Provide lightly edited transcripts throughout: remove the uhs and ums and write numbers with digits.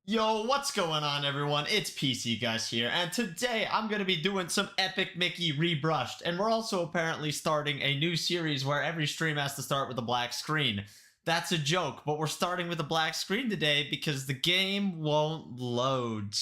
Yo, what's going on, everyone? It's pcgus here, and today I'm going to be doing some Epic Mickey Rebrushed, and we're also apparently starting a new series where every stream has to start with a black screen. That's a joke, but we're starting with a black screen today because the game won't load.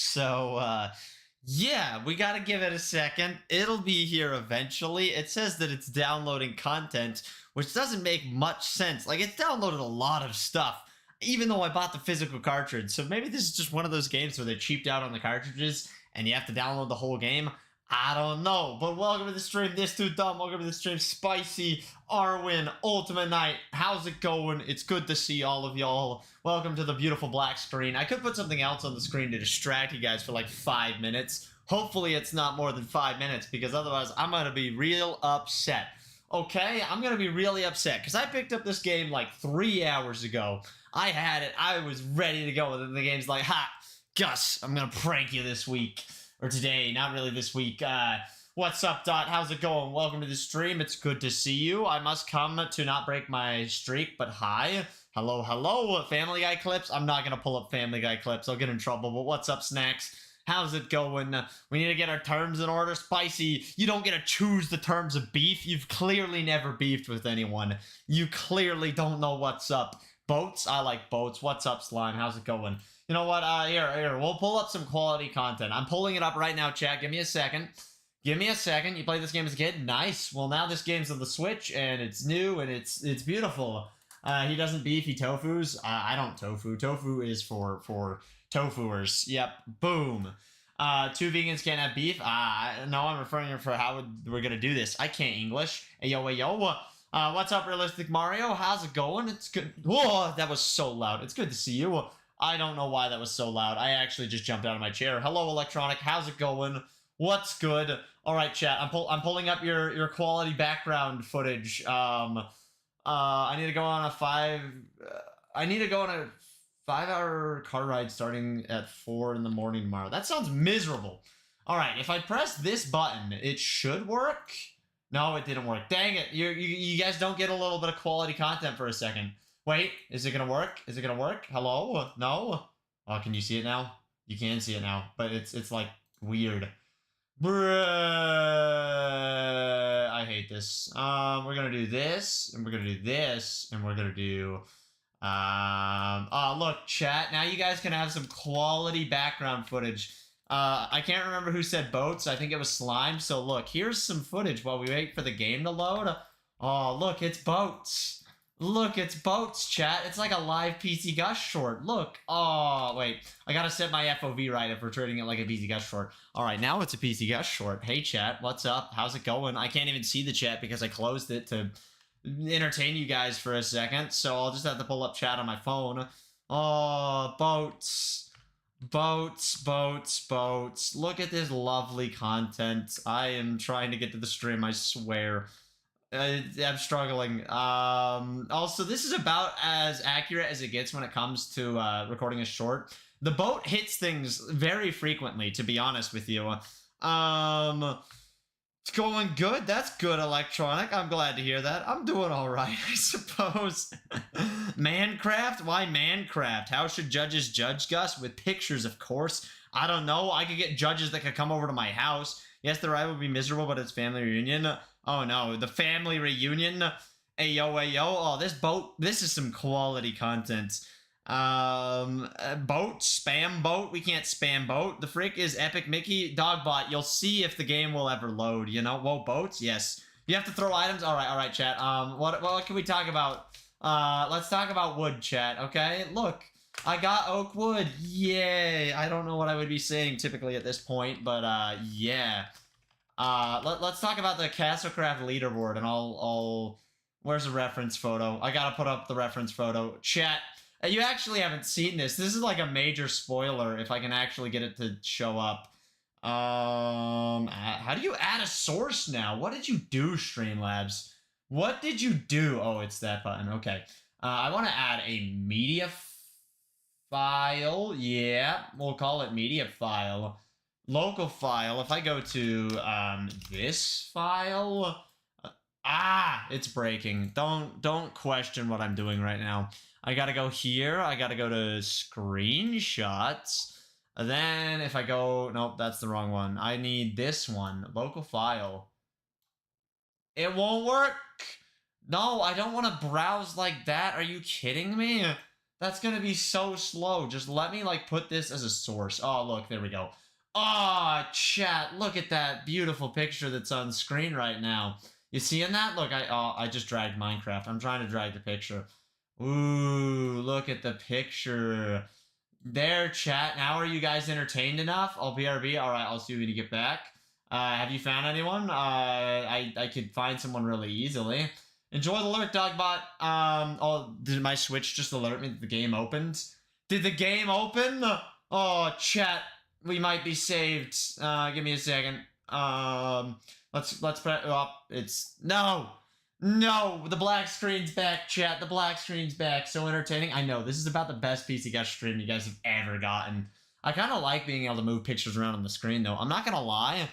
Yeah, we gotta give it a second. It'll be here eventually. It says that it's downloading content, which doesn't make much sense. Like, it's downloaded a lot of stuff even though I bought the physical cartridge. So maybe this is just one of those games where they cheaped out on the cartridges and you have to download the whole game. I don't know. But welcome to the stream, This Too Dumb. Welcome to the stream, Spicy, Arwin, Ultimate Knight. How's it going? It's good to see all of y'all. Welcome to the beautiful black screen. I could put something else on the screen to distract you guys for like 5 minutes. Hopefully it's not more than 5 minutes, because otherwise I'm going to be real upset. Okay, I'm going to be really upset because I picked up this game like 3 hours ago. I had it. I was ready to go. And then the game's like, ha, Gus, I'm going to prank you this week. Or today, not really this week. What's up, Dot? How's it going? Welcome to the stream. It's good to see you. I must come to not break my streak, but hi. Hello, hello. Family Guy clips? I'm not going to pull up Family Guy clips. I'll get in trouble. But what's up, Snacks? How's it going? We need to get our terms in order. Spicy, you don't get to choose the terms of beef. You've clearly never beefed with anyone. You clearly don't know what's up. Boats? I like boats. What's up, Slime? How's it going? You know what? Here. We'll pull up some quality content. I'm pulling it up right now, chat. Give me a second. Give me a second. You played this game as a kid? Nice. Well, now this game's on the Switch, and it's new, and it's beautiful. He doesn't beef, he tofus. I don't tofu. Tofu is for tofuers. Yep. Boom. Two vegans can't have beef. No, I'm referring for how we're gonna do this. I can't English. Hey, yo. What's up, Realistic Mario? How's it going? It's good. Whoa, that was so loud. It's good to see you. I don't know why that was so loud. I actually just jumped out of my chair. Hello, Electronic. How's it going? What's good? All right, chat. I'm pulling up your quality background footage. I need to go on a 5-hour car ride starting at 4 in the morning tomorrow. That sounds miserable. All right, if I press this button, it should work. No, it didn't work. Dang it. You guys don't get a little bit of quality content for a second. Wait, is it gonna work? Is it gonna work? Hello? No? Oh, can you see it now? You can see it now, but it's like weird. Bruh, I hate this. We're gonna do this, and we're gonna do this, and we're gonna do oh, look, chat, now you guys can have some quality background footage. I can't remember who said boats. I think it was Slime. So look, here's some footage while we wait for the game to load. Oh, look, it's boats. Look, it's boats, chat. It's like a live pcgus short. Look. Oh, wait. I gotta set my FOV right if we're treating it like a pcgus short. All right, now it's a pcgus short. Hey, chat. What's up? How's it going? I can't even see the chat because I closed it to entertain you guys for a second. So I'll just have to pull up chat on my phone. Oh, boats. Boats. Look at this lovely content. I am trying to get to the stream, I swear. I'm struggling. Also, this is about as accurate as it gets when it comes to recording a short. The boat hits things very frequently, to be honest with you. It's going good. That's good, Electronic. I'm glad to hear that. I'm doing all right, I suppose. Mancraft? Why Mancraft? How should judges judge, Gus? With pictures, of course. I don't know. I could get judges that could come over to my house. Yes, the ride would be miserable, but it's family reunion. Oh, no. The family reunion? Ayo. Oh, this is some quality content. Boat, spam boat. We can't spam boat. The frick is Epic Mickey Dogbot. You'll see if the game will ever load. You know, whoa, boats. Yes, you have to throw items. All right, chat. What can we talk about? Let's talk about wood, chat. Okay, look, I got oak wood. Yay! I don't know what I would be saying typically at this point, but yeah. Let's talk about the Castlecraft leaderboard, and I'll. Where's the reference photo? I gotta put up the reference photo, chat. You actually haven't seen this. This is like a major spoiler if I can actually get it to show up. How do you add a source now? What did you do, Streamlabs? What did you do? Oh, it's that button. Okay. I want to add a media file. Yeah, we'll call it media file. Local file. If I go to this file... it's breaking. Don't question what I'm doing right now. I gotta go here. I gotta go to screenshots. And then if I go, nope, that's the wrong one. I need this one, local file. It won't work. No, I don't want to browse like that. Are you kidding me? That's gonna be so slow. Just let me like put this as a source. Oh, look, there we go. Oh, chat, look at that beautiful picture that's on screen right now. You seeing that? Look, I just dragged Minecraft. I'm trying to drag the picture. Ooh, look at the picture. There, chat. Now are you guys entertained enough? I'll BRB. All right, I'll see you when you get back. Have you found anyone? I could find someone really easily. Enjoy the alert, Dogbot. Oh, did my Switch just alert me that the game opened? Did the game open? Oh, chat, we might be saved. Give me a second. Let's put it up. It's no, the black screen's back, chat. The black screen's back. So entertaining. I know this is about the best pcgus stream you guys have ever gotten. I kind of like being able to move pictures around on the screen, though. I'm not gonna lie,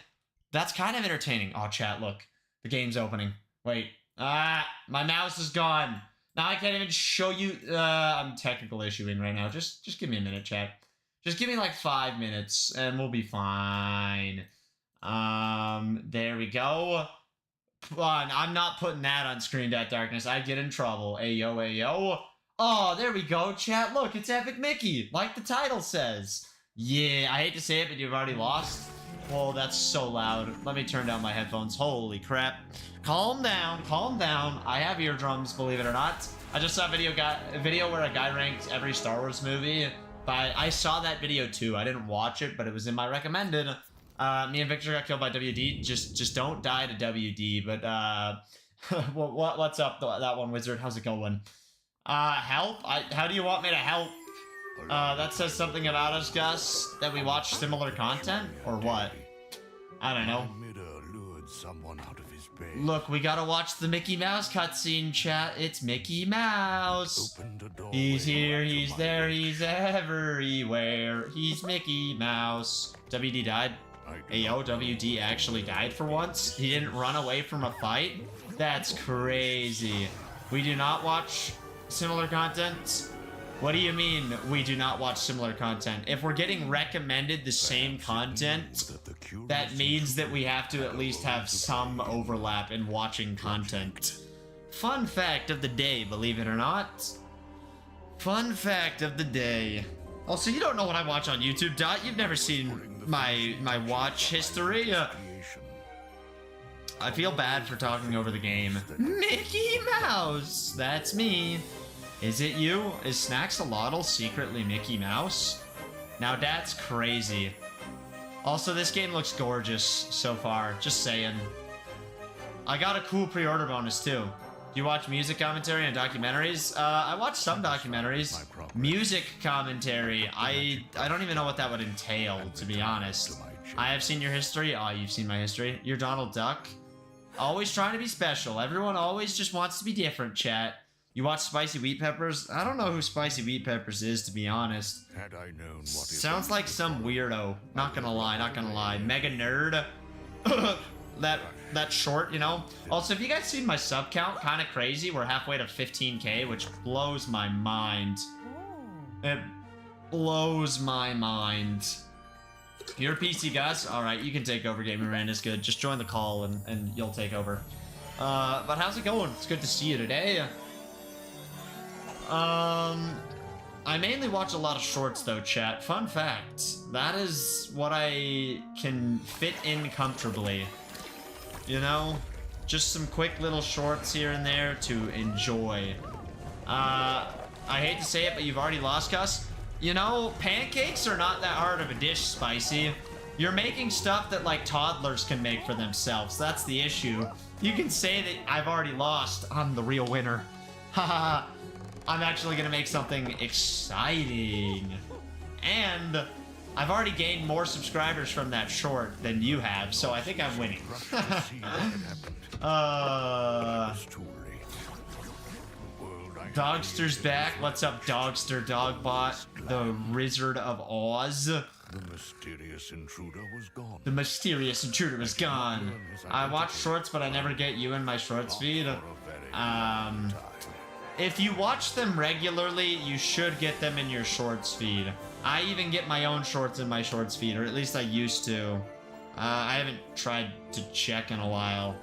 that's kind of entertaining. Oh, chat, look, the game's opening. Wait. My mouse is gone. Now I can't even show you. I'm technical issuing right now. Just give me a minute, chat. Just give me like 5 minutes and we'll be fine. There we go. I'm not putting that on screen.darkness. I'd get in trouble. Ayo, ayo. Oh, there we go, chat. Look, it's Epic Mickey, like the title says. Yeah, I hate to say it, but you've already lost. Whoa, that's so loud. Let me turn down my headphones. Holy crap. Calm down, calm down. I have eardrums, believe it or not. I just saw a video where a guy ranked every Star Wars movie. But I saw that video too. I didn't watch it, but it was in my recommended. Me and Victor got killed by WD. Just don't die to WD. But what's up, that one, Wizard? How's it going? Help? How do you want me to help? That says something about us, Gus. That we watch similar content, or what? I don't know. Look, we gotta watch the Mickey Mouse cutscene, chat. It's Mickey Mouse. He's here, he's there, he's everywhere. He's Mickey Mouse. WD died. Ayo, WD actually died for once. He didn't run away from a fight. That's crazy. We do not watch similar content. What do you mean we do not watch similar content? If we're getting recommended the same content, that means that we have to at least have some overlap in watching content. Fun fact of the day, believe it or not. Fun fact of the day. Also, you don't know what I watch on YouTube, Dot. You've never seen my watch history. I feel bad for talking over the game. Mickey Mouse! That's me. Is it you? Is Snaxolotl secretly Mickey Mouse? Now that's crazy. Also, this game looks gorgeous so far. Just saying. I got a cool pre-order bonus too. Do you watch music commentary and documentaries? I watch some documentaries. Music commentary. I don't even know what that would entail, to be honest. I have seen your history. Oh, you've seen my history. You're Donald Duck. Always trying to be special. Everyone always just wants to be different, chat. You watch Spicy Wheat Peppers? I don't know who Spicy Wheat Peppers is, to be honest. Had I known what Sounds like some weirdo. Not gonna lie, not gonna lie. Mega nerd. that short, you know? Also, have you guys seen my sub count? Kind of crazy. We're halfway to 15K, which blows my mind. It blows my mind. You're pcgus? Alright, you can take over. Gaming Rand is good. Just join the call and you'll take over. But how's it going? It's good to see you today. I mainly watch a lot of shorts though, chat. Fun fact, that is what I can fit in comfortably. You know? Just some quick little shorts here and there to enjoy. I hate to say it, but you've already lost, Gus. You know, pancakes are not that hard of a dish, Spicy. You're making stuff that, like, toddlers can make for themselves. That's the issue. You can say that I've already lost. I'm the real winner. Haha. I'm actually gonna make something exciting. And I've already gained more subscribers from that short than you have, so I think I'm winning. Dogster's back. What's up, Dogster Dogbot? The Wizard of Oz. the mysterious intruder was gone. The mysterious intruder is gone. I watch shorts, but I never get you in my shorts feed. If you watch them regularly, you should get them in your shorts feed. I even get my own shorts in my shorts feed, or at least I used to. I haven't tried to check in a while.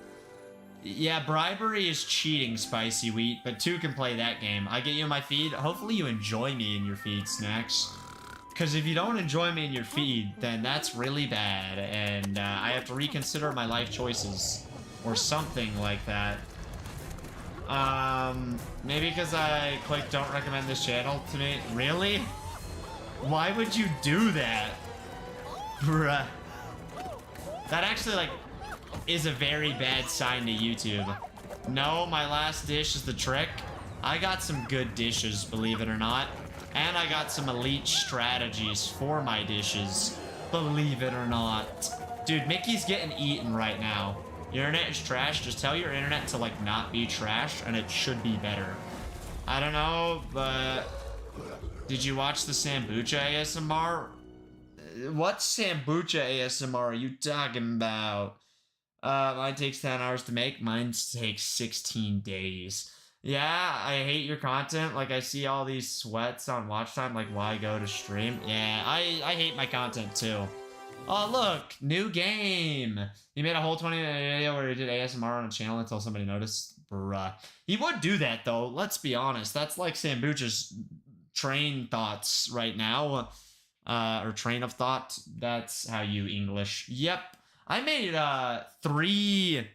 Yeah, bribery is cheating, Spicy Wheat, but 2 can play that game. I get you in my feed. Hopefully you enjoy me in your feed, Snacks. Because if you don't enjoy me in your feed, then that's really bad, and I have to reconsider my life choices. Or something like that. Maybe because I clicked don't recommend this channel to me. Really? Why would you do that? Bruh. That actually, like, is a very bad sign to YouTube. No, my last dish is the trick. I got some good dishes, believe it or not. And I got some elite strategies for my dishes, believe it or not. Dude, Mickey's getting eaten right now. Your internet is trash. Just tell your internet to, like, not be trash, and it should be better. I don't know, but... Did you watch the Sambucha ASMR? What Sambucha ASMR are you talking about? Mine takes 10 hours to make. Mine takes 16 days. Yeah, I hate your content. Like, I see all these sweats on watch time. Like, why go to stream? Yeah, I hate my content, too. Oh, look, new game. He made a whole 20-minute video where he did ASMR on a channel until somebody noticed. Bruh. He would do that, though. Let's be honest. That's like Sambucha's train thoughts right now. Or train of thought. That's how you English. Yep. I made three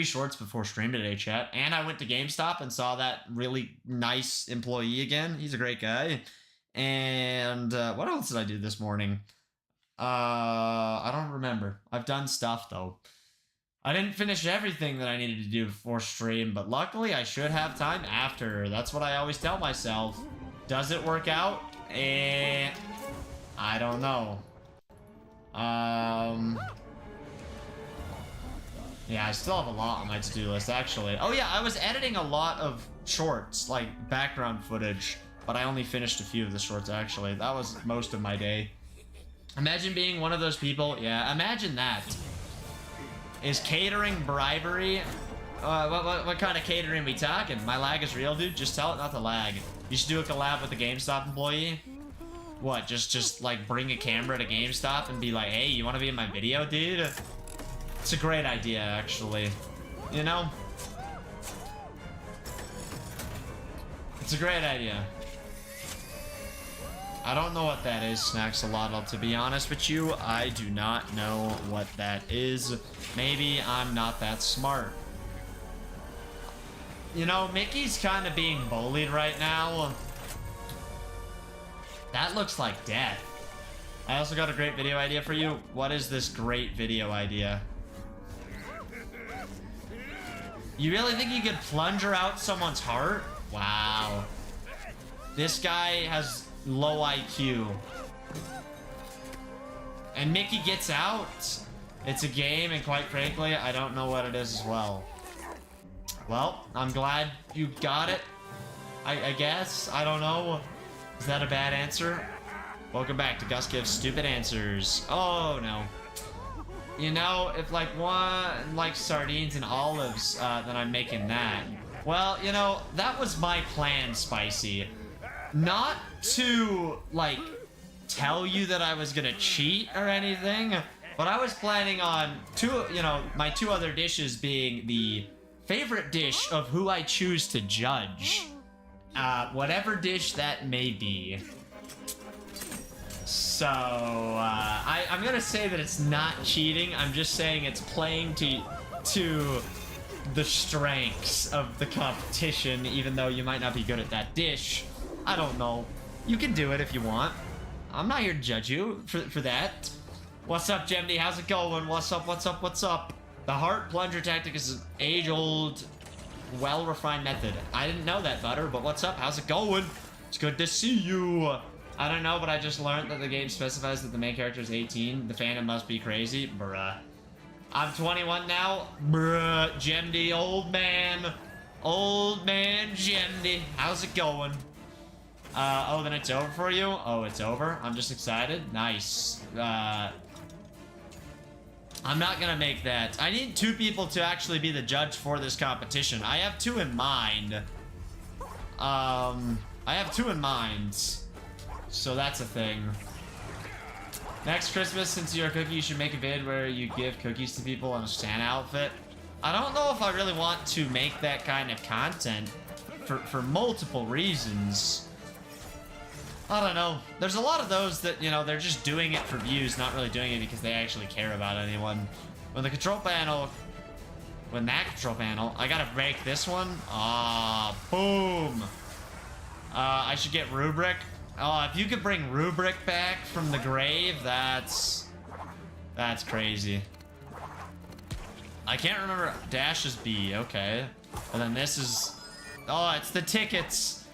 shorts before stream today, chat. And I went to GameStop and saw that really nice employee again. He's a great guy. And what else did I do this morning? I don't remember. I've done stuff, though. I didn't finish everything that I needed to do before stream, but luckily I should have time after. That's what I always tell myself. Does it work out? I don't know. Yeah, I still have a lot on my to-do list, actually. Oh yeah, I was editing a lot of shorts, like background footage, but I only finished a few of the shorts, actually. That was most of my day. Imagine being one of those people. Yeah, imagine that. Is catering bribery? What kind of catering we talking? My lag is real, dude. Just tell it not to lag. You should do a collab with a GameStop employee. What? Just like bring a camera to GameStop and be like, hey, you want to be in my video, dude? It's a great idea, actually. You know? It's a great idea. I don't know what that is, Snaxolotl, to be honest with you. I do not know what that is. Maybe I'm not that smart. You know, Mickey's kind of being bullied right now. That looks like death. I also got a great video idea for you. What is this great video idea? You really think you could plunger out someone's heart? Wow. This guy has low IQ. And Mickey gets out. It's a game, and quite frankly, I don't know what it is as well. Well, I'm glad you got it. I guess. I don't know. Is that a bad answer? Welcome back to Gus Gives Stupid Answers. Oh, no. You know, if like one like sardines and olives, then I'm making that. Well, you know, that was my plan, Spicy. Not to, like, tell you that I was gonna cheat or anything, but I was planning on my 2 other dishes being the favorite dish of who I choose to judge. Whatever dish that may be. So, I'm gonna say that it's not cheating. I'm just saying it's playing to the strengths of the competition, even though you might not be good at that dish. I don't know. You can do it if you want. I'm not here to judge you for that. What's up, Gemini? How's it going? What's up, what's up, what's up? The heart plunger tactic is an age-old, well-refined method. I didn't know that, Butter, but what's up? How's it going? It's good to see you. I don't know, but I just learned that the game specifies that the main character is 18. The fandom must be crazy. Bruh. I'm 21 now. Bruh. Gemdi, old man. Old man Gemdi. How's it going? Oh, then it's over for you? Oh, it's over? I'm just excited. Nice. I'm not gonna make that. I need 2 people to actually be the judge for this competition. I have 2 in mind. I have 2 in mind. So that's a thing. Next Christmas, since you're a cookie, you should make a vid where you give cookies to people in a Santa outfit. I don't know if I really want to make that kind of content for multiple reasons. I don't know. There's a lot of those that, you know, they're just doing it for views, not really doing it because they actually care about anyone. When the control panel... When that control panel... I gotta break this one. Ah, boom. I should get Rubric. Oh, if you could bring Rubric back from the grave, that's crazy. I can't remember. Dash is B, okay. And then this is... Oh, it's the tickets.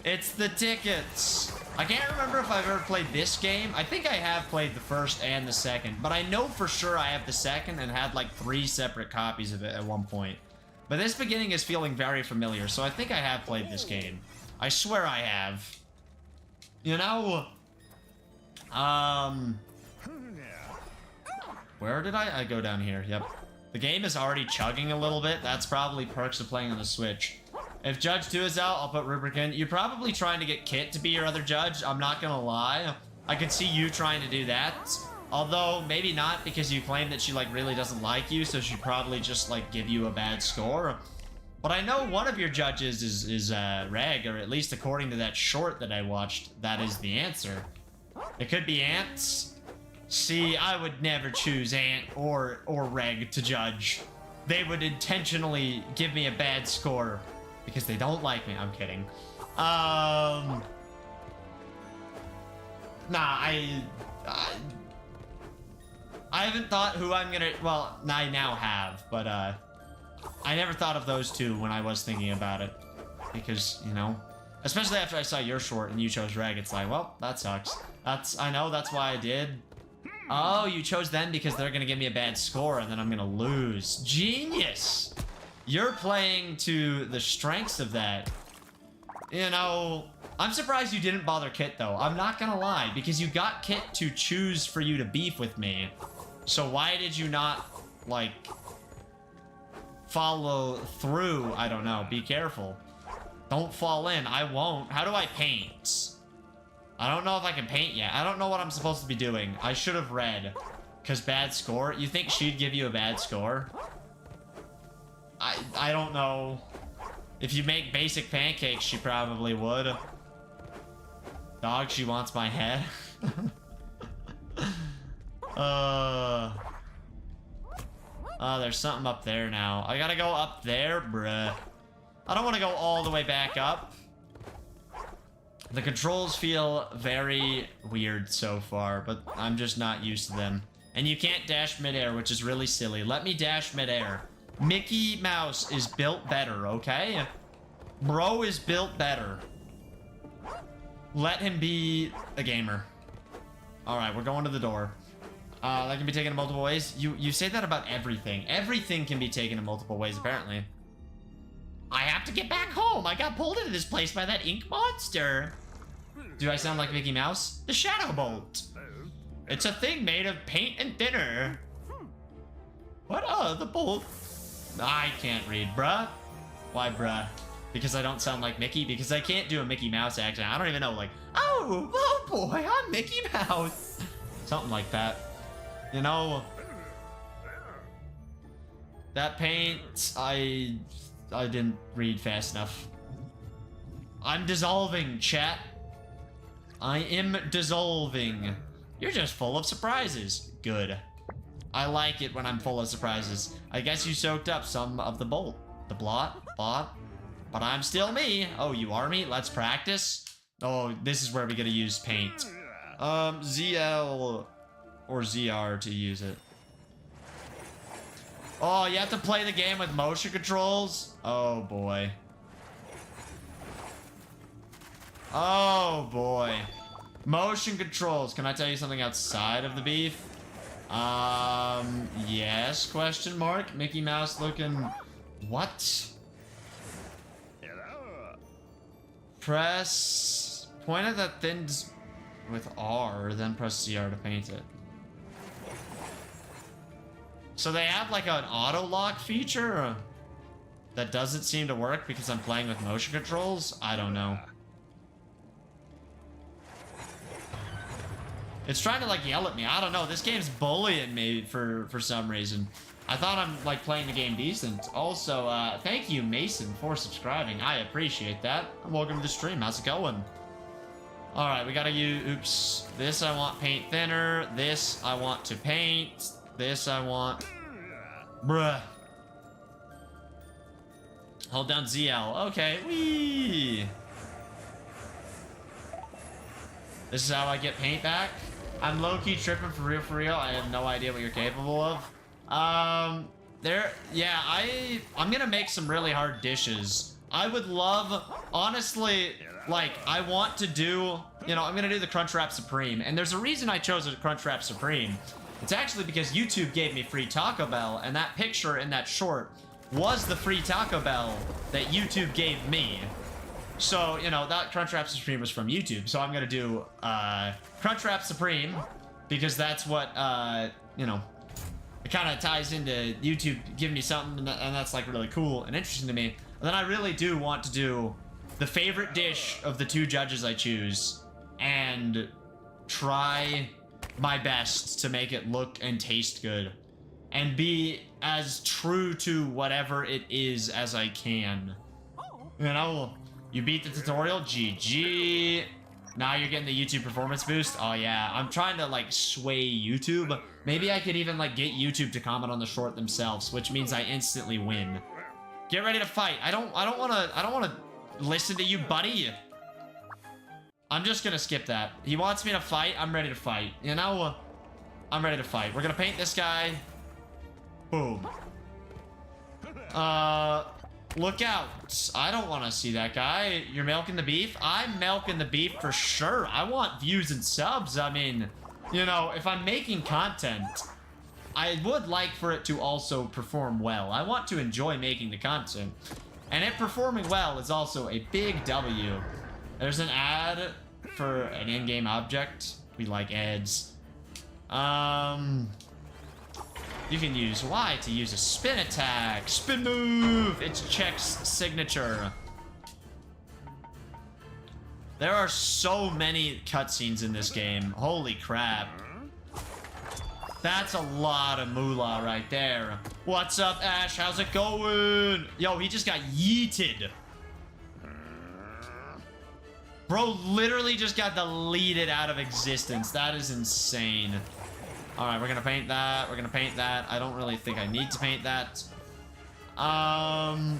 It's the tickets. I can't remember if I've ever played this game. I think I have played the first and the second, but I know for sure I have the second and had like 3 separate copies of it at one point. But this beginning is feeling very familiar, so I think I have played this game. I swear I have. You know, where did I go down here? Yep. The game is already chugging a little bit. That's probably perks of playing on the Switch. If Judge 2 is out, I'll put Rubric in. You're probably trying to get Kit to be your other judge. I'm not gonna lie. I could see you trying to do that. Although, maybe not, because you claim that she, like, really doesn't like you, so she'd probably just, like, give you a bad score. But I know one of your judges is Reg, or at least according to that short that I watched, that is the answer. It could be Ants. See, I would never choose Ant or Reg to judge. They would intentionally give me a bad score because they don't like me. I'm kidding. Nah, I haven't thought who I'm gonna... Well, I now have, but I never thought of those two when I was thinking about it. Because, you know, especially after I saw your short and you chose Reg, it's like, well, that sucks. I know, that's why I did. Oh, you chose them because they're gonna give me a bad score and then I'm gonna lose. Genius! You're playing to the strengths of that. You know, I'm surprised you didn't bother Kit, though. I'm not gonna lie, because you got Kit to choose for you to beef with me. So why did you not, like, follow through? I don't know. Be careful. Don't fall in. I won't. How do I paint? I don't know if I can paint yet. I don't know what I'm supposed to be doing. I should have read. Because bad score? You think she'd give you a bad score? I don't know. If you make basic pancakes, she probably would. Dog, she wants my head. Oh, there's something up there now. I gotta go up there, bruh. I don't want to go all the way back up. The controls feel very weird so far, but I'm just not used to them. And you can't dash midair, which is really silly. Let me dash midair. Mickey Mouse is built better, okay? Bro is built better. Let him be a gamer. Alright, we're going to the door. That can be taken in multiple ways. You say that about everything. Everything can be taken in multiple ways, apparently. I have to get back home. I got pulled into this place by that ink monster. Do I sound like Mickey Mouse? The Shadow Bolt. It's a thing made of paint and thinner. What? Oh, the bolt. I can't read, bruh. Why, bruh? Because I don't sound like Mickey? Because I can't do a Mickey Mouse accent. I don't even know, like, oh boy, I'm Mickey Mouse. Something like that. You know, that paint, I didn't read fast enough. I'm dissolving, chat. I am dissolving. You're just full of surprises. Good. I like it when I'm full of surprises. I guess you soaked up some of the bolt. The blot? But I'm still me. Oh, you are me? Let's practice. Oh, this is where we gotta use paint. ZL or ZR to use it. Oh, you have to play the game with motion controls? Oh, boy. Oh, boy. Motion controls. Can I tell you something outside of the beef? Yes, question mark. Mickey Mouse looking... What? Press... Point at that thin... with R, then press CR to paint it. So they have like an auto lock feature? that doesn't seem to work because I'm playing with motion controls. I don't know. It's trying to like yell at me. I don't know. This game's bullying me for some reason. I thought I'm like playing the game decent. Also, thank you, Mason, for subscribing. I appreciate that. And welcome to the stream. How's it going? All right, we gotta use. Oops. This I want paint thinner. This I want to paint. This I want. Bruh. Hold down ZL. Okay. Whee. This is how I get paint back. I'm low-key tripping for real. I have no idea what you're capable of. I'm gonna make some really hard dishes. I would love, honestly, like, I want to do, you know, I'm gonna do the Crunchwrap Supreme, and there's a reason I chose a Crunchwrap Supreme. It's actually because YouTube gave me free Taco Bell, and that picture in that short was the free Taco Bell that YouTube gave me. So, you know, that Crunchwrap Supreme was from YouTube, so I'm gonna do, Crunchwrap Supreme, because that's what, you know, it kind of ties into YouTube giving me something, and that's like really cool and interesting to me. And then I really do want to do the favorite dish of the two judges I choose and try my best to make it look and taste good and be as true to whatever it is as I can. You know, you beat the tutorial, GG. Now you're getting the YouTube performance boost. Oh yeah, I'm trying to like sway YouTube. Maybe I could even like get YouTube to comment on the short themselves, which means I instantly win. Get ready to fight. I don't wanna listen to you, buddy. I'm just gonna skip that. He wants me to fight. I'm ready to fight. You know, I'm ready to fight. We're gonna paint this guy. Boom. Look out. I don't want to see that guy. You're milking the beef? I'm milking the beef for sure. I want views and subs. I mean, you know, if I'm making content, I would like for it to also perform well. I want to enjoy making the content. And it performing well is also a big W. There's an ad for an in-game object. We like ads. You can use Y to use a spin attack. Spin move! It's Check's signature. There are so many cutscenes in this game. Holy crap. That's a lot of moolah right there. What's up, Ash? How's it going? Yo, he just got yeeted. Bro literally just got deleted out of existence. That is insane. Alright, we're gonna paint that. We're gonna paint that. I don't really think I need to paint that. I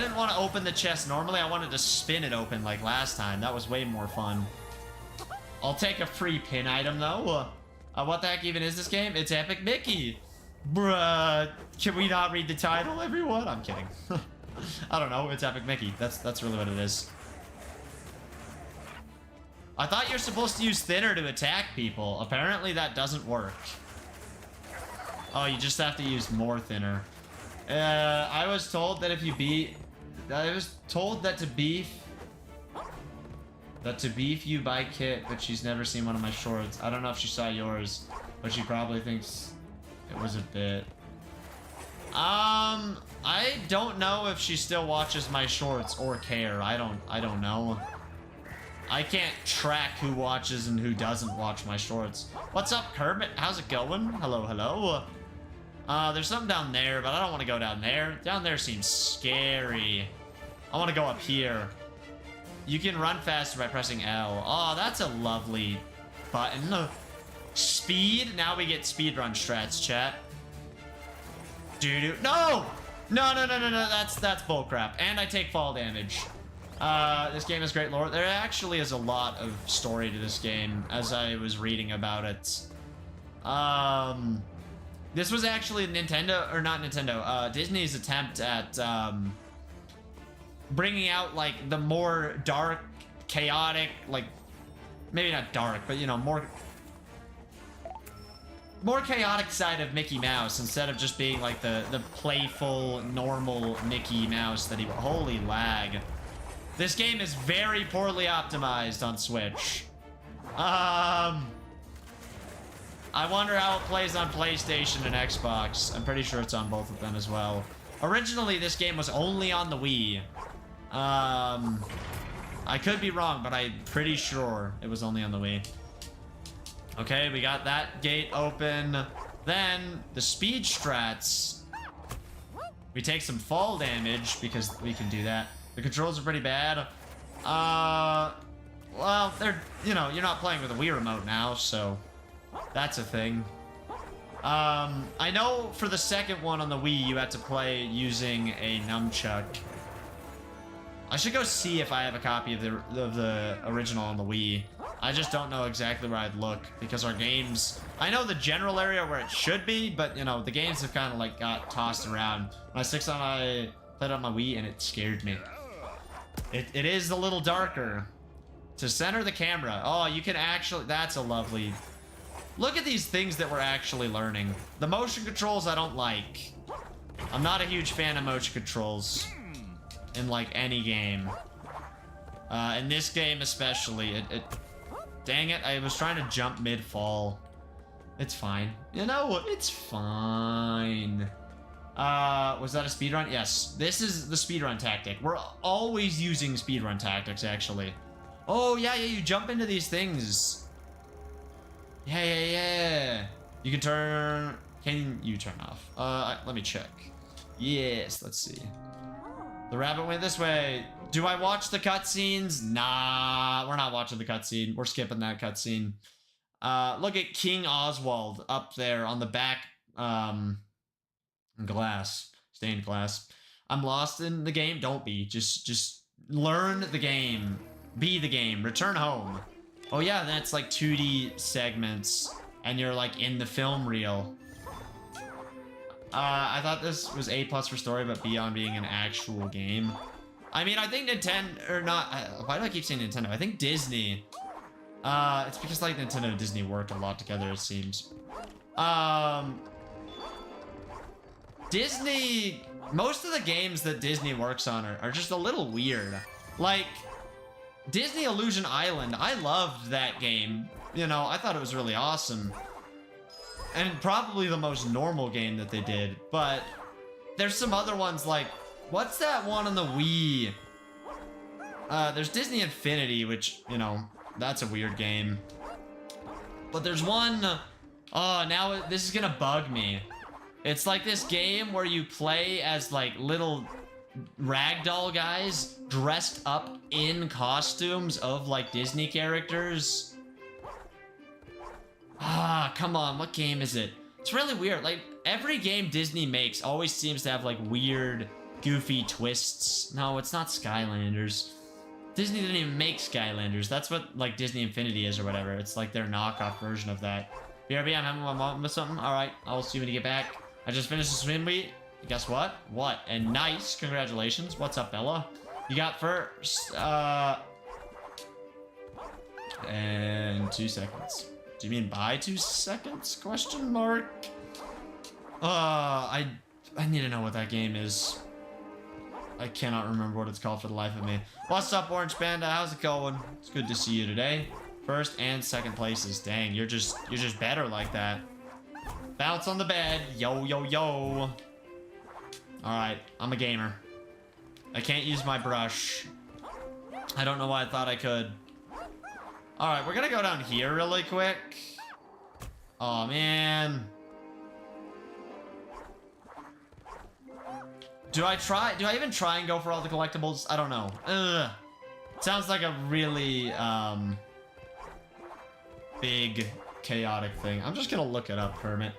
didn't want to open the chest normally. I wanted to spin it open like last time. That was way more fun. I'll take a free pin item though. What the heck even is this game? It's Epic Mickey. Bruh. Can we not read the title, everyone? I'm kidding. I don't know. It's Epic Mickey. That's really what it is. I thought you're supposed to use thinner to attack people. Apparently that doesn't work. Oh, you just have to use more thinner. I was told that if you beat... I was told that to beef you buy kit, but she's never seen one of my shorts. I don't know if she saw yours, but she probably thinks it was a bit. I don't know if she still watches my shorts or care. I don't know. I can't track who watches and who doesn't watch my shorts. What's up, Kermit? How's it going? Hello, hello. There's something down there, but I don't want to go down there. Down there seems scary. I want to go up here. You can run faster by pressing L. Oh, that's a lovely button. Speed. Now we get speedrun strats, chat. Doo-doo. No! No. That's bullcrap. And I take fall damage. This game has great lore. There actually is a lot of story to this game, as I was reading about it. This was actually Nintendo, or not Nintendo, Disney's attempt at, bringing out, like, the more dark, chaotic, like, maybe not dark, but, you know, more chaotic side of Mickey Mouse, instead of just being, like, the playful, normal Mickey Mouse that he... Holy lag. This game is very poorly optimized on Switch. I wonder how it plays on PlayStation and Xbox. I'm pretty sure it's on both of them as well. Originally, this game was only on the Wii. I could be wrong, but I'm pretty sure it was only on the Wii. Okay, we got that gate open. Then, the speed strats. We take some fall damage, because we can do that. The controls are pretty bad. Well, they're, you know, you're not playing with a Wii remote now, so that's a thing. I know for the second one on the Wii, you had to play using a nunchuck. I should go see if I have a copy of the original on the Wii. I just don't know exactly where I'd look, because our games... I know the general area where it should be, but, you know, the games have kind of, like, got tossed around. When I played on my Wii, and it scared me. It is a little darker. To center the camera. Oh, you can actually... That's a lovely... Look at these things that we're actually learning. The motion controls I don't like. I'm not a huge fan of motion controls in, like, any game. In this game especially. Dang it, I was trying to jump mid-fall. It's fine. You know, it's fine. Was that a speedrun? Yes. This is the speedrun tactic. We're always using speedrun tactics, actually. Oh, yeah, you jump into these things. Yeah. You can turn... Can you turn off? Let me check. Yes, let's see. The rabbit went this way. Do I watch the cutscenes? Nah, we're not watching the cutscene. We're skipping that cutscene. Look at King Oswald up there on the back glass. Stained glass. I'm lost in the game. Don't be. Just learn the game. Be the game. Return home. Oh yeah, that's like 2D segments. And you're like in the film reel. I thought this was A+ for story, but B on being an actual game. I mean, I think Nintendo, or not, why do I keep saying Nintendo? I think Disney. It's because like Nintendo and Disney work a lot together, it seems. Disney, most of the games that Disney works on are just a little weird. Like, Disney Illusion Island, I loved that game. You know, I thought it was really awesome. And probably the most normal game that they did. But there's some other ones like, what's that one on the Wii? There's Disney Infinity, which, you know, that's a weird game. But there's one, oh, now this is gonna bug me. It's like this game where you play as like little ragdoll guys dressed up in costumes of like Disney characters. Ah, come on, what game is it? It's really weird. Like, every game Disney makes always seems to have like weird, goofy twists. No, it's not Skylanders. Disney didn't even make Skylanders. That's what like Disney Infinity is or whatever. It's like their knockoff version of that. BRB, I'm having my mom with something. Alright, I'll see you when you get back. I just finished the swim meet. Guess what? What? And nice. Congratulations. What's up, Bella? You got first. And 2 seconds. Do you mean by 2 seconds? Question mark. I need to know what that game is. I cannot remember what it's called for the life of me. What's up, Orange Panda? How's it going? It's good to see you today. First and second places. Dang, you're just better like that. Bounce on the bed. Yo, yo, yo. Alright, I'm a gamer. I can't use my brush. I don't know why I thought I could. Alright, we're gonna go down here really quick. Oh, man. Do I even try and go for all the collectibles? I don't know. Ugh. Sounds like a really, big, chaotic thing. I'm just gonna look it up, Kermit.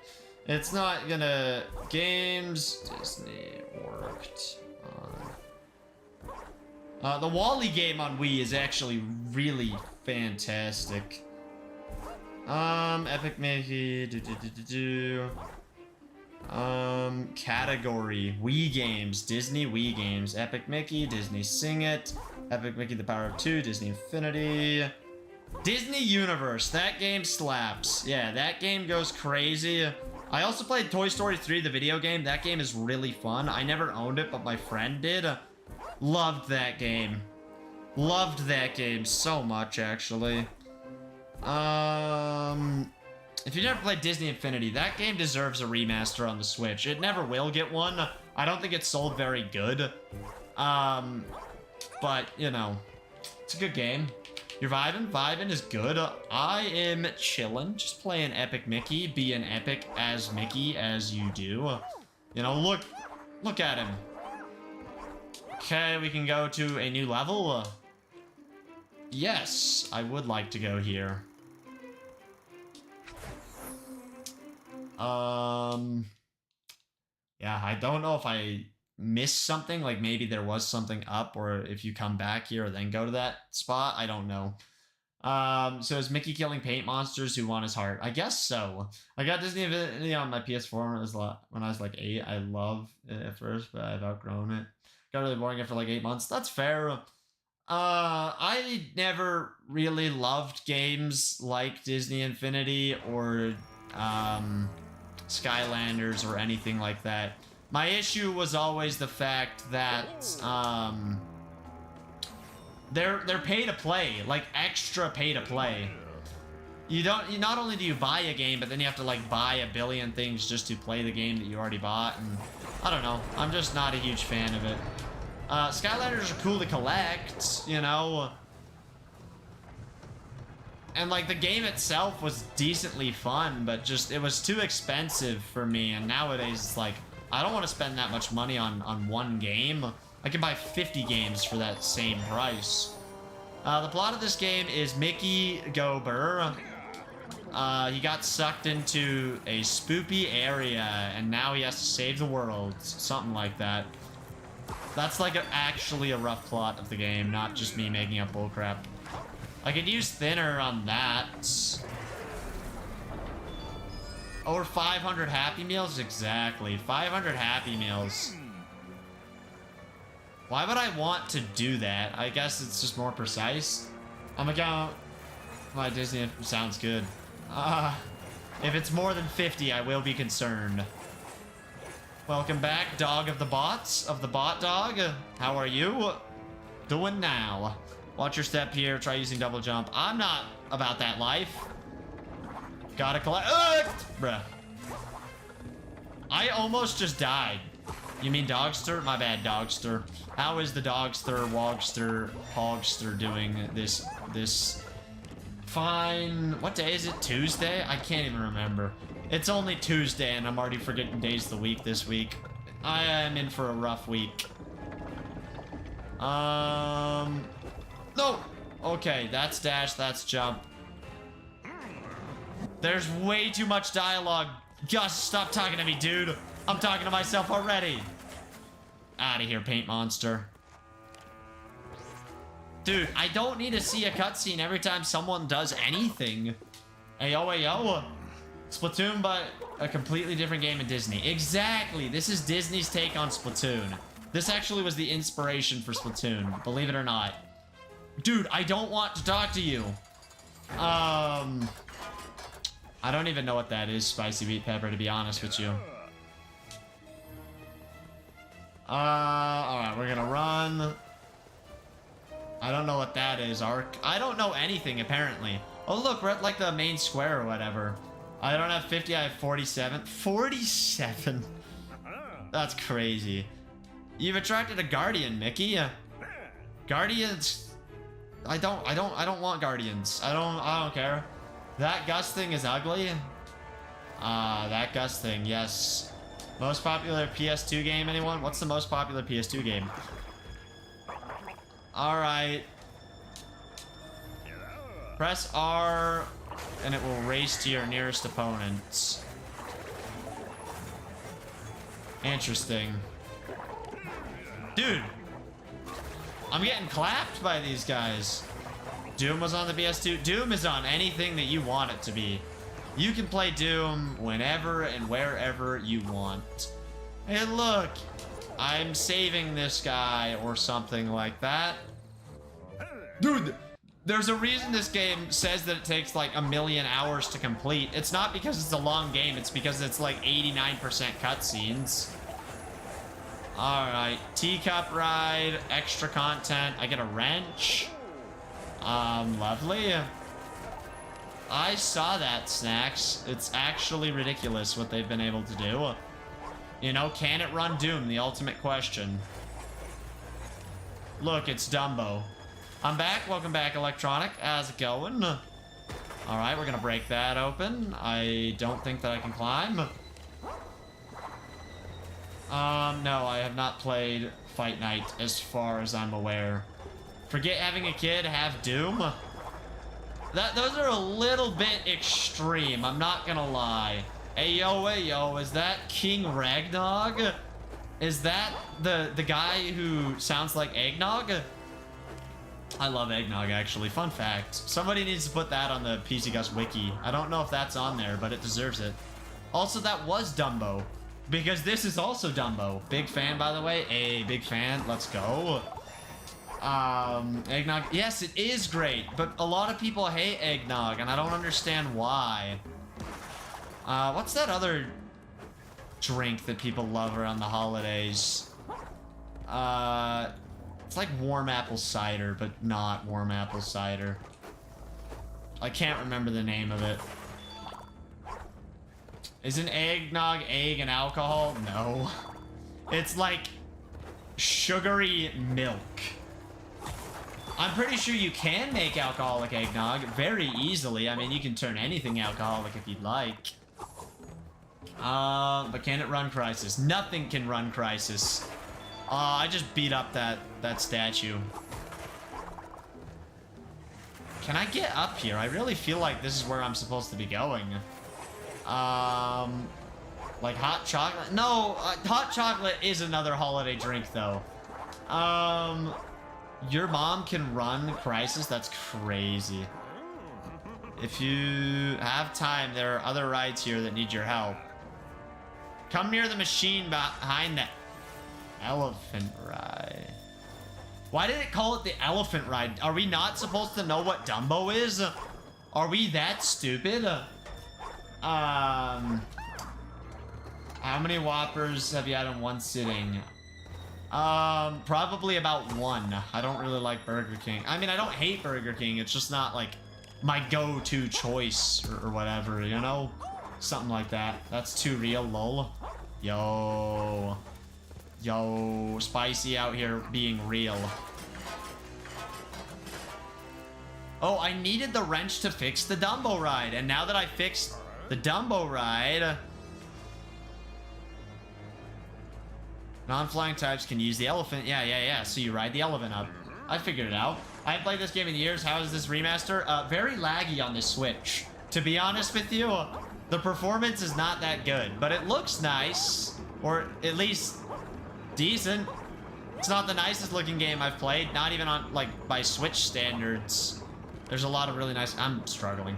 It's not gonna... Games Disney worked on... the Wall-E game on Wii is actually really fantastic. Epic Mickey... category. Wii games. Disney Wii games. Epic Mickey, Disney Sing It, Epic Mickey The Power of Two, Disney Infinity... Disney Universe. That game slaps. Yeah, that game goes crazy. I also played Toy Story 3, the video game. That game is really fun. I never owned it, but my friend did. Loved that game. Loved that game so much, actually. If you never played Disney Infinity, that game deserves a remaster on the Switch. It never will get one. I don't think it's sold very good. But, you know, it's a good game. You're vibing? Vibing is good. I am chilling, just playing Epic Mickey, being epic as Mickey as you do. You know, look at him. Okay, we can go to a new level. Yes, I would like to go here. Yeah, I don't know if I missed something, like maybe there was something up, or if you come back here and then go to that spot, I don't know. So is Mickey killing paint monsters who want his heart? I guess so. I got Disney Infinity on my PS4 when I was like 8. I loved it at first, but I've outgrown it. Got really boring it for like 8 months. That's fair. I never really loved games like Disney Infinity or Skylanders or anything like that. My issue was always the fact that they're pay to play, like extra pay to play. You not only do you buy a game, but then you have to like buy a billion things just to play the game that you already bought, and I don't know. I'm just not a huge fan of it. Skylanders are cool to collect, you know. And like the game itself was decently fun, but just it was too expensive for me, and nowadays it's like I don't want to spend that much money on one game. I can buy 50 games for that same price. The plot of this game is Mickey Gober. He got sucked into a spoopy area, and now he has to save the world. Something like that. That's like actually a rough plot of the game, not just me making up bullcrap. I could use thinner on that. Or 500 Happy Meals? Exactly. 500 Happy Meals. Why would I want to do that? I guess it's just more precise. I'm gonna go... My Disney sounds good. If it's more than 50, I will be concerned. Welcome back, dog of the bots, of the bot dog. How are you doing now? Watch your step here, try using double jump. I'm not about that life. Gotta collect. Bruh. I almost just died. You mean Dogster? My bad, Dogster. How is the Dogster, Wogster, Hogster doing this? Fine. What day is it? Tuesday? I can't even remember. It's only Tuesday and I'm already forgetting days of the week this week. I am in for a rough week. No! Okay, that's dash, that's jump. There's way too much dialogue. Gus, stop talking to me, dude. I'm talking to myself already. Out of here, paint monster. Dude, I don't need to see a cutscene every time someone does anything. Ayo, ayo. Splatoon, but a completely different game in Disney. Exactly. This is Disney's take on Splatoon. This actually was the inspiration for Splatoon, believe it or not. Dude, I don't want to talk to you. I don't even know what that is, spicy beet pepper, to be honest with you. Alright, we're gonna run. I don't know what that is. I don't know anything, apparently. Oh, look, we're at, like, the main square or whatever. I don't have 50, I have 47. 47? That's crazy. You've attracted a guardian, Mickey. Guardians... I don't want guardians. I don't care. That Gus thing is ugly. That Gus thing, yes. Most popular PS2 game, anyone? What's the most popular PS2 game? Alright. Press R, and it will race to your nearest opponents. Interesting. Dude! I'm getting clapped by these guys. Doom was on the PS2. Doom is on anything that you want it to be. You can play Doom whenever and wherever you want. Hey, look. I'm saving this guy or something like that. Dude, there's a reason this game says that it takes like 1,000,000 hours to complete. It's not because it's a long game. It's because it's like 89% cutscenes. Alright, teacup ride, extra content. I get a wrench. Lovely. I saw that, Snacks. It's actually ridiculous what they've been able to do. You know, can it run Doom? The ultimate question. Look, it's Dumbo. I'm back. Welcome back, Electronic. How's it going? Alright, we're gonna break that open. I don't think that I can climb. No, I have not played Fight Night as far as I'm aware. Forget having a kid, have Doom. Those are a little bit extreme, I'm not gonna lie. Hey yo, is that King Ragnog? Is that the guy who sounds like eggnog? I love eggnog, actually. Fun fact. Somebody needs to put that on the pcgus wiki. I don't know if that's on there, but it deserves it. Also, that was Dumbo, because this is also Dumbo. Big fan, by the way. Hey, big fan. Let's go. Eggnog. Yes, it is great, but a lot of people hate eggnog, and I don't understand why. What's that other drink that people love around the holidays? It's like warm apple cider, but not warm apple cider. I can't remember the name of it. Isn't eggnog egg and alcohol? No. It's like sugary milk. I'm pretty sure you can make alcoholic eggnog very easily. I mean, you can turn anything alcoholic if you'd like. But can it run Crisis? Nothing can run Crisis. I just beat up that statue. Can I get up here? I really feel like this is where I'm supposed to be going. Like hot chocolate? No, hot chocolate is another holiday drink, though. Your mom can run Crisis? That's crazy. If you have time, there are other rides here that need your help. Come near the machine behind the elephant ride. Why did it call it the elephant ride? Are we not supposed to know what Dumbo is? Are we that stupid? How many Whoppers have you had in one sitting? Probably about one. I don't really like Burger King. I mean, I don't hate Burger King. It's just not like my go-to choice or whatever, you know? Something like that. That's too real, lol. Yo, spicy out here being real. Oh, I needed the wrench to fix the Dumbo ride, and now that I fixed the Dumbo ride, non-flying types can use the elephant. Yeah. So you ride the elephant up. I figured it out. I haven't played this game in years. How is this remaster? Very laggy on the Switch. To be honest with you, the performance is not that good, but it looks nice, or at least decent. It's not the nicest looking game I've played, not even on, like, by Switch standards. There's a lot of really nice, I'm struggling.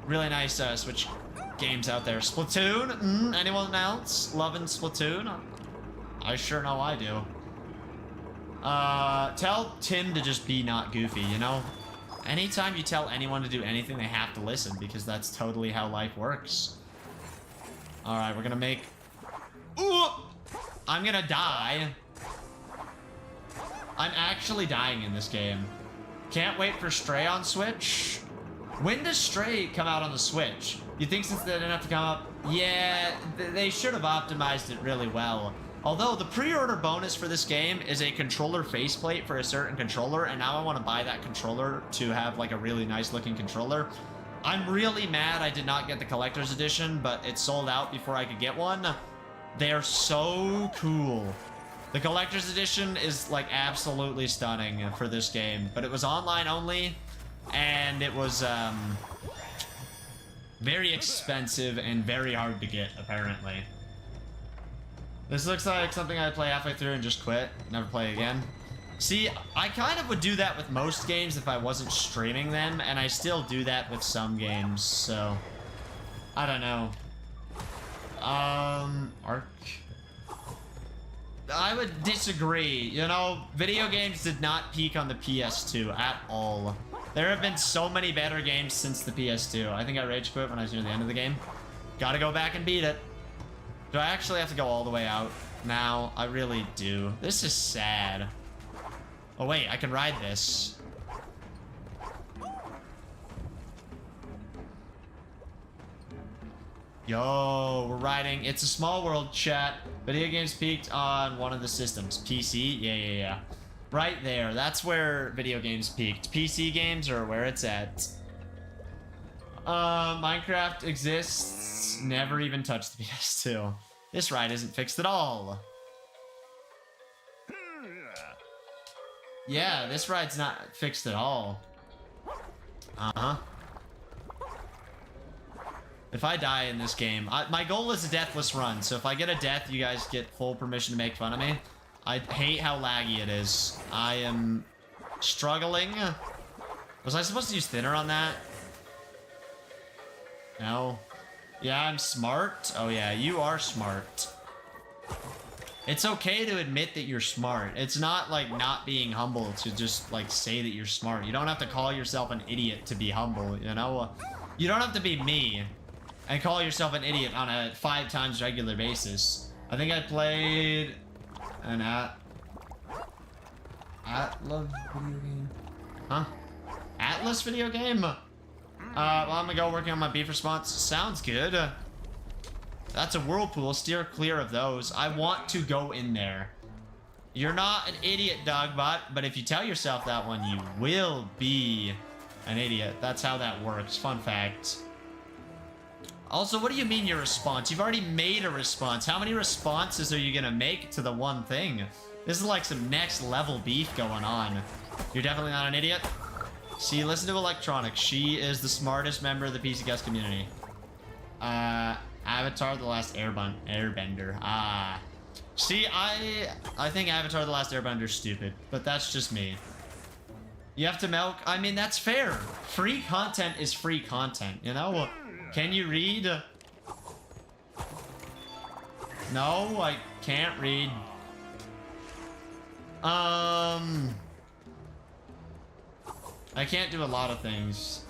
Really nice Switch games out there. Splatoon? Anyone else loving Splatoon? I sure know I do. Tell Tim to just be not goofy, you know? Anytime you tell anyone to do anything, they have to listen, because that's totally how life works. Alright, we're gonna make... Ooh! I'm gonna die. I'm actually dying in this game. Can't wait for Stray on Switch. When does Stray come out on the Switch? You think since they didn't have to come up? Yeah, they should have optimized it really well. Although, the pre-order bonus for this game is a controller faceplate for a certain controller, and now I want to buy that controller to have, like, a really nice-looking controller. I'm really mad I did not get the collector's edition, but it sold out before I could get one. They're so cool. The collector's edition is, like, absolutely stunning for this game, but it was online only, and it was, very expensive and very hard to get, apparently. This looks like something I'd play halfway through and just quit. Never play again. See, I kind of would do that with most games if I wasn't streaming them, and I still do that with some games, so... I don't know. Arc... I would disagree. You know, video games did not peak on the PS2 at all. There have been so many better games since the PS2. I think I rage quit when I was near the end of the game. Gotta go back and beat it. Do I actually have to go all the way out now? I really do. This is sad. Oh wait, I can ride this. Yo, we're riding. It's a small world, chat. Video games peaked on one of the systems. PC? Yeah. Right there. That's where video games peaked. PC games are where it's at. Minecraft exists. Never even touched the PS2. This ride isn't fixed at all. Yeah, this ride's not fixed at all. Uh-huh. If I die in this game, my goal is a deathless run, so if I get a death, you guys get full permission to make fun of me. I hate how laggy it is. I am struggling. Was I supposed to use thinner on that? No. Yeah, I'm smart. Oh yeah, you are smart. It's okay to admit that you're smart. It's not like not being humble to just like say that you're smart. You don't have to call yourself an idiot to be humble, you know? You don't have to be me and call yourself an idiot on a 5 times regular basis. I think I played an Atlas video game. Huh? Atlas video game? Well, I'm gonna go working on my beef response. Sounds good. That's a whirlpool. Steer clear of those. I want to go in there. You're not an idiot, Dogbot, but if you tell yourself that one, you will be an idiot. That's how that works. Fun fact. Also, what do you mean your response? You've already made a response. How many responses are you gonna make to the one thing? This is like some next level beef going on. You're definitely not an idiot. See, listen to Electronics. She is the smartest member of the pcgus community. Avatar The Last Airbender. Ah. See, I think Avatar The Last Airbender is stupid, but that's just me. You have to milk. I mean, that's fair. Free content is free content, you know? Can you read? No, I can't read. I can't do a lot of things.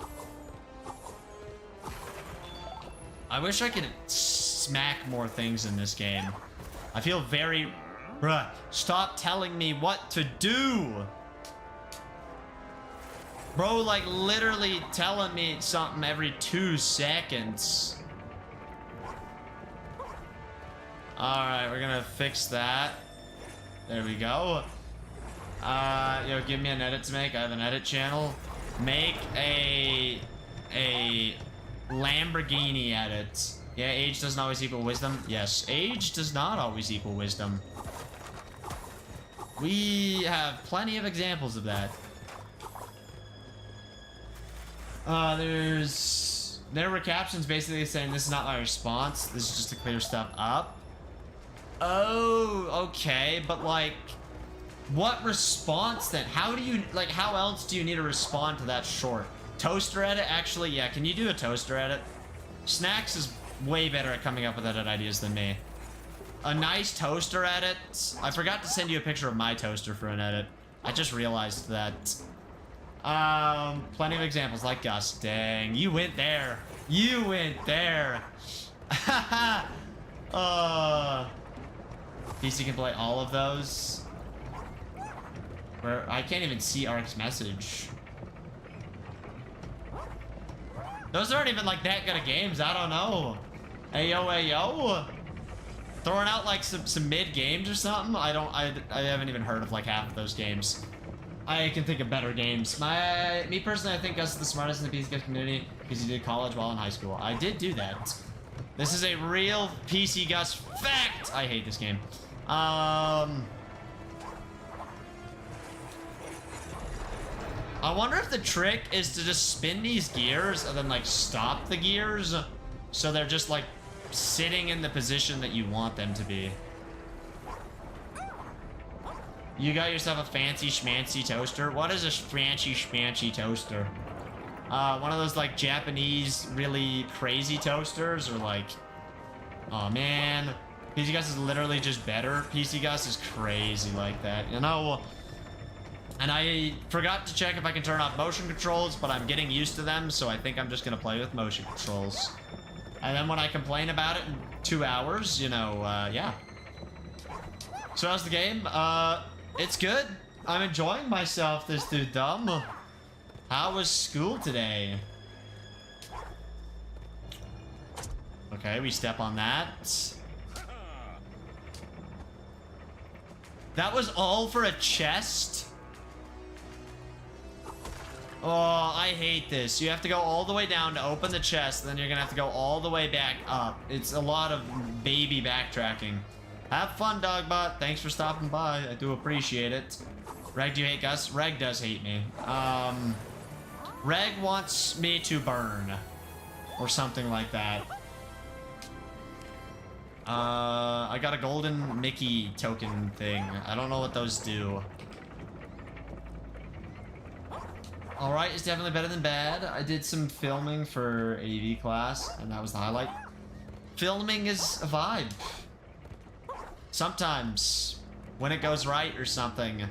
I wish I could smack more things in this game. I feel very... Bruh, stop telling me what to do! Bro, like, literally telling me something every 2 seconds. Alright, we're gonna fix that. There we go. Yo, give me an edit to make. I have an edit channel. Make a Lamborghini edit. Yeah, age doesn't always equal wisdom. Yes, age does not always equal wisdom. We have plenty of examples of that. There were captions basically saying this is not my response. This is just to clear stuff up. Oh, okay, but like, what response then? How do you, like, how else do you need to respond to that short? Toaster edit? Actually, yeah, can you do a toaster edit? Snacks is way better at coming up with edit ideas than me. A nice toaster edit? I forgot to send you a picture of my toaster for an edit. I just realized that. Plenty of examples like Gus. Dang, you went there. You went there. PC can play all of those. Where I can't even see Ark's message. Those aren't even like that good of games. I don't know. Ayo, ayo. Throwing out like some mid games or something. I haven't even heard of like half of those games. I can think of better games. Me personally, I think Gus is the smartest in the PC community because he did college while in high school. I did do that. This is a real PC Gus fact. I hate this game. I wonder if the trick is to just spin these gears and then like stop the gears so they're just like sitting in the position that you want them to be. You got yourself a fancy schmancy toaster? What is a fancy schmancy toaster? One of those like Japanese really crazy toasters, or like, oh man, PC Gus is literally just better. PC Gus is crazy like that, you know? And I forgot to check if I can turn off motion controls, but I'm getting used to them, so I think I'm just gonna play with motion controls. And then when I complain about it in 2 hours, you know, yeah. So how's the game? It's good. I'm enjoying myself, this dude dumb. How was school today? Okay, we step on that. That was all for a chest? Oh, I hate this. You have to go all the way down to open the chest, then you're gonna have to go all the way back up. It's a lot of baby backtracking. Have fun, Dogbot. Thanks for stopping by. I do appreciate it. Reg, do you hate Gus? Reg does hate me. Reg wants me to burn. Or something like that. I got a golden Mickey token thing. I don't know what those do. Alright, it's definitely better than bad. I did some filming for AV class, and that was the highlight. Filming is a vibe. Sometimes, when it goes right or something.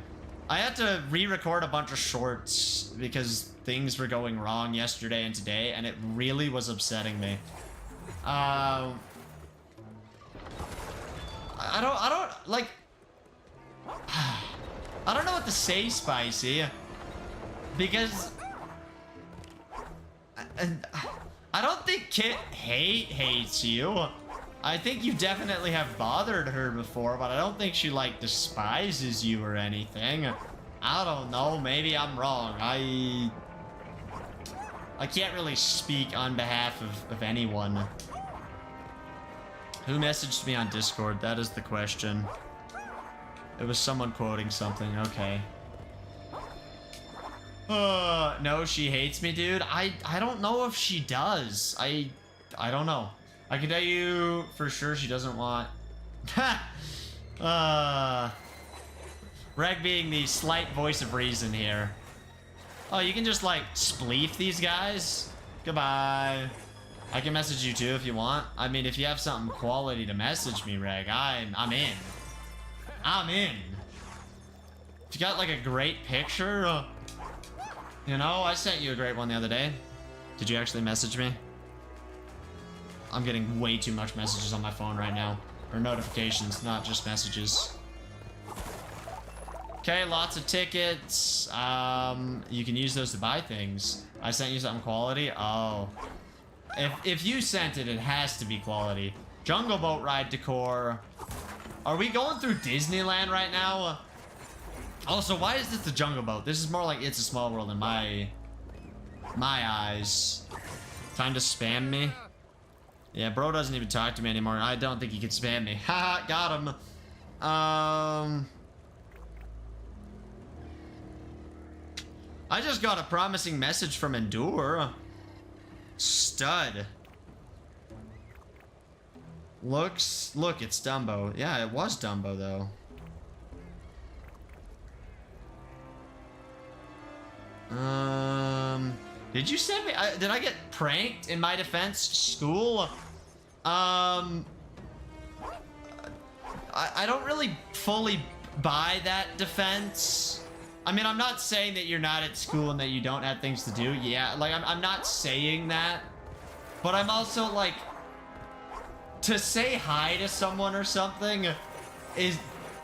I had to re-record a bunch of shorts because things were going wrong yesterday and today, and it really was upsetting me. I don't, like... I don't know what to say, Spicy. Because... I don't think Kit hates you. I think you definitely have bothered her before, but I don't think she, like, despises you or anything. I don't know. Maybe I'm wrong. I can't really speak on behalf of anyone. Who messaged me on Discord? That is the question. It was someone quoting something. Okay. No, she hates me, dude. I don't know if she does. I don't know. I can tell you for sure she doesn't want... Reg being the slight voice of reason here. Oh, you can just, like, spleef these guys? Goodbye. I can message you too if you want. I mean, if you have something quality to message me, Reg, I'm in. I'm in. If you got, like, a great picture... You know, I sent you a great one the other day. Did you actually message me? I'm getting way too much messages on my phone right now. Or notifications, not just messages. Okay, lots of tickets. You can use those to buy things. I sent you something quality? Oh. If you sent it, it has to be quality. Jungle Boat ride decor. Are we going through Disneyland right now? Also, why is this the Jungle Boat? This is more like It's a Small World in my eyes. Time to spam me? Yeah, bro doesn't even talk to me anymore. I don't think he can spam me. Haha, got him. I just got a promising message from Endure. Stud. Look, it's Dumbo. Yeah, it was Dumbo, though. Did you send me? Did I get pranked in my defense? School? I don't really fully buy that defense. I mean, I'm not saying that you're not at school and that you don't have things to do. Yeah, like, I'm not saying that. But I'm also, like, to say hi to someone or something is...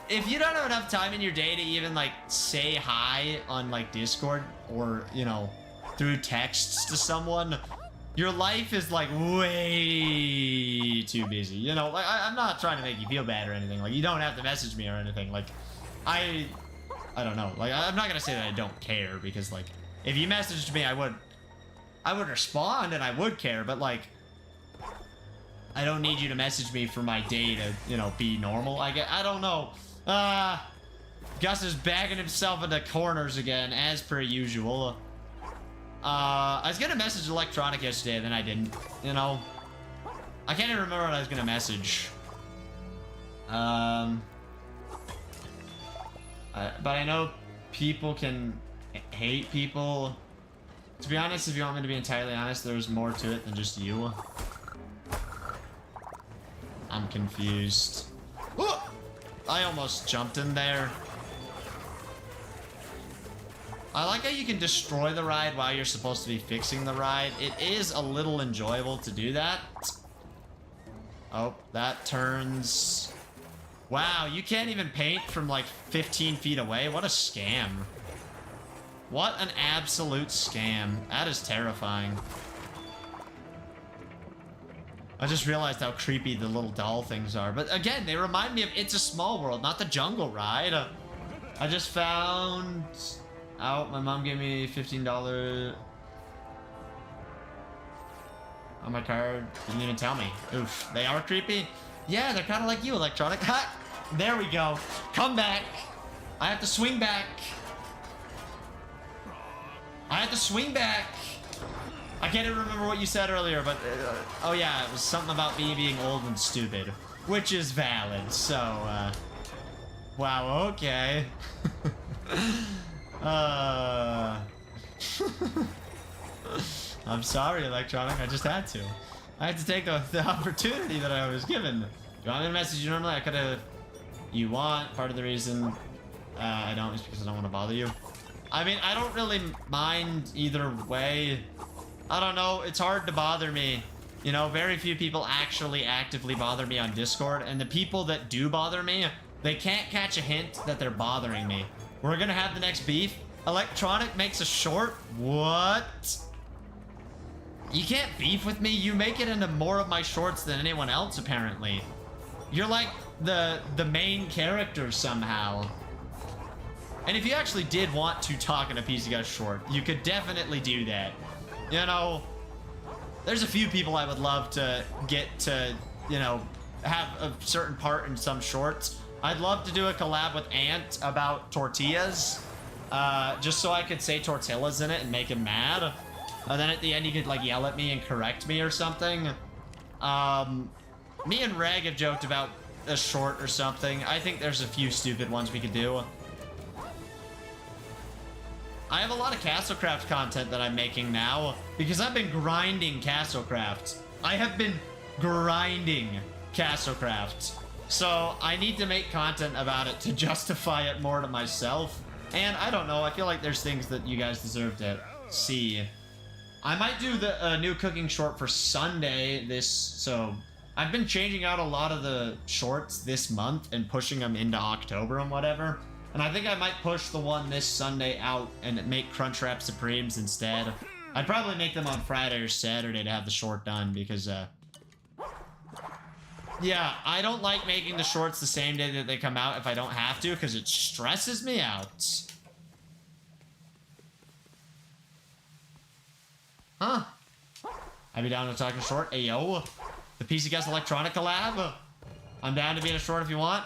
If you don't have enough time in your day to even, like, say hi on, like, Discord or, you know, through texts to someone, your life is, like, way too busy. You know, like, I'm not trying to make you feel bad or anything. Like, you don't have to message me or anything. Like, I don't know. Like, I'm not gonna say that I don't care because, like, if you messaged me, I would respond and I would care, but, like, I don't need you to message me for my day to, you know, be normal. I don't know. Gus is bagging himself into corners again, as per usual. I was gonna message Electronic yesterday, and then I didn't. You know, I can't even remember what I was gonna message. But I know people can hate people. To be honest, if you want me to be entirely honest, there's more to it than just you. I'm confused. Oh! I almost jumped in there. I like how you can destroy the ride while you're supposed to be fixing the ride. It is a little enjoyable to do that. Oh, that turns... Wow, you can't even paint from like 15 feet away. What a scam. What an absolute scam. That is terrifying. I just realized how creepy the little doll things are. But again, they remind me of It's a Small World, not the Jungle Ride. I just found out my mom gave me $15 on my card. Didn't even tell me. Oof. They are creepy? Yeah, they're kind of like you, Electronic. Ha! There we go. Come back. I have to swing back. I have to swing back. I can't even remember what you said earlier, but oh yeah, it was something about me being old and stupid, which is valid. So, wow, okay. I'm sorry, Electronic. I just had to. I had to take the opportunity that I was given. You want me to message you normally? I could have. You want? Part of the reason I don't is because I don't want to bother you. I mean, I don't really mind either way. I don't know. It's hard to bother me. You know, very few people actually actively bother me on Discord. And the people that do bother me, they can't catch a hint that they're bothering me. We're gonna have the next beef. Electronic makes a short. What? You can't beef with me. You make it into more of my shorts than anyone else, apparently. You're like the main character somehow. And if you actually did want to talk in a pcgus short, you could definitely do that. You know, there's a few people I would love to get to, you know, have a certain part in some shorts. I'd love to do a collab with Ant about tortillas, just so I could say tortillas in it and make him mad. And then at the end, he could like yell at me and correct me or something. Me and Reg have joked about a short or something. I think there's a few stupid ones we could do. I have a lot of Castlecraft content that I'm making now because I've been grinding Castlecraft. I have been grinding Castlecraft. So I need to make content about it to justify it more to myself. And I don't know, I feel like there's things that you guys deserve to see. I might do the new cooking short for Sunday so I've been changing out a lot of the shorts this month and pushing them into October and whatever. And I think I might push the one this Sunday out and make Crunchwrap Supremes instead. I'd probably make them on Friday or Saturday to have the short done because, yeah, I don't like making the shorts the same day that they come out if I don't have to because it stresses me out. Huh. I'd be down to talking short. Ayo. The pcgus Electronic collab. I'm down to be in a short if you want.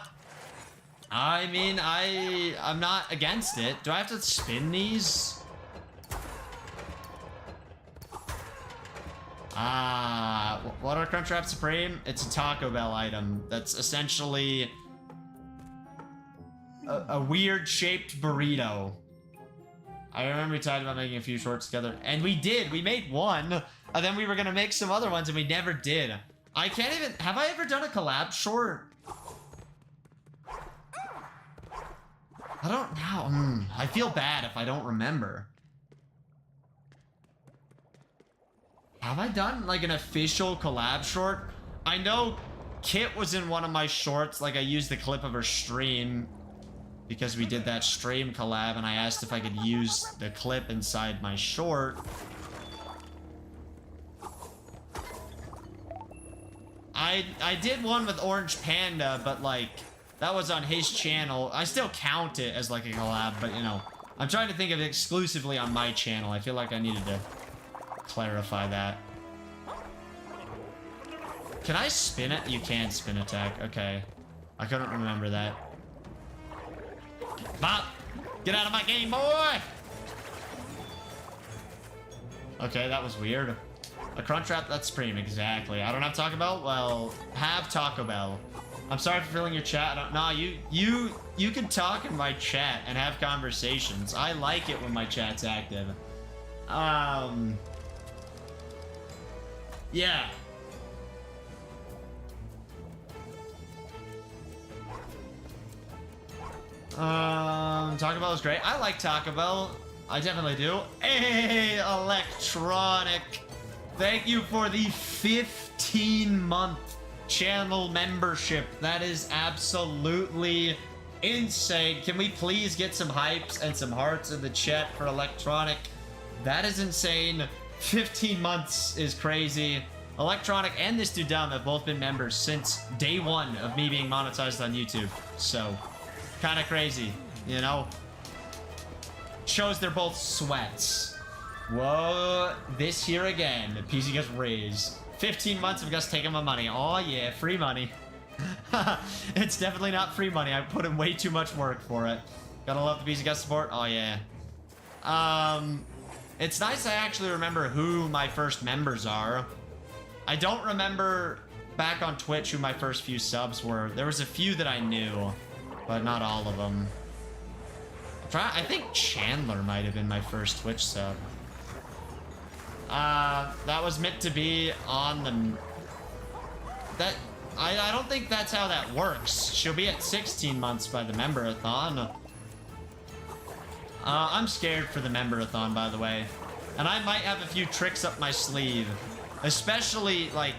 I mean, I'm not against it. Do I have to spin these? What are Crunchwrap Supreme? It's a Taco Bell item that's essentially a weird shaped burrito. I remember we talked about making a few shorts together, and we did. We made one, and then we were gonna make some other ones, and we never did. I can't even. Have I ever done a collab short? I don't know. I feel bad if I don't remember. Have I done like an official collab short? I know Kit was in one of my shorts. Like I used the clip of her stream because we did that stream collab and I asked if I could use the clip inside my short. I did one with Orange Panda, but like that was on his channel. I still count it as like a collab, but you know, I'm trying to think of it exclusively on my channel. I feel like I needed to clarify that. Can I spin it? You can spin attack. Okay. I couldn't remember that. Bop! Get out of my game, boy! Okay, that was weird. A Crunchwrap, that's Supreme, exactly. I don't have Taco Bell? Well, have Taco Bell. I'm sorry for filling your chat. No, you can talk in my chat and have conversations. I like it when my chat's active. Yeah. Taco Bell is great. I like Taco Bell. I definitely do. Hey, Electronic. Thank you for the 15-month channel membership. That is absolutely insane. Can we please get some hypes and some hearts in the chat for Electronic? That is insane. 15 months is crazy. Electronic and this dude Dumb have both been members since day one of me being monetized on YouTube. So, kind of crazy, you know? Shows they're both sweats. Whoa, this here again. PC Gus raised. 15 months of Gus taking my money. Oh yeah, free money. It's definitely not free money. I put in way too much work for it. Gotta love the PC Gus support. Oh yeah. It's nice I actually remember who my first members are. I don't remember back on Twitch who my first few subs were. There was a few that I knew, but not all of them. I think Chandler might have been my first Twitch sub. That was meant to be on the... I don't think that's how that works. She'll be at 16 months by the member-a-thon. I'm scared for the member-a-thon, by the way. And I might have a few tricks up my sleeve. Especially, like,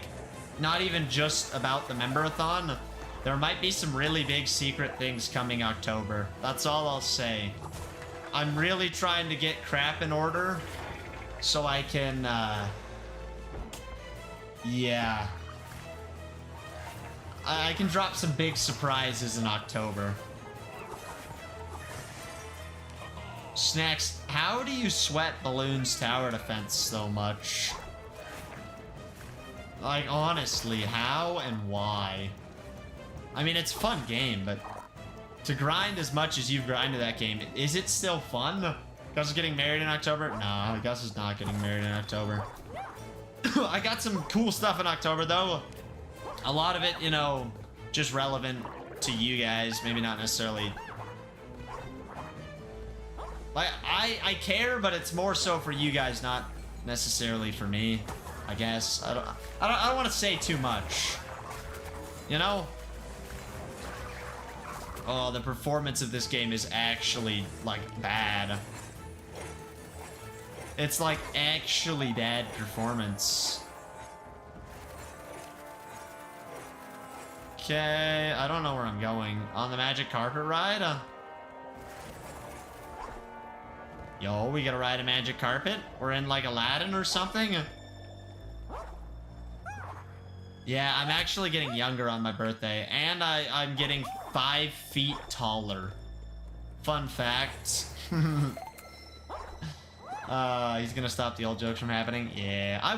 not even just about the member-a-thon. There might be some really big secret things coming October. That's all I'll say. I'm really trying to get crap in order so I can, yeah. I can drop some big surprises in October. Snacks, how do you sweat Balloon's tower defense so much? Like, honestly, how and why? I mean, it's a fun game, but to grind as much as you've grinded that game, is it still fun? Gus is getting married in October? No, Gus is not getting married in October. I got some cool stuff in October, though. A lot of it, you know, just relevant to you guys. Maybe not necessarily... Like, I care, but it's more so for you guys, not necessarily for me, I guess. I don't want to say too much. You know? Oh, the performance of this game is actually, like, bad. It's, like, actually bad performance. Okay, I don't know where I'm going. On the magic carpet ride? Yo, we gotta ride a magic carpet? We're in, like, Aladdin or something? Yeah, I'm actually getting younger on my birthday, and I'm getting 5 feet taller. Fun fact. He's gonna stop the old jokes from happening. Yeah, I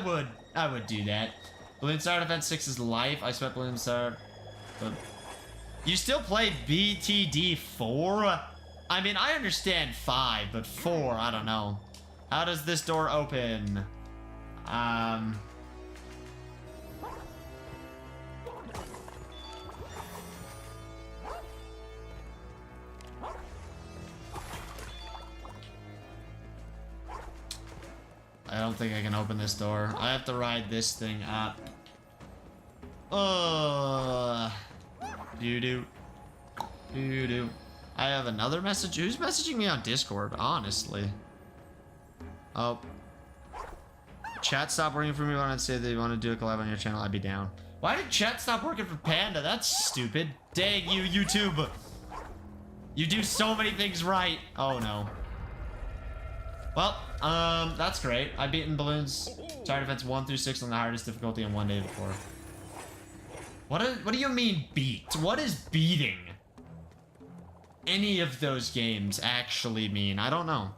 would do that. Balloon Star Defense 6 is life. I sweat Balloon Star. But you still play BTD 4? I mean, I understand 5, but 4, I don't know. How does this door open? I don't think I can open this door. I have to ride this thing up. Doo-doo. Doo-doo. I have another message. Who's messaging me on Discord, honestly? Oh. Chat stopped working for me when I say they want to do a collab on your channel. I'd be down. Why did chat stop working for Panda? That's stupid. Dang you, YouTube. You do so many things right. Oh, no. Well, that's great. I've beaten Balloons Tower Defense 1 through 6 on the hardest difficulty in one day before. What do you mean beat? What is beating any of those games actually mean? I don't know.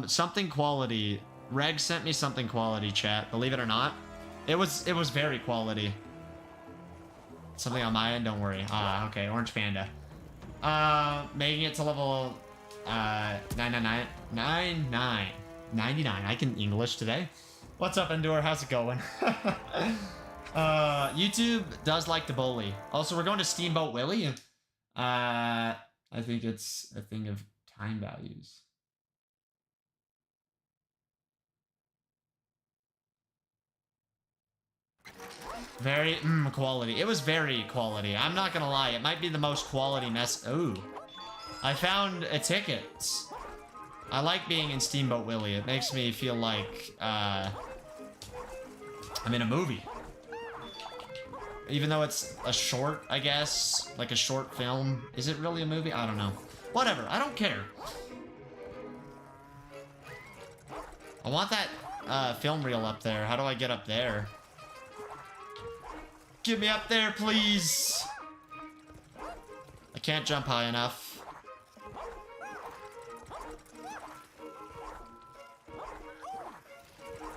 Something quality. Reg sent me something quality, chat. Believe it or not. It was very quality. Something on my end, don't worry. Ah, okay, Orange Panda. Making it to level 99. I can English today. What's up, Endure? How's it going? YouTube does like to bully. Also, we're going to Steamboat Willie. I think it's a thing of time values. Very quality. It was very quality. I'm not gonna lie. It might be the most quality mess. Ooh. I found a ticket. I like being in Steamboat Willie. It makes me feel like I'm in a movie. Even though it's a short, I guess. Like a short film. Is it really a movie? I don't know. Whatever. I don't care. I want that film reel up there. How do I get up there? Get me up there, please. I can't jump high enough.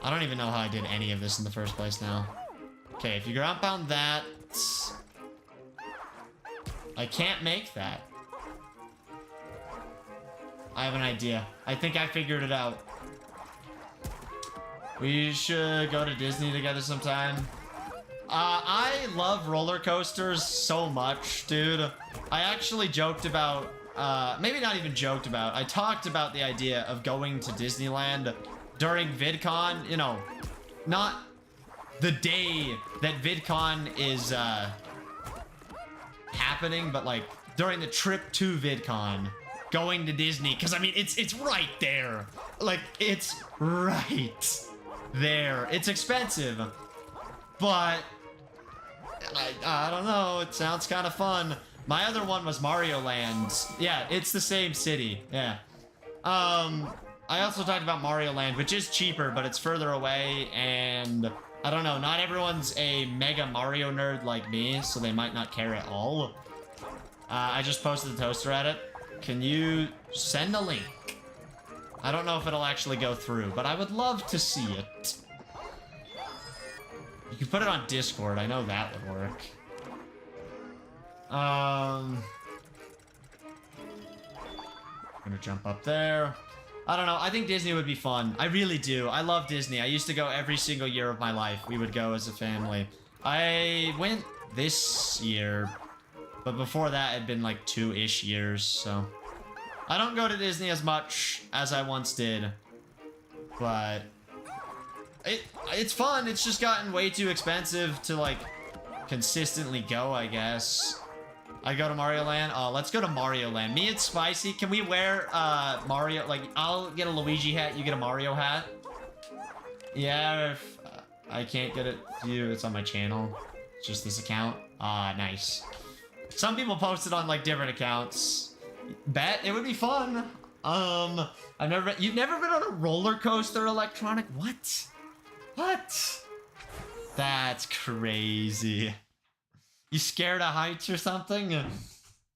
I don't even know how I did any of this in the first place now. Okay, if you ground pound that... I can't make that. I have an idea. I think I figured it out. We should go to Disney together sometime. I love roller coasters so much, dude. I actually joked about, maybe not even joked about, I talked about the idea of going to Disneyland during VidCon, you know, not the day that VidCon is, happening, but like during the trip to VidCon, going to Disney, because I mean, it's right there. Like, it's right there. It's expensive, but I don't know, it sounds kind of fun. My other one was Mario Land. Yeah, it's the same city. Yeah. I also talked about Mario Land, which is cheaper, but it's further away, and I don't know, not everyone's a mega Mario nerd like me, so they might not care at all. I just posted the toaster at it. Can you send a link? I don't know if it'll actually go through, but I would love to see it. You can put it on Discord. I know that would work. I'm gonna jump up there. I don't know. I think Disney would be fun. I really do. I love Disney. I used to go every single year of my life. We would go as a family. I went this year, but before that, it'd been like 2-ish years, so... I don't go to Disney as much as I once did, but it's fun. It's just gotten way too expensive to like consistently go, I guess. I go to Mario Land. Oh, let's go to Mario Land. Me and Spicy, can we wear Mario? Like, I'll get a Luigi hat, you get a Mario hat. Yeah, if I can't get it to you, it's on my channel. It's just this account. Ah, nice. Some people post it on like different accounts. Bet it would be fun. You've never been on a roller coaster electronic? What? What? That's crazy. You scared of heights or something?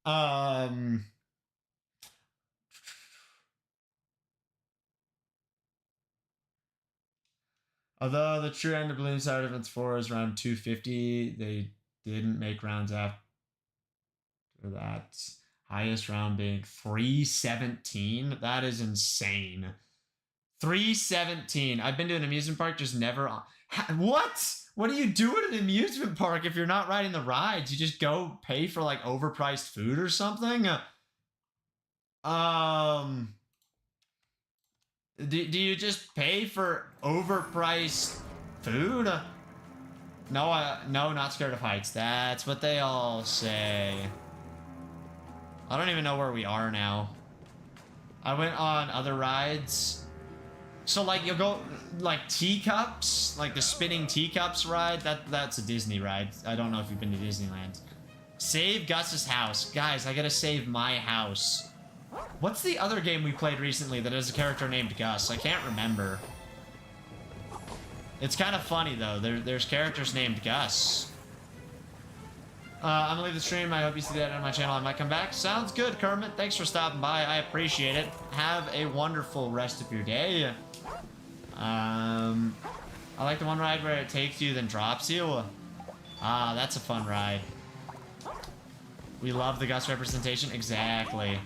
Although the true end of Balloon Side Events 4 is around 250, they didn't make rounds after that. Highest round being 317. That is insane. 317. I've been to an amusement park, just never... What? What do you do at an amusement park if you're not riding the rides? You just go pay for, like, overpriced food or something? Do you just pay for overpriced food? No, no, not scared of heights. That's what they all say. I don't even know where we are now. I went on other rides. So, like, you'll go, like, teacups, like the spinning teacups ride. That's a Disney ride. I don't know if you've been to Disneyland. Save Gus's house. Guys, I gotta save my house. What's the other game we played recently that has a character named Gus? I can't remember. It's kind of funny, though. There's characters named Gus. I'm gonna leave the stream. I hope you see that on my channel. I might come back. Sounds good, Kermit. Thanks for stopping by. I appreciate it. Have a wonderful rest of your day. I like the one ride where it takes you, then drops you. Ah, that's a fun ride. We love the Gus representation. Exactly.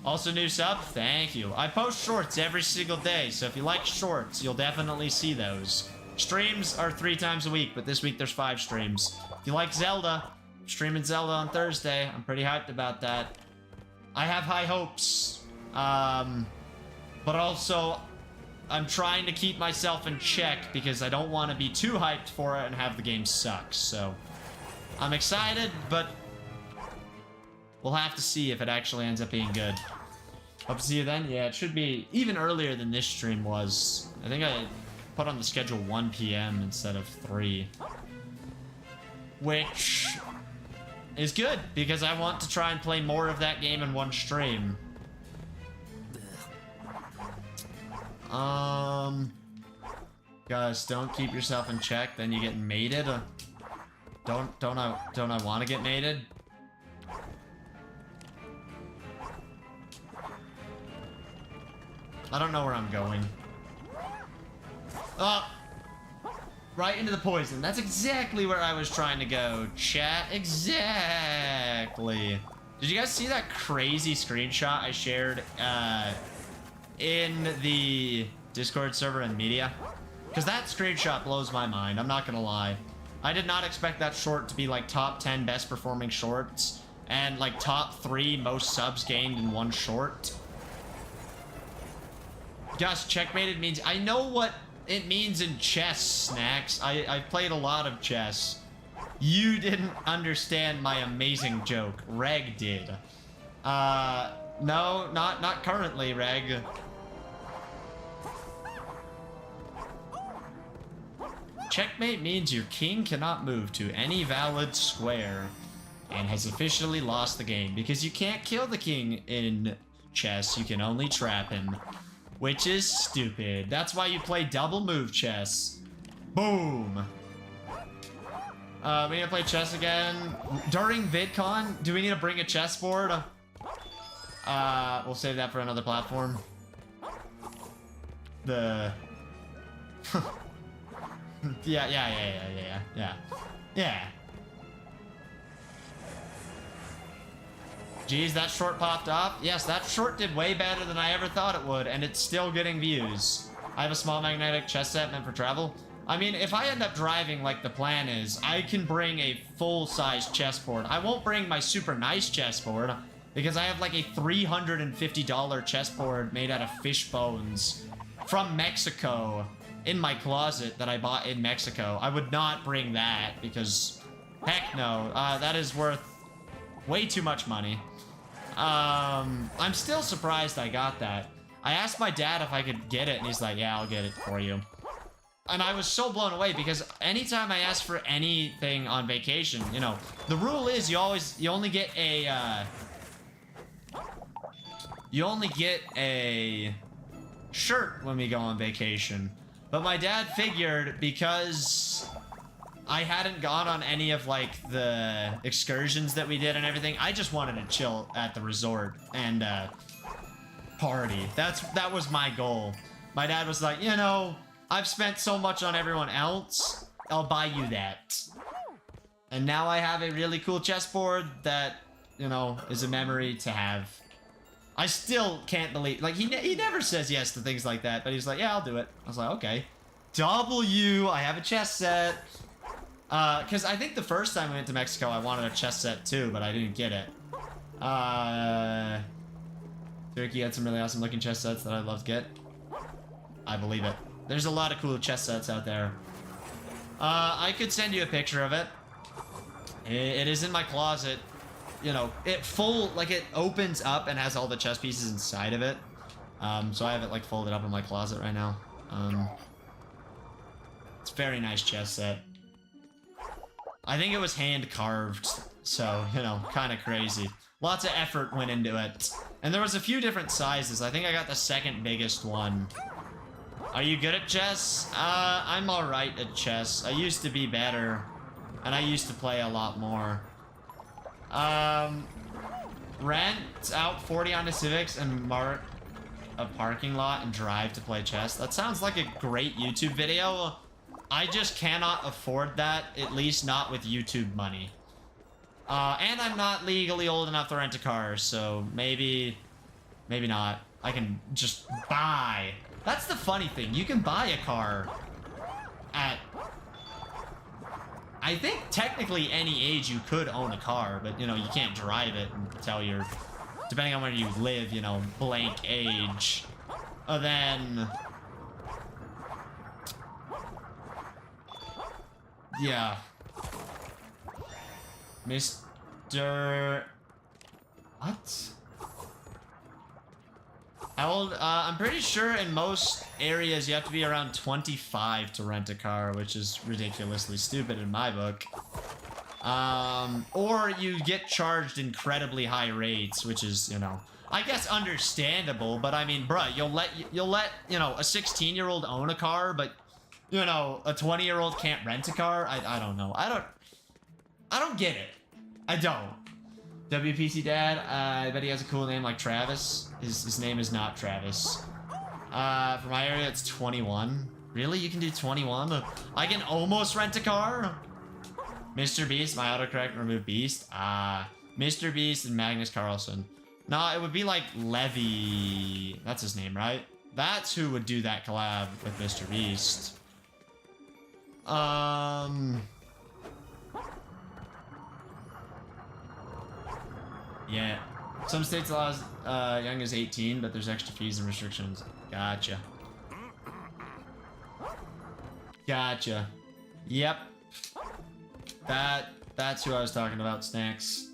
Also, new sub. Thank you. I post shorts every single day, so if you like shorts, you'll definitely see those. Streams are 3 times a week, but this week there's 5 streams. If you like Zelda, I'm streaming Zelda on Thursday. I'm pretty hyped about that. I have high hopes. But also, I'm trying to keep myself in check because I don't want to be too hyped for it and have the game suck. So, I'm excited, but we'll have to see if it actually ends up being good. Hope to see you then. Yeah, it should be even earlier than this stream was. I think I put on the schedule 1 p.m. instead of 3. Which is good, because I want to try and play more of that game in one stream. Guys, don't keep yourself in check, then you get mated. Don't I want to get mated? I don't know where I'm going. Oh! Right into the poison. That's exactly where I was trying to go. Chat, exactly. Did you guys see that crazy screenshot I shared in the Discord server and media? Because that screenshot blows my mind, I'm not gonna lie. I did not expect that short to be like top 10 best performing shorts and like top 3 most subs gained in one short. Gus, checkmated means... I know what it means in chess, Snacks. I've played a lot of chess. You didn't understand my amazing joke. Reg did. No, not currently, Reg. Checkmate means your king cannot move to any valid square and has officially lost the game because you can't kill the king in chess. You can only trap him. Which is stupid. That's why you play double move chess. Boom. We need to play chess again. During VidCon, do we need to bring a chessboard? We'll save that for another platform. The... Yeah. Geez, that short popped off. Yes, that short did way better than I ever thought it would, and it's still getting views. I have a small magnetic chess set meant for travel. I mean, if I end up driving like the plan is, I can bring a full-size chessboard. I won't bring my super nice chessboard, because I have like a $350 chessboard made out of fish bones from Mexico in my closet that I bought in Mexico. I would not bring that, because heck no, that is worth way too much money. I'm still surprised I got that. I asked my dad if I could get it, and he's like, yeah, I'll get it for you. And I was so blown away, because anytime I ask for anything on vacation, you know, the rule is you only get a, shirt when we go on vacation. But my dad figured because I hadn't gone on any of, like, the excursions that we did and everything. I just wanted to chill at the resort and, party. That was my goal. My dad was like, you know, I've spent so much on everyone else, I'll buy you that. And now I have a really cool chessboard that, you know, is a memory to have. I still can't believe, like, he never says yes to things like that, but he's like, yeah, I'll do it. I was like, okay. W, I have a chess set. Because I think the first time we went to Mexico, I wanted a chess set too, but I didn't get it. Turkey had some really awesome looking chess sets that I'd love to get. I believe it. There's a lot of cool chess sets out there. I could send you a picture of it. It is in my closet. You know, it opens up and has all the chess pieces inside of it. So I have it like folded up in my closet right now. It's a very nice chess set. I think it was hand carved, so, you know, kind of crazy. Lots of effort went into it. And there was a few different sizes. I think I got the second biggest one. Are you good at chess? I'm alright at chess. I used to be better, and I used to play a lot more. Rent out 40 on the Civics and mark a parking lot and drive to play chess. That sounds like a great YouTube video. I just cannot afford that, at least not with YouTube money. And I'm not legally old enough to rent a car, so maybe not. I can just buy. That's the funny thing. You can buy a car at... I think technically any age you could own a car, but, you know, you can't drive it until you're... Depending on where you live, you know, blank age. Then... Yeah. Mr... What? How old? I'm pretty sure in most areas you have to be around 25 to rent a car, which is ridiculously stupid in my book. Or you get charged incredibly high rates, which is, you know, I guess understandable, but I mean, bruh, you'll let, you know, a 16-year-old own a car, but, you know, a 20-year-old can't rent a car? I don't know. I don't get it. I don't. WPC Dad, I bet he has a cool name like Travis. His name is not Travis. For my area, it's 21. Really? You can do 21? I can almost rent a car? Mr. Beast, my autocorrect remove Beast. Mr. Beast and Magnus Carlson. No, it would be like Levy. That's his name, right? That's who would do that collab with Mr. Beast. Yeah. Some states allow as young as 18, but there's extra fees and restrictions. Gotcha. Gotcha. Yep. That's who I was talking about, Snacks.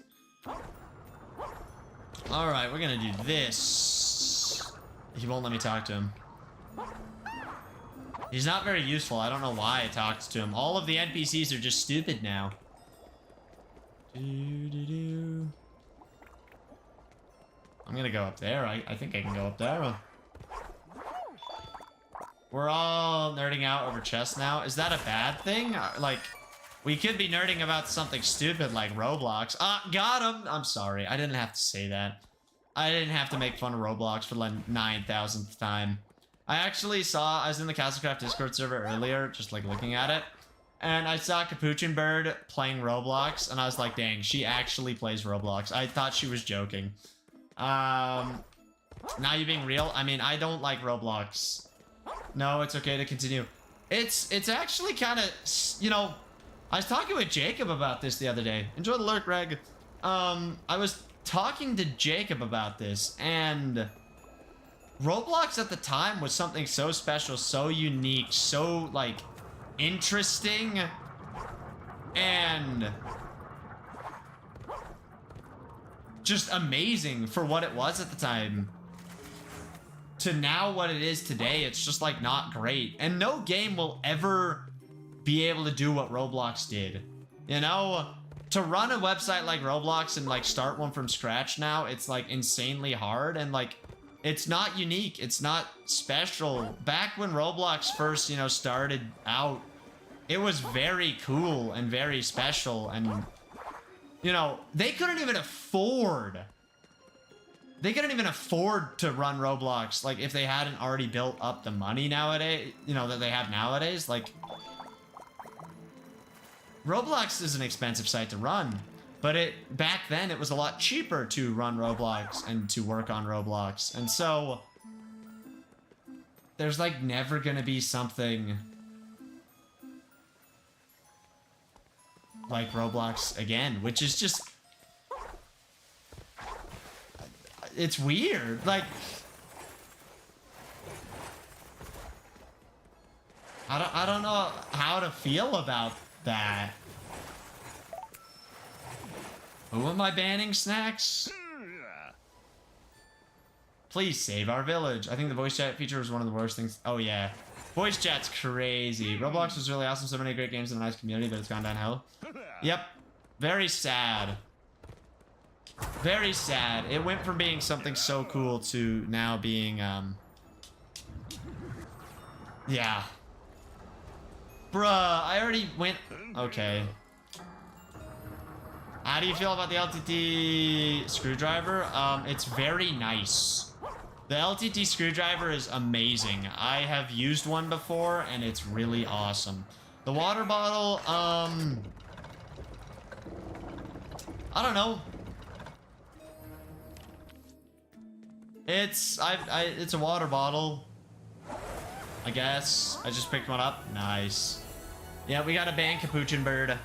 Alright, we're gonna do this. He won't let me talk to him. He's not very useful. I don't know why I talked to him. All of the NPCs are just stupid now. I'm gonna go up there. I think I can go up there. We're all nerding out over chess now. Is that a bad thing? Like, we could be nerding about something stupid like Roblox. Got him! I'm sorry. I didn't have to say that. I didn't have to make fun of Roblox for the 9,000th time. I was in the Castlecraft Discord server earlier, just like looking at it. And I saw Capuchin Bird playing Roblox, and I was like, dang, she actually plays Roblox. I thought she was joking. Now you being real? I mean, I don't like Roblox. No, it's okay to continue. It's actually kind of, you know, I was talking with Jacob about this the other day. Enjoy the lurk, Reg. I was talking to Jacob about this, and Roblox at the time was something so special, so unique, so, like, interesting, and just amazing for what it was at the time. To now what it is today, it's just, like, not great. And no game will ever be able to do what Roblox did. You know? To run a website like Roblox and, like, start one from scratch now, it's, like, insanely hard, and, like, it's not unique. It's not special. Back when Roblox first, you know, started out, it was very cool and very special, and, you know, they couldn't even afford to run Roblox, like, if they hadn't already built up the money nowadays, you know, that they have nowadays. Like, Roblox is an expensive site to run, but back then it was a lot cheaper to run Roblox and to work on Roblox. And so there's, like, never gonna be something like Roblox again, which is just, it's weird. Like, I don't know how to feel about that. Who am I banning, Snacks? Please save our village. I think the voice chat feature was one of the worst things. Oh yeah, voice chat's crazy. Roblox was really awesome. So many great games and a nice community, but it's gone downhill. Yep, very sad. Very sad. It went from being something so cool to now being, yeah. Bruh, I already went... Okay. How do you feel about the LTT screwdriver? It's very nice. The LTT screwdriver is amazing. I have used one before, and it's really awesome. The water bottle, I don't know. It's a water bottle, I guess. I just picked one up. Nice. Yeah, we got a ban Capuchin Bird.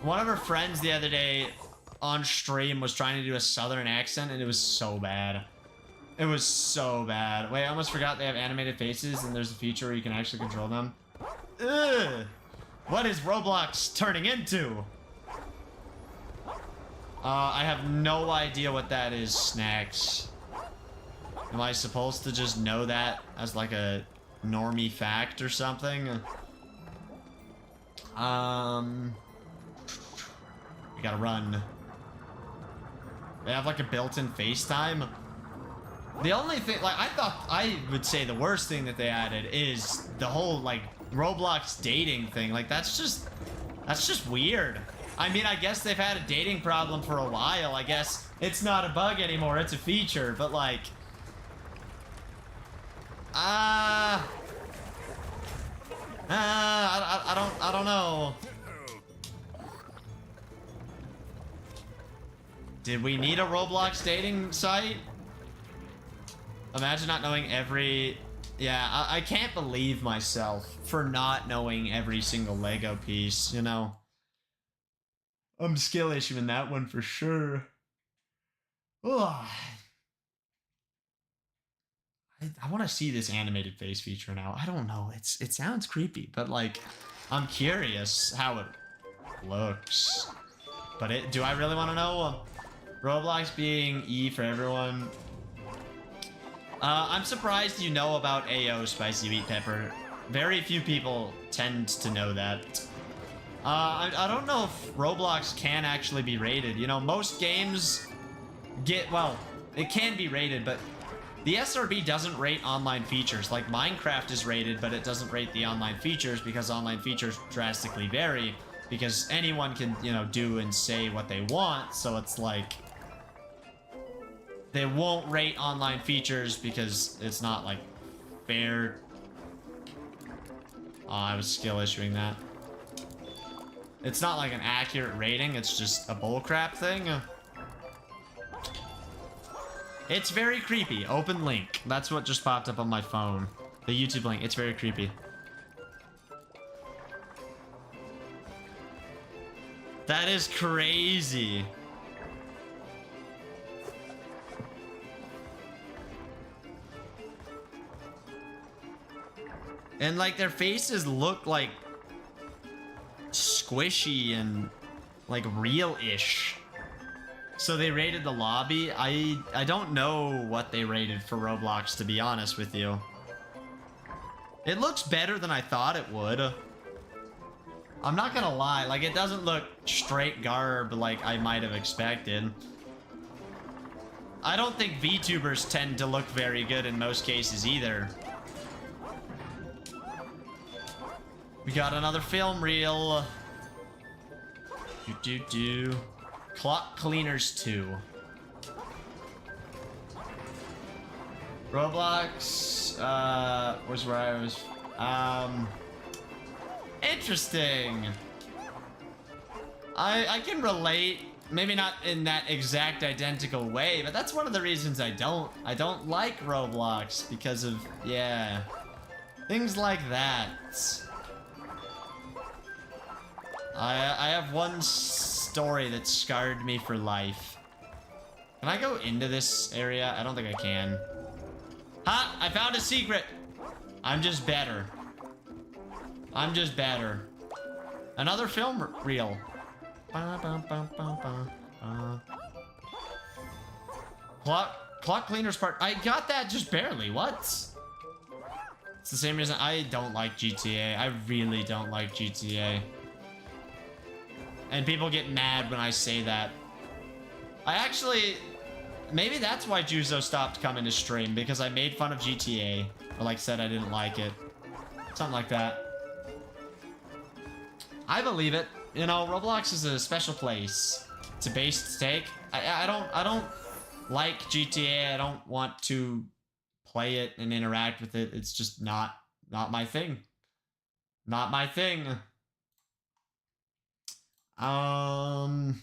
One of her friends the other day on stream was trying to do a southern accent, and it was so bad. It was so bad. Wait, I almost forgot they have animated faces, and there's a feature where you can actually control them. Ugh! What is Roblox turning into? I have no idea what that is, Snacks. Am I supposed to just know that as like a normie fact or something? We gotta run. They have like a built-in FaceTime. The only thing, like, I would say the worst thing that they added is the whole like Roblox dating thing. Like, that's just weird. I mean, I guess they've had a dating problem for a while. I guess it's not a bug anymore, it's a feature, but like... I don't know. Did we need a Roblox dating site? Imagine not knowing every... Yeah, I can't believe myself for not knowing every single Lego piece, you know? I'm skill issuing that one for sure. Ugh. I want to see this animated face feature now. I don't know. It sounds creepy, but like, I'm curious how it looks. But do I really want to know? Roblox being E for everyone. I'm surprised you know about AO Spicy Wheat Pepper. Very few people tend to know that. I don't know if Roblox can actually be rated. You know, most games well, it can be rated, but the SRB doesn't rate online features. Like Minecraft is rated, but it doesn't rate the online features because online features drastically vary because anyone can, you know, do and say what they want. So it's like, they won't rate online features because it's not like fair. Oh, I was skill issuing that. It's not like an accurate rating, it's just a bullcrap thing. It's very creepy. Open link. That's what just popped up on my phone. The YouTube link. It's very creepy. That is crazy. And like their faces look like squishy and like real-ish. So they rated the lobby. I don't know what they rated for Roblox, to be honest with you. It looks better than I thought it would. I'm not gonna lie, like it doesn't look straight garb like I might have expected. I don't think VTubers tend to look very good in most cases either. We got another film reel. Clock Cleaners 2. Roblox, was where I was, interesting. I can relate, maybe not in that exact identical way, but that's one of the reasons I don't like Roblox, because of, yeah, things like that. I have one story that scarred me for life. Can I go into this area? I don't think I can. Ha! I found a secret! I'm just better. I'm just better. Another film reel. Clock Cleaners part. I got that just barely. What? It's the same reason I don't like GTA. I really don't like GTA. And people get mad when I say that. I actually... Maybe that's why Juzo stopped coming to stream, because I made fun of GTA. Or like said I didn't like it. Something like that. I believe it. You know, Roblox is a special place. It's a base to take. I don't like GTA. I don't want to play it and interact with it. It's just not my thing. Not my thing. Bro,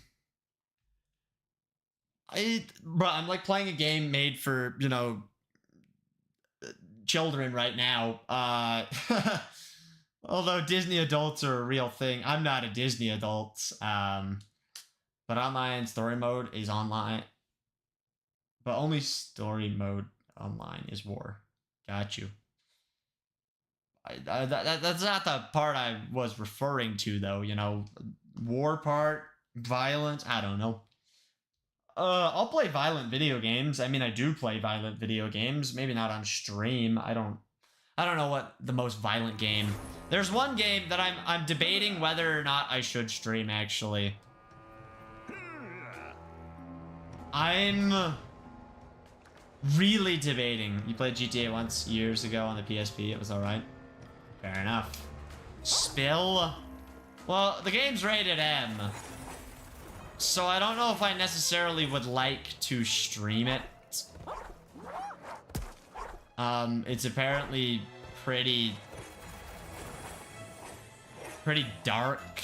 I'm like playing a game made for, you know, children right now. Although Disney adults are a real thing. I'm not a Disney adult. But online story mode is online. But only story mode online is war. Got you. That's not the part I was referring to, though. You know, war part, violence. I don't know. I'll play violent video games. I mean, I do play violent video games. Maybe not on stream. I don't know what the most violent game. There's one game that I'm debating whether or not I should stream, actually. I'm really debating. You played GTA once years ago on the PSP. It was alright. Fair enough. Spill. Well, the game's rated M. So I don't know if I necessarily would like to stream it. It's apparently pretty dark.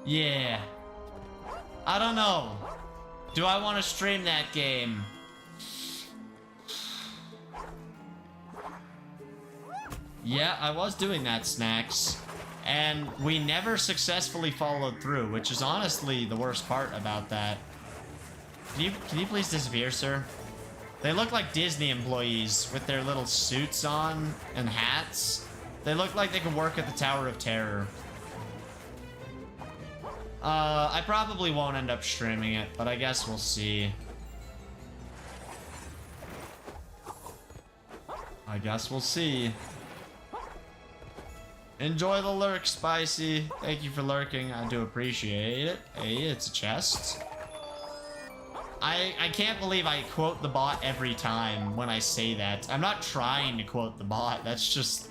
Yeah. I don't know. Do I want to stream that game? Yeah, I was doing that, Snacks. And we never successfully followed through, which is honestly the worst part about that. Can you please disappear, sir? They look like Disney employees with their little suits on and hats. They look like they could work at the Tower of Terror. I probably won't end up streaming it, but I guess we'll see. I guess we'll see. Enjoy the lurk, Spicy. Thank you for lurking. I do appreciate it. Hey, it's a chest. I can't believe I quote the bot every time when I say that. I'm not trying to quote the bot. That's just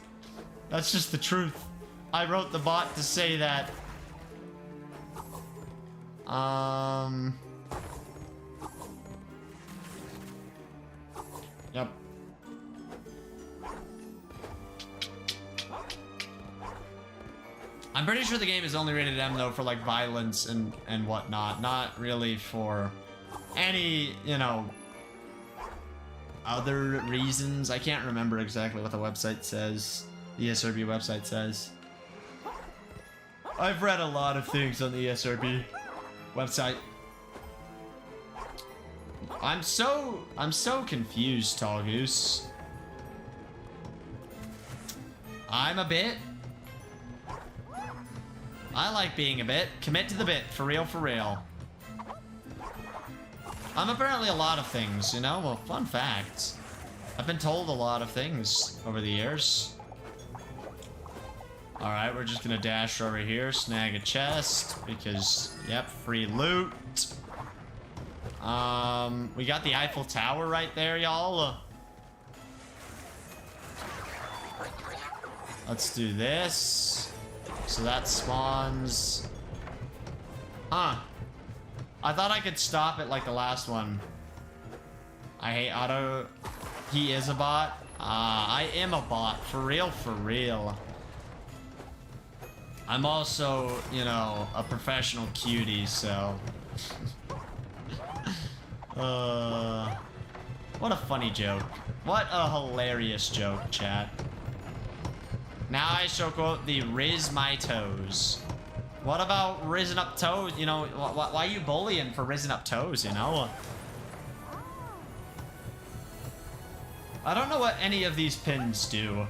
the truth. I wrote the bot to say that. Yep. I'm pretty sure the game is only rated M though for like violence and whatnot, not really for any, you know, other reasons. I can't remember exactly what the website says. The ESRB website says. I've read a lot of things on the ESRB website. I'm so confused, Tall Goose. I'm a bit. I like being a bit. Commit to the bit, for real, for real. I'm apparently a lot of things, you know? Well, fun fact. I've been told a lot of things over the years. Alright, we're just gonna dash over here, snag a chest, because, yep, free loot. We got the Eiffel Tower right there, y'all. Let's do this. So that spawns. Huh. I thought I could stop it like the last one. I hate auto. He is a bot. I am a bot. For real, for real. I'm also, you know, a professional cutie, so. What a funny joke. What a hilarious joke, chat. Now I shall quote the Riz My Toes. What about risen up toes? You know, why are you bullying for risen up toes, you know? I don't know what any of these pins do.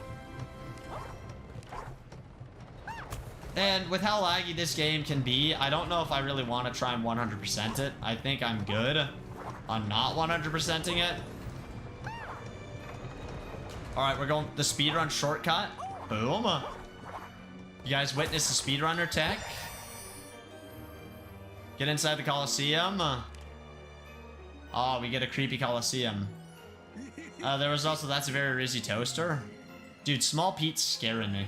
And with how laggy this game can be, I don't know if I really want to try and 100% it. I think I'm good on not 100%ing it. Alright, we're going the speedrun shortcut. Boom. You guys witness the speedrunner tech? Get inside the Coliseum. Oh, we get a creepy Coliseum. There was also, that's a very Rizzy toaster. Dude, Small Pete's scaring me.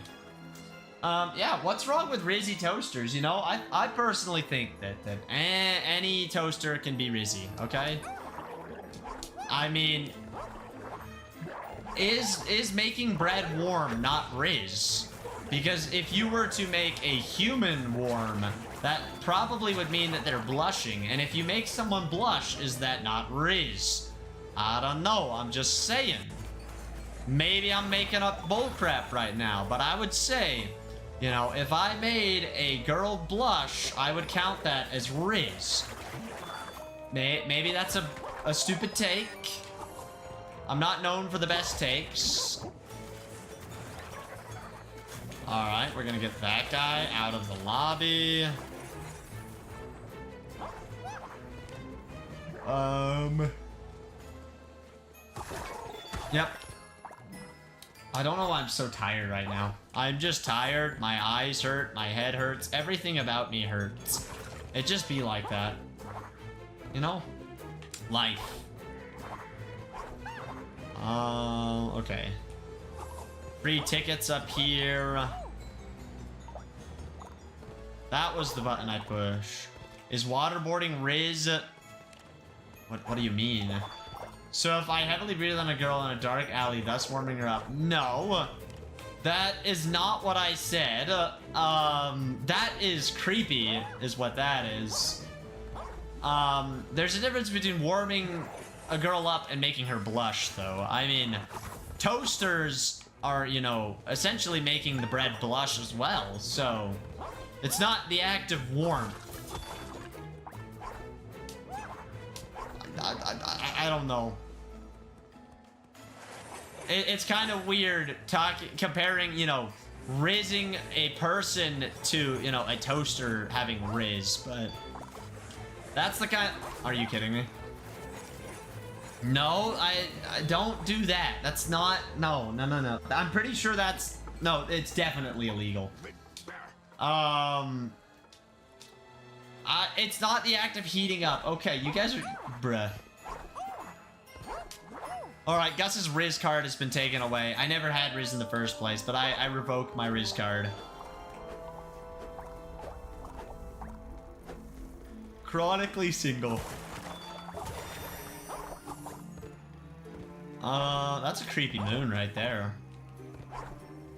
Yeah, what's wrong with Rizzy toasters? You know, I personally think that any toaster can be Rizzy, okay? I mean, is making bread warm not Riz? Because if you were to make a human warm, that probably would mean that they're blushing. And if you make someone blush, is that not Riz? I don't know, I'm just saying. Maybe I'm making up bullcrap right now, but I would say, you know, if I made a girl blush, I would count that as Riz. Maybe that's a stupid take. I'm not known for the best takes. Alright, we're gonna get that guy out of the lobby. Yep. I don't know why I'm so tired right now. I'm just tired. My eyes hurt. My head hurts. Everything about me hurts. It just be like that. You know? Life. Okay. Free tickets up here. That was the button I push. Is waterboarding Riz? What do you mean? So if I heavily breathe on a girl in a dark alley, thus warming her up. No. That is not what I said. That is creepy, is what that is. There's a difference between warming a girl up and making her blush, though. I mean, toasters are, you know, essentially making the bread blush as well, so it's not the act of warmth. I don't know. It's kind of weird comparing, you know, rizzing a person to, you know, a toaster having rizz, but that's the kind. Are you kidding me? No, I don't do that. That's not. No. I'm pretty sure that's no. It's definitely illegal. It's not the act of heating up. Okay, you guys are, bruh. Alright, Gus's Riz card has been taken away. I never had Riz in the first place, but I revoked my Riz card. Chronically single. That's a creepy moon right there.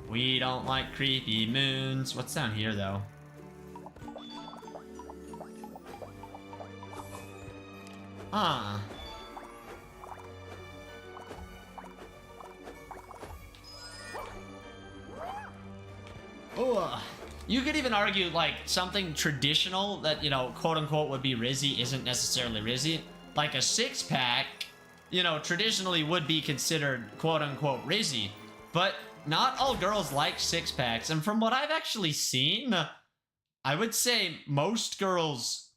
We don't like creepy moons. What's down here, though? Huh. Oh, you could even argue like something traditional that, you know, quote unquote would be rizzy isn't necessarily rizzy. Like a six-pack, you know, traditionally would be considered quote unquote rizzy, but not all girls like six-packs. And from what I've actually seen, I would say most girls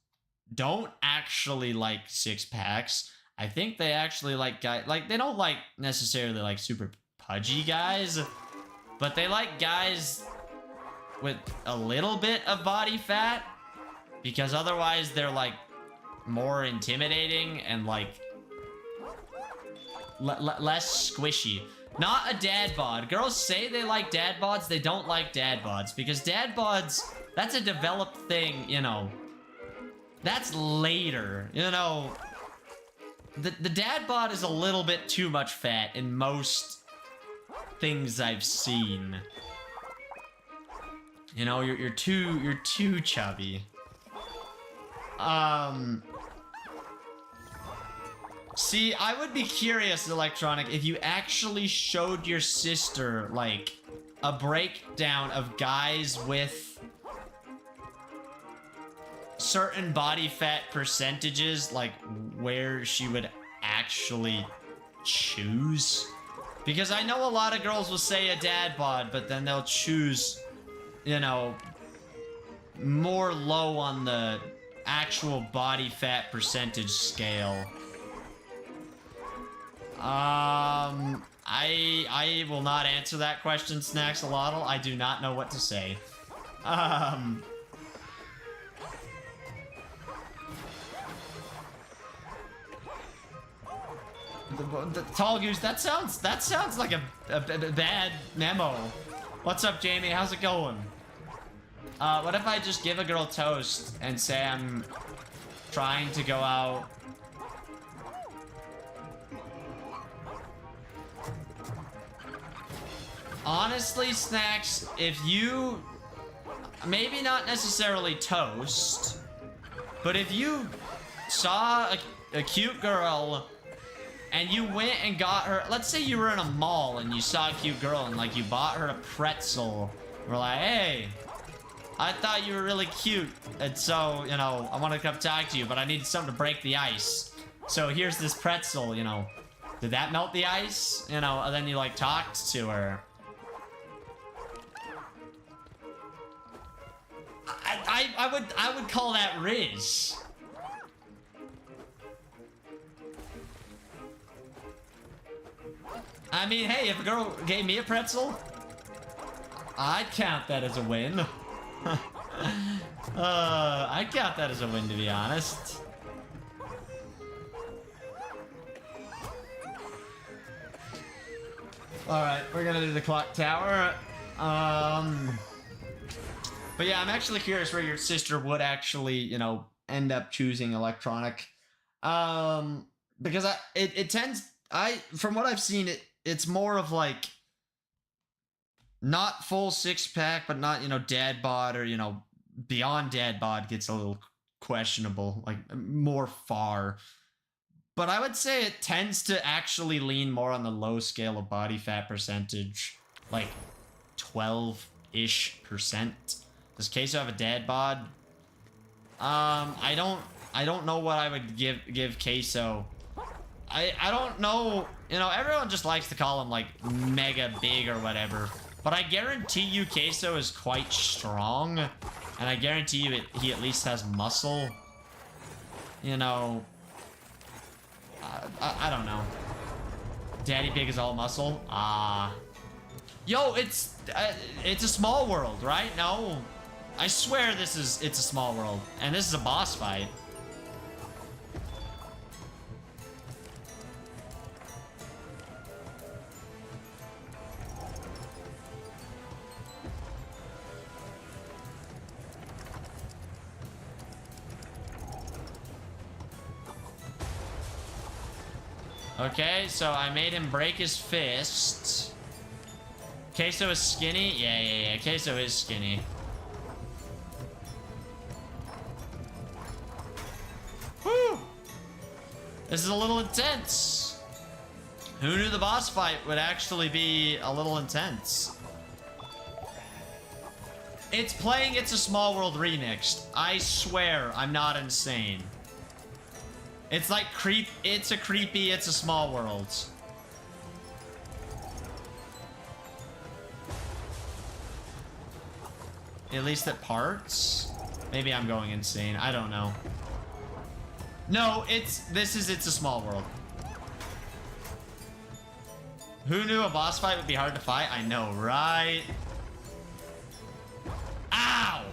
don't actually like six-packs. I think they actually like guys, like they don't like necessarily like super pudgy guys, but they like guys with a little bit of body fat, because otherwise they're like more intimidating and like less squishy. Not a dad bod. Girls say they like dad bods, they don't like dad bods, because dad bods, that's a developed thing, you know. That's later, you know. The dad bod is a little bit too much fat in most things I've seen. You know, you're too chubby. See, I would be curious, Electronic, if you actually showed your sister, like, a breakdown of guys with certain body fat percentages, like, where she would actually choose. Because I know a lot of girls will say a dad bod, but then they'll choose, you know, more low on the actual body fat percentage scale. I will not answer that question, Snaxolotl. I do not know what to say. The Tall Goose, that sounds like a bad memo. What's up, Jamie? How's it going? What if I just give a girl toast and say I'm trying to go out? Honestly, Snacks, if you... maybe not necessarily toast, but if you saw a cute girl and you went and got her... let's say you were in a mall and you saw a cute girl and, like, you bought her a pretzel. We're like, hey, I thought you were really cute, and so, you know, I want to come talk to you, but I need something to break the ice. So here's this pretzel, you know. Did that melt the ice? You know, and then you, like, talked to her. I would call that Riz. I mean, hey, if a girl gave me a pretzel, I'd count that as a win. I'd count that as a win, to be honest. Alright, we're gonna do the clock tower. But yeah, I'm actually curious where your sister would actually, you know, end up choosing electronic. Because it tends from what I've seen, it's more of like not full six pack, but not, you know, dad bod, or, you know, beyond dad bod gets a little questionable, like more far. But I would say it tends to actually lean more on the low scale of body fat percentage, like 12-ish%. Does Queso have a dad bod? I don't know what I would give Queso. I don't know. You know, everyone just likes to call him like mega big or whatever. But I guarantee you Queso is quite strong. And I guarantee you he at least has muscle. You know, I don't know. Daddy Pig is all muscle? Yo, it's a small world, right? No. I swear it's a small world. And this is a boss fight. Okay, so I made him break his fist. Queso is skinny? Yeah. Queso is skinny. Whew! This is a little intense. Who knew the boss fight would actually be a little intense? It's playing It's a Small World remixed. I swear I'm not insane. It's like it's a creepy It's a Small World. At least at parts? Maybe I'm going insane. I don't know. No, this is It's a Small World. Who knew a boss fight would be hard to fight? I know, right? Ow!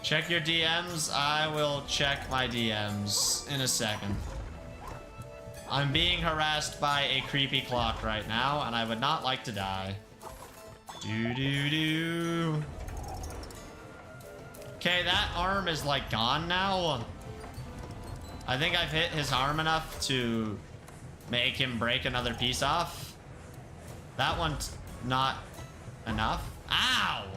Check your DMs. I will check my DMs in a second. I'm being harassed by a creepy clock right now, and I would not like to die. Do. Okay, that arm is like gone now. I think I've hit his arm enough to make him break another piece off. That one's not enough. Ow!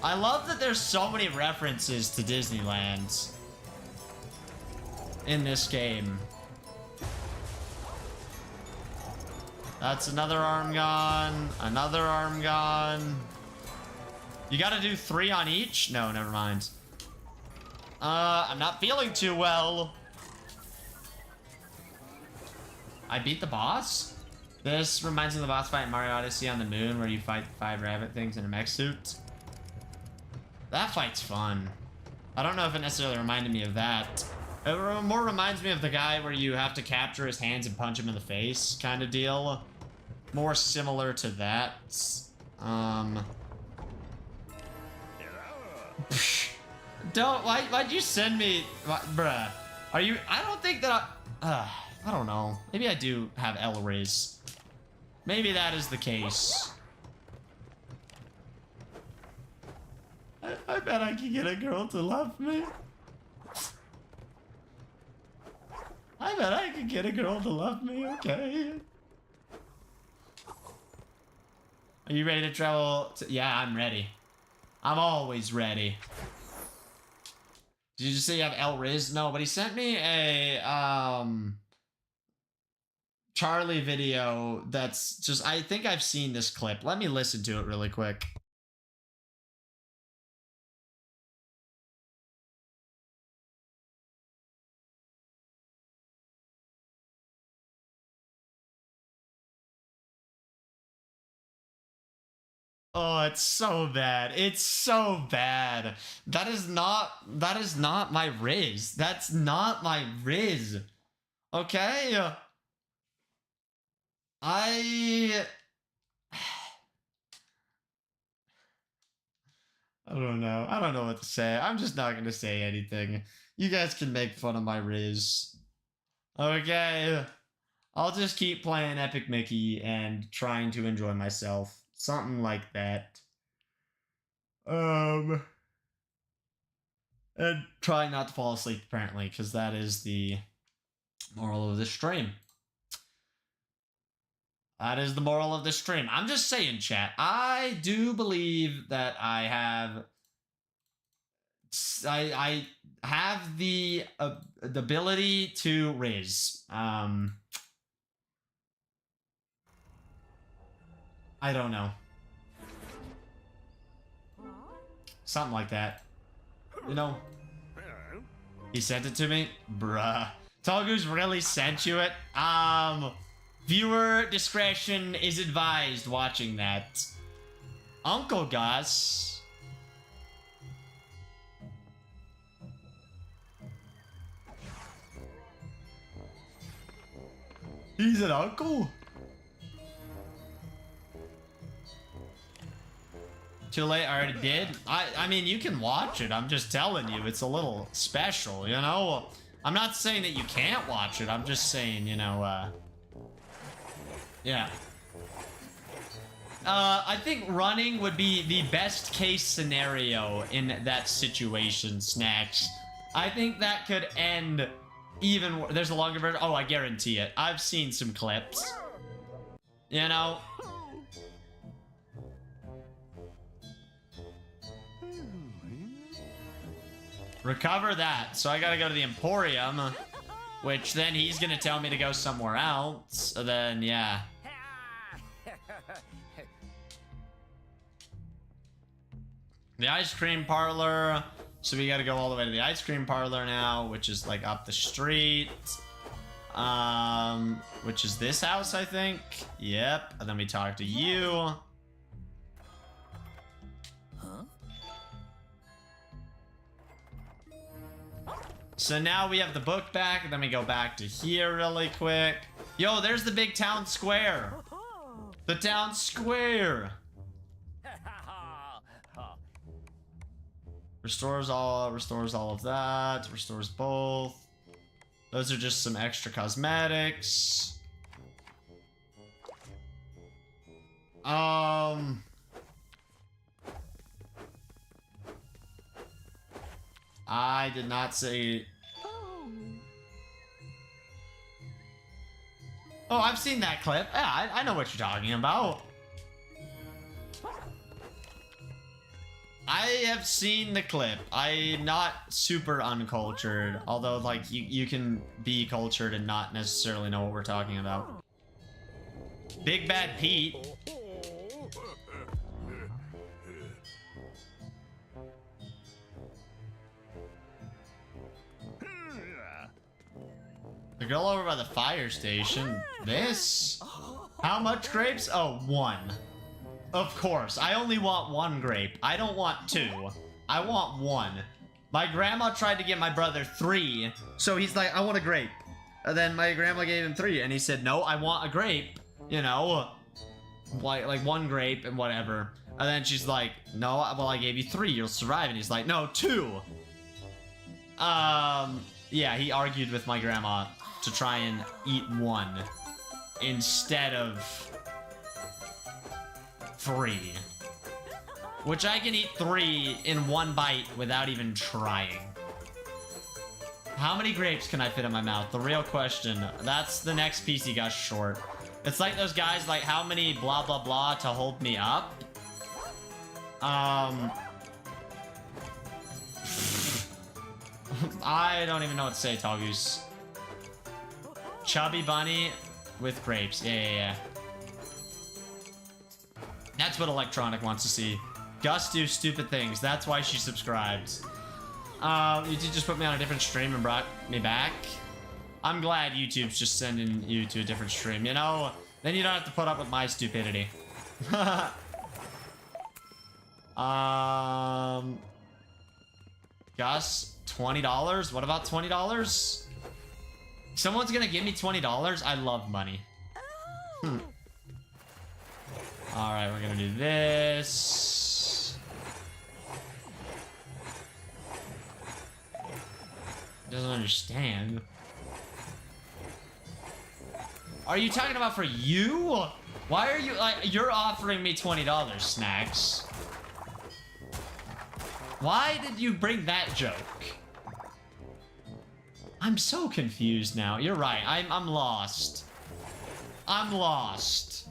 I love that there's so many references to Disneyland in this game. That's another arm gone. Another arm gone. You gotta do 3 on each? No, never mind. I'm not feeling too well. I beat the boss? This reminds me of the boss fight in Mario Odyssey on the moon where you fight 5 rabbit things in a mech suit. That fight's fun. I don't know if it necessarily reminded me of that. It more reminds me of the guy where you have to capture his hands and punch him in the face kind of deal. More similar to that. Why'd you send me? Bruh. Are you? I don't think that I don't know. Maybe I do have L-Riz. Maybe that is the case. I bet I can get a girl to love me. I bet I can get a girl to love me, okay? Are you ready to travel? Yeah, I'm ready. I'm always ready. Did you just say you have L-Riz? No, but he sent me a, Charlie video that's just, I think I've seen this clip. Let me listen to it really quick. Oh, it's so bad. It's so bad. That is not my Riz. That's not my Riz. Okay? I don't know. I don't know what to say. I'm just not going to say anything. You guys can make fun of my Riz. Okay. I'll just keep playing Epic Mickey and trying to enjoy myself. Something like that. And try not to fall asleep, apparently, because that is the moral of this stream. That is the moral of this stream. I'm just saying, chat. I do believe that I have the ability to riz. I don't know. Something like that. You know? He sent it to me? Bruh. Togu's really sent you it? Viewer discretion is advised watching that. Uncle Gus. He's an uncle? Too late, I already did. I mean, you can watch it. I'm just telling you, it's a little special, you know? I'm not saying that you can't watch it. I'm just saying, you know, yeah. I think running would be the best case scenario in that situation, Snacks. I think that could end even... There's a longer version. Oh, I guarantee it. I've seen some clips. You know? Recover that. So I gotta go to the Emporium, which then he's gonna tell me to go somewhere else. So then, yeah. The ice cream parlor. So we gotta go all the way to the ice cream parlor now, which is like up the street. Which is this house, I think. Yep. And then we talk to you. So now we have the book back, and then we go back to here really quick. Yo, there's the big town square. The town square. Restores all of that. Restores both. Those are just some extra cosmetics. I did not say... Oh, I've seen that clip. Yeah, I know what you're talking about. I have seen the clip. I'm not super uncultured. Although, like, you can be cultured and not necessarily know what we're talking about. Big Bad Pete. The girl over by the fire station. This? How much grapes? Oh, 1. Of course. I only want 1 grape. I don't want 2. I want 1. My grandma tried to get my brother 3. So he's like, I want a grape. And then my grandma gave him 3. And he said, no, I want a grape. You know, like 1 grape and whatever. And then she's like, no, well, I gave you 3. You'll survive. And he's like, no, 2. Yeah, he argued with my grandma to try and eat 1 instead of 3. Which I can eat 3 in 1 bite without even trying. How many grapes can I fit in my mouth? The real question. That's the next pcgus short. It's like those guys, like, how many blah blah blah to hold me up? I don't even know what to say, Togus. Chubby bunny with grapes. Yeah. That's what Electronic wants to see. Gus do stupid things. That's why she subscribes. You did just put me on a different stream and brought me back. I'm glad YouTube's just sending you to a different stream, you know? Then you don't have to put up with my stupidity. Gus, $20? What about $20? Someone's gonna give me $20? I love money. Alright, we're gonna do this. Doesn't understand. Are you talking about for you? Why are you like you're offering me $20, Snacks? Why did you bring that joke? I'm so confused now. You're right. I'm lost. I'm lost.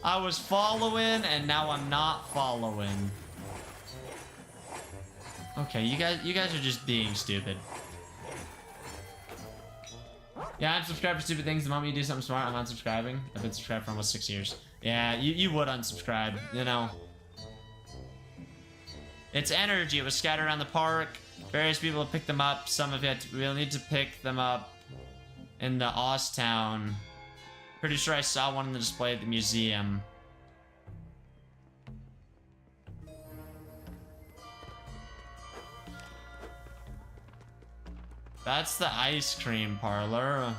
I was following and now I'm not following. Okay, you guys are just being stupid. Yeah, I'm subscribed for stupid things. The moment you do something smart, I'm unsubscribing. I've been subscribed for almost 6 years. Yeah, you would unsubscribe, you know. It's energy. It was scattered around the park. Various people have picked them up. Some of it, we'll need to pick them up in the Osstown. Pretty sure I saw one in the display at the museum. That's the ice cream parlor.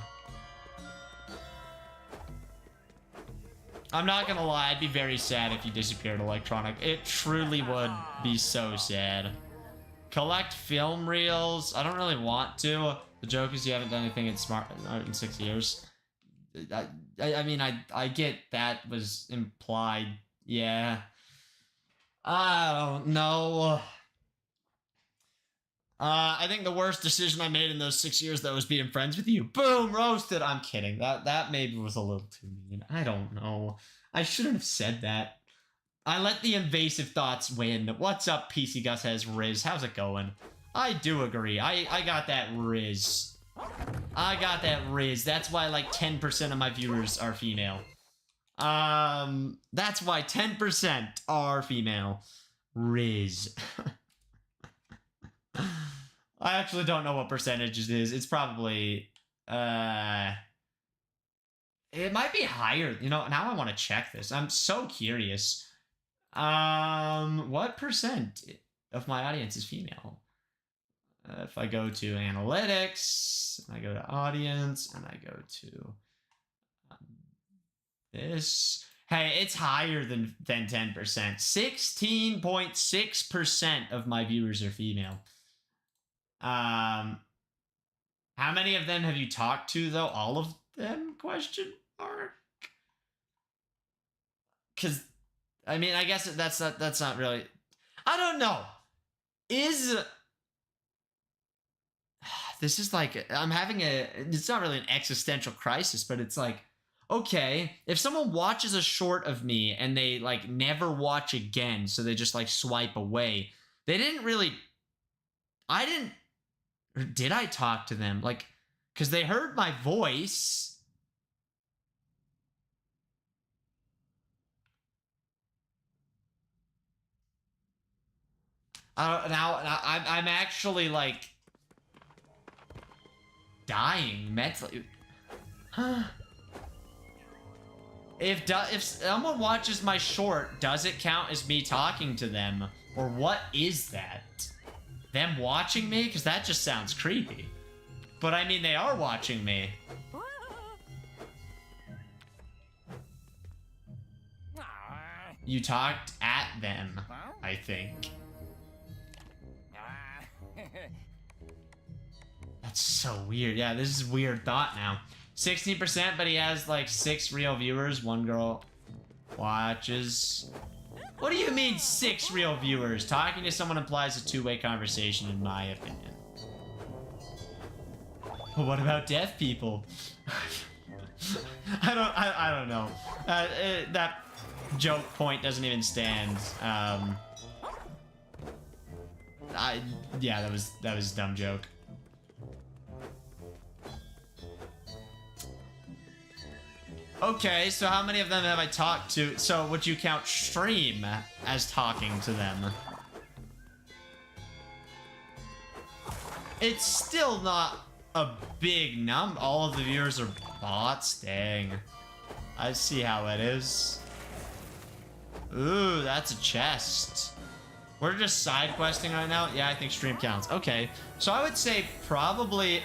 I'm not gonna lie, I'd be very sad if you disappeared, Electronic. It truly would be so sad. Collect film reels. I don't really want to. The joke is you haven't done anything in 6 years. I mean, I get that was implied. Yeah. I don't know. I think the worst decision I made in those 6 years, though, was being friends with you. Boom, roasted. I'm kidding. That maybe was a little too mean. I don't know. I shouldn't have said that. I let the invasive thoughts win. What's up, pcgus has Riz? How's it going? I do agree. I got that Riz. I got that Riz. That's why like 10% of my viewers are female. That's why 10% are female. Riz. I actually don't know what percentage it is. It's probably, it might be higher. You know, now I want to check this. I'm so curious. What percent of my audience is female? If I go to analytics, and I go to audience, and I go to this. Hey, it's higher than 10%. 16.6% of my viewers are female. How many of them have you talked to, though? All of them? Question mark. Because, I mean, I guess that's not really. I don't know. This is like I'm having it's not really an existential crisis, but it's like, okay, if someone watches a short of me and they like never watch again, so they just like swipe away, they didn't really. I didn't. Or did I talk to them? Like, because they heard my voice. Now I'm actually like dying mentally. If someone watches my short, does it count as me talking to them, or what is that? Them watching me? Because that just sounds creepy. But I mean, they are watching me. You talked at them, I think. That's so weird. Yeah, this is a weird thought now. 16%, but he has like 6 real viewers. 1 girl watches. What do you mean 6 real viewers? Talking to someone implies a two-way conversation, in my opinion. But what about deaf people? I don't know. That joke point doesn't even stand. Yeah, that was a dumb joke. Okay, so how many of them have I talked to? So would you count stream as talking to them? It's still not a big number. All of the viewers are bots. Dang. I see how it is. Ooh, that's a chest. We're just side questing right now. Yeah, I think stream counts. Okay, so I would say probably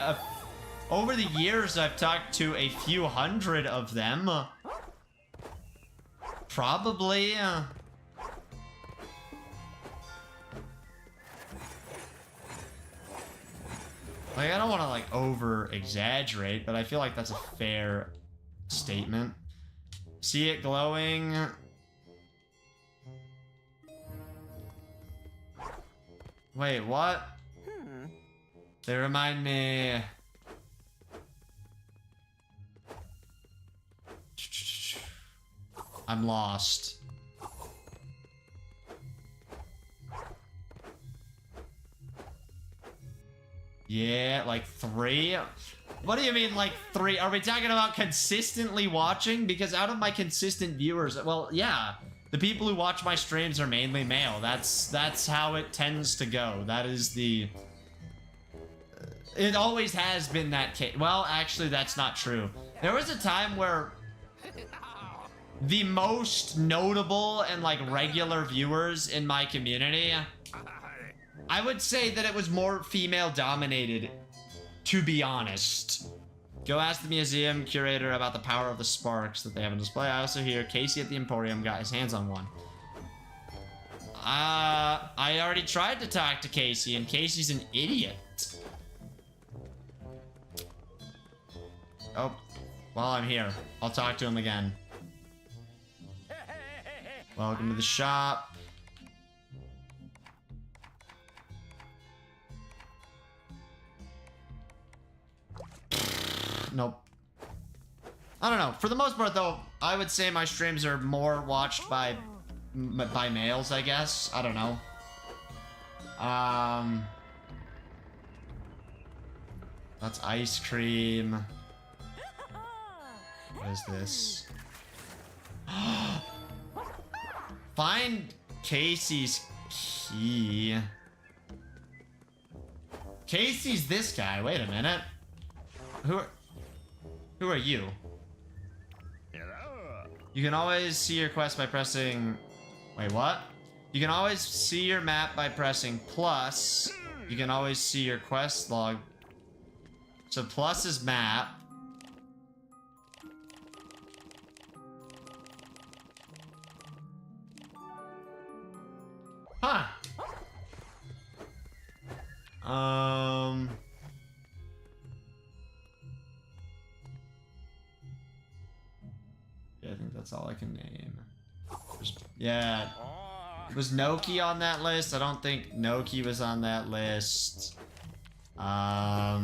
over the years, I've talked to a few hundred of them. Probably. Like, I don't want to, like, over-exaggerate, but I feel like that's a fair statement. See it glowing? Wait, what? They remind me... I'm lost. Yeah, like 3? What do you mean, like 3? Are we talking about consistently watching? Because out of my consistent viewers, well, yeah, the people who watch my streams are mainly male. That's how it tends to go. That is the... It always has been that case. Well, actually, that's not true. There was a time where the most notable and, like, regular viewers in my community... I would say that it was more female-dominated, to be honest. Go ask the museum curator about the power of the sparks that they have on display. I also hear Casey at the Emporium got his hands on one. I already tried to talk to Casey, and Casey's an idiot. Oh, well, I'm here. I'll talk to him again. Welcome to the shop. Nope. I don't know. For the most part, though, I would say my streams are more watched by males, I guess. I don't know. That's ice cream. What is this? Find Casey's key. Casey's this guy. Wait a minute. Who are you? Hello. You can always see your quest by pressing... Wait, what? You can always see your map by pressing plus. You can always see your quest log. So plus is map. Huh. Yeah, I think that's all I can name. Yeah. Was Noki on that list? I don't think Noki was on that list. I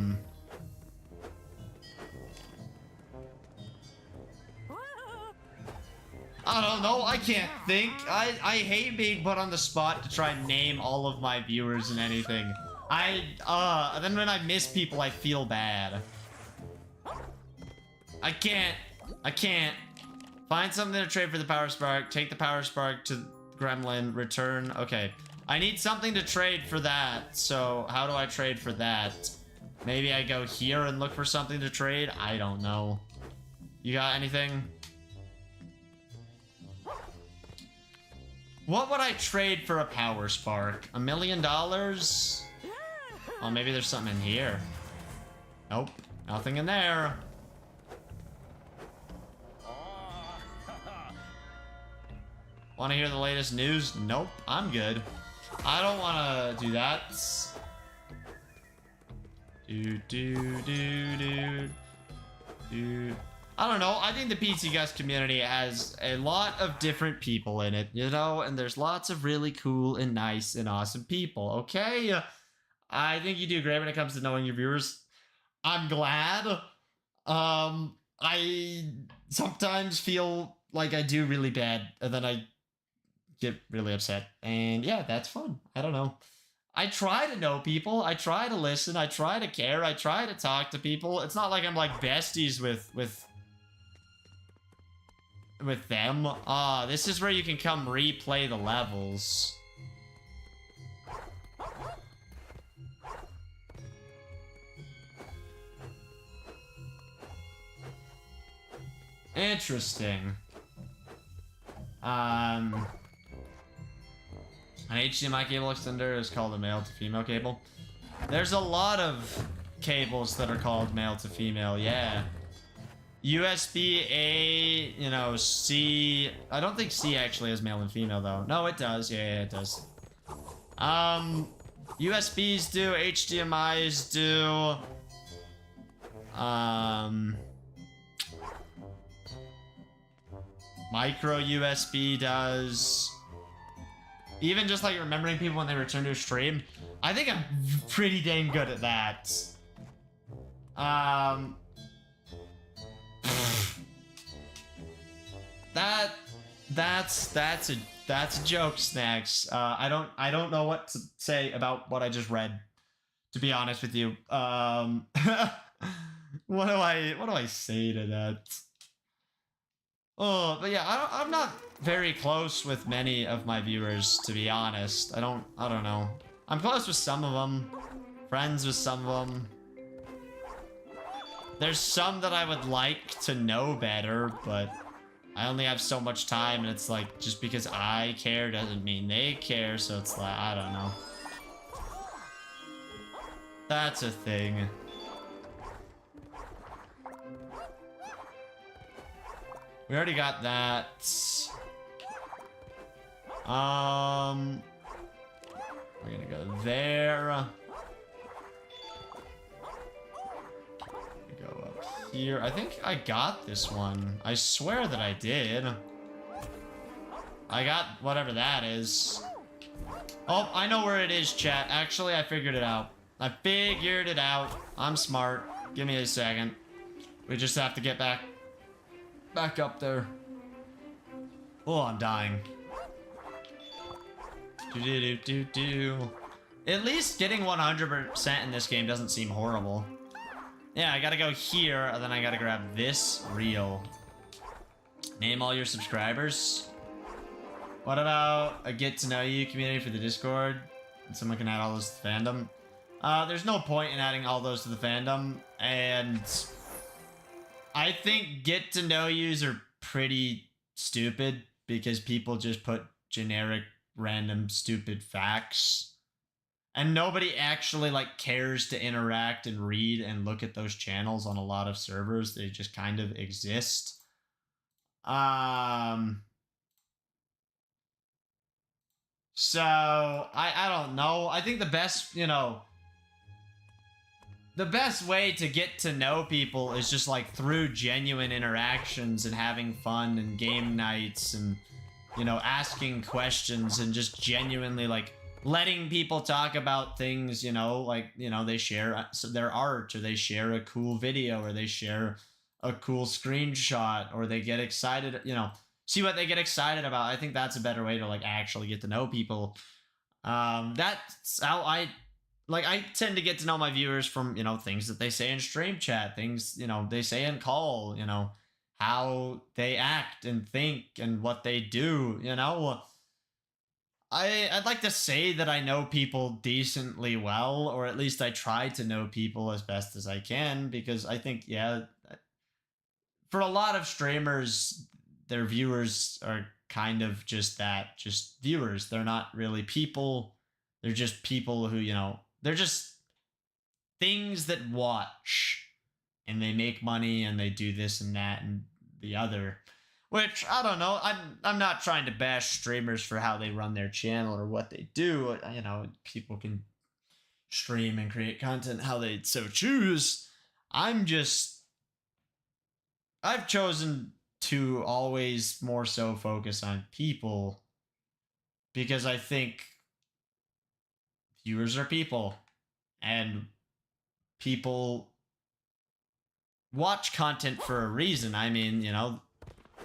don't know. I can't think. I hate being put on the spot to try and name all of my viewers and anything. Then when I miss people, I feel bad. I can't. Find something to trade for the power spark. Take the power spark to Gremlin. Return. Okay. I need something to trade for that. So how do I trade for that? Maybe I go here and look for something to trade? I don't know. You got anything? What would I trade for a power spark? $1 million? Oh, maybe there's something in here. Nope. Nothing in there. Want to hear the latest news? Nope, I'm good. I don't want to do that. I don't know. I think the pcgus community has a lot of different people in it, you know? And there's lots of really cool and nice and awesome people, okay? I think you do great when it comes to knowing your viewers. I'm glad. I sometimes feel like I do really bad, and then I get really upset. And yeah, that's fun. I don't know. I try to know people. I try to listen. I try to care. I try to talk to people. It's not like I'm like besties with them. This is where you can come replay the levels. Interesting. An HDMI cable extender is called a male to female cable. There's a lot of cables that are called male to female, yeah. USB A, you know, C. I don't think C actually is male and female though. No, it does. Yeah, it does. USBs do, HDMIs do. Micro USB does. Even just like remembering people when they return to a stream. I think I'm pretty dang good at that. That's a joke, Snacks. I don't know what to say about what I just read, to be honest with you. What do I say to that? Oh, but yeah, I'm not very close with many of my viewers, to be honest. I don't know. I'm close with some of them, friends with some of them. There's some that I would like to know better, but I only have so much time, and it's like, just because I care doesn't mean they care, so it's like, I don't know. That's a thing. We already got that. We're gonna go there. We go up here. I think I got this one. I swear that I did. I got whatever that is. Oh, I know where it is, chat. Actually, I figured it out. I figured it out. I'm smart. Give me a second. We just have to get back up there. Oh, I'm dying. At least getting 100% in this game doesn't seem horrible. Yeah, I gotta go here, and then I gotta grab this reel. Name all your subscribers. What about a get to know you community for the Discord? And someone can add all those to the fandom. There's no point in adding all those to the fandom, and I think get to know yous are pretty stupid because people just put generic, random, stupid facts. And nobody actually like cares to interact and read and look at those channels on a lot of servers. They just kind of exist. So I don't know. I think the best, the best way to get to know people is just like through genuine interactions and having fun and game nights and, asking questions and just genuinely like letting people talk about things, they share their art, or they share a cool video, or they share a cool screenshot, or they get excited, see what they get excited about. I think that's a better way to like actually get to know people. That's how I tend to get to know my viewers from, things that they say in stream chat, things, they say in call, how they act and think and what they do, I'd like to say that I know people decently well, or at least I try to know people as best as I can, because I think, yeah, for a lot of streamers, their viewers are kind of just that, just viewers. They're not really people. They're just people who, they're just things that watch, and they make money and they do this and that and the other. Which, I don't know, I'm not trying to bash streamers for how they run their channel or what they do. People can stream and create content how they so choose. I've chosen to always more so focus on people, because I think viewers are people, and people watch content for a reason. I mean,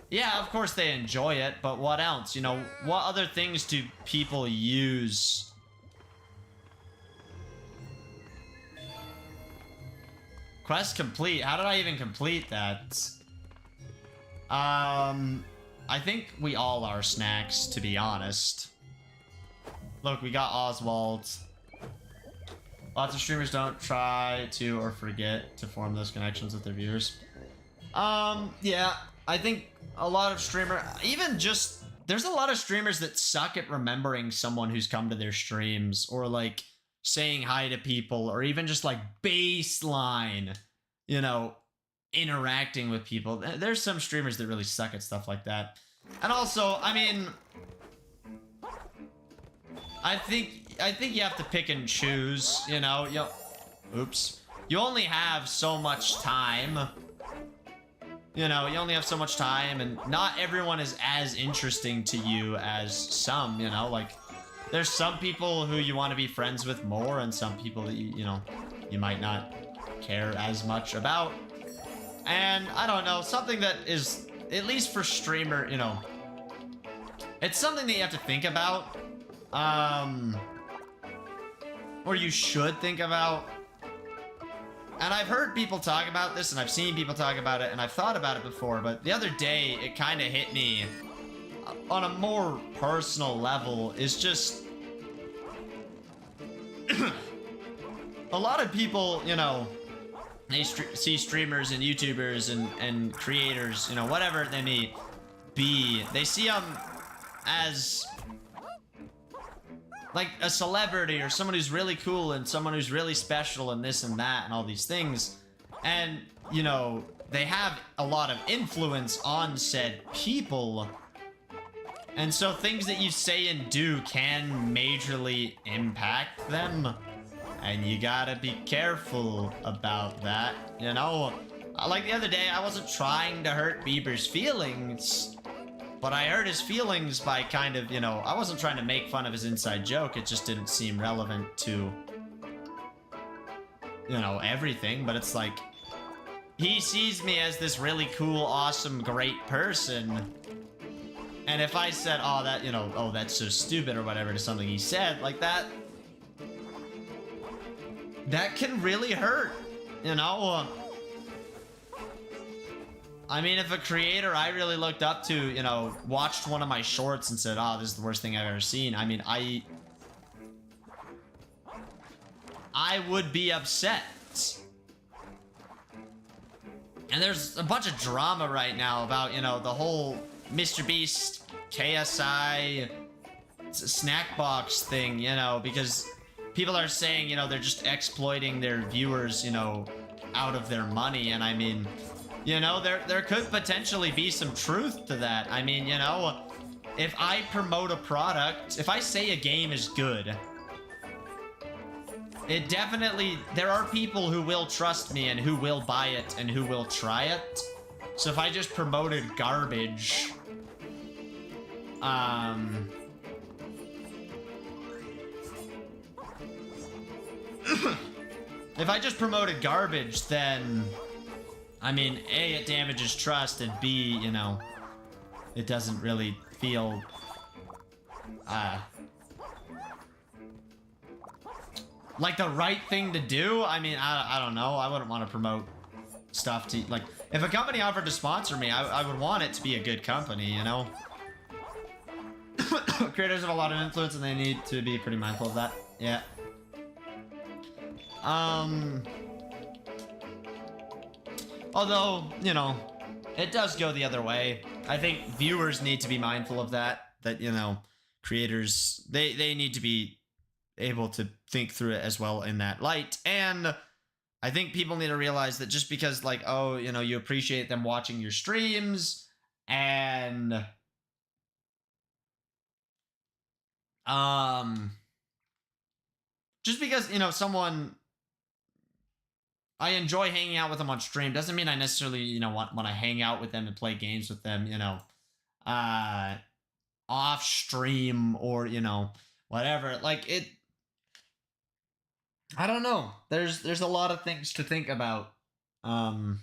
yeah, of course they enjoy it, but what else? What other things do people use? Quest complete. How did I even complete that? I think we all are, Snacks, to be honest. Look, we got Oswald. Lots of streamers don't try to or forget to form those connections with their viewers. Yeah, I think a lot of there's a lot of streamers that suck at remembering someone who's come to their streams, or like saying hi to people, or even just like baseline, interacting with people. There's some streamers that really suck at stuff like that. And also, I mean, I think you have to pick and choose, you know. Oops. You only have so much time. You know, you only have so much time, and not everyone is as interesting to you as some, you know. Like, there's some people who you want to be friends with more, and some people that you know, you might not care as much about. And I don't know, something that is, at least for streamer, you know, it's something that you have to think about. Or you should think about. And I've heard people talk about this, and I've seen people talk about it, and I've thought about it before, but the other day, it kind of hit me on a more personal level. Is just... a lot of people, you know, they see streamers and YouTubers and creators, you know, whatever they may be, they see them as... like a celebrity or someone who's really cool and someone who's really special and this and that and all these things. And, you know, they have a lot of influence on said people. And so things that you say and do can majorly impact them. And you gotta be careful about that, you know? Like the other day, I wasn't trying to hurt Bieber's feelings. But I hurt his feelings by kind of, you know, I wasn't trying to make fun of his inside joke. It just didn't seem relevant to, you know, everything. But it's like, he sees me as this really cool, awesome, great person. And if I said, oh, that, you know, oh, that's so stupid or whatever to something he said, like that can really hurt, you know? I mean, if a creator I really looked up to, you know, watched one of my shorts and said, oh, this is the worst thing I've ever seen, I mean, I would be upset. And there's a bunch of drama right now about, you know, the whole Mr. Beast, KSI, snack box thing, you know, because people are saying, you know, they're just exploiting their viewers, you know, out of their money. And I mean... you know, there could potentially be some truth to that. I mean, you know, if I promote a product, if I say a game is good, it definitely, there are people who will trust me and who will buy it and who will try it. So if I just promoted garbage, if I just promoted garbage, then... I mean, A, it damages trust, and B, you know, it doesn't really feel, like the right thing to do. I mean, I don't know. I wouldn't want to promote stuff to, like, if a company offered to sponsor me, I would want it to be a good company, you know? Creators have a lot of influence, and they need to be pretty mindful of that. Yeah. Although, you know, it does go the other way. I think viewers need to be mindful of that. That, you know, creators, they need to be able to think through it as well in that light. And I think people need to realize that just because, like, oh, you know, you appreciate them watching your streams and... just because, you know, someone... I enjoy hanging out with them on stream doesn't mean I necessarily, you know, want to hang out with them and play games with them, you know, off stream or, you know, whatever. Like, it, I don't know. There's a lot of things to think about, and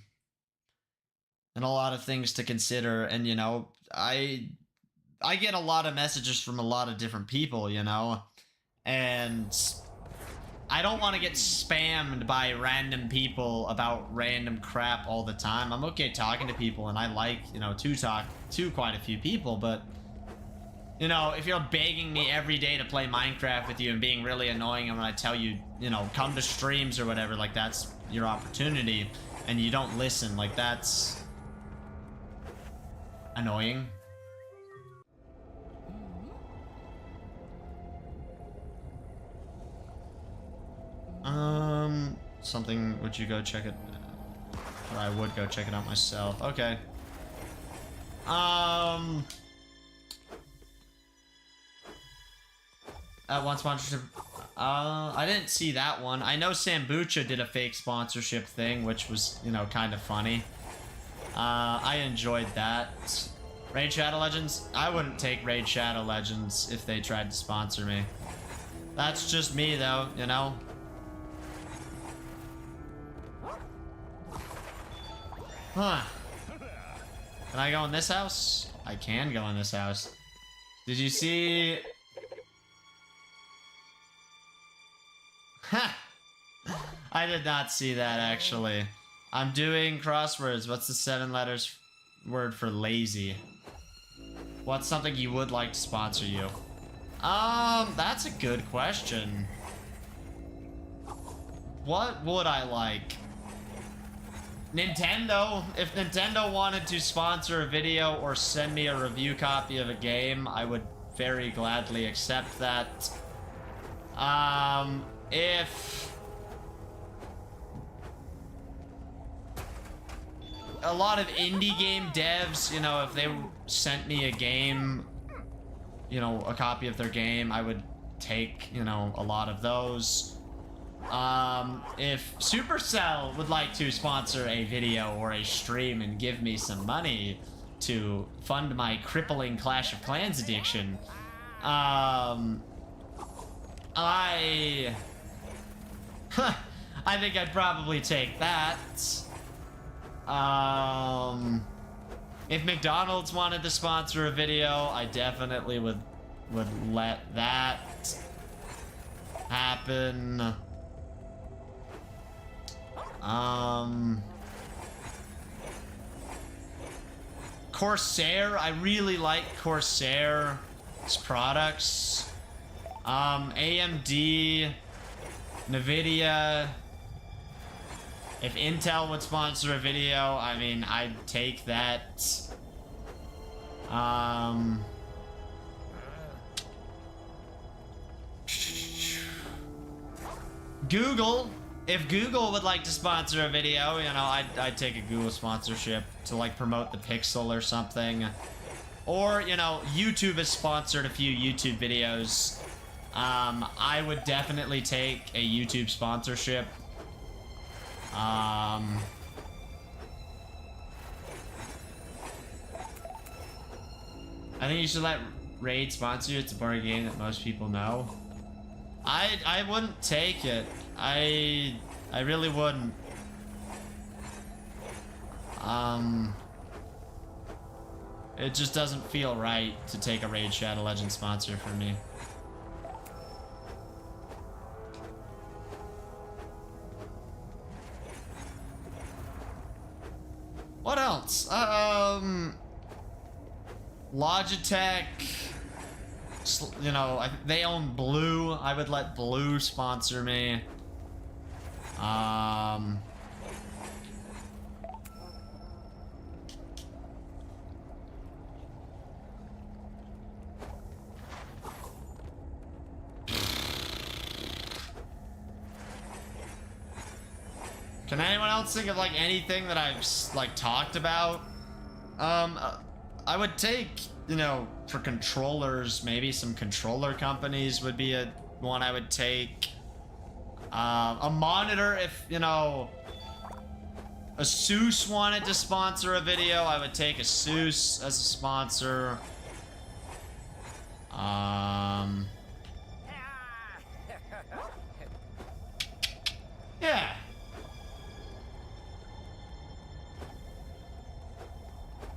a lot of things to consider. And, you know, I get a lot of messages from a lot of different people, you know, and I don't want to get spammed by random people about random crap all the time. I'm okay talking to people, and I like, you know, to talk to quite a few people, but, you know, if you're begging me every day to play Minecraft with you and being really annoying, and when I tell you, you know, come to streams or whatever, like, that's your opportunity, and you don't listen, like, that's annoying. Something, would you go check it? Or I would go check it out myself. Okay. One sponsorship. I didn't see that one. I know Sambucha did a fake sponsorship thing, which was, you know, kind of funny. I enjoyed that. Raid Shadow Legends? I wouldn't take Raid Shadow Legends if they tried to sponsor me. That's just me, though, you know? Huh. Can I go in this house? I can go in this house. Did you see... Ha! I did not see that, actually. I'm doing crosswords. What's the 7 letters word for lazy? What's something you would like to sponsor you? That's a good question. What would I like? Nintendo. If Nintendo wanted to sponsor a video or send me a review copy of a game, I would very gladly accept that. If a lot of indie game devs, you know, if they sent me a game, you know, a copy of their game, I would take, you know, a lot of those. If Supercell would like to sponsor a video or a stream and give me some money to fund my crippling Clash of Clans addiction, I think I'd probably take that. If McDonald's wanted to sponsor a video, I definitely would let that happen. Corsair, I really like Corsair's products. AMD, Nvidia. If Intel would sponsor a video, I mean, I'd take that. Google. If Google would like to sponsor a video, you know, I'd take a Google sponsorship to, like, promote the Pixel or something. Or, you know, YouTube has sponsored a few YouTube videos. I would definitely take a YouTube sponsorship. I think you should let Raid sponsor you. It's a board game that most people know. I wouldn't take it. I really wouldn't. It just doesn't feel right to take a Raid Shadow Legends sponsor from me. What else? Logitech. You know, they own Blue. I would let Blue sponsor me. Can anyone else think of, like, anything that I've, like, talked about? I would take, you know, for controllers, maybe some controller companies would be one I would take. A monitor, if, you know, ASUS wanted to sponsor a video, I would take ASUS as a sponsor. Yeah.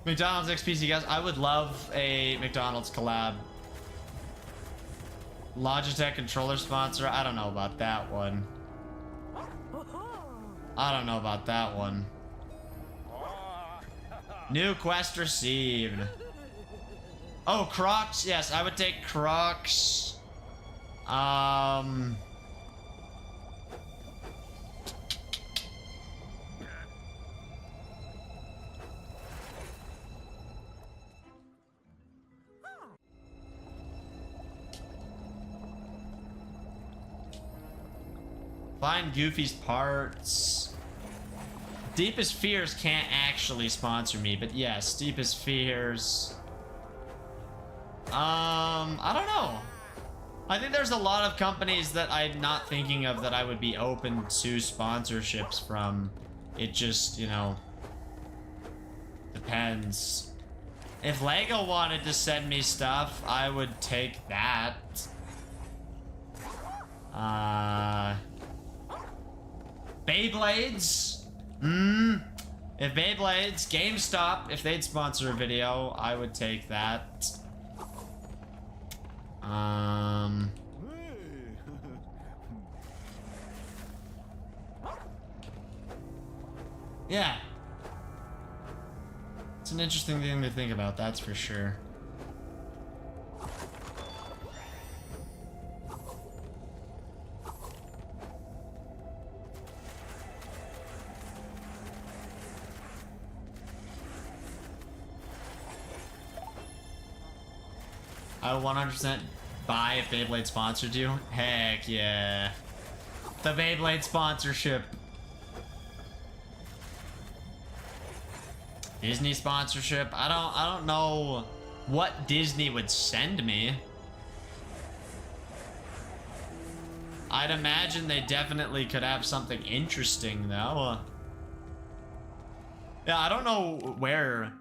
McDonald's XPC guys, I would love a McDonald's collab. Logitech controller sponsor, I don't know about that one. I don't know about that one. New quest received. Oh, Crocs, yes, I would take Crocs. Find Goofy's parts. Deepest Fears can't actually sponsor me, but yes, Deepest Fears. I don't know. I think there's a lot of companies that I'm not thinking of that I would be open to sponsorships from. It just, you know, depends. If Lego wanted to send me stuff, I would take that. Beyblades? If Beyblades, GameStop, if they'd sponsor a video, I would take that. Yeah. It's an interesting thing to think about, that's for sure. I would 100% buy if Beyblade sponsored you. Heck yeah. The Beyblade sponsorship. Disney sponsorship. I don't know what Disney would send me. I'd imagine they definitely could have something interesting though. Yeah, I don't know where.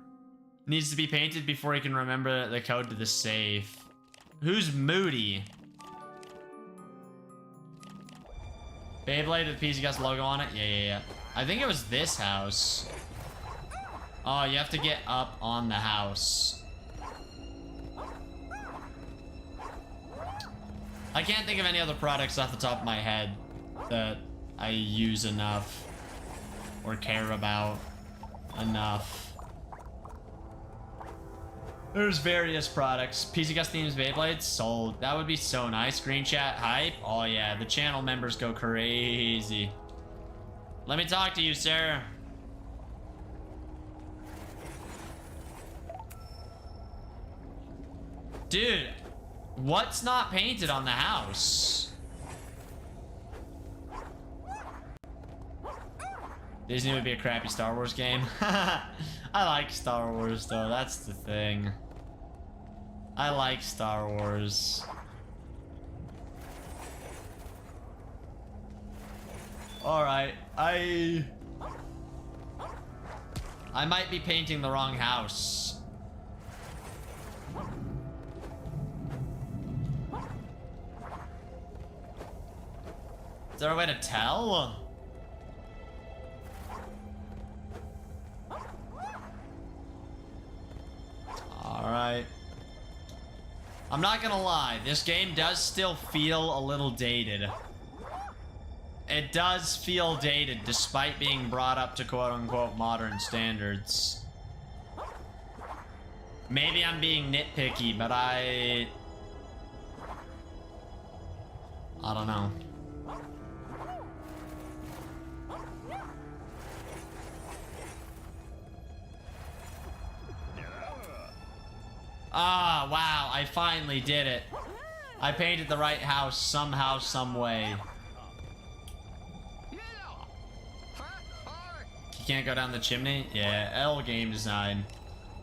Needs to be painted before he can remember the code to the safe. Who's Moody? Beyblade with pcgus logo on it? Yeah. I think it was this house. Oh, you have to get up on the house. I can't think of any other products off the top of my head that I use enough or care about enough. There's various products. pcgus themes Beyblades sold. That would be so nice. Green chat hype. Oh yeah, the channel members go crazy. Let me talk to you, sir. Dude, what's not painted on the house? Disney would be a crappy Star Wars game. I like Star Wars though, that's the thing. I like Star Wars. Alright, I might be painting the wrong house. Is there a way to tell? Alright. I'm not gonna lie, this game does still feel a little dated. It does feel dated despite being brought up to quote-unquote modern standards. Maybe I'm being nitpicky, but I don't know. Ah, wow, I finally did it. I painted the right house somehow, some way. You can't go down the chimney? Yeah, L game design.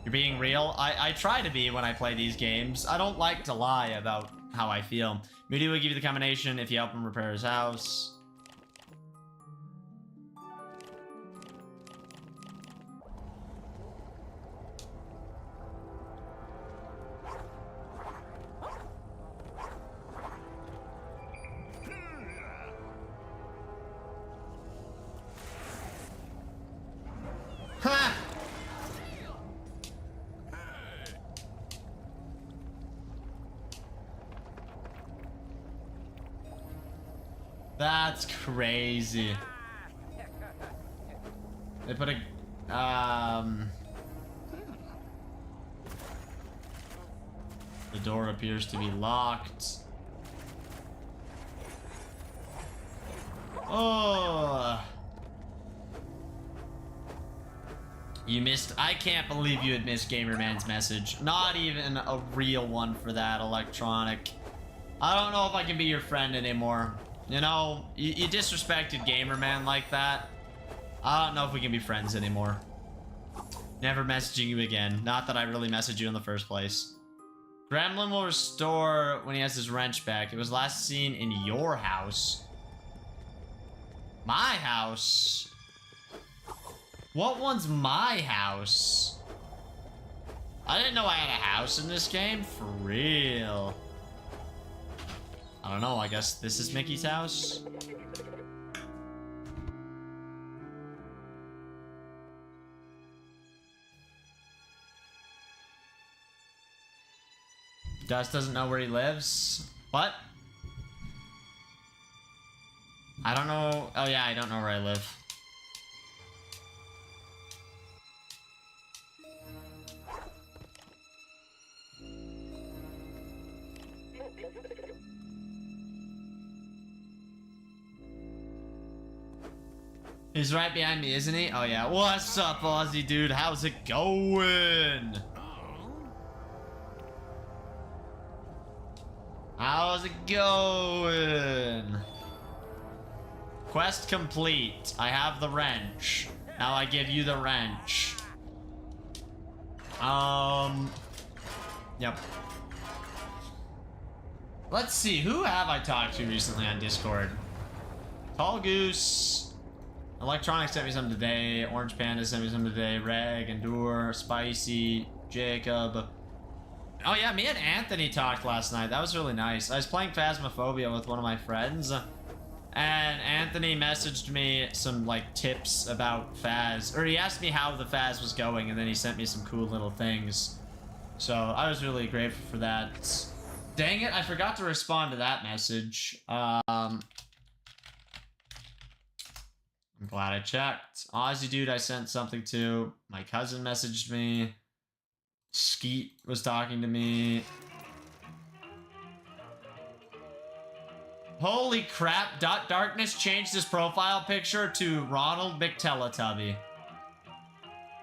You're being real? I try to be when I play these games. I don't like to lie about how I feel. Moody will give you the combination if you help him repair his house. Ha! That's crazy. They put a the door appears to be locked. Oh, you missed. I can't believe you had missed Gamerman's message. Not even a real one for that, Electronic. I don't know if I can be your friend anymore. You know, you disrespected Gamerman like that. I don't know if we can be friends anymore. Never messaging you again. Not that I really messaged you in the first place. Gremlin will restore when he has his wrench back. It was last seen in your house. My house? What one's my house? I didn't know I had a house in this game. For real. I don't know. I guess this is Mickey's house. Dust doesn't know where he lives. What? I don't know. Oh yeah, I don't know where I live. He's right behind me, isn't he? Oh yeah. What's up, Aussie dude? How's it going? How's it going? Quest complete. I have the wrench. Now I give you the wrench. Yep. Let's see. Who have I talked to recently on Discord? Tall Goose. Electronic sent me some today. Orange Panda sent me some today. Reg, Endure, Spicy, Jacob. Oh yeah, me and Anthony talked last night. That was really nice. I was playing Phasmophobia with one of my friends, and Anthony messaged me some like tips about Phas, or he asked me how the Phas was going, and then he sent me some cool little things. So I was really grateful for that. Dang it, I forgot to respond to that message. I'm glad I checked. Aussie dude I sent something to. My cousin messaged me. Skeet was talking to me. Holy crap, Darkness changed his profile picture to Ronald McTeletubby.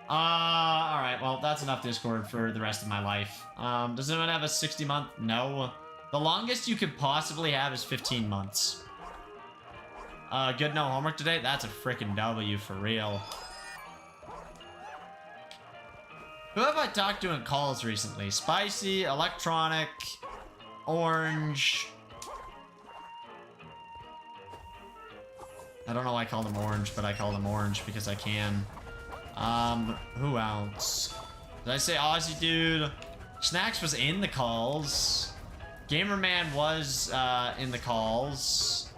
Alright, well, that's enough Discord for the rest of my life. Does anyone have a 60-month? No. The longest you could possibly have is 15 months. Good, no homework today? That's a freaking W for real. Who have I talked to in calls recently? Spicy, Electronic, Orange. I don't know why I call them Orange, but I call them Orange because I can. Who else? Did I say Aussie dude? Snacks was in the calls. Gamerman was in the calls.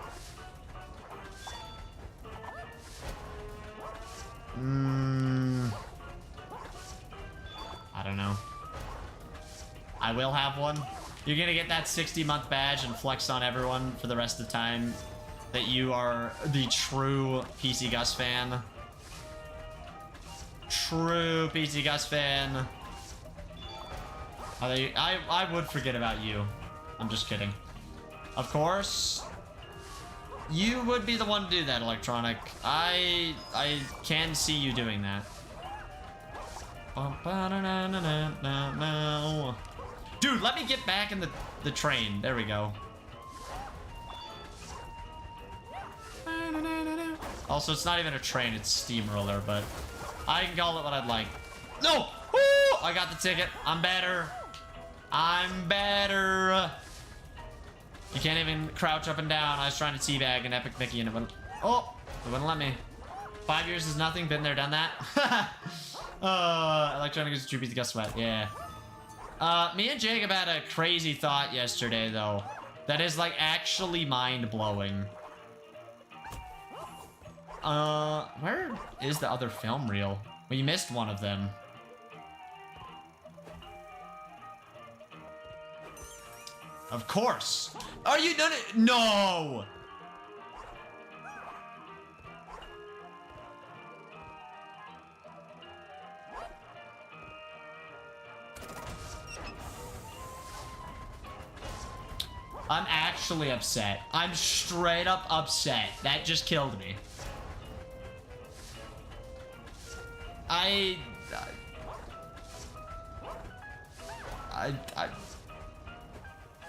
I don't know. I will have one. You're gonna get that 60-month badge and flex on everyone for the rest of the time that you are the true pcgus fan. True pcgus fan. I would forget about you. I'm just kidding. Of course. You would be the one to do that, Electronic. I can see you doing that. Dude, let me get back in the train. There we go. Also, it's not even a train, it's steamroller, but I can call it what I'd like. No! Woo! I got the ticket. I'm better. I'm better. You can't even crouch up and down. I was trying to teabag an Epic Mickey and it wouldn't... Oh! It wouldn't let me. 5 years is nothing. Been there, done that. Electronic is true pcgus sweat. Yeah. Me and Jacob had a crazy thought yesterday, though. That is, like, actually mind-blowing. Where is the other film reel? We missed one of them. Of course. Are you done it? No! I'm actually upset. I'm straight up upset. That just killed me.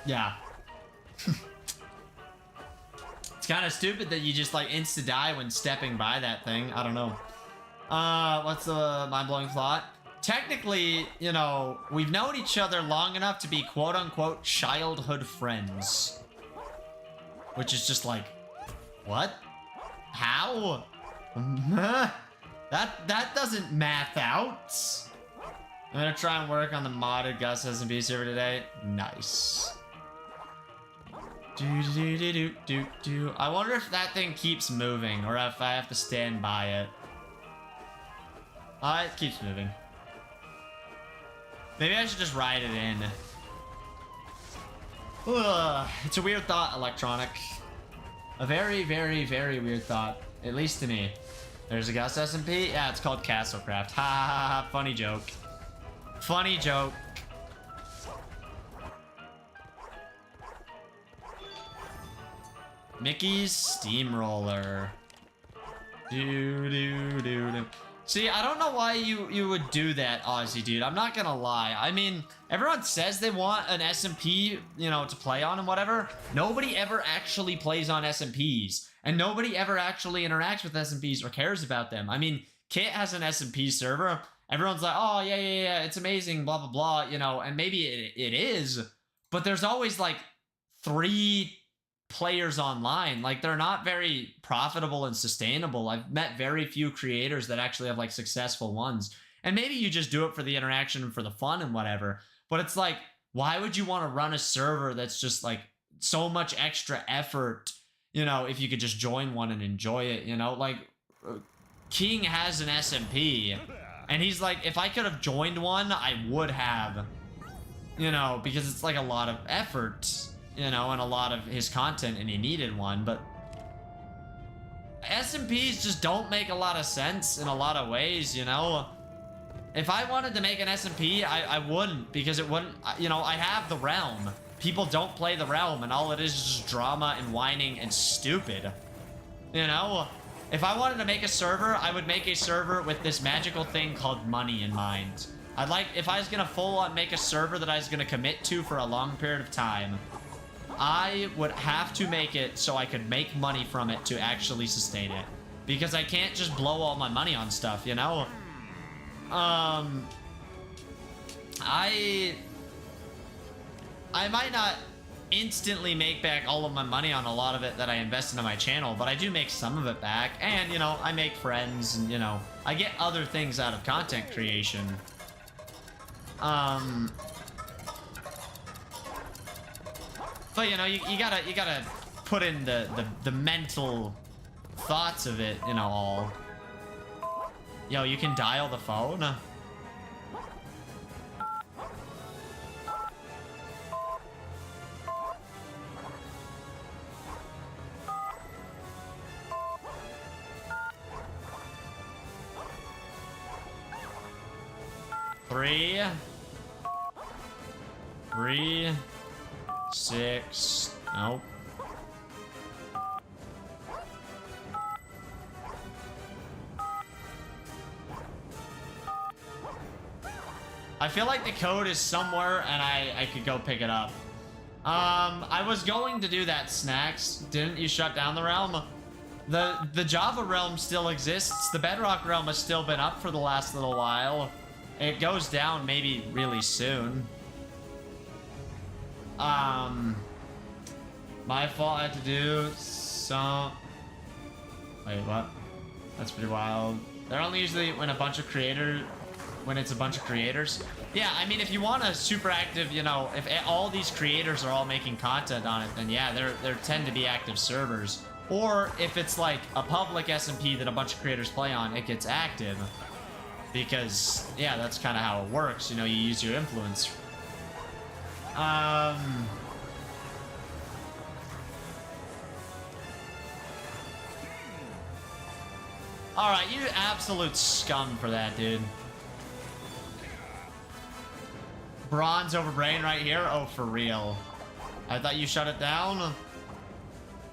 Yeah. It's kind of stupid that you just like insta-die when stepping by that thing. I don't know. What's the mind-blowing thought? technically, you know, we've known each other long enough to be quote-unquote childhood friends. Which is just like, what? How? That doesn't math out. I'm gonna try and work on the modded Gus SMP server today. Nice. Do. I wonder if that thing keeps moving or if I have to stand by it. It keeps moving. Maybe I should just ride it in. Ugh, it's a weird thought, Electronic. A very, very, very weird thought. At least to me. There's a Gus SMP? Yeah, it's called Castlecraft. Ha ha ha, funny joke. Funny joke. Mickey's Steamroller. Do. See, I don't know why you would do that, Aussie dude. I'm not gonna lie. I mean, everyone says they want an SMP, you know, to play on and whatever. Nobody ever actually plays on SMPs. And nobody ever actually interacts with SMPs or cares about them. I mean, Kit has an SMP server. Everyone's like, oh, yeah, it's amazing, blah, blah, blah, you know, and maybe it is. But there's always, like, 3 players online. Like, they're not very profitable and sustainable. I've met very few creators that actually have, like, successful ones. And maybe you just do it for the interaction and for the fun and whatever. But it's like, why would you want to run a server that's just, like, so much extra effort, you know, if you could just join one and enjoy it, you know? Like, King has an SMP, and he's like, if I could have joined one, I would have, you know, because it's, like, a lot of effort, you know, and a lot of his content, and he needed one, but SMPs just don't make a lot of sense in a lot of ways, you know? If I wanted to make an SMP, I wouldn't, because it wouldn't, you know, I have the realm. People don't play the realm, and all it is just drama and whining and stupid. You know? If I wanted to make a server, I would make a server with this magical thing called money in mind. If I was gonna full-on make a server that I was gonna commit to for a long period of time, I would have to make it so I could make money from it to actually sustain it. Because I can't just blow all my money on stuff, you know? I might not instantly make back all of my money on a lot of it that I invest into my channel, but I do make some of it back, and, you know, I make friends, and, you know, I get other things out of content creation. But, you know, you gotta put in the mental thoughts of it, you know, all. Yo, you can dial the phone? Three, 6, nope. I feel like the code is somewhere and I could go pick it up. I was going to do that, Snacks. Didn't you shut down the realm? The Java realm still exists. The Bedrock realm has still been up for the last little while. It goes down maybe really soon. My fault, I had to do some... Wait, what? That's pretty wild. They're only usually when it's a bunch of creators. Yeah, I mean, if you want a super active, you know, if all these creators are all making content on it, then yeah, there tend to be active servers. Or if it's like a public SMP that a bunch of creators play on, it gets active. Because, yeah, that's kind of how it works. You know, you use your influence. Alright, you absolute scum for that, dude. Bronze over brain right here? Oh, for real. I thought you shut it down.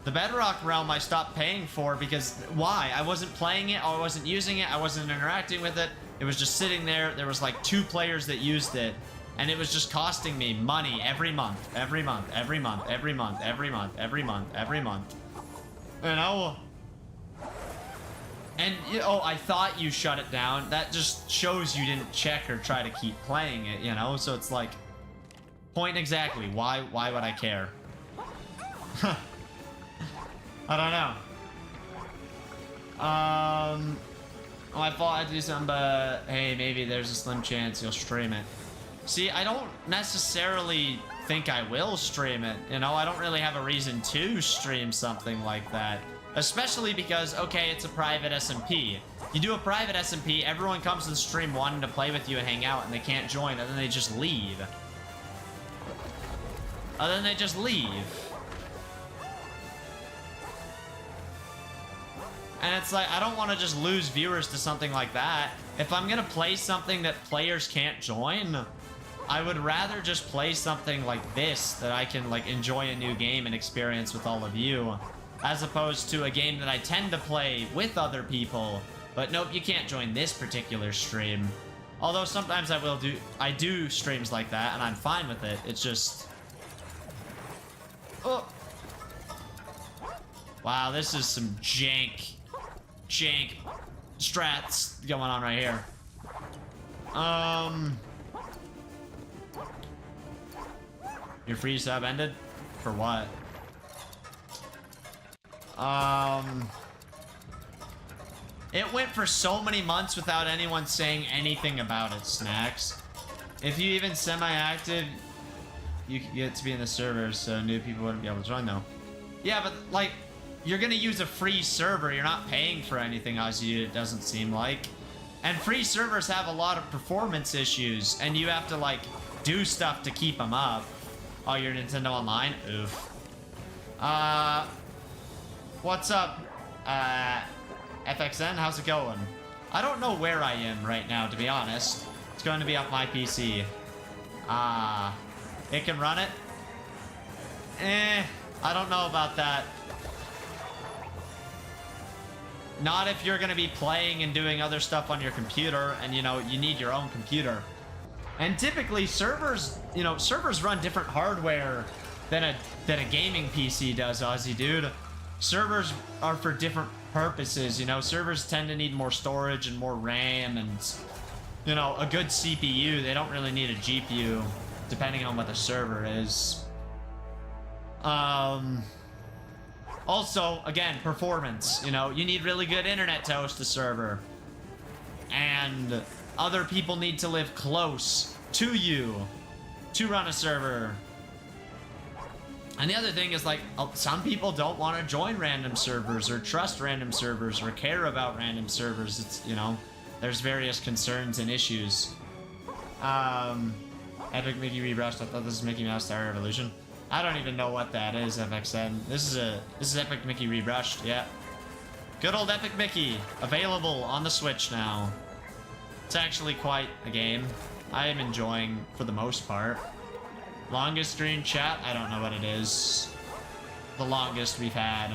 The Bedrock realm I stopped paying for because... Why? I wasn't playing it, I wasn't using it, I wasn't interacting with it. It was just sitting there. There was like 2 players that used it. And it was just costing me money every month. Every month. Every month. Every month. Every month. Every month. Every month. You know? And, oh, I thought you shut it down. That just shows you didn't check or try to keep playing it, you know? So it's like, point exactly. Why would I care? I don't know. Well, I thought I'd do something, but hey, maybe there's a slim chance you'll stream it. See, I don't necessarily think I will stream it. You know, I don't really have a reason to stream something like that. Especially because, okay, it's a private SMP. You do a private SMP, everyone comes to the stream wanting to play with you and hang out, and they can't join, and then they just leave. And then they just leave. And it's like, I don't want to just lose viewers to something like that. If I'm gonna play something that players can't join, I would rather just play something like this that I can like enjoy a new game and experience with all of you, as opposed to a game that I tend to play with other people. But nope, you can't join this particular stream. Although sometimes I do streams like that, and I'm fine with it. It's just, oh, wow, this is some jank strats going on right here. Your free sub ended? For what? It went for so many months without anyone saying anything about it, Snacks. If you even semi-active, you get to be in the server, so new people wouldn't be able to join though. Yeah, but like, you're gonna use a free server. You're not paying for anything, Ozzy, it doesn't seem like. And free servers have a lot of performance issues, and you have to like do stuff to keep them up. Oh, you're Nintendo Online? Oof. What's up, FXN? How's it going? I don't know where I am right now, to be honest. It's going to be up my PC. It can run it? I don't know about that. Not if you're going to be playing and doing other stuff on your computer, and you know, you need your own computer. And typically servers, you know, servers run different hardware than a gaming PC does, Ozzy dude. Servers are for different purposes, you know. Servers tend to need more storage and more RAM and, you know, a good CPU. They don't really need a GPU, depending on what the server is. Also, again, performance. You know, you need really good internet to host a server. And other people need to live close to you to run a server. And the other thing is, like, some people don't want to join random servers or trust random servers or care about random servers. It's, you know, there's various concerns and issues. Epic Mickey Rebrushed. I thought this was Mickey Mouse Star Revolution. I don't even know what that is, FXN. This is Epic Mickey Rebrushed, yeah. Good old Epic Mickey, available on the Switch now. It's actually quite a game. I am enjoying for the most part. Longest stream chat? I don't know what it is. The longest we've had.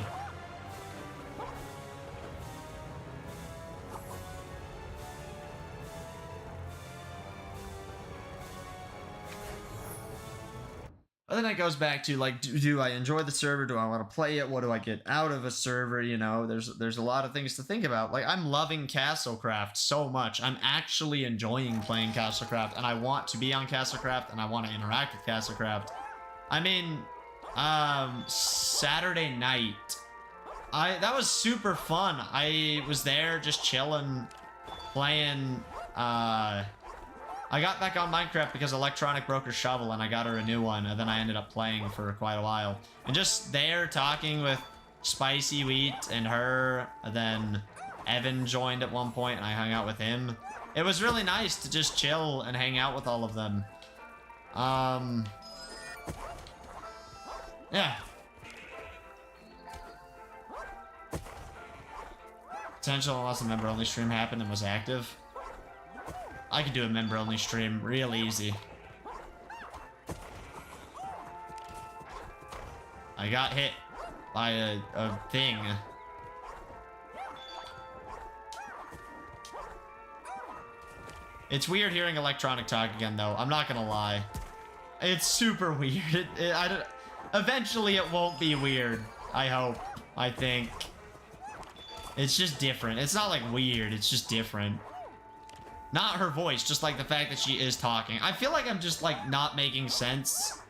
But then it goes back to, like, do I enjoy the server? Do I want to play it? What do I get out of a server? You know, there's a lot of things to think about. Like, I'm loving Castlecraft so much. I'm actually enjoying playing Castlecraft, and I want to be on Castlecraft, and I want to interact with Castlecraft. I mean, Saturday night, that was super fun. I was there just chilling, playing, I got back on Minecraft because Electronic broke her shovel and I got her a new one, and then I ended up playing for quite a while. And just there talking with Spicy Wheat and her, and then Evan joined at one point and I hung out with him. It was really nice to just chill and hang out with all of them. Yeah. Potential unless a member-only stream happened and was active. I could do a member-only stream real easy. I got hit by a thing. It's weird hearing Electronic talk again, though. I'm not gonna lie. It's super weird. Eventually, it won't be weird. I hope. I think. It's just different. It's not like weird. It's just different. Not her voice, just like the fact that she is talking. I feel like I'm just like not making sense.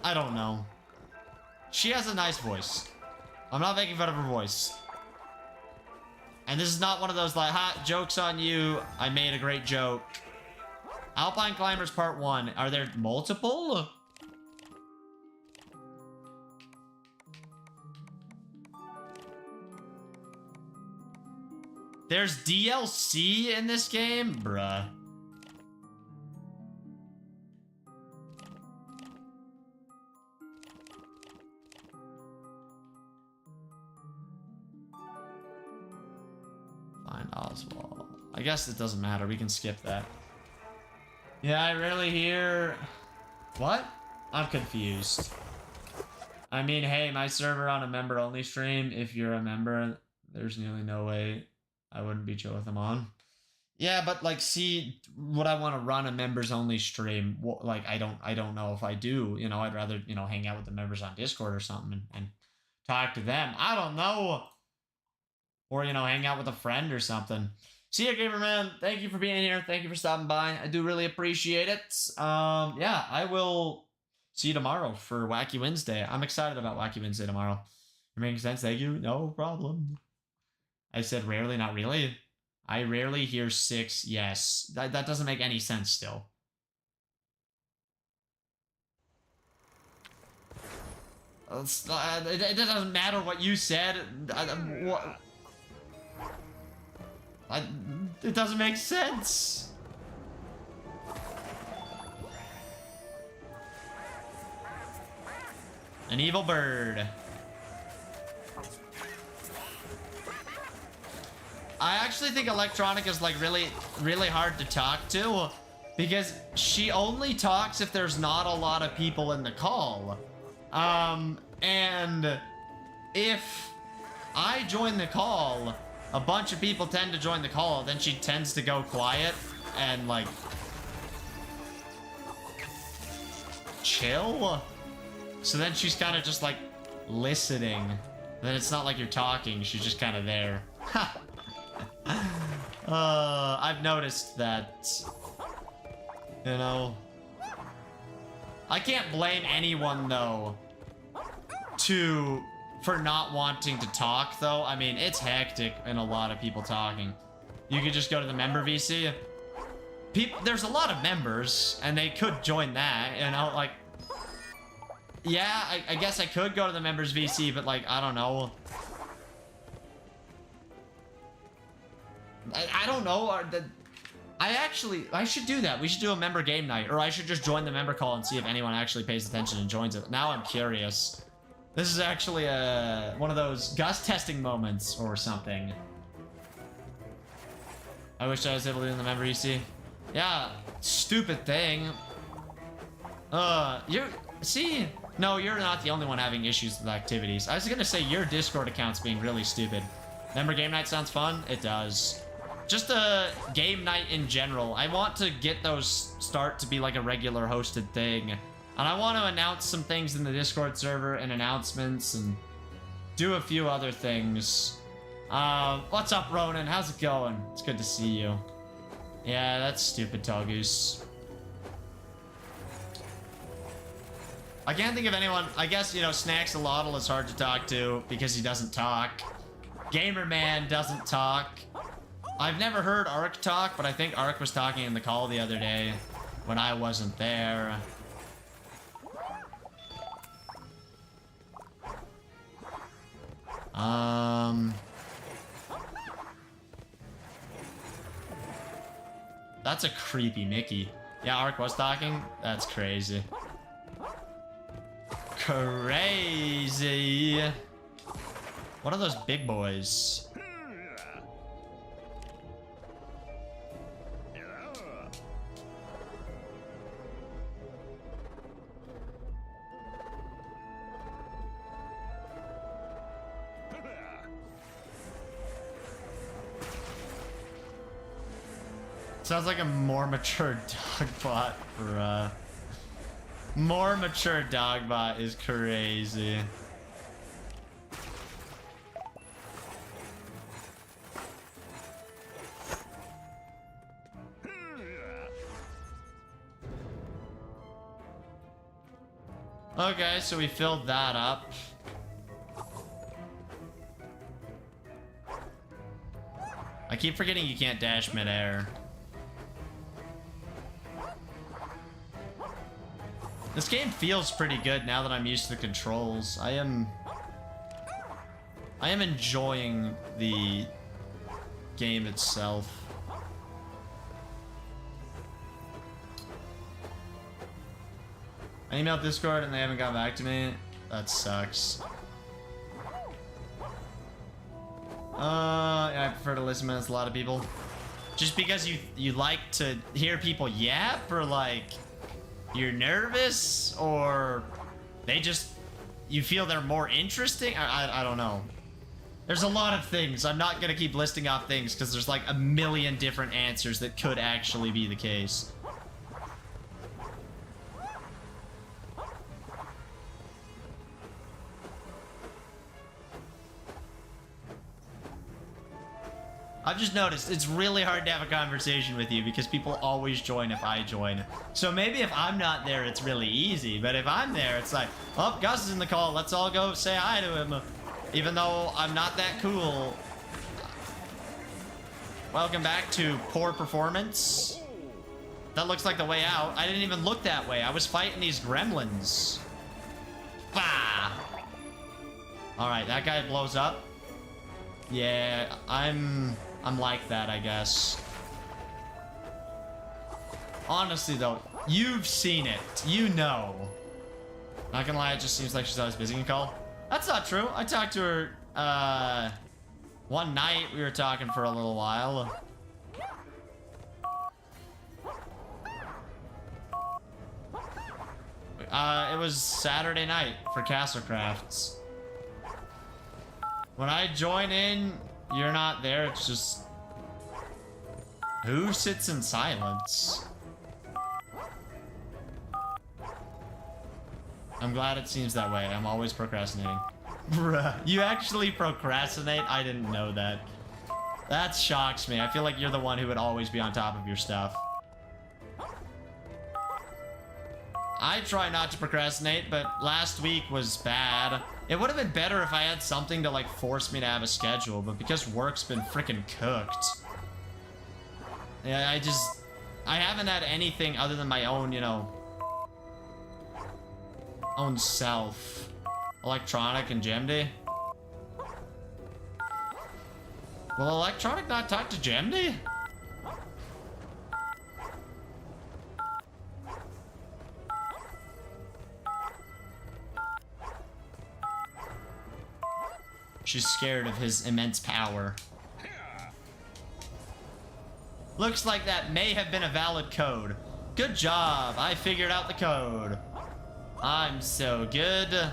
I don't know. She has a nice voice. I'm not making fun of her voice. And this is not one of those like, ha, joke's on you. I made a great joke. Alpine Climbers Part 1. Are there multiple? There's DLC in this game? Bruh. Find Oswald. I guess it doesn't matter. We can skip that. Yeah, I rarely hear... What? I'm confused. I mean, hey, my server on a member-only stream, if you're a member, there's nearly no way I wouldn't be chill with them on. Yeah, but like, see, would I want to run a members-only stream? Like, I don't know if I do. You know, I'd rather, you know, hang out with the members on Discord or something and talk to them. I don't know. Or, you know, hang out with a friend or something. See ya, gamer man. Thank you for being here. Thank you for stopping by. I do really appreciate it. Yeah, I will see you tomorrow for Wacky Wednesday. I'm excited about Wacky Wednesday tomorrow. It makes sense. Thank you. No problem. I said rarely, not really. I rarely hear 6. Yes. That doesn't make any sense still. It doesn't matter what you said. It doesn't make sense. An evil bird. I actually think Electronic is like really hard to talk to because she only talks if there's not a lot of people in the call. And if I join the call, a bunch of people tend to join the call, then she tends to go quiet and like chill. So then she's kind of just like listening. Then it's not like you're talking, she's just kind of there. I've noticed that, you know. I can't blame anyone though for not wanting to talk though. I mean, it's hectic and a lot of people talking. You could just go to the member VC. There's a lot of members and they could join that, you know, like, yeah, I guess I could go to the members VC, but like, I don't know. I don't know. I should do that. We should do a member game night, or I should just join the member call and see if anyone actually pays attention and joins it. Now I'm curious. This is actually one of those Gus testing moments or something. I wish I was able to do in the member EC. Yeah, stupid thing. See? No, you're not the only one having issues with activities. I was gonna say your Discord account's being really stupid. Member game night sounds fun? It does. Just a game night in general. I want to get those start to be like a regular hosted thing. And I want to announce some things in the Discord server and announcements and do a few other things. What's up, Ronan? How's it going? It's good to see you. Yeah, that's stupid, Togus. I can't think of anyone. I guess, you know, Snaxolotl is hard to talk to because he doesn't talk. Gamerman doesn't talk. I've never heard Ark talk, but I think Ark was talking in the call the other day when I wasn't there. That's a creepy Mickey. Yeah, Ark was talking? That's crazy. Crazy. What are those big boys? Sounds like a more mature dogbot, bruh. More mature dogbot is crazy. Okay, so we filled that up. I keep forgetting you can't dash midair. This game feels pretty good now that I'm used to the controls. I am enjoying the game itself. I emailed Discord and they haven't got back to me. That sucks. Yeah, I prefer to listen to a lot of people. Just because you like to hear people yap, or like you're nervous, or they just you feel they're more interesting. I don't know. There's a lot of things. I'm not gonna keep listing off things because there's like a million different answers that could actually be the case. I've just noticed it's really hard to have a conversation with you because people always join if I join. So maybe if I'm not there, it's really easy. But if I'm there, it's like, oh, Gus is in the call. Let's all go say hi to him. Even though I'm not that cool. Welcome back to poor performance. That looks like the way out. I didn't even look that way. I was fighting these gremlins. Bah! All right, that guy blows up. Yeah, I'm like that, I guess. Honestly, though, you've seen it. You know. Not gonna lie, it just seems like she's always busy in call. That's not true. I talked to her, one night. We were talking for a little while. It was Saturday night for Castle Crafts. When I join in, you're not there. It's just... Who sits in silence? I'm glad it seems that way. I'm always procrastinating. Bruh, you actually procrastinate? I didn't know that. That shocks me. I feel like you're the one who would always be on top of your stuff. I try not to procrastinate, but last week was bad. It would have been better if I had something to like force me to have a schedule, but because work's been freaking cooked. Yeah, I haven't had anything other than my own, you know, own self. Electronic and Gemdy. Will Electronic not talk to Gemdy? She's scared of his immense power. Looks like that may have been a valid code. Good job, I figured out the code. I'm so good.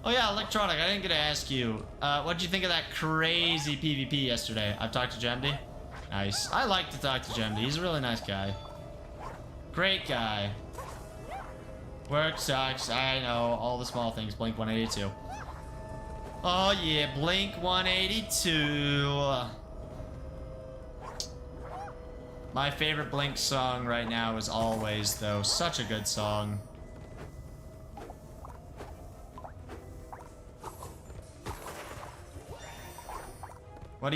Oh yeah, Electronic, I didn't get to ask you. What'd you think of that crazy PvP yesterday? I've talked to Gemdy. Nice. I like to talk to Gemdy. He's a really nice guy. Great guy. Work sucks. I know. All the small things. Blink 182. Oh yeah, Blink 182. My favorite Blink song right now is Always, though. Such a good song. What?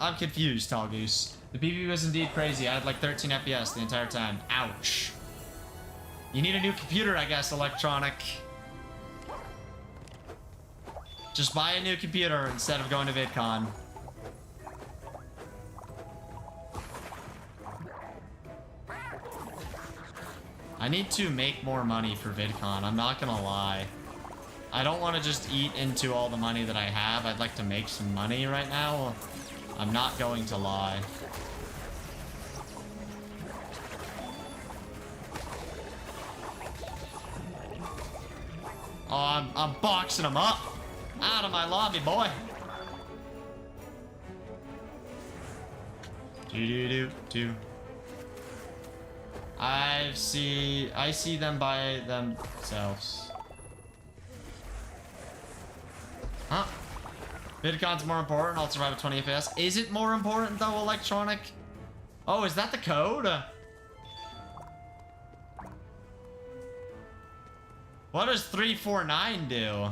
I'm confused, Tall Goose. The PvP was indeed crazy. I had like 13 FPS the entire time. Ouch. You need a new computer, I guess, Electronic. Just buy a new computer instead of going to VidCon. I need to make more money for VidCon, I'm not gonna lie. I don't want to just eat into all the money that I have. I'd like to make some money right now. I'm not going to lie. Oh, I'm boxing him up. Out of my lobby, boy. Do. I see them by themselves. Huh? VidCon's more important. I'll survive at 20 FPS. Is it more important though, Electronic? Oh, is that the code? What does 349 do?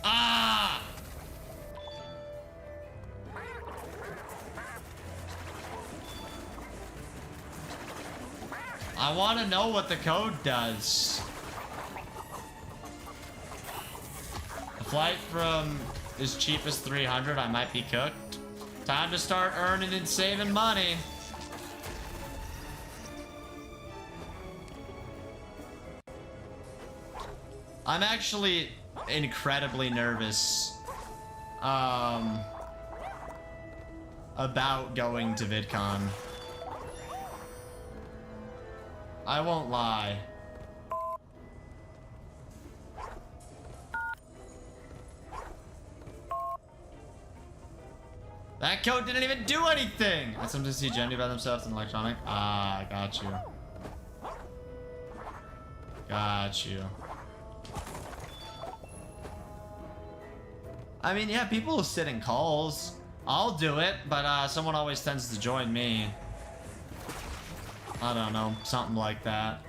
Ah! I want to know what the code does. A flight from as cheap as 300, I might be cooked. Time to start earning and saving money. I'm actually incredibly nervous about going to VidCon. I won't lie. That code didn't even do anything! I sometimes see gender by themselves in electronic. Ah, got you. Got you. I mean, yeah, people will sit in calls. I'll do it, but someone always tends to join me. I don't know, something like that.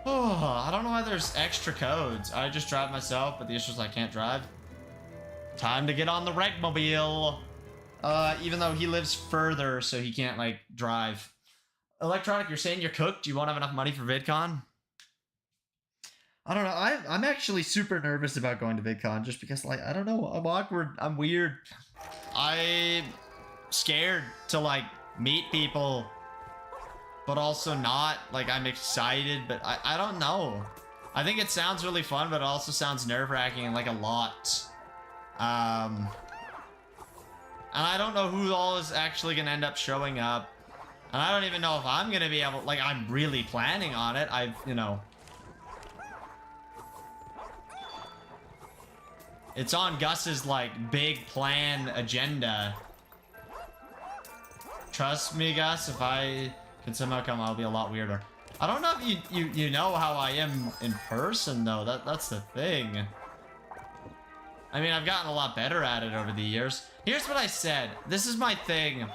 Oh, I don't know why there's extra codes. I just drive myself, but the issue is I can't drive. Time to get on the Regmobile. Even though he lives further, so he can't, like, drive. Electronic, you're saying you're cooked? Do you won't have enough money for VidCon? I don't know. I'm actually super nervous about going to VidCon just because, like, I don't know. I'm awkward. I'm weird. I'm scared to, like, meet people, but also not. Like, I'm excited, but I don't know. I think it sounds really fun, but it also sounds nerve-wracking and, like, a lot. And I don't know who all is actually gonna end up showing up. And I don't even know if I'm gonna be able, like, I'm really planning on it. you know. It's on Gus's, like, big plan agenda. Trust me, Gus, if I can somehow come, I'll be a lot weirder. I don't know if you know how I am in person, though. That's the thing. I mean, I've gotten a lot better at it over the years. Here's what I said. This is my thing.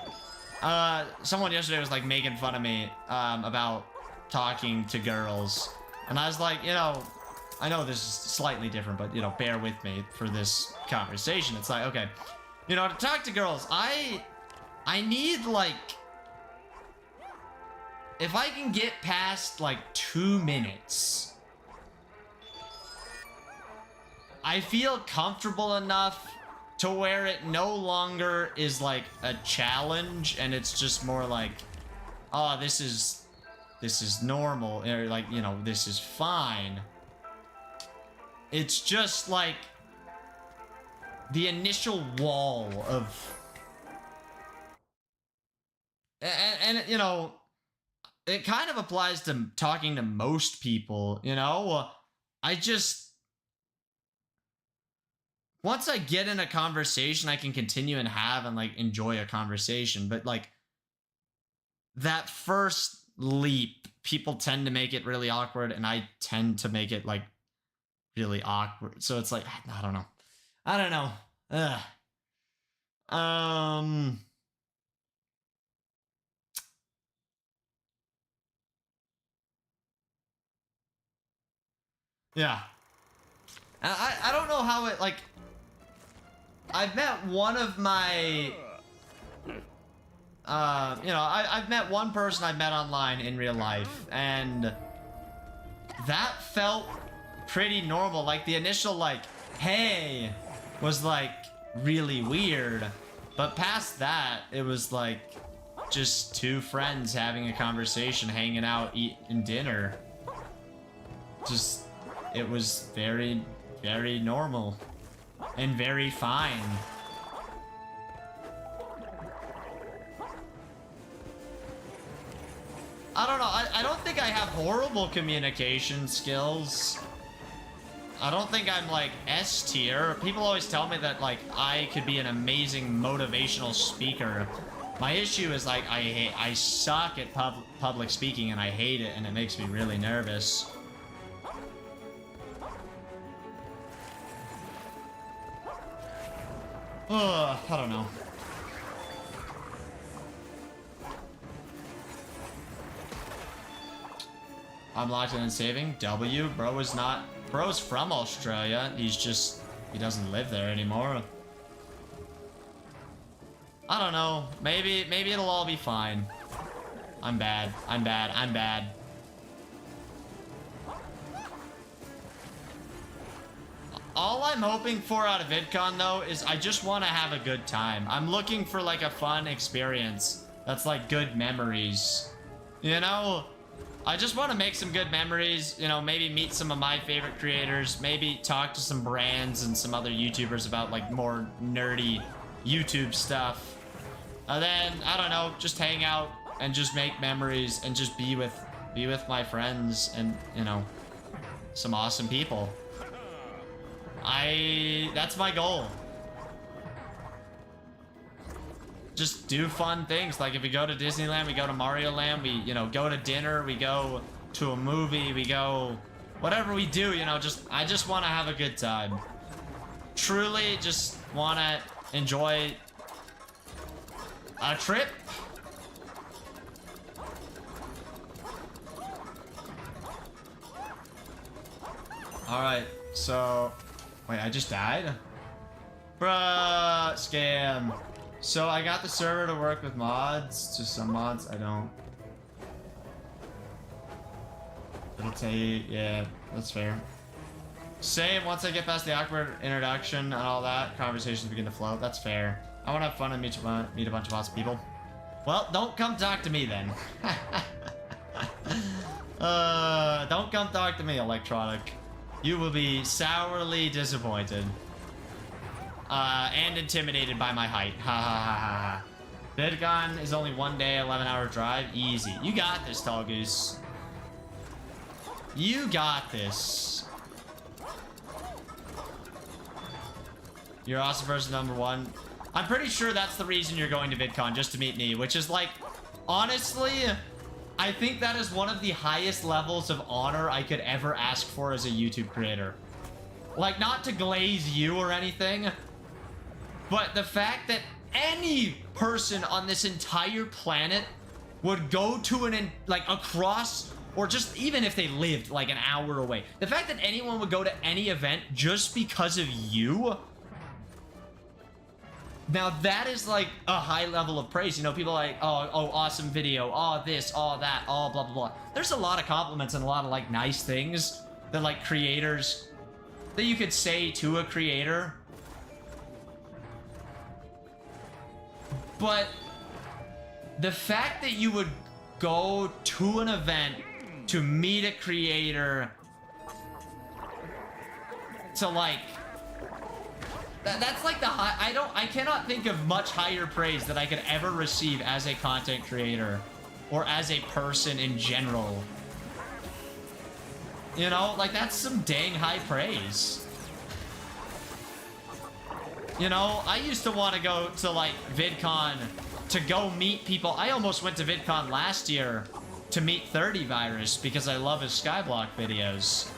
Someone yesterday was, like, making fun of me about talking to girls. And I was like, you know, I know this is slightly different, but, you know, bear with me for this conversation. It's like, okay, you know, to talk to girls, I need, like, if I can get past, like, 2 minutes, I feel comfortable enough to where it no longer is, like, a challenge, and it's just more like, oh, this is normal, or, like, you know, this is fine. It's just, like, the initial wall of... And you know, it kind of applies to talking to most people, you know? I just... Once I get in a conversation, I can continue and have and, like, enjoy a conversation. But, like, that first leap, people tend to make it really awkward, and I tend to make it, like, really awkward. So it's like, I don't know. I don't know. Ugh. Yeah. I don't know how it, like, I've met one of my, you know, I've met one person I've met online in real life, and that felt pretty normal. Like, the initial, like, hey, was, like, really weird, but past that, it was, like, just 2 friends having a conversation, hanging out, eating dinner. Just, it was very, very normal and very fine. I don't know. I don't think I have horrible communication skills. I don't think I'm, like, S tier. People always tell me that, like, I could be an amazing motivational speaker. My issue is like I suck at public speaking and I hate it and it makes me really nervous. I don't know. I'm locked in and saving. W, bro is not. Bro's from Australia. He's just, he doesn't live there anymore. I don't know. Maybe it'll all be fine. I'm bad. I'm bad. I'm bad. All I'm hoping for out of VidCon though is I just want to have a good time. I'm looking for like a fun experience that's like good memories. You know? I just want to make some good memories, you know, maybe meet some of my favorite creators, maybe talk to some brands and some other YouTubers about like more nerdy YouTube stuff. And then, I don't know, just hang out and just make memories and just be with my friends and, you know, some awesome people. That's my goal. Just do fun things. Like if we go to Disneyland, we go to Mario Land, we, you know, go to dinner, we go to a movie, we go, whatever we do, you know, I just want to have a good time. Truly just want to enjoy a trip. All right, so, wait, I just died? Bruh, scam. So I got the server to work with mods, just some mods I don't. It'll take, yeah, that's fair. Same, once I get past the awkward introduction and all that, conversations begin to flow. That's fair. I want to have fun and meet a bunch of awesome people. Well, don't come talk to me then. Don't come talk to me, Electronic. You will be sourly disappointed. And intimidated by my height. Ha ha ha ha ha. VidCon is only 1 day, 11-hour drive. Easy. You got this, Tall Goose. You got this. You're awesome person #1. I'm pretty sure that's the reason you're going to VidCon, just to meet me, which is like, honestly, I think that is one of the highest levels of honor I could ever ask for as a YouTube creator. Like, not to glaze you or anything, but the fact that any person on this entire planet would go to across, or just even if they lived like an hour away, the fact that anyone would go to any event just because of you, now that is like a high level of praise. You know, people are like, oh, awesome video, oh, this, oh, that, oh, blah, blah, blah. There's a lot of compliments and a lot of like nice things that like creators, that you could say to a creator. But the fact that you would go to an event to meet a creator, to like, that's like the high, I cannot think of much higher praise that I could ever receive as a content creator or as a person in general. You know, like that's some dang high praise. You know, I used to want to go to like VidCon to go meet people. I almost went to VidCon last year to meet 30 Virus because I love his Skyblock videos.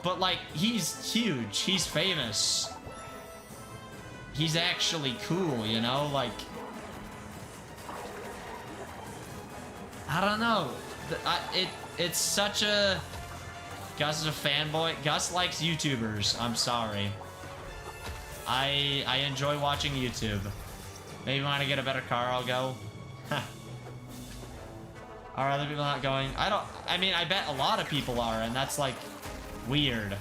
But like, he's huge, he's famous. He's actually cool, you know, like, I don't know. It's such a, Gus is a fanboy. Gus likes YouTubers. I'm sorry. I enjoy watching YouTube. Maybe when I get a better car, I'll go. Are other people not going? I mean, I bet a lot of people are, and that's like weird.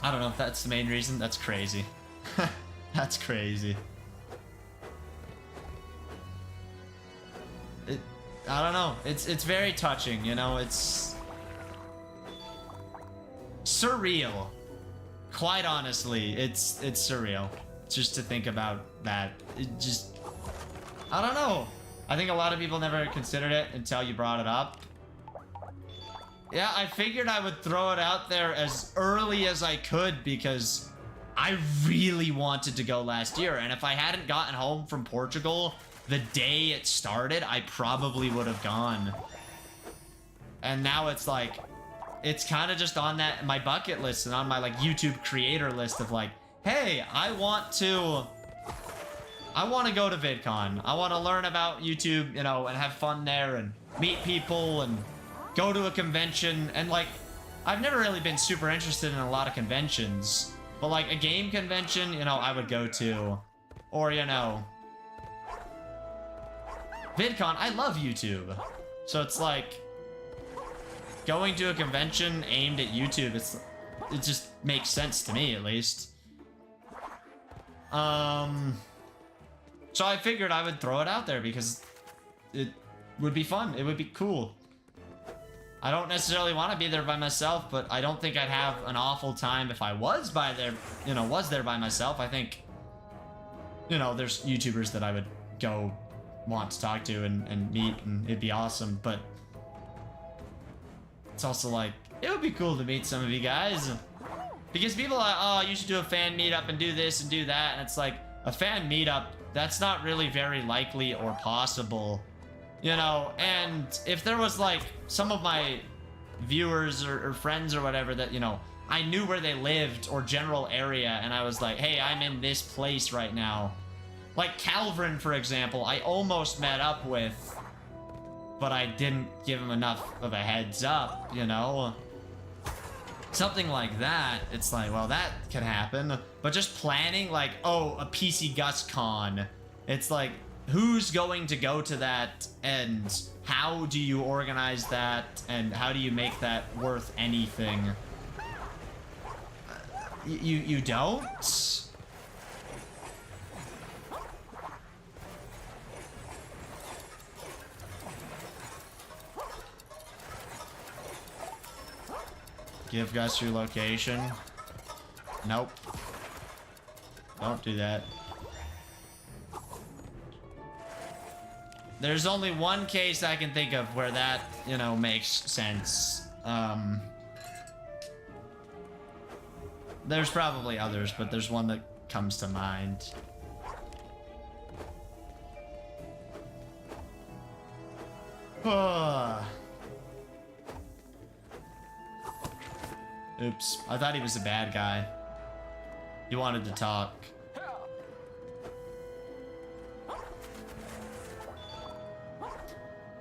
I don't know if that's the main reason. That's crazy. That's crazy. I don't know. It's very touching, you know. It's surreal. Quite honestly, it's surreal. Just to think about that. It just, I don't know. I think a lot of people never considered it until you brought it up. Yeah, I figured I would throw it out there as early as I could because I really wanted to go last year, and if I hadn't gotten home from Portugal the day it started, I probably would have gone. And now it's like, it's kind of just on my bucket list and on my like YouTube creator list of like, hey, I want to go to VidCon. I want to learn about YouTube, you know, and have fun there and meet people and go to a convention. And like, I've never really been super interested in a lot of conventions, but like a game convention, you know, I would go to. Or, you know, VidCon, I love YouTube. So it's like, going to a convention aimed at YouTube, it just makes sense to me, at least. So I figured I would throw it out there because it would be fun. It would be cool. I don't necessarily want to be there by myself, but I don't think I'd have an awful time if I was there by myself. I think, you know, there's YouTubers that I would go want to talk to and meet, and it'd be awesome, but it's also like, it would be cool to meet some of you guys. Because people are like, oh, you should do a fan meetup and do this and do that. And it's like, a fan meetup, that's not really very likely or possible. You know, and if there was like some of my viewers or friends or whatever that, you know, I knew where they lived or general area, and I was like, hey, I'm in this place right now. Like Calvin, for example, I almost met up with, but I didn't give him enough of a heads up, you know? Something like that, it's like, well, that can happen. But just planning, like, oh, a pcgus con. It's like, who's going to go to that, and how do you organize that, and how do you make that worth anything? You don't? Give Gus your location. Nope. Don't do that. There's only one case I can think of where that, you know, makes sense. There's probably others, but there's one that comes to mind. Oops, I thought he was a bad guy. He wanted to talk.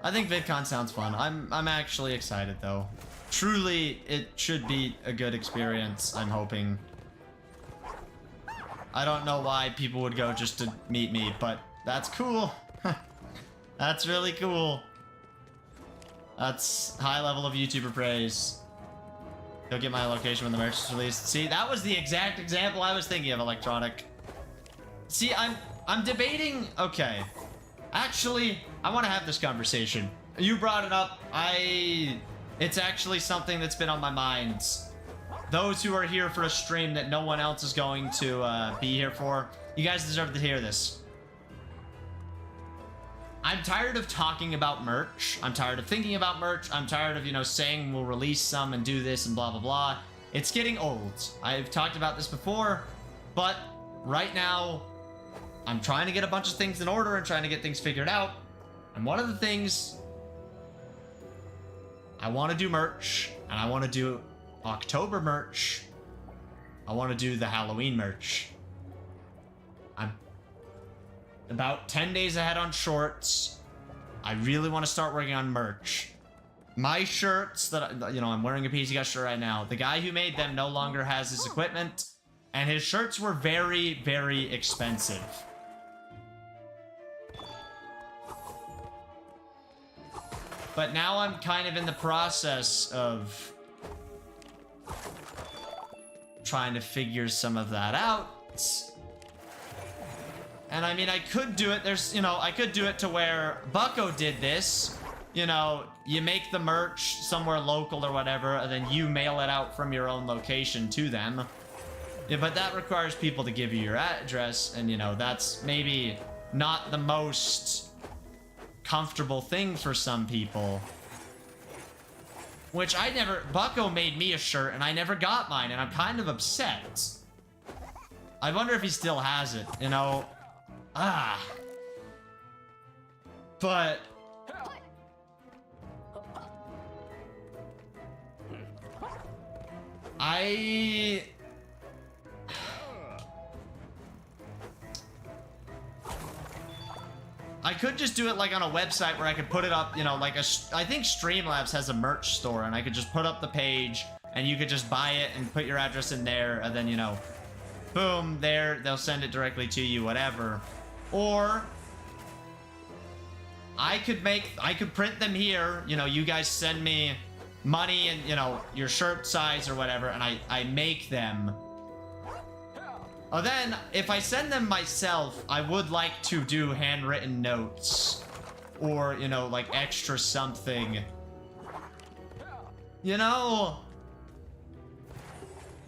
I think VidCon sounds fun. I'm actually excited though. Truly, it should be a good experience, I'm hoping. I don't know why people would go just to meet me, but that's cool. That's really cool. That's high level of YouTuber praise. Go get my location when the merch is released. See, that was the exact example I was thinking of, Electronic. See, I'm debating. Okay, actually, I want to have this conversation. You brought it up. It's actually something that's been on my mind. Those who are here for a stream that no one else is going to be here for, you guys deserve to hear this. I'm tired of talking about merch. I'm tired of thinking about merch. I'm tired of, you know, saying we'll release some and do this and blah, blah, blah. It's getting old. I've talked about this before, but right now I'm trying to get a bunch of things in order and trying to get things figured out. And one of the things, I want to do merch, and I want to do October merch. I want to do the Halloween merch. I'm about 10 days ahead on shorts. I really want to start working on merch. My shirts that, you know, I'm wearing a pcgus shirt right now. The guy who made them no longer has his equipment, and his shirts were very, very expensive. But now I'm kind of in the process of trying to figure some of that out. And I mean, I could do it. There's, you know, I could do it to where Bucko did this. You know, you make the merch somewhere local or whatever, and then you mail it out from your own location to them. Yeah, but that requires people to give you your address, and you know, that's maybe not the most comfortable thing for some people. Which I never, Bucko made me a shirt and I never got mine, and I'm kind of upset. I wonder if he still has it, you know? Ah. But... I could just do it like on a website where I could put it up, you know, like I think Streamlabs has a merch store, and I could just put up the page and you could just buy it and put your address in there, and then, you know, boom, there, they'll send it directly to you, whatever. Or I could print them here, you know, you guys send me money and, you know, your shirt size or whatever, and I make them. Oh, then, if I send them myself, I would like to do handwritten notes. Or, you know, like extra something. You know...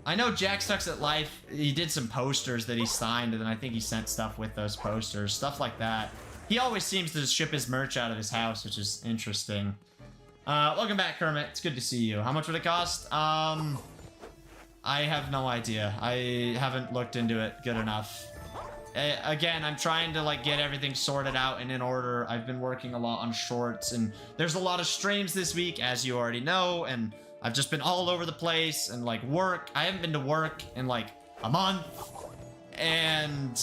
I know Jack Sucks at Life, he did some posters that he signed, and then I think he sent stuff with those posters. Stuff like that. He always seems to ship his merch out of his house, which is interesting. Welcome back, Kermit. It's good to see you. How much would it cost? I have no idea. I haven't looked into it good enough. Again, I'm trying to like get everything sorted out and in order. I've been working a lot on shorts, and there's a lot of streams this week, as you already know, and I've just been all over the place, and like work. I haven't been to work in like a month, and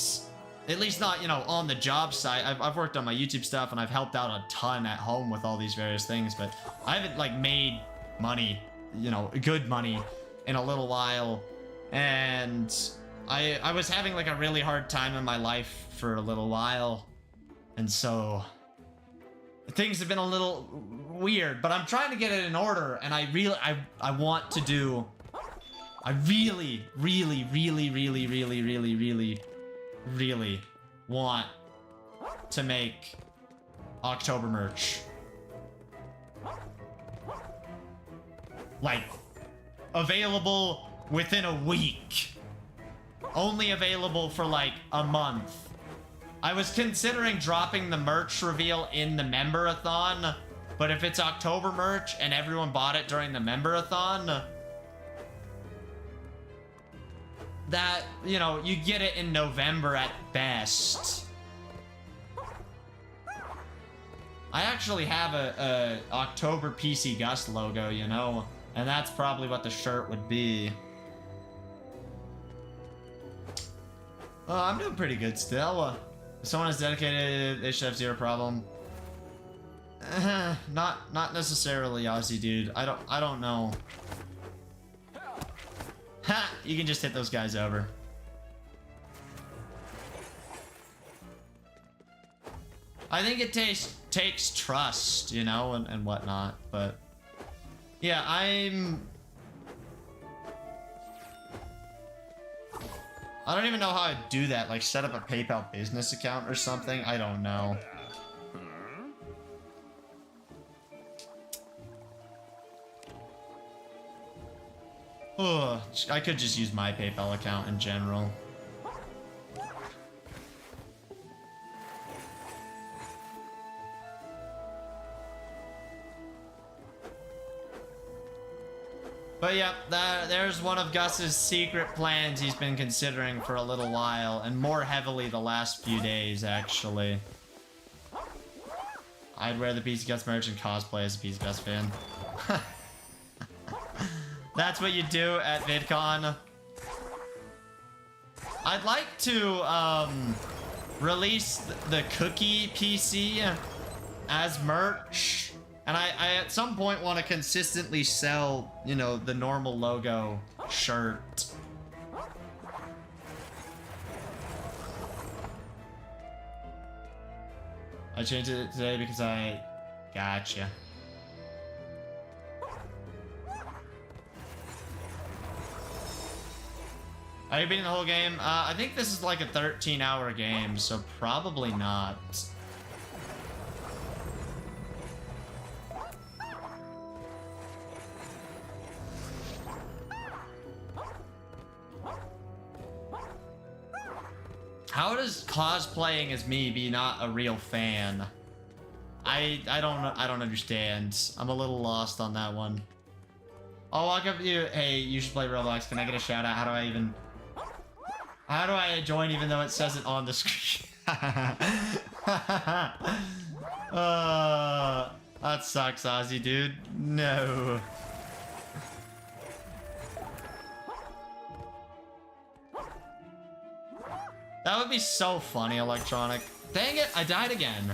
at least not, you know, on the job site. I've worked on my YouTube stuff, and I've helped out a ton at home with all these various things, but I haven't like made money, you know, good money in a little while, and I was having like a really hard time in my life for a little while, and so things have been a little weird, but I'm trying to get it in order, and I want to do, I really want to make October merch. Like, available within a week. Only available for like a month. I was considering dropping the merch reveal in the member-a-thon, but if it's October merch and everyone bought it during the member-a-thon, that, you know, you get it in November at best. I actually have a October pcgus logo, you know, and that's probably what the shirt would be. I'm doing pretty good still. If someone is dedicated, they should have zero problem. Not necessarily, Aussie dude. I don't know. Ha! You can just hit those guys over. I think it takes trust, you know, and whatnot, but yeah, I don't even know how I'd do that, like set up a PayPal business account or something. I don't know. Oh, I could just use my PayPal account in general. But yeah, there's one of Gus's secret plans he's been considering for a little while, and more heavily the last few days, actually. I'd wear the pcgus merch and cosplay as a pcgus fan. That's what you do at VidCon. I'd like to release the cookie PC as merch. And I at some point want to consistently sell, you know, the normal logo shirt. I changed it today because I gotcha. Are you beating the whole game? I think this is like a 13-hour game, so probably not. How does cosplaying as me be not a real fan? I don't understand. I'm a little lost on that one. I'll walk up to you. Hey, you should play Roblox. Can I get a shout out? How do I even? How do I join even though it says it on the screen? That sucks, Ozzy, dude. No. That would be so funny, Electronic. Dang it, I died again.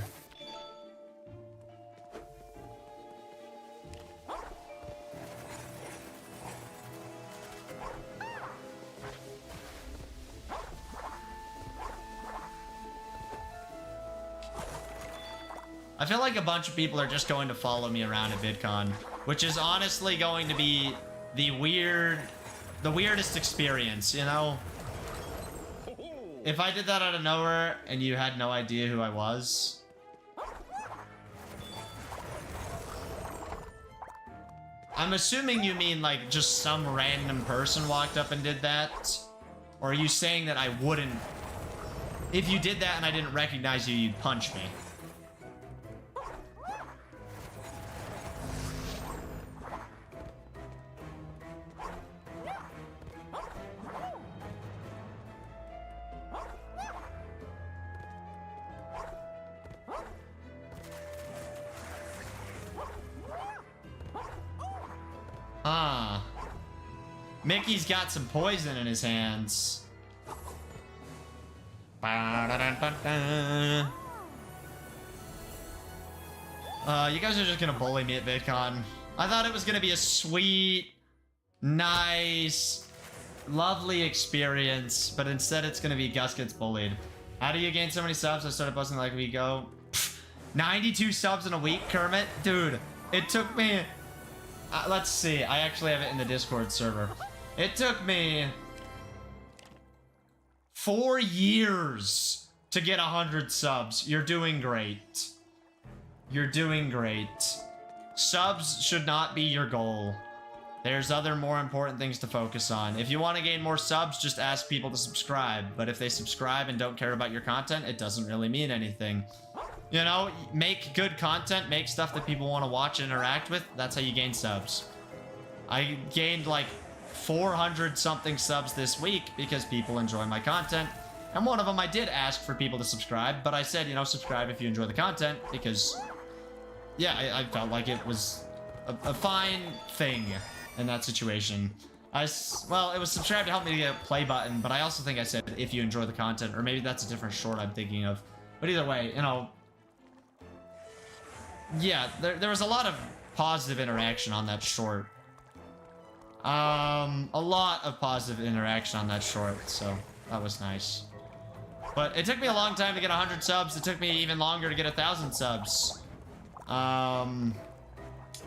I feel like a bunch of people are just going to follow me around at VidCon, which is honestly going to be the weirdest experience, you know? If I did that out of nowhere and you had no idea who I was. I'm assuming you mean like just some random person walked up and did that? Or are you saying that I wouldn't? If you did that and I didn't recognize you, you'd punch me. Ah. Mickey's got some poison in his hands. You guys are just gonna bully me at VidCon. I thought it was gonna be a sweet, nice, lovely experience, but instead it's gonna be Gus gets bullied. How do you gain so many subs? I started posting like a week ago. 92 subs in a week, Kermit? Dude, it took me... let's see. I actually have it in the Discord server. It took me 4 years to get 100 subs. You're doing great. You're doing great. Subs should not be your goal. There's other more important things to focus on. If you want to gain more subs, just ask people to subscribe. But if they subscribe and don't care about your content, it doesn't really mean anything. You know, make good content, make stuff that people want to watch and interact with. That's how you gain subs. I gained like 400 something subs this week because people enjoy my content. And one of them I did ask for people to subscribe, but I said, you know, subscribe if you enjoy the content because, yeah, I felt like it was a fine thing in that situation. Well, it was subscribe to help me to get a play button, but I also think I said if you enjoy the content, or maybe that's a different short I'm thinking of. But either way, you know, yeah, there was a lot of positive interaction on that short. A lot of positive interaction on that short, so that was nice. But it took me a long time to get 100 subs. It took me even longer to get 1,000 subs.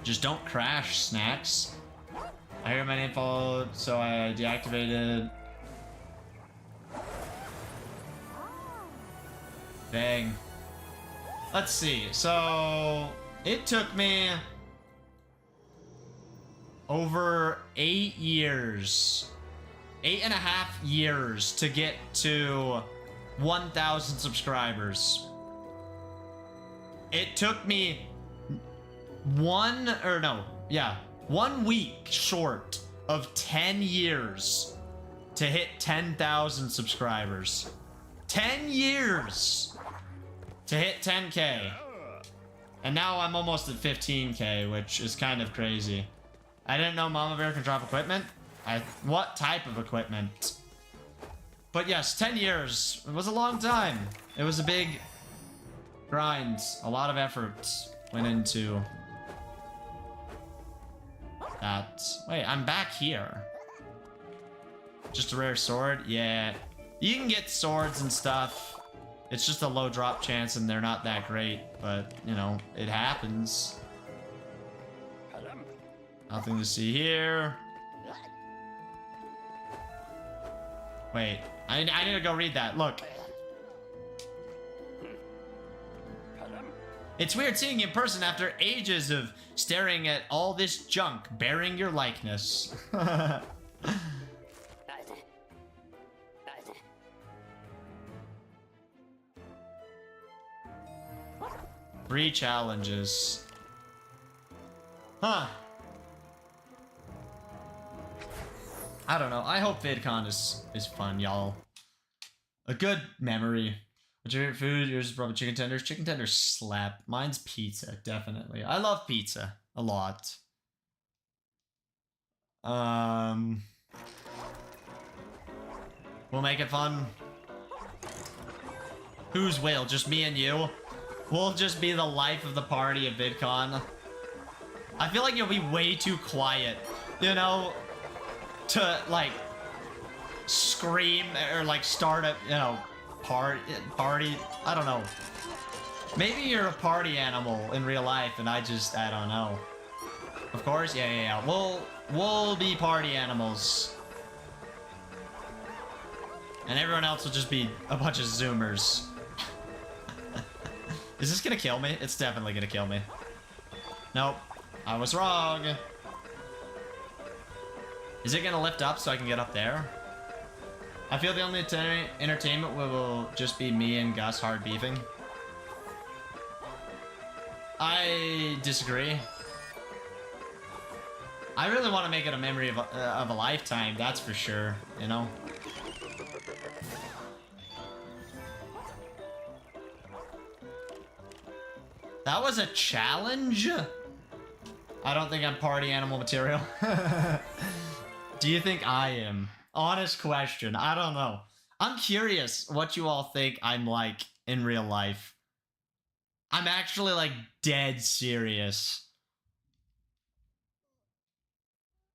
Just don't crash, Snacks. I heard my name followed, so I deactivated. Dang. Let's see. So it took me over 8 years, 8.5 years to get to 1,000 subscribers. It took me 1 week short of 10 years to hit 10,000 subscribers. 10 years to hit 10K. And now I'm almost at 15K, which is kind of crazy. I didn't know Mama Bear can drop equipment. What type of equipment? But yes, 10 years. It was a long time. It was a big grind. A lot of effort went into that. Wait, I'm back here. Just a rare sword? Yeah. You can get swords and stuff. It's just a low drop chance and they're not that great, but, you know, it happens. Nothing to see here. Wait, I need to go read that. Look. It's weird seeing you in person after ages of staring at all this junk bearing your likeness. 3 challenges. Huh. I don't know. I hope VidCon is fun, y'all. A good memory. What's your favorite food? Yours is probably chicken tenders. Chicken tenders slap. Mine's pizza, definitely. I love pizza a lot. We'll make it fun. Who's will? Just me and you? We'll just be the life of the party of VidCon. I feel like you'll be way too quiet, you know, to like scream or like start a, you know, party. I don't know. Maybe you're a party animal in real life and I don't know. Of course, yeah. We'll be party animals. And everyone else will just be a bunch of Zoomers. Is this gonna kill me? It's definitely gonna kill me. Nope. I was wrong. Is it gonna lift up so I can get up there? I feel the only entertainment will just be me and Gus hard beefing. I disagree. I really want to make it a memory of a lifetime, that's for sure, you know? That was a challenge? I don't think I'm party animal material. Do you think I am? Honest question. I don't know. I'm curious what you all think I'm like in real life. I'm actually like dead serious.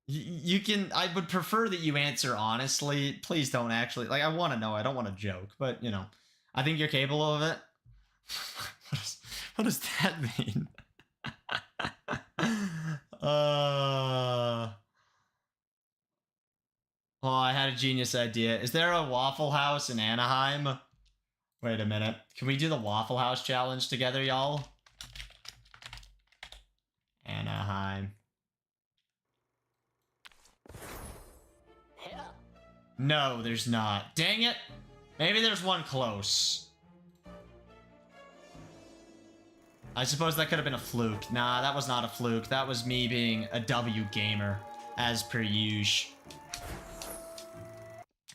You can, I would prefer that you answer honestly. Please don't actually, like, I want to know. I don't want to joke, but you know, I think you're capable of it. What does that mean? Oh, I had a genius idea. Is there a Waffle House in Anaheim? Wait a minute. Can we do the Waffle House challenge together, y'all? Anaheim. No, there's not. Dang it. Maybe there's one close. I suppose that could have been a fluke. Nah, that was not a fluke. That was me being a W gamer, as per usual.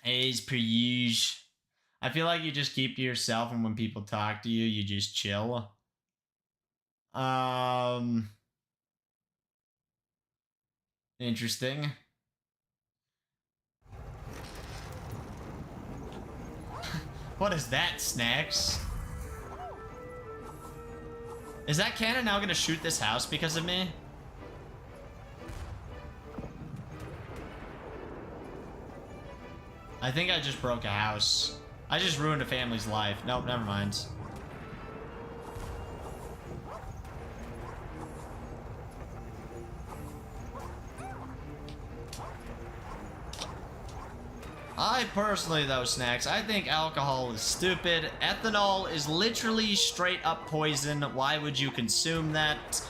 As per usual. I feel like you just keep to yourself, and when people talk to you, you just chill. Interesting. What is that, Snacks? Is that cannon now gonna shoot this house because of me? I think I just broke a house. I just ruined a family's life. Nope, never mind. I personally, though, Snacks, I think alcohol is stupid. Ethanol is literally straight up poison. Why would you consume that?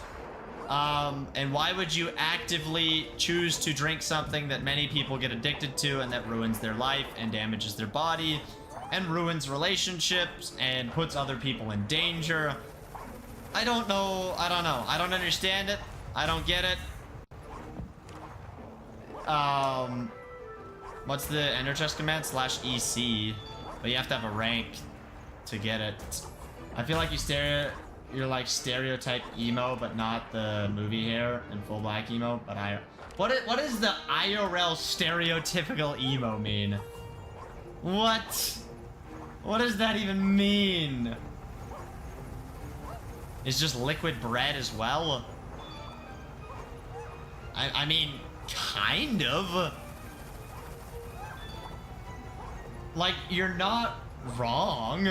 And why would you actively choose to drink something that many people get addicted to and that ruins their life and damages their body and ruins relationships and puts other people in danger? I don't know. I don't know. I don't understand it. I don't get it. What's the ender chest command? /EC. But you have to have a rank to get it. I feel like you're like stereotype emo, but not the movie hair and full black emo. But what is the IRL stereotypical emo mean? What does that even mean? It's just liquid bread as well? I mean, kind of. Like, you're not wrong.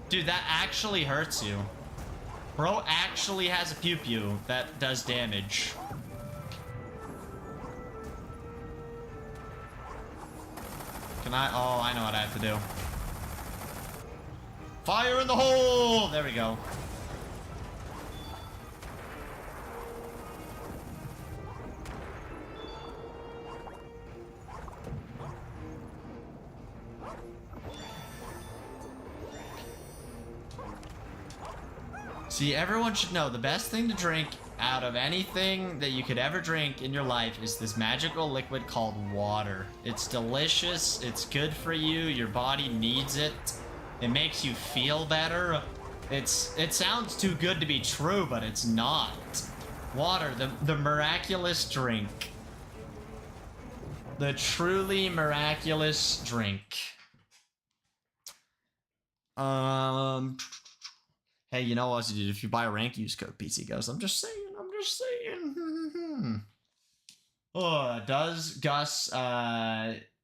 Dude, that actually hurts you. Bro actually has a pew-pew that does damage. Can I? Oh, I know what I have to do. Fire in the hole! There we go. See, everyone should know the best thing to drink out of anything that you could ever drink in your life is this magical liquid called water. It's delicious. It's good for you. Your body needs it. It makes you feel better. It sounds too good to be true, but it's not. Water, the miraculous drink. The truly miraculous drink. Hey, you know what, dude? If you buy a rank, use code pcgus. I'm just saying. Oh, does Gus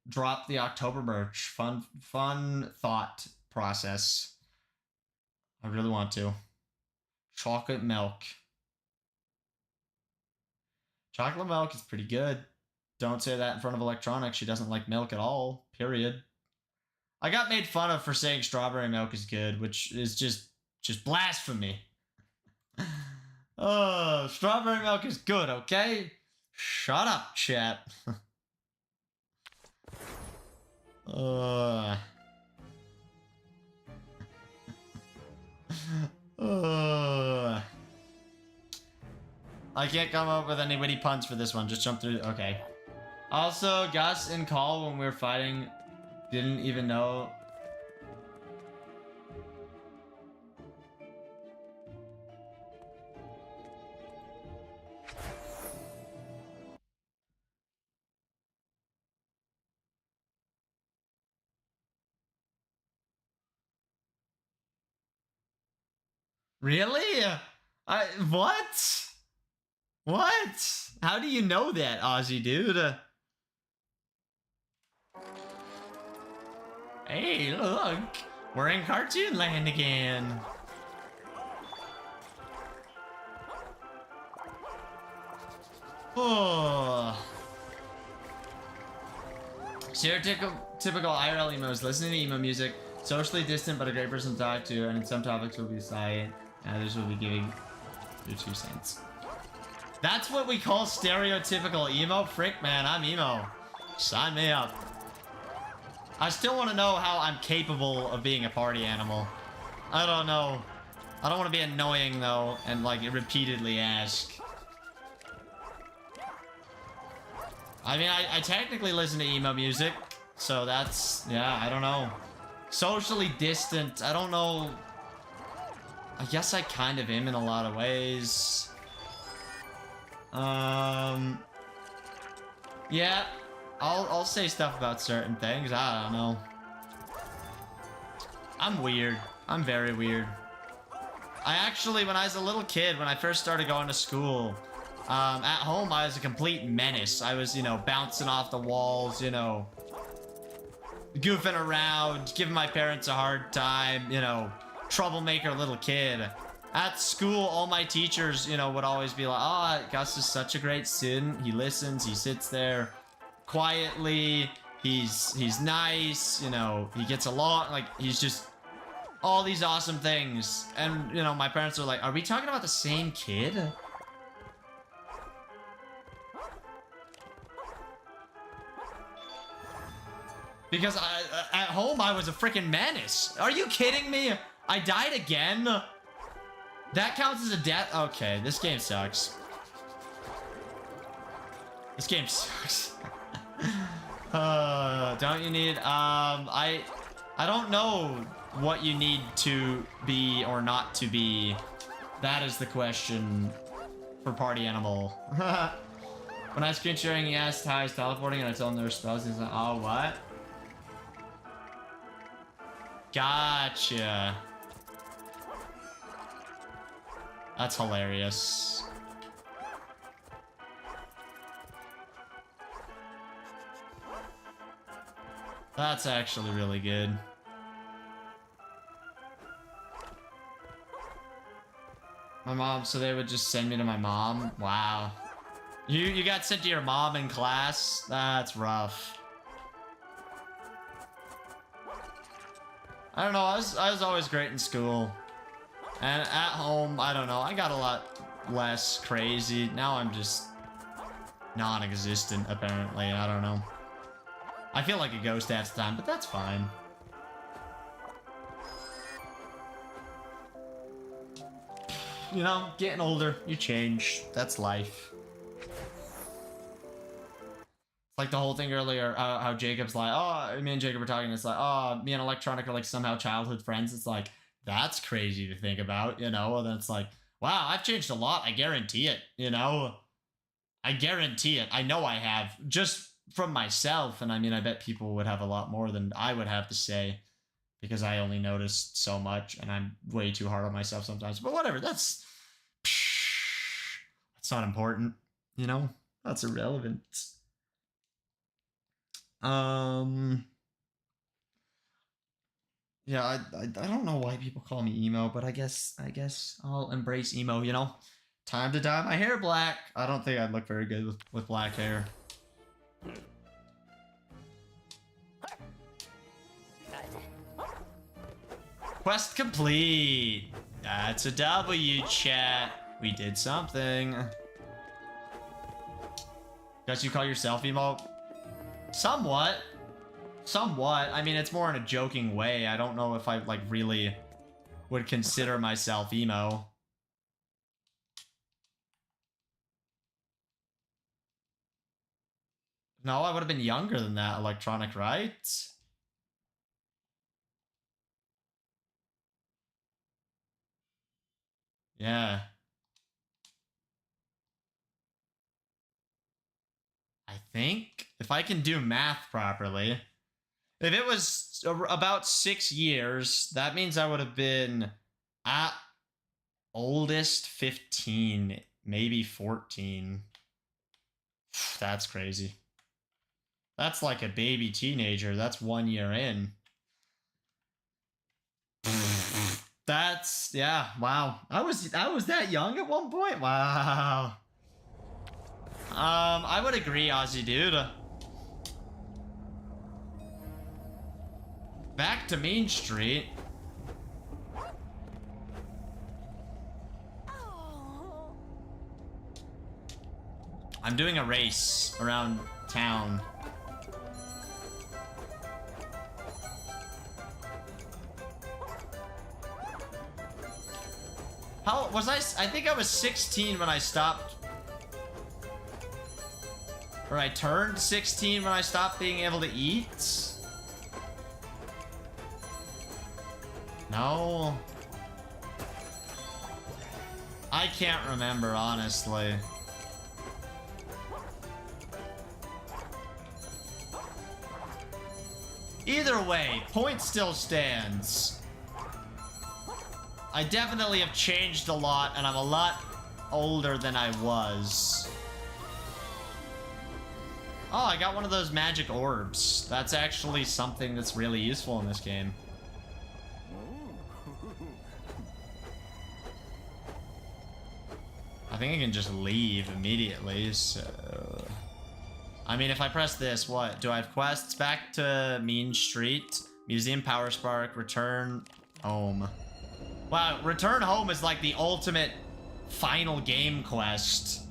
drop the October merch? Fun thought process. I really want to. Chocolate milk. Chocolate milk is pretty good. Don't say that in front of electronics. She doesn't like milk at all. Period. I got made fun of for saying strawberry milk is good, which is just blasphemy. Oh, strawberry milk is good, okay? Shut up, chat. I can't come up with any witty puns for this one. Just jump through. Okay. Also, Gus in call when we were fighting didn't even know. Really? What? What? How do you know that, Ozzy dude? Hey, look. We're in Cartoon Land again. Oh. Stereotypical IRL emos. Listening to emo music. Socially distant, but a great person to talk to. And in some topics will be silent. And others will be giving their 2 cents. That's what we call stereotypical emo? Frick, man, I'm emo. Sign me up. I still want to know how I'm capable of being a party animal. I don't know. I don't want to be annoying, though, and, like, repeatedly ask. I mean, I technically listen to emo music, so that's... yeah, I don't know. Socially distant, I don't know... I guess I kind of am in a lot of ways. Yeah, I'll say stuff about certain things. I don't know. I'm weird. I'm very weird. I actually, when I was a little kid, when I first started going to school, at home I was a complete menace. I was, you know, bouncing off the walls, you know, goofing around, giving my parents a hard time, you know, troublemaker little kid. At school, all my teachers, you know, would always be like, oh, Gus is such a great student. He listens, he sits there quietly, he's nice, you know, he gets along, like, he's just all these awesome things. And, you know, my parents are like, are we talking about the same kid? Because at home, I was a freaking menace. Are you kidding me? I died again? That counts as a death? Okay, this game sucks. This game sucks. Don't you need, I don't know what you need to be or not to be. That is the question for Party Animal. When I was screen sharing, he asked how I was teleporting and I told him there were spells. He's like, oh, what? Gotcha. That's hilarious. That's actually really good. My mom, so they would just send me to my mom? Wow. You got sent to your mom in class? That's rough. I don't know, I was always great in school. And at home, I don't know, I got a lot less crazy. Now I'm just non-existent, apparently. I don't know. I feel like a ghost half the time, but that's fine. You know, getting older, you change. That's life. Like the whole thing earlier, how Jacob's like, oh, me and Jacob were talking, it's like, oh, me and Electronic are like somehow childhood friends. It's like, that's crazy to think about, you know? And then it's like, wow, I've changed a lot. I guarantee it, you know? I guarantee it. I know I have, just from myself. And I mean, I bet people would have a lot more than I would have to say because I only noticed so much and I'm way too hard on myself sometimes. But whatever, that's not important, you know? That's irrelevant. Yeah, I don't know why people call me emo, but I guess I'll embrace emo, you know? Time to dye my hair black. I don't think I'd look very good with black hair. Quest complete. That's a W, chat. We did something. Guess you call yourself emo? Somewhat. Somewhat. I mean, it's more in a joking way. I don't know if I, like, really would consider myself emo. No, I would have been younger than that, Electronic, right? Yeah. I think, if I can do math properly, if it was about 6 years, that means I would have been at oldest 15, maybe 14. That's crazy. That's like a baby teenager. That's 1 year in. That's, yeah, wow. I was that young at one point? Wow. I would agree, Aussie dude. Back to Main Street. I'm doing a race around town. How was I think I was 16 when I stopped. Or I turned 16 when I stopped being able to eat. No. I can't remember, honestly. Either way, point still stands. I definitely have changed a lot, and I'm a lot older than I was. Oh, I got one of those magic orbs. That's actually something that's really useful in this game. I think I can just leave immediately, so... I mean, if I press this, what? Do I have quests? Back to Mean Street, Museum Power Spark, return home. Wow, return home is like the ultimate final game quest.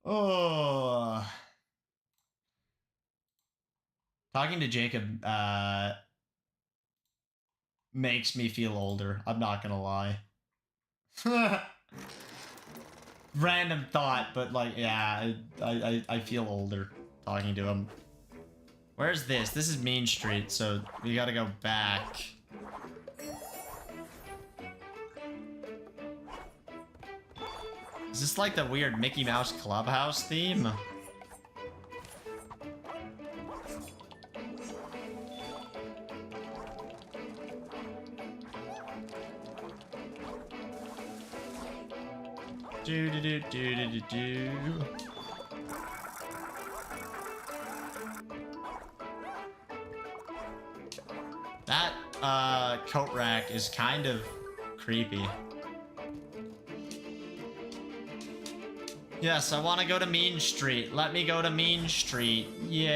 Oh. Talking to Jacob, makes me feel older. I'm not gonna lie. Random thought, but like, yeah, I feel older talking to him. Where's this? This is Main Street, so we gotta go back. Is this like the weird Mickey Mouse Clubhouse theme? Do do do do do do do. That coat rack is kind of creepy. Yes, I want to go to Mean Street. Let me go to Mean Street. Yay.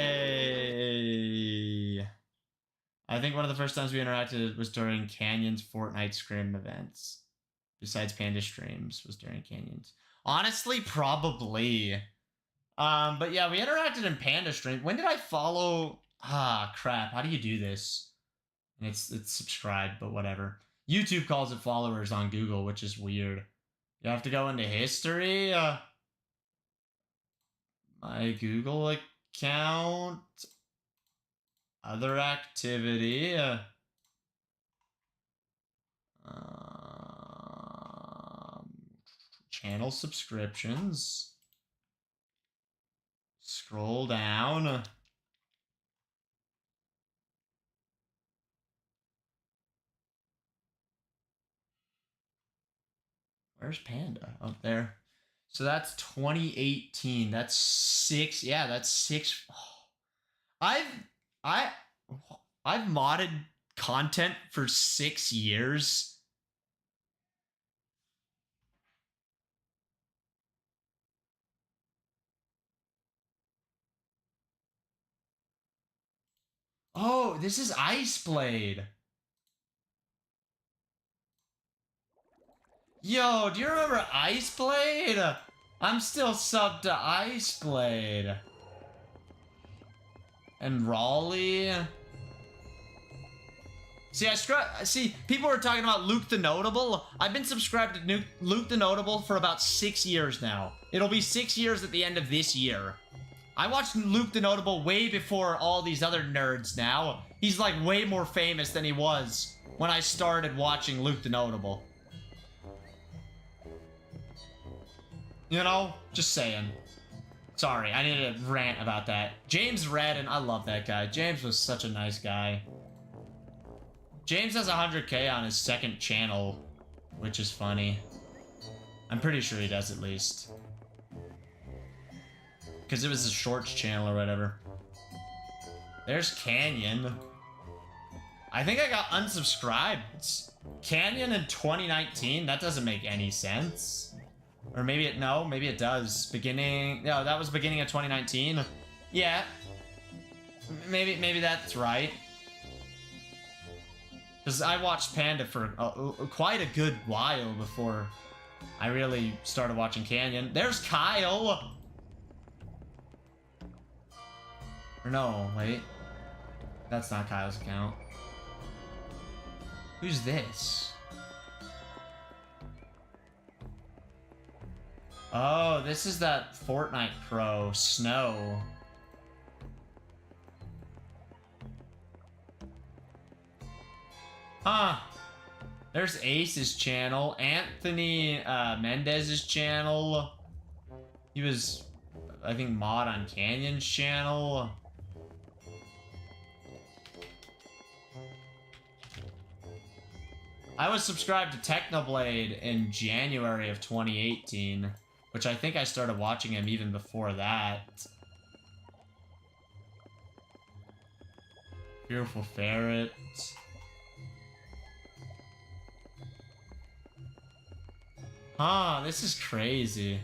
I think one of the first times we interacted was during Canyon's Fortnite Scrim events. Besides Panda streams, was during Canyons. Honestly, probably. But yeah, we interacted in Panda stream. When did I follow? Ah, crap. How do you do this? And it's subscribed, but whatever. YouTube calls it followers on Google, which is weird. You have to go into history. My Google account. Other activity. Channel subscriptions. Scroll down. Where's Panda? Up there. So that's 2018. That's 6. Yeah, that's 6. I've modded content for 6 years. Oh, this is Ice Blade. Yo, do you remember Ice Blade? I'm still subbed to Ice Blade. And Raleigh. See, people were talking about Luke the Notable. I've been subscribed to Luke the Notable for about 6 years now. It'll be 6 years at the end of this year. I watched Luke the Notable way before all these other nerds now. He's like way more famous than he was when I started watching Luke the Notable. You know? Just saying. Sorry, I needed to rant about that. James Redden, I love that guy. James was such a nice guy. James has 100k on his second channel, which is funny. I'm pretty sure he does at least. Because it was a shorts channel or whatever. There's Canyon. I think I got unsubscribed. Canyon in 2019? That doesn't make any sense. Or maybe it, no, maybe it does. No, that was beginning of 2019. Yeah. Maybe that's right. Because I watched Panda for quite a good while before I really started watching Canyon. There's Kyle! Or no, wait. That's not Kyle's account. Who's this? Oh, this is that Fortnite pro, Snow. Huh. There's Ace's channel. Anthony Mendez's channel. He was, I think, mod on Canyon's channel. I was subscribed to Technoblade in January of 2018, which I think I started watching him even before that. Beautiful Ferret. Huh, this is crazy.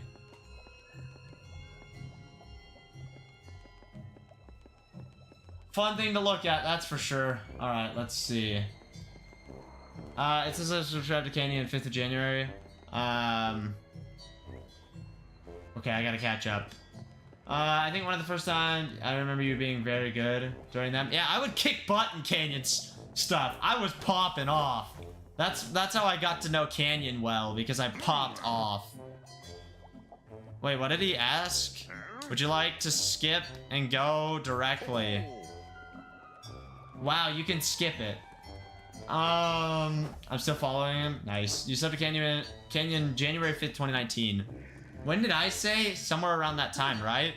Fun thing to look at, that's for sure. Alright, let's see. It says I subscribed to Canyon on 5th of January. Okay, I gotta catch up. I think one of the first times I remember you being very good during them. Yeah, I would kick butt in Canyon's stuff. I was popping off. That's how I got to know Canyon well, because I popped off. Wait, what did he ask? Would you like to skip and go directly? Wow, you can skip it. I'm still following him. Nice. You subbed to Canyon January 5th, 2019. When did I say? Somewhere around that time, right?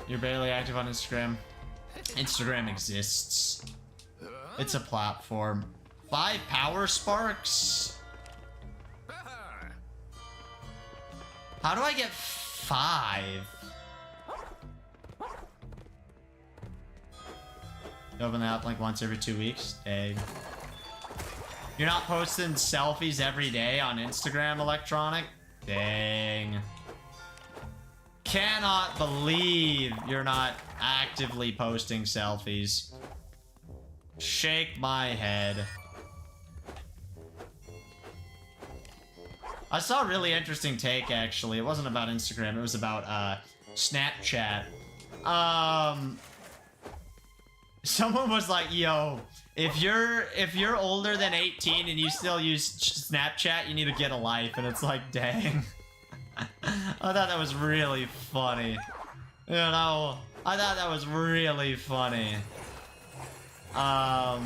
You're barely active on Instagram. Instagram exists. It's a platform. 5 power sparks? How do I get 5? You open the app like once every 2 weeks? Dang. You're not posting selfies every day on Instagram, Electronic? Dang. Cannot believe you're not actively posting selfies. Shake my head. I saw a really interesting take, actually. It wasn't about Instagram. It was about, Snapchat. Someone was like, yo, if you're older than 18 and you still use Snapchat, you need to get a life. And it's like, dang. I thought that was really funny. You know, I thought that was really funny. I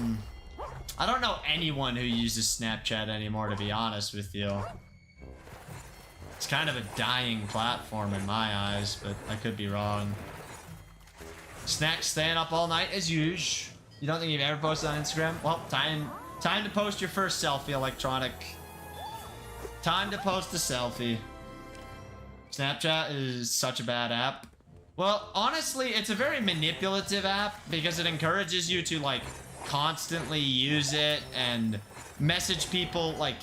don't know anyone who uses Snapchat anymore, to be honest with you. It's kind of a dying platform in my eyes, but I could be wrong. Snack staying up all night as usual. You don't think you've ever posted on Instagram? Well, time to post your first selfie, electronic. Time to post a selfie. Snapchat is such a bad app. Well, honestly, it's a very manipulative app because it encourages you to, like, constantly use it and message people. Like,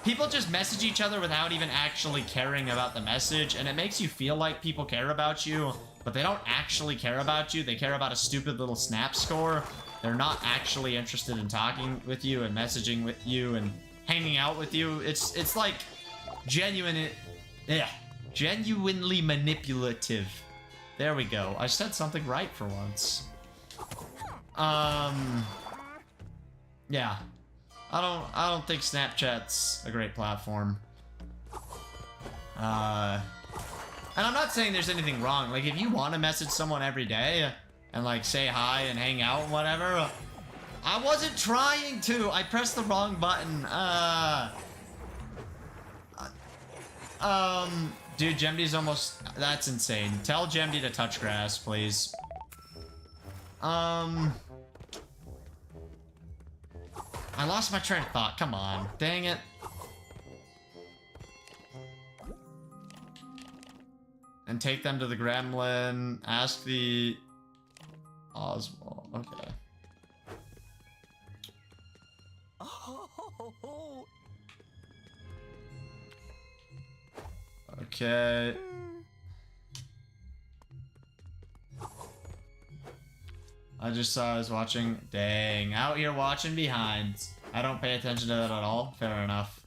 people just message each other without even actually caring about the message, and it makes you feel like people care about you, but they don't actually care about you. They care about a stupid little snap score. They're not actually interested in talking with you and messaging with you and hanging out with you. It's like genuinely manipulative. There we go. I said something right for once. Yeah. I don't think Snapchat's a great platform. And I'm not saying there's anything wrong. Like, if you want to message someone every day and, like, say hi and hang out and whatever, I wasn't trying to. I pressed the wrong button. Dude, Gemdy's almost... That's insane. Tell Gemdy to touch grass, please. I lost my train of thought. Come on. Dang it. And take them to the gremlin. Ask the... Oswald. Okay. Okay. I just saw I was watching. Dang, out here watching behind. I don't pay attention to that at all. Fair enough.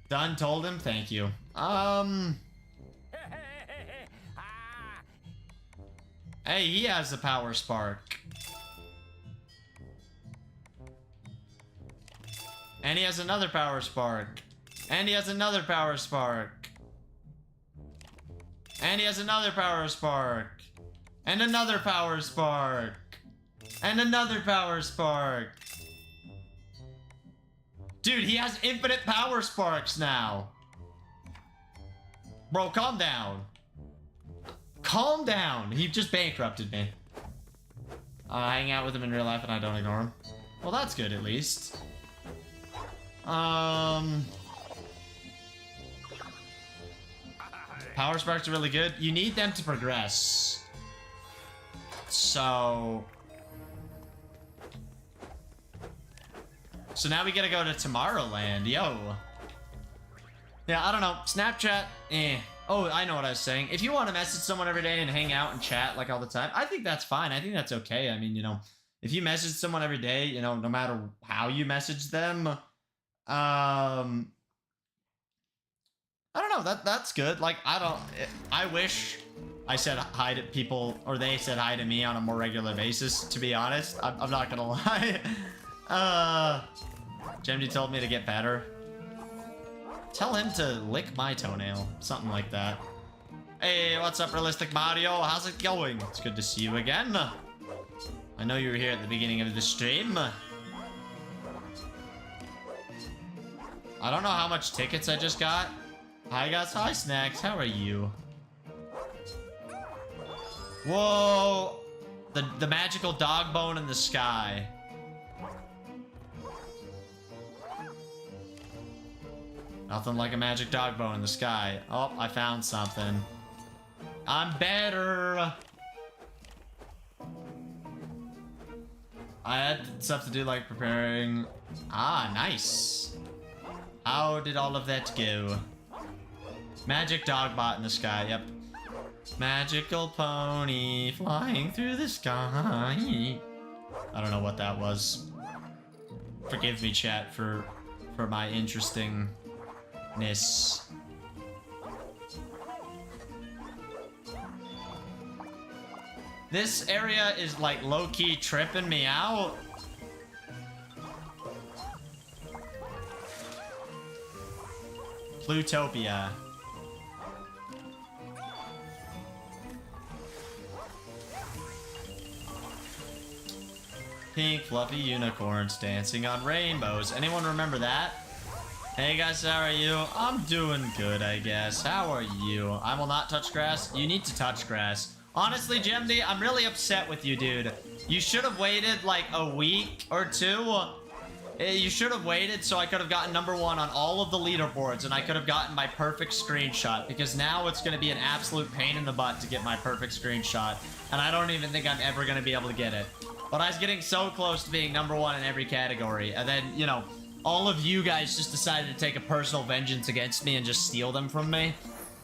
Done told him, thank you. Hey, he has the power spark. And he has another power spark. And he has another power spark. And he has another power spark. And another power spark. And another power spark. Dude, he has infinite power sparks now. Bro, calm down. Calm down. He just bankrupted me. I hang out with him in real life and I don't ignore him. Well, that's good at least. Power sparks are really good. You need them to progress. So now we gotta go to Tomorrowland, yo. Yeah, I don't know. Snapchat, eh. Oh, I know what I was saying. If you want to message someone every day and hang out and chat like all the time, I think that's fine. I think that's okay. I mean, you know, if you message someone every day, you know, no matter how you message them, I don't know. That's good. Like, I wish I said hi to people, or they said hi to me on a more regular basis, to be honest. I'm not gonna lie. Gemdy told me to get better. Tell him to lick my toenail. Something like that. Hey, what's up, Realistic Mario? How's it going? It's good to see you again. I know you were here at the beginning of the stream. I don't know how much tickets I just got. Hi guys, hi Snacks, how are you? Whoa! The magical dog bone in the sky. Nothing like a magic dog bone in the sky. Oh, I found something. I'm better. I had stuff to do like preparing. Ah, nice. How did all of that go? Magic dog bot in the sky, yep. Magical pony flying through the sky. I don't know what that was. Forgive me, chat, for my interesting Ness. This area is like low-key tripping me out. Plutopia. Pink fluffy unicorns dancing on rainbows. Anyone remember that? Hey guys, how are you? I'm doing good, I guess. How are you? I will not touch grass. You need to touch grass. Honestly, Gemdy, I'm really upset with you, dude. You should have waited like a week or two. You should have waited so I could have gotten #1 on all of the leaderboards and I could have gotten my perfect screenshot, because now it's going to be an absolute pain in the butt to get my perfect screenshot, and I don't even think I'm ever going to be able to get it. But I was getting so close to being #1 in every category, and then, you know, all of you guys just decided to take a personal vengeance against me and just steal them from me.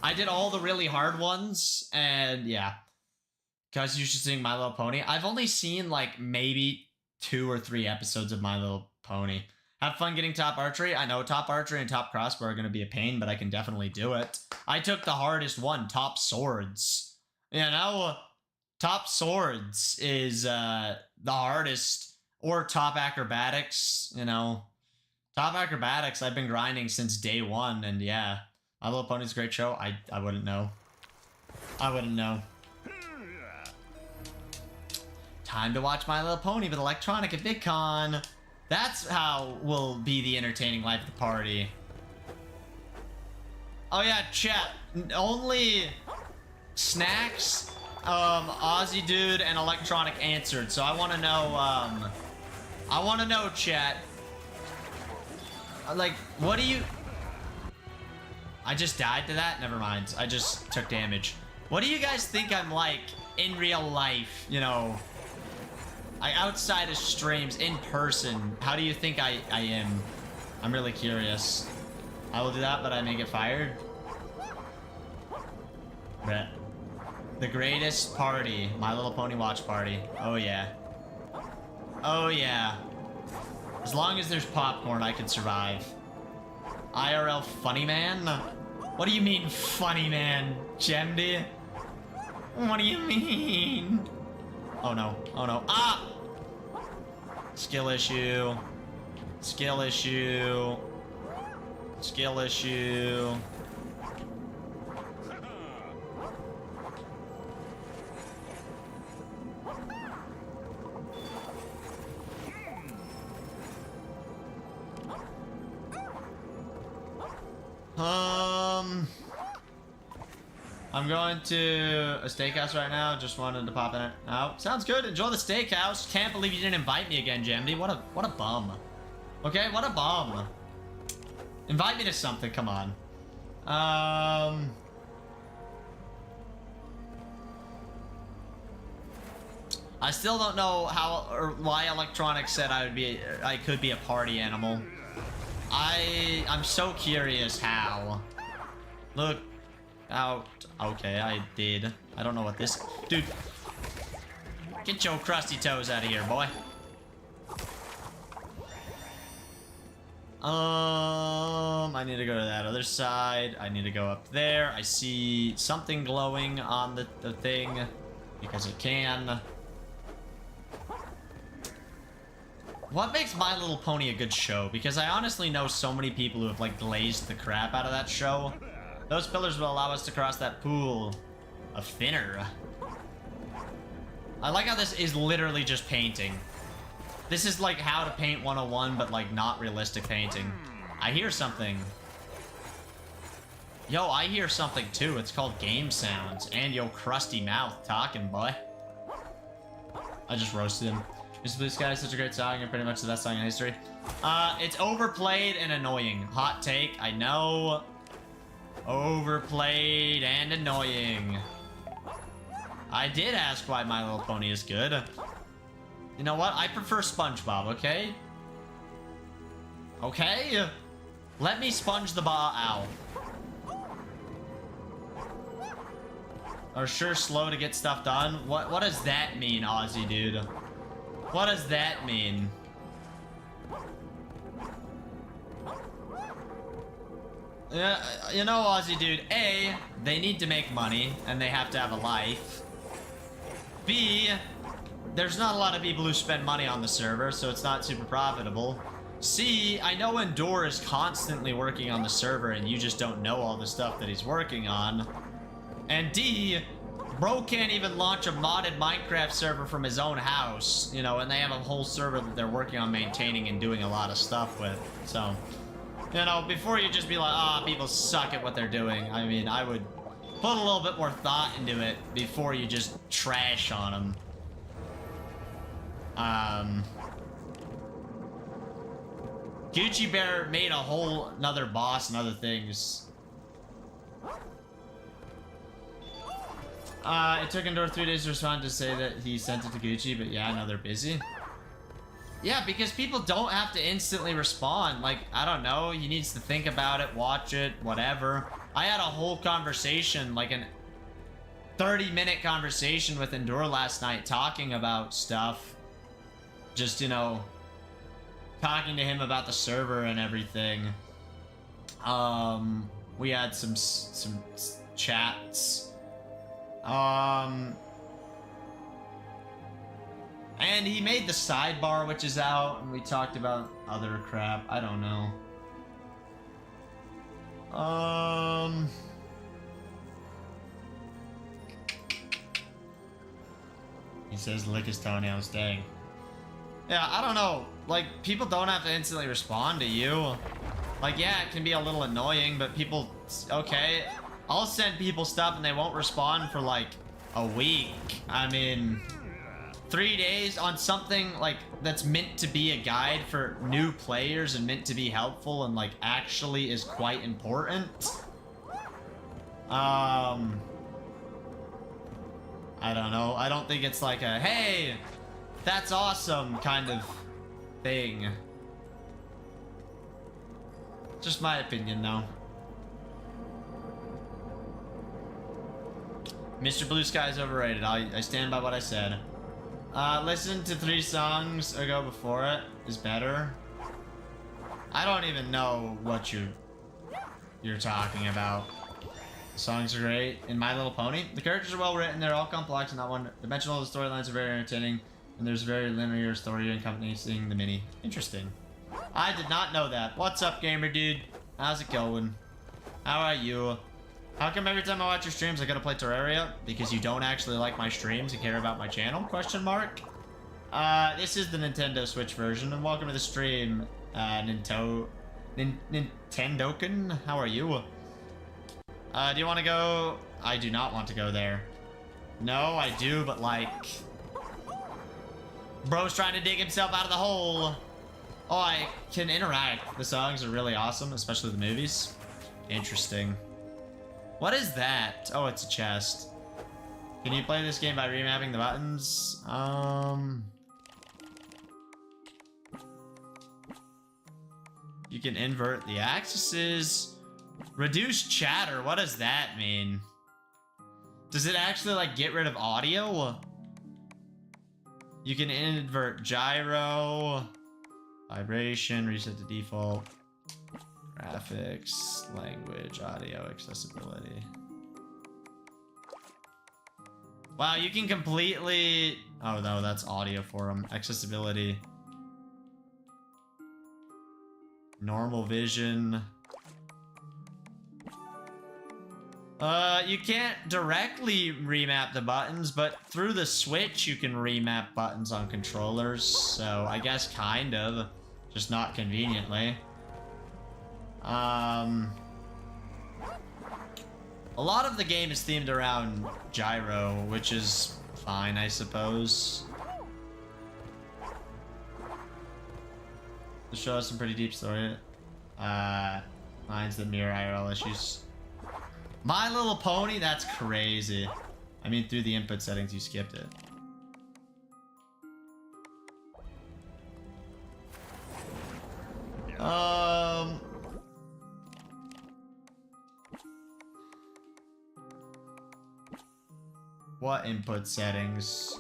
I did all the really hard ones, and yeah. Guys, you should sing My Little Pony. I've only seen like maybe 2 or 3 episodes of My Little Pony. Have fun getting top archery. I know top archery and top crossbow are going to be a pain, but I can definitely do it. I took the hardest one, top swords. You know, top swords is the hardest, or top acrobatics, you know. Top acrobatics, I've been grinding since day 1, and yeah. My Little Pony's a great show. I wouldn't know. I wouldn't know. Time to watch My Little Pony with Electronic at VidCon. That's how will be the entertaining life of the party. Oh yeah, chat. Only Snacks, Aussie Dude, and Electronic answered. So I want to know, chat. Like, what do you... I just died to that? Never mind. I just took damage. What do you guys think I'm like in real life, you know? Outside of streams, in person, how do you think I am? I'm really curious. I will do that, but I may get fired. But the greatest party, My Little Pony watch party. Oh yeah. Oh yeah. As long as there's popcorn, I can survive. IRL funny man? What do you mean funny man, Gemdy? What do you mean? Oh no, oh no. Ah! Skill issue. Skill issue. Skill issue. I'm going to a steakhouse right now. Just wanted to pop in it. Oh, sounds good. Enjoy the steakhouse. Can't believe you didn't invite me again, Gemdy. What a bum. Okay, what a bum. Invite me to something. Come on. I still don't know how or why Electronic said I could be a party animal. I'm so curious how. Look out. Okay, I did. I don't know what this... Dude. Get your crusty toes out of here, boy. I need to go to that other side. I need to go up there. I see something glowing on the thing. Because it can. What makes My Little Pony a good show? Because I honestly know so many people who have, like, glazed the crap out of that show. Those pillars will allow us to cross that pool of thinner. I like how this is literally just painting. This is like how to paint 101, but like not realistic painting. I hear something. Yo, I hear something too. It's called game sounds. And yo, crusty mouth talking, boy. I just roasted him. Mr. Blue Sky is such a great song and pretty much the best song in history. It's overplayed and annoying. Hot take, I know. Overplayed and annoying. I did ask why My Little Pony is good. You know what? I prefer SpongeBob, okay? Okay? Let me sponge the ball out. Are sure slow to get stuff done? What does that mean, Aussie dude? What does that mean? Yeah, you know, Aussie dude, A, they need to make money, and they have to have a life. B, there's not a lot of people who spend money on the server, so it's not super profitable. C, I know Endor is constantly working on the server, and you just don't know all the stuff that he's working on. And D, bro can't even launch a modded Minecraft server from his own house, you know, and they have a whole server that they're working on maintaining and doing a lot of stuff with, so... You know, before you just be like, ah, people suck at what they're doing. I mean, I would put a little bit more thought into it before you just trash on them. Gucci Bear made a whole another boss and other things. It took Endor 3 days to respond to say that he sent it to Gucci, but yeah, I know they're busy. Yeah, because people don't have to instantly respond. Like, I don't know, he needs to think about it, watch it, whatever. I had a whole conversation, like an 30-minute conversation with Endor last night talking about stuff. Just, you know, talking to him about the server and everything. We had some chats. And he made the sidebar, which is out, and we talked about other crap. I don't know. He says lick his toenails, dang. Yeah, I don't know. Like, people don't have to instantly respond to you. Like, yeah, it can be a little annoying, but people... Okay, I'll send people stuff and they won't respond for, like, a week. I mean... 3 days on something like that's meant to be a guide for new players and meant to be helpful and like actually is quite important. I don't know. I don't think it's like a hey, that's awesome kind of thing. Just my opinion though. Mr. Blue Sky is overrated. I stand by what I said. Listen to 3 songs ago before it is better. I don't even know what you're talking about. The songs are great. In My Little Pony, the characters are well written. They're all complex and not one-dimensional. The storylines are very entertaining, and there's a very linear story encompassing the mini. Interesting. I did not know that. What's up, gamer dude? How's it going? How are you? How come every time I watch your streams I gotta play Terraria? Because you don't actually like my streams and care about my channel? Question mark. This is the Nintendo Switch version, and welcome to the stream, Nintendoken. How are you? Do you want to go? I do not want to go there. No, I do, but like... Bro's trying to dig himself out of the hole. Oh, I can interact. The songs are really awesome, especially the movies. Interesting. What is that? Oh, it's a chest. Can you play this game by remapping the buttons? You can invert the axes. Reduce chatter. What does that mean? Does it actually like get rid of audio? You can invert gyro, vibration, reset to default. Graphics, language, audio, accessibility. Wow, you can completely... Oh no, that's audio for them. Accessibility. Normal vision. You can't directly remap the buttons, but through the Switch you can remap buttons on controllers. So I guess kind of, just not conveniently. A lot of the game is themed around gyro, which is fine, I suppose. The show has some pretty deep story. Lines that mirror IRL issues. My Little Pony? That's crazy. I mean, through the input settings, you skipped it. What input settings?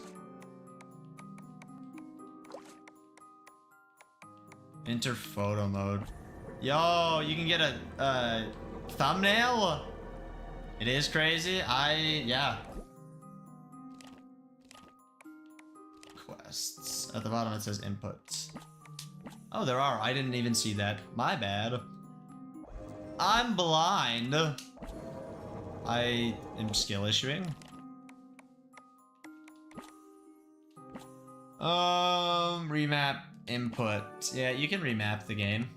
Enter photo mode. Yo, you can get a thumbnail. It is crazy. Yeah. Quests. At the bottom it says inputs. Oh, there are. I didn't even see that. My bad. I'm blind. I am skill issuing. Remap input. Yeah, you can remap the game.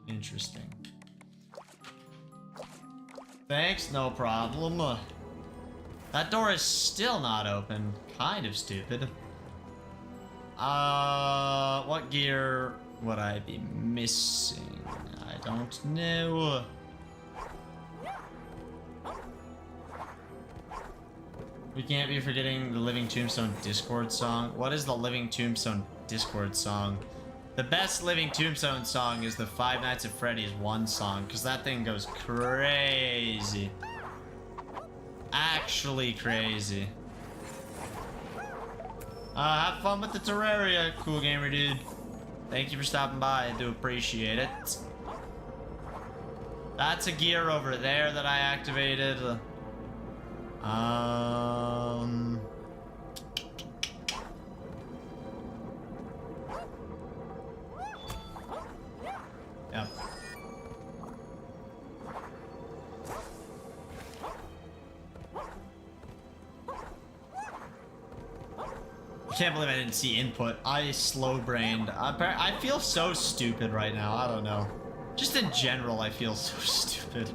Interesting. Thanks, no problem. That door is still not open. Kind of stupid. What gear would I be missing? I don't know. We can't be forgetting the Living Tombstone Discord song. What is the Living Tombstone Discord song? The best Living Tombstone song is the Five Nights at Freddy's 1 song, because that thing goes crazy. Actually crazy. Have fun with the Terraria, cool gamer dude. Thank you for stopping by, I do appreciate it. That's a gear over there that I activated. Yep. I can't believe I didn't see input. I slow-brained. I feel so stupid right now. I don't know. Just in general, I feel so stupid.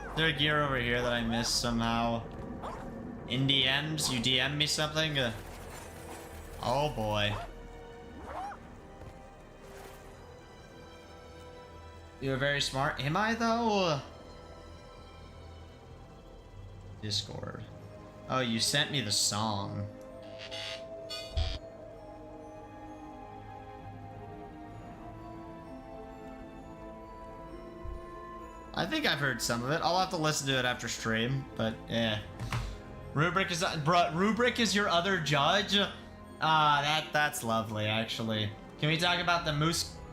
Is there a gear over here that I missed somehow? In DMs? You DM me something? Oh boy. You're very smart. Am I though? Discord. Oh, you sent me the song. I think I've heard some of it. I'll have to listen to it after stream, but yeah. Rubric is Rubric is your other judge. That's lovely, actually. Can we talk about the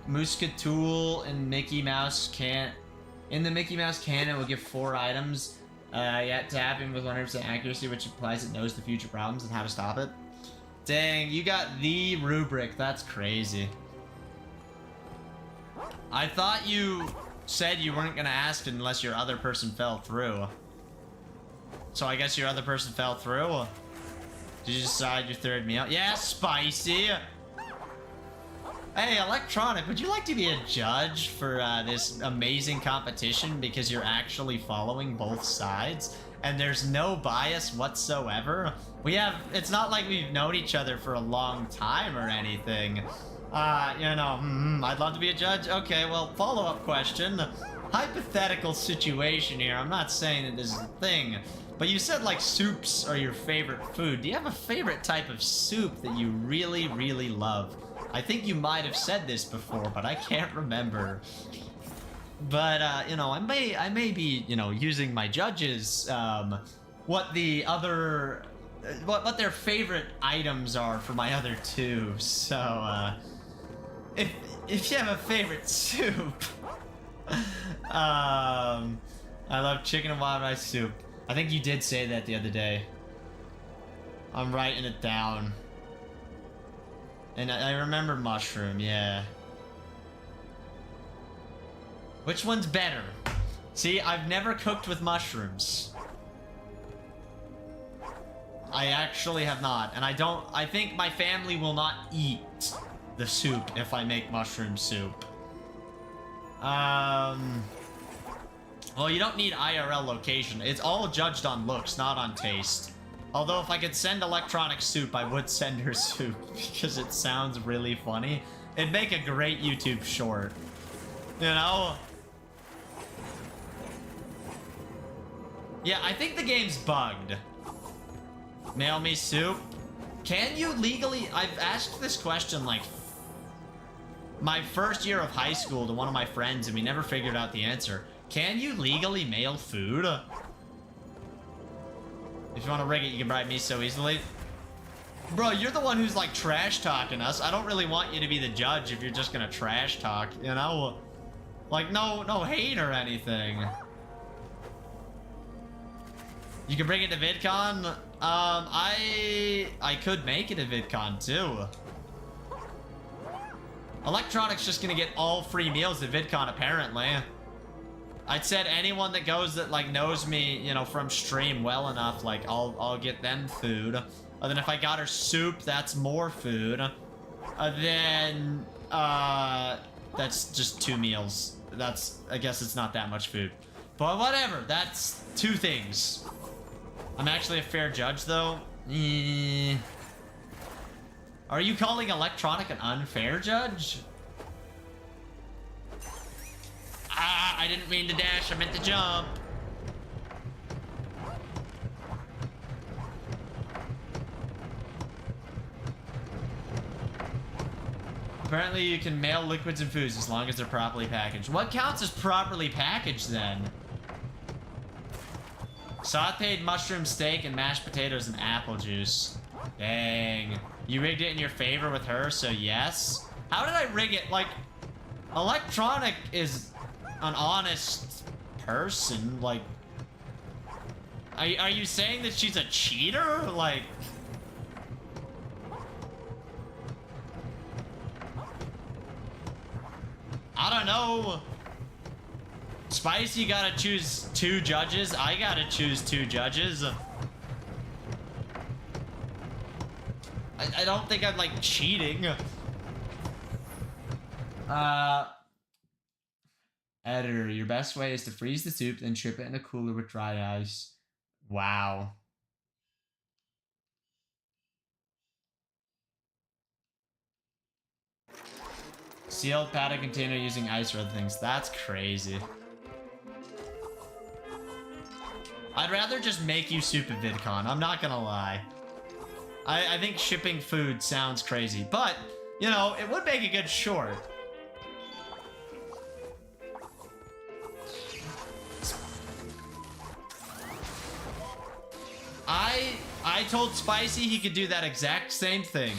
Muscatool and Mickey Mouse can? In the Mickey Mouse can, it will give 4 items. Yet to happen with 100% accuracy, which implies it knows the future problems and how to stop it. Dang, you got the Rubric. That's crazy. I thought you said you weren't gonna ask unless your other person fell through. So I guess your other person fell through? Did you decide you third me out? Yeah, spicy! Hey, Electronic, would you like to be a judge for this amazing competition because you're actually following both sides and there's no bias whatsoever? It's not like we've known each other for a long time or anything. You know, I'd love to be a judge. Okay, well, follow-up question. Hypothetical situation here. I'm not saying that this is a thing, but you said like soups are your favorite food. Do you have a favorite type of soup that you really, really love? I think you might have said this before, but I can't remember. But, you know, I may be, you know, using my judges, what the other, what their favorite items are for my other two. So, if you have a favorite soup, I love chicken and wild rice soup. I think you did say that the other day. I'm writing it down. And I remember mushroom, yeah. Which one's better? See, I've never cooked with mushrooms. I actually have not. And I think my family will not eat the soup if I make mushroom soup. Well, you don't need IRL location. It's all judged on looks, not on taste. Although if I could send Electronic soup, I would send her soup because it sounds really funny. It'd make a great YouTube short. You know? Yeah, I think the game's bugged. Mail me soup. Can you legally... I've asked this question like my first year of high school to one of my friends and we never figured out the answer. Can you legally mail food? If you want to rig it, you can bribe me so easily. Bro, you're the one who's like trash talking us. I don't really want you to be the judge if you're just gonna trash talk, you know? Like, no hate or anything. You can bring it to VidCon? I could make it a VidCon too. Electronic's just gonna get all free meals at VidCon apparently. I'd said anyone that goes that like knows me, you know, from stream well enough, like I'll get them food. And then if I got her soup, that's more food. Then that's just 2 meals. I guess it's not that much food. But whatever, that's 2 things. I'm actually a fair judge though. Are you calling Electronic an unfair judge? Ah, I didn't mean to dash, I meant to jump. Apparently you can mail liquids and foods as long as they're properly packaged. What counts as properly packaged then? Sauteed mushroom steak and mashed potatoes and apple juice. Dang. You rigged it in your favor with her, so yes? How did I rig it? Like, Electronic is an honest person. Like, are you saying that she's a cheater? Like... I don't know. Spicy gotta choose 2 judges. I gotta choose 2 judges. I don't think I'm like cheating. Editor, your best way is to freeze the soup, then trip it in a cooler with dry ice. Wow. Sealed padded container using ice or other things. That's crazy. I'd rather just make you soup at VidCon. I'm not gonna lie. I think shipping food sounds crazy, but, you know, it would make a good short. I told Spicy he could do that exact same thing.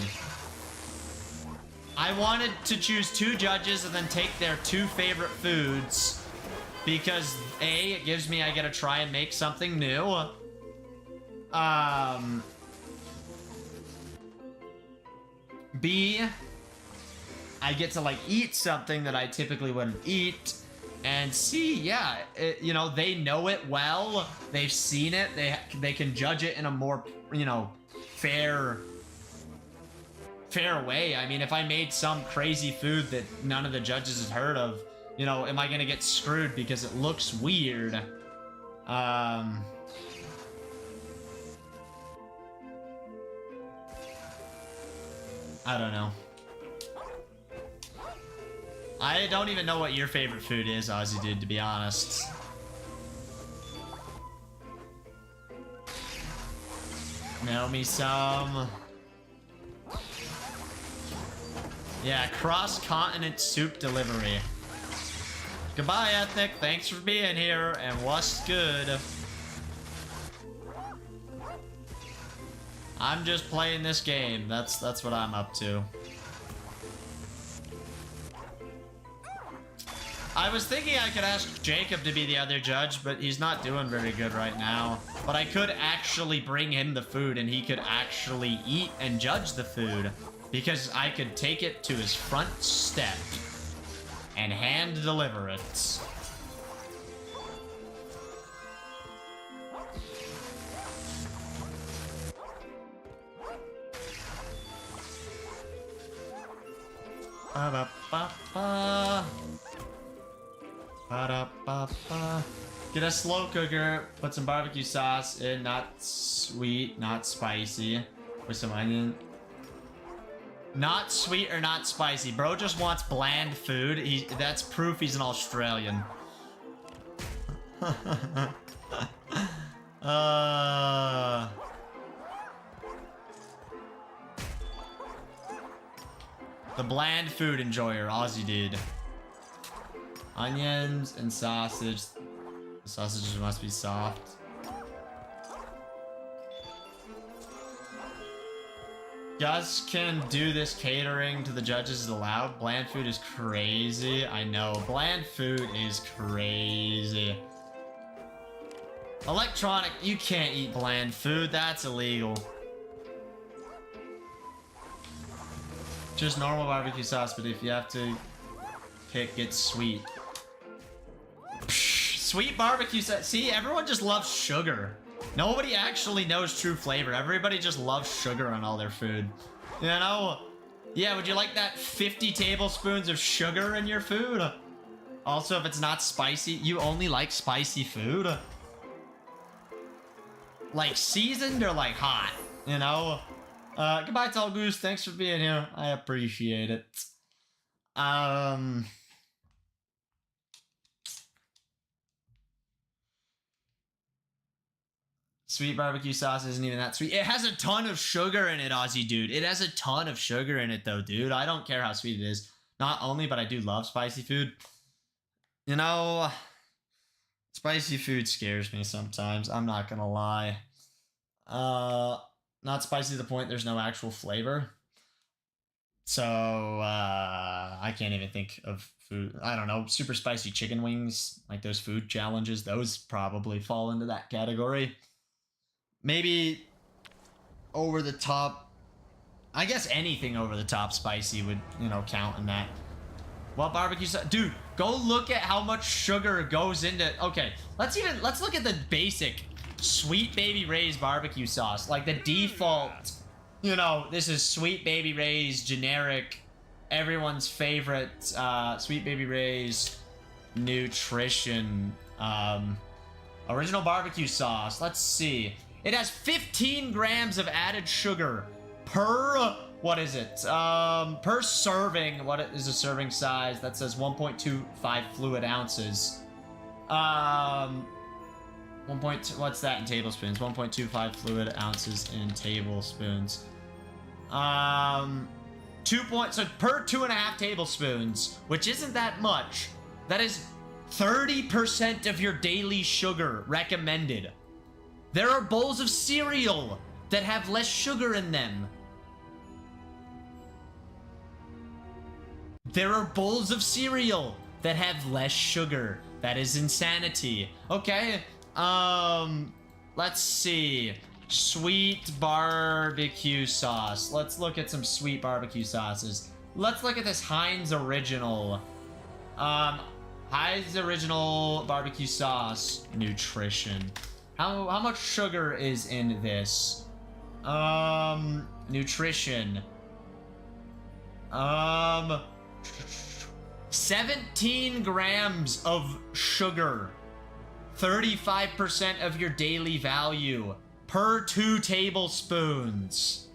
I wanted to choose 2 judges and then take their 2 favorite foods because A, it gives me, I get to try and make something new. B, I get to like eat something that I typically wouldn't eat. And C, yeah, you know, they know it well. They've seen it. They can judge it in a more, you know, fair way. I mean, if I made some crazy food that none of the judges has heard of, you know, am I gonna get screwed because it looks weird? I don't know. I don't even know what your favorite food is, Ozzy dude, to be honest. Mail me some. Yeah, cross-continent soup delivery. Goodbye, Ethnic. Thanks for being here, and what's good? I'm just playing this game. That's what I'm up to. I was thinking I could ask Jacob to be the other judge, but he's not doing very good right now. But I could actually bring him the food, and he could actually eat and judge the food. Because I could take it to his front step and hand deliver it. Ba-da-ba-ba. Ba-da-ba-ba. Get a slow cooker, put some barbecue sauce in, not sweet, not spicy, with some onion. Not sweet or not spicy. Bro just wants bland food. That's proof he's an Australian. The bland food enjoyer, Aussie dude. Onions and sausage. The sausages must be soft. Gus can do this catering to the judges is allowed. Bland food is crazy. I know. Bland food is crazy. Electronic, you can't eat bland food. That's illegal. Just normal barbecue sauce, but if you have to pick, it's sweet. Psh, sweet barbecue sauce. See, everyone just loves sugar. Nobody actually knows true flavor. Everybody just loves sugar on all their food. You know? Yeah, would you like that 50 tablespoons of sugar in your food? Also, if it's not spicy, you only like spicy food? Like seasoned or like hot? You know? Goodbye, Tall Goose. Thanks for being here. I appreciate it. Sweet barbecue sauce isn't even that sweet. It has a ton of sugar in it, Aussie dude. It has a ton of sugar in it though, dude. I don't care how sweet it is. Not only, but I do love spicy food. You know, spicy food scares me sometimes. I'm not gonna lie. Not spicy to the point there's no actual flavor. So, I can't even think of food. I don't know, super spicy chicken wings, like those food challenges, those probably fall into that category. Maybe over the top. I guess anything over the top spicy would, you know, count in that. Well, barbecue sauce. Dude, go look at how much sugar goes into. Okay, let's look at the basic Sweet Baby Ray's barbecue sauce. Like the default, you know, this is Sweet Baby Ray's generic, everyone's favorite Sweet Baby Ray's nutrition original barbecue sauce. Let's see. It has 15 grams of added sugar per, what is it? Per serving. What is a serving size? That says 1.25 fluid ounces. What's that in tablespoons? 1.25 fluid ounces in tablespoons. So per 2.5 tablespoons, which isn't that much. That is 30% of your daily sugar recommended. There are bowls of cereal that have less sugar in them. There are bowls of cereal that have less sugar. That is insanity. Okay, let's see. Sweet barbecue sauce. Let's look at some sweet barbecue sauces. Let's look at this Heinz Original. Heinz Original barbecue sauce nutrition. How much sugar is in this? Nutrition. 17 grams of sugar. 35% of your daily value per 2 tablespoons.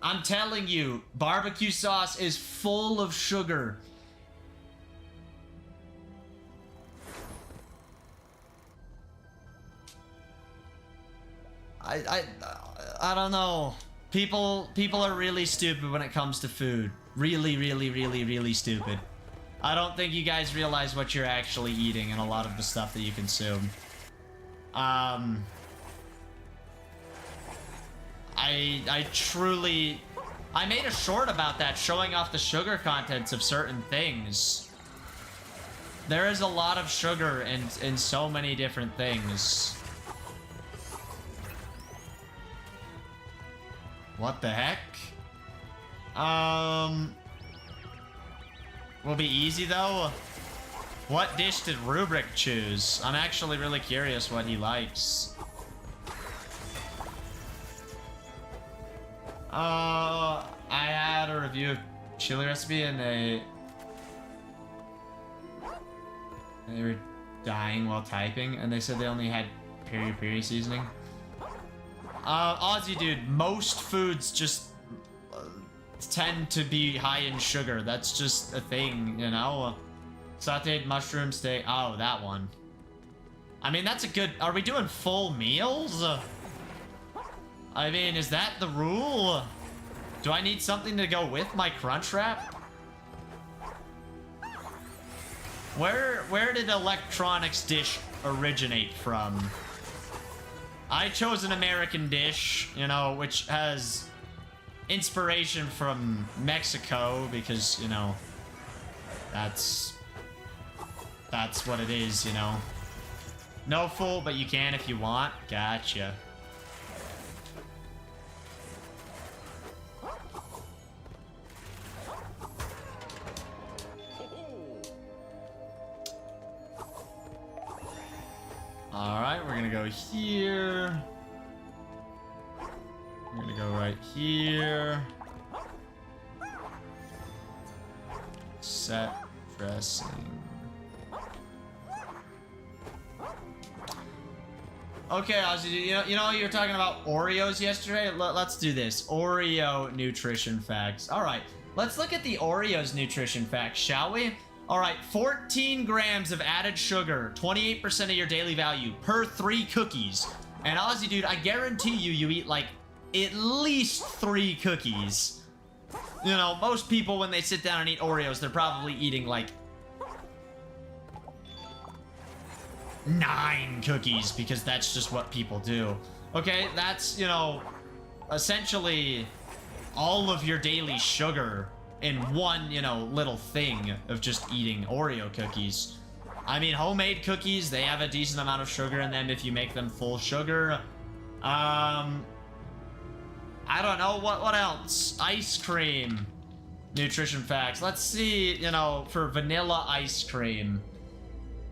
I'm telling you, barbecue sauce is full of sugar. I don't know. People are really stupid when it comes to food. Really stupid. I don't think you guys realize what you're actually eating and a lot of the stuff that you consume. I made a short about that, showing off the sugar contents of certain things. There is a lot of sugar in so many different things. What the heck? Will be easy though. What dish did Rubric choose? I'm actually really curious what he likes. I had a review of chili recipe and they were dying while typing and they said they only had peri-peri seasoning. Aussie dude, most foods just tend to be high in sugar. That's just a thing, you know? Sauteed mushroom steak. Oh, that one. I mean, that's a good... Are we doing full meals? I mean, is that the rule? Do I need something to go with my crunch wrap? Where did electronics dish originate from? I chose an American dish, you know, which has inspiration from Mexico because, you know, that's what it is, you know. No full, but you can if you want. Gotcha. Alright, we're gonna go here. We're gonna go right here. Set dressing. Okay, Ozzy, you know you were talking about Oreos yesterday? Let's do this. Oreo nutrition facts. Alright, let's look at the Oreos nutrition facts, shall we? Alright, 14 grams of added sugar, 28% of your daily value per 3 cookies. And Ozzy, dude, I guarantee you eat like at least 3 cookies. You know, most people when they sit down and eat Oreos, they're probably eating like 9 cookies because that's just what people do. Okay, that's, you know, essentially all of your daily sugar in one, you know, little thing of just eating Oreo cookies. I mean, homemade cookies, they have a decent amount of sugar in them if you make them full sugar. I don't know, what else? Ice cream. Nutrition facts. Let's see, you know, for vanilla ice cream.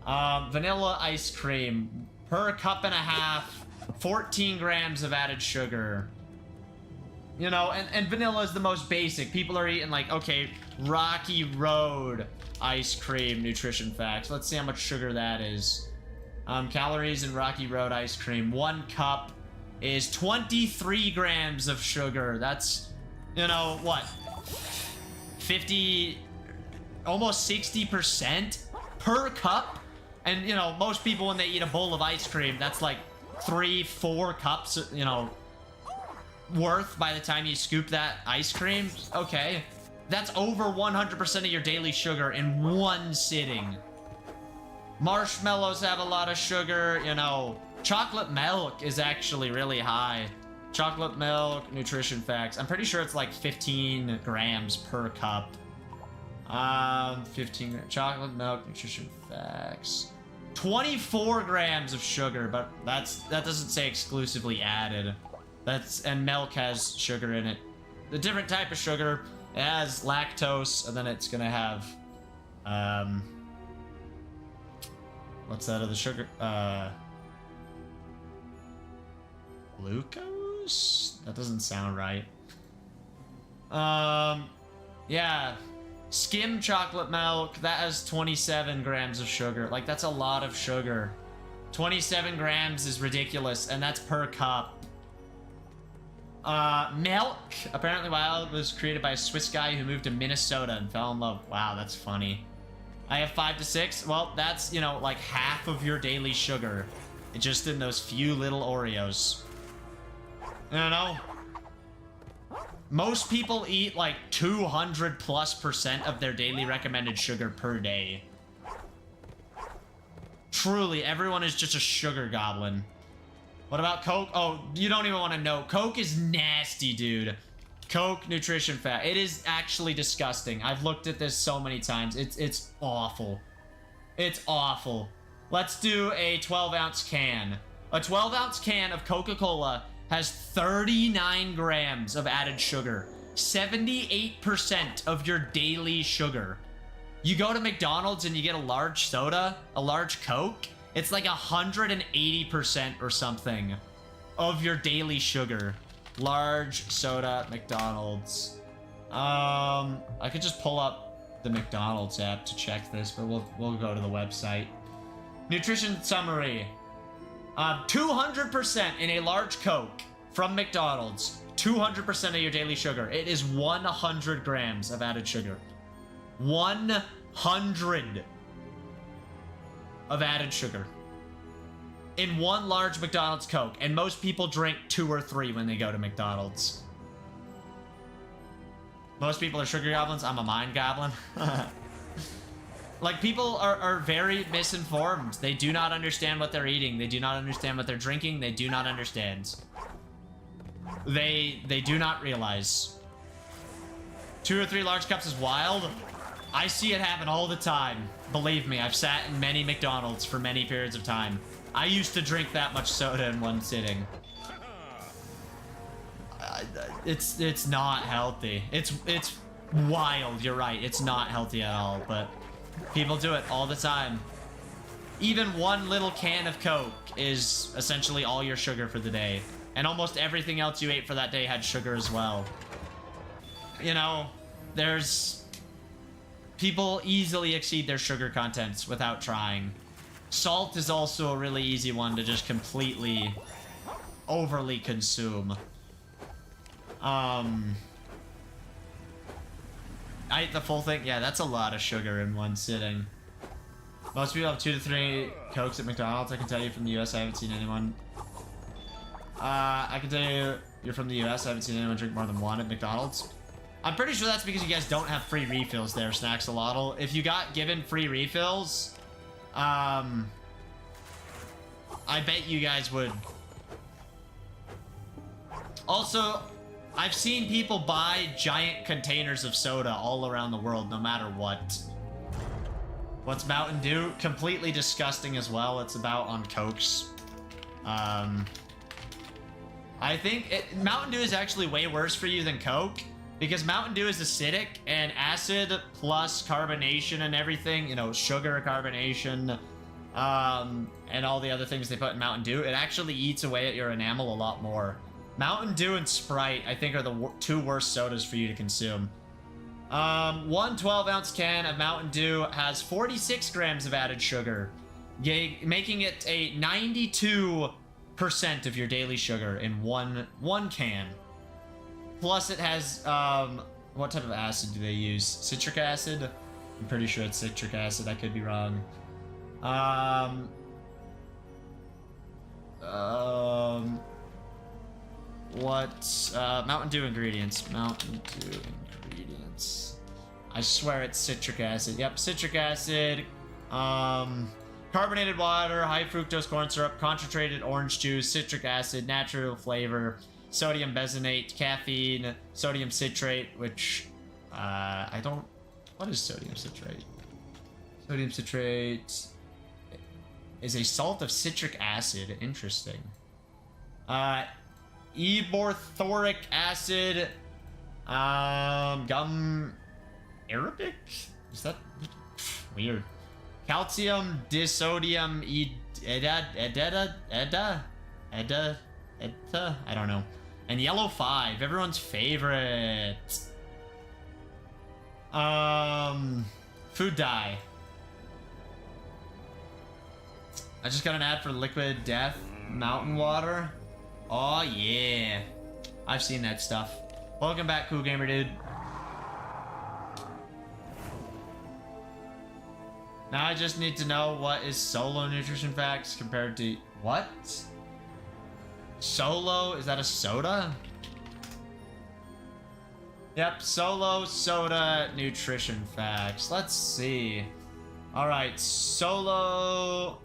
Vanilla ice cream. Per cup and a half, 14 grams of added sugar. You know, and vanilla is the most basic. People are eating like, okay, Rocky Road ice cream nutrition facts. Let's see how much sugar that is. Calories in Rocky Road ice cream. 1 cup is 23 grams of sugar. That's, you know, what? 50, almost 60% per cup. And, you know, most people when they eat a bowl of ice cream, that's like 3-4 cups, you know, worth by the time you scoop that ice cream. Okay, that's over 100% of your daily sugar in one sitting. Marshmallows have a lot of sugar, you know. Chocolate milk is actually really high. Chocolate milk, nutrition facts. I'm pretty sure it's like 15 grams per cup. 15 chocolate milk, nutrition facts. 24 grams of sugar, but that doesn't say exclusively added. And milk has sugar in it. The different type of sugar, it has lactose, and then it's gonna have, what's that other sugar? Glucose? That doesn't sound right. Yeah. Skim chocolate milk, that has 27 grams of sugar. Like, that's a lot of sugar. 27 grams is ridiculous, and that's per cup. Milk. Apparently Wild was created by a Swiss guy who moved to Minnesota and fell in love. Wow, that's funny. I have 5 to 6. Well, that's, you know, like half of your daily sugar. Just in those few little Oreos. I don't know. Most people eat like 200+% of their daily recommended sugar per day. Truly, everyone is just a sugar goblin. What about Coke? Oh, you don't even want to know. Coke is nasty, dude. Coke nutrition fat. It is actually disgusting. I've looked at this so many times. It's awful. It's awful. Let's do a 12-ounce can. A 12-ounce can of Coca-Cola has 39 grams of added sugar. 78% of your daily sugar. You go to McDonald's and you get a large soda, a large Coke, it's like 180% or something of your daily sugar. Large soda, McDonald's. I could just pull up the McDonald's app to check this, but we'll go to the website. Nutrition summary. 200% in a large Coke from McDonald's. 200% of your daily sugar. It is 100 grams of added sugar. 100 of added sugar in one large McDonald's Coke, and most people drink 2 or 3 when they go to McDonald's. Most people are sugar goblins. I'm a mind goblin. Like, people are very misinformed. They do not understand what they're eating. They do not understand what they're drinking. They do not understand. They do not realize. 2 or 3 large cups is wild. I see it happen all the time. Believe me, I've sat in many McDonald's for many periods of time. I used to drink that much soda in one sitting. It's not healthy. It's wild. You're right. It's not healthy at all, but people do it all the time. Even one little can of Coke is essentially all your sugar for the day. And almost everything else you ate for that day had sugar as well. You know, there's... people easily exceed their sugar contents without trying. Salt is also a really easy one to just completely overly consume. I ate the full thing. Yeah, that's a lot of sugar in one sitting. Most people have 2 to 3 Cokes at McDonald's. I can tell you from the US, I haven't seen anyone. I can tell you, you're from the US, I haven't seen anyone drink more than 1 at McDonald's. I'm pretty sure that's because you guys don't have free refills there, Snaxolotl. If you got given free refills, I bet you guys would. Also, I've seen people buy giant containers of soda all around the world, no matter what. What's Mountain Dew? Completely disgusting as well. It's about on Cokes. I think Mountain Dew is actually way worse for you than Coke, because Mountain Dew is acidic, and acid plus carbonation and everything, you know, sugar, carbonation, and all the other things they put in Mountain Dew, it actually eats away at your enamel a lot more. Mountain Dew and Sprite, I think, are the 2 worst sodas for you to consume. One 12-ounce can of Mountain Dew has 46 grams of added sugar, making it a 92% of your daily sugar in one can. Plus, it has, what type of acid do they use? Citric acid? I'm pretty sure it's citric acid. I could be wrong. Mountain Dew ingredients. Mountain Dew ingredients. I swear it's citric acid. Yep, citric acid. Carbonated water, high fructose corn syrup, concentrated orange juice, citric acid, natural flavor, sodium benzoate, caffeine, sodium citrate, which, I don't... What is sodium citrate? Sodium citrate is a salt of citric acid. Interesting. Eborthoric acid, gum Arabic? Is that weird? Calcium disodium edda, I don't know. And yellow 5, everyone's favorite. Food dye. I just got an ad for Liquid Death Mountain Water. Oh yeah, I've seen that stuff. Welcome back, Cool Gamer Dude. Now I just need to know what is Solo nutrition facts compared to what? Solo, is that a soda? Yep, Solo soda nutrition facts. Let's see. All right, Solo,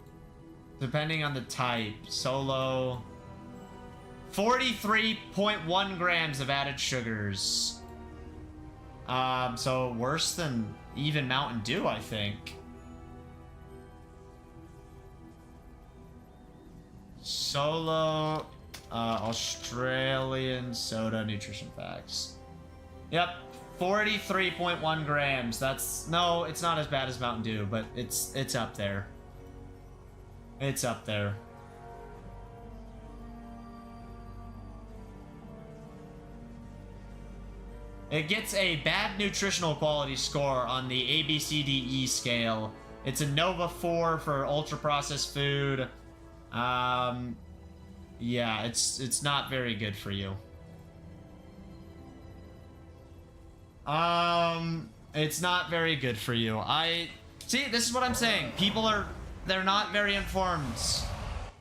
depending on the type, Solo, 43.1 grams of added sugars. So worse than even Mountain Dew, I think. Solo, Australian soda nutrition facts. Yep, 43.1 grams. That's, no, it's not as bad as Mountain Dew, but it's up there. It's up there. It gets a bad nutritional quality score on the ABCDE scale. It's a Nova 4 for ultra-processed food. Yeah, it's not very good for you. It's not very good for you. See, this is what I'm saying. People they're not very informed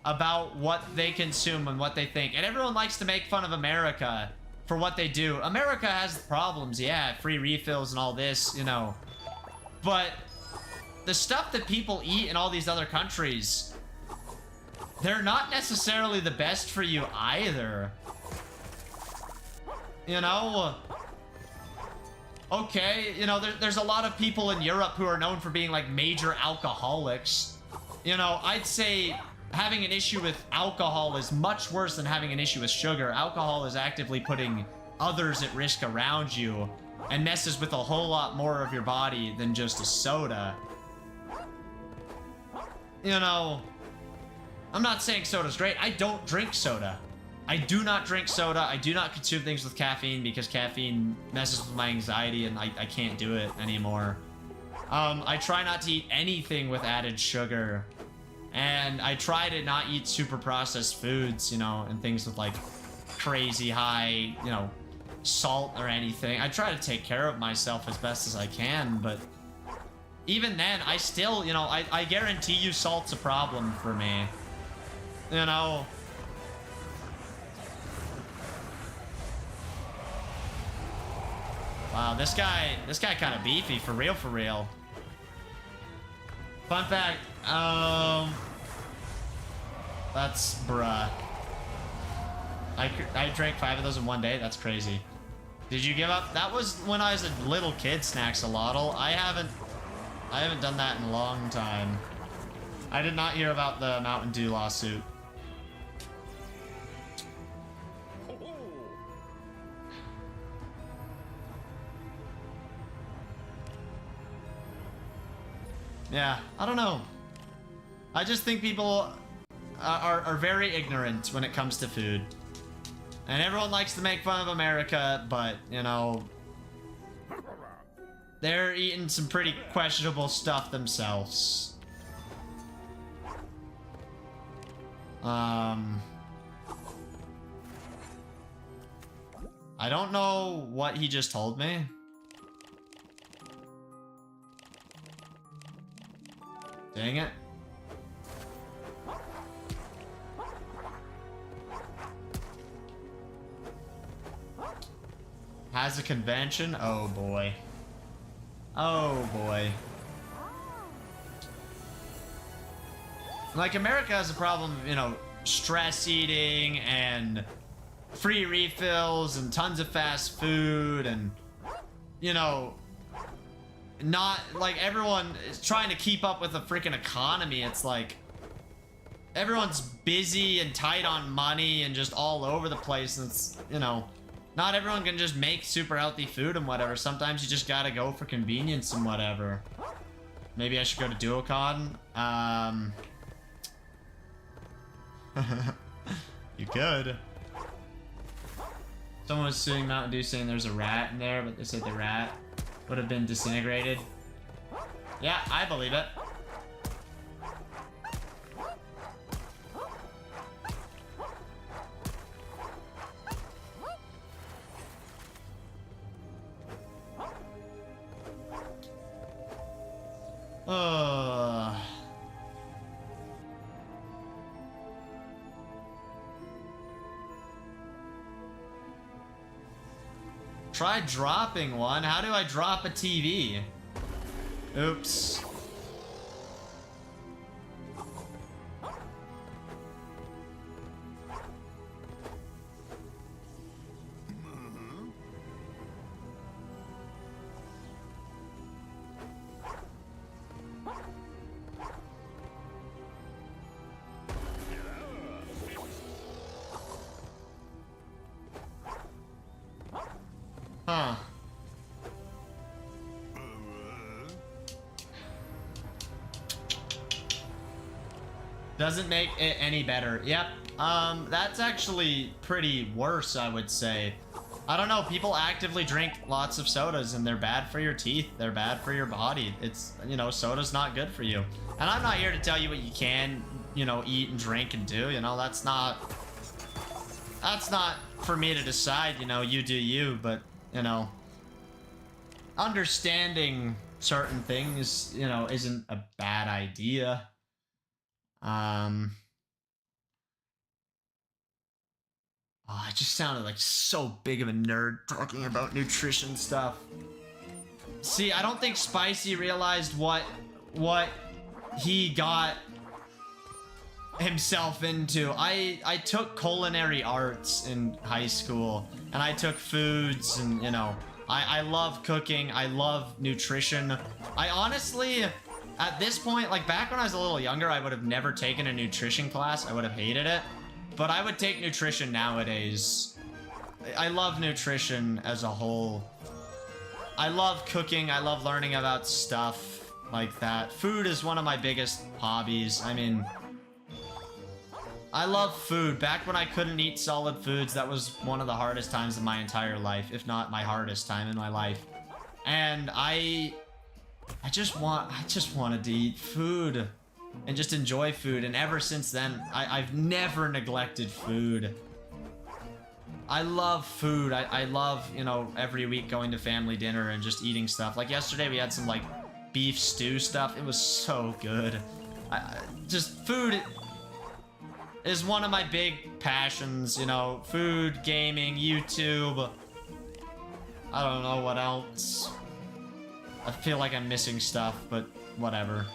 about what they consume and what they think. And everyone likes to make fun of America for what they do. America has problems, yeah, free refills and all this, you know. But the stuff that people eat in all these other countries, they're not necessarily the best for you either. You know? Okay, you know, there's a lot of people in Europe who are known for being like major alcoholics. You know, I'd say having an issue with alcohol is much worse than having an issue with sugar. Alcohol is actively putting others at risk around you and messes with a whole lot more of your body than just a soda. You know, I'm not saying soda's great. I don't drink soda. I do not drink soda. I do not consume things with caffeine because caffeine messes with my anxiety and I can't do it anymore. I try not to eat anything with added sugar. And I try to not eat super processed foods, you know, and things with like crazy high, you know, salt or anything. I try to take care of myself as best as I can, but even then, I still, you know, I guarantee you salt's a problem for me. You know? Wow, this guy kind of beefy, for real, for real. Fun fact, that's bruh. I drank 5 of those in one day. That's crazy. Did you give up? That was when I was a little kid, Snaxolotl. I haven't done that in a long time. I did not hear about the Mountain Dew lawsuit. Yeah, I don't know. I just think people are very ignorant when it comes to food. And everyone likes to make fun of America, but, you know, they're eating some pretty questionable stuff themselves. I don't know what he just told me. Dang it. Has a convention? Oh boy. Oh boy. Like, America has a problem, you know, stress eating and free refills and tons of fast food and, you know, not like everyone is trying to keep up with the freaking economy. It's like everyone's busy and tight on money and just all over the place. And it's, you know, not everyone can just make super healthy food and whatever. Sometimes you just gotta go for convenience and whatever. Maybe I should go to Duocon. You could. Someone was suing Mountain Dew saying there's a rat in there, but they said the rat would have been disintegrated. Yeah, I believe it. Try dropping one. How do I drop a TV? Oops. Huh. Doesn't make it any better. Yep. That's actually pretty worse, I would say. I don't know. People actively drink lots of sodas and they're bad for your teeth. They're bad for your body. It's, you know, soda's not good for you. And I'm not here to tell you what you can, you know, eat and drink and do. You know, that's not for me to decide. You know, you do you, but, you know, understanding certain things, you know, isn't a bad idea. Oh, I just sounded like so big of a nerd talking about nutrition stuff. See, I don't think Spicy realized what what he got himself into. I took culinary arts in high school, and I took foods, and you know, I love cooking. I love nutrition. I honestly, at this point, like back when I was a little younger, I would have never taken a nutrition class. I would have hated it, but I would take nutrition nowadays. I love nutrition as a whole. I love cooking. I love learning about stuff like that. Food is one of my biggest hobbies. I mean, I love food. Back when I couldn't eat solid foods, that was one of the hardest times of my entire life, if not my hardest time in my life. And I just wanted to eat food and just enjoy food. And ever since then, I've never neglected food. I love food. I love, you know, every week going to family dinner and just eating stuff. Like yesterday, we had some like beef stew stuff. It was so good. Just food is one of my big passions, you know, food, gaming, YouTube. I don't know what else. I feel like I'm missing stuff, but whatever.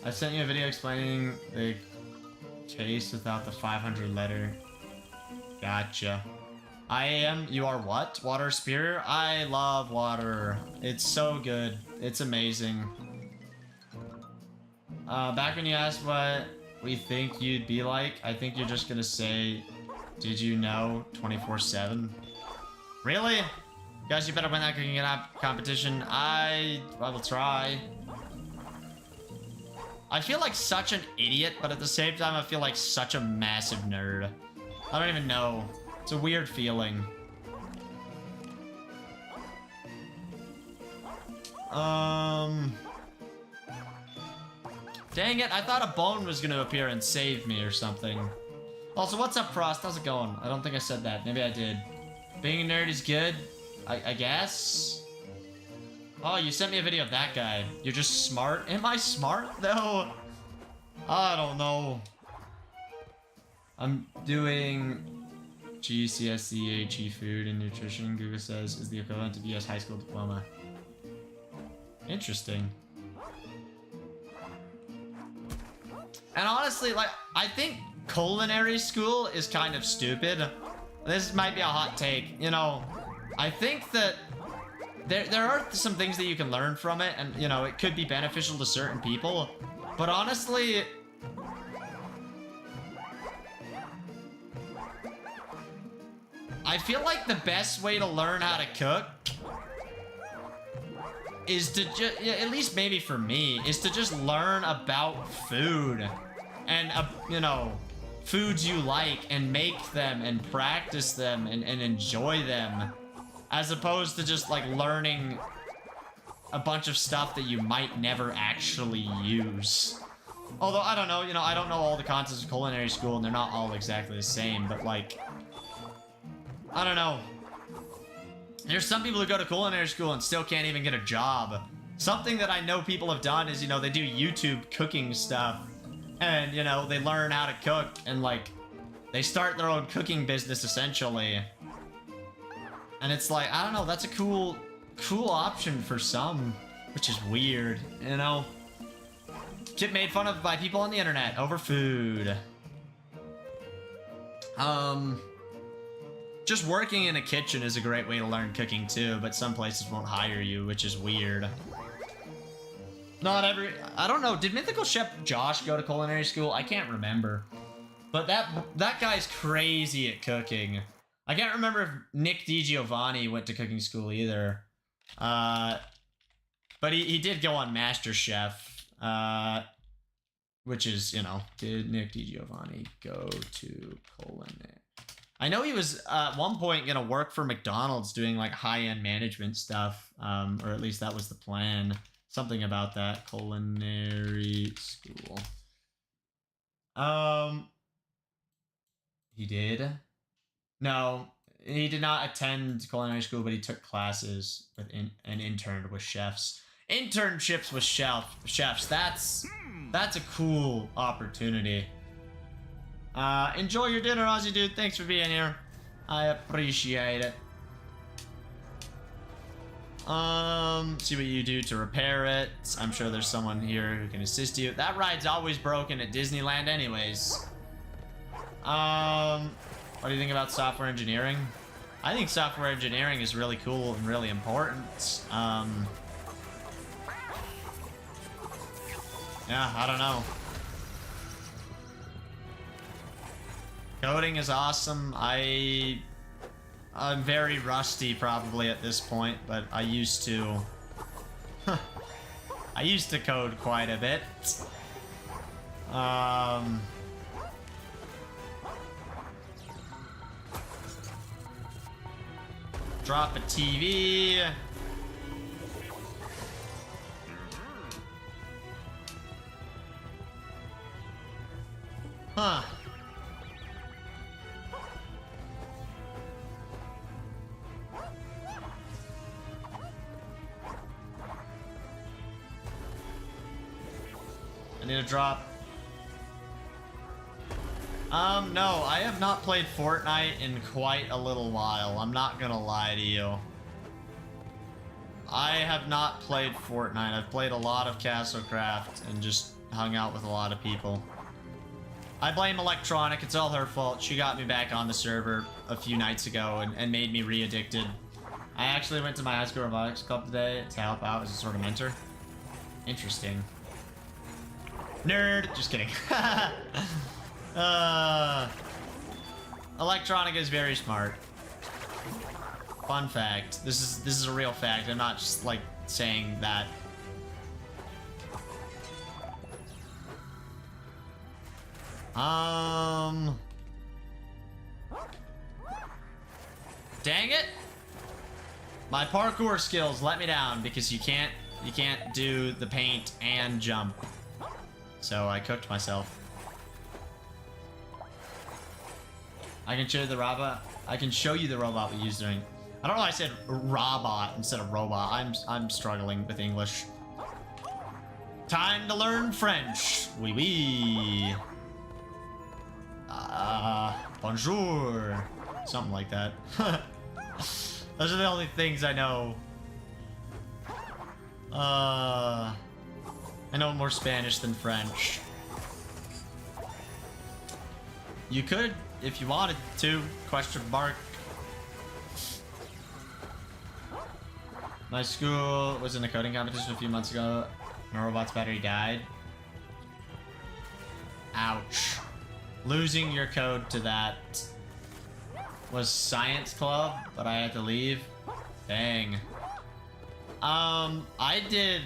I sent you a video explaining the case without the 500 letter. Gotcha. You are what? Water Spear? I love water. It's so good. It's amazing. Back when you asked what we think you'd be like, I think you're just gonna say, did you know 24/7? Really? Guys, you better win that cooking competition. I will try. I feel like such an idiot, but at the same time, I feel like such a massive nerd. I don't even know. It's a weird feeling. Dang it, I thought a bone was gonna appear and save me or something. Also, what's up, Frost? How's it going? I don't think I said that. Maybe I did. Being a nerd is good, I guess. Oh, you sent me a video of that guy. You're just smart? Am I smart, though? I don't know. I'm doing GCSE HE food and nutrition, Google says, is the equivalent of US high school diploma. Interesting. And honestly, like, I think culinary school is kind of stupid. This might be a hot take. You know, I think that there are some things that you can learn from it, and, you know, it could be beneficial to certain people. But honestly, I feel like the best way to learn how to cook is to just, at least maybe for me, is to just learn about food and, you know, foods you like and make them and practice them and enjoy them, as opposed to just like learning a bunch of stuff that you might never actually use. Although, I don't know, you know, I don't know all the concepts of culinary school and they're not all exactly the same, but like, I don't know. There's some people who go to culinary school and still can't even get a job. Something that I know people have done is, you know, they do YouTube cooking stuff. And, you know, they learn how to cook and, like, they start their own cooking business, essentially. And it's like, I don't know, that's a cool option for some, which is weird, you know? Get made fun of by people on the internet over food. Just working in a kitchen is a great way to learn cooking too, but some places won't hire you, which is weird. Not every... I don't know, did Mythical Chef Josh go to culinary school? I can't remember. But that guy's crazy at cooking. I can't remember if Nick DiGiovanni went to cooking school either. But he did go on MasterChef. Which is, you know, did Nick DiGiovanni go to culinary? I know he was at one point gonna work for McDonald's doing like high-end management stuff, or at least that was the plan. Something about that culinary school. He did? No, he did not attend culinary school, but he took classes with and interned with chefs. Internships with chefs. That's a cool opportunity. Enjoy your dinner, Aussie dude. Thanks for being here. I appreciate it. See what you do to repair it. I'm sure there's someone here who can assist you. That ride's always broken at Disneyland anyways. What do you think about software engineering? I think software engineering is really cool and really important. Yeah, I don't know. Coding is awesome. I'm very rusty probably at this point, but I used to I used to code quite a bit. Drop a TV. Huh. I need to drop. No, I have not played Fortnite in quite a little while. I'm not gonna lie to you. I have not played Fortnite. I've played a lot of Castlecraft and just hung out with a lot of people. I blame Electronic. It's all her fault. She got me back on the server a few nights ago and made me re-addicted. I actually went to my high school robotics club today to help out as a sort of mentor. Interesting. Nerd. Just kidding. Electronic is very smart. Fun fact. This is a real fact. I'm not just like saying that. Dang it! My parkour skills let me down because you can't do the paint and jump. So I cooked myself. I can show you the robot. I can show you the robot we used during. I don't know why I said robot instead of robot. I'm struggling with English. Time to learn French. Oui, oui. Bonjour. Something like that. Those are the only things I know. I know more Spanish than French. You could, if you wanted to, question mark. My school was in a coding competition a few months ago. My robot's battery died. Ouch. Losing your code to that was science club, but I had to leave. Dang. I did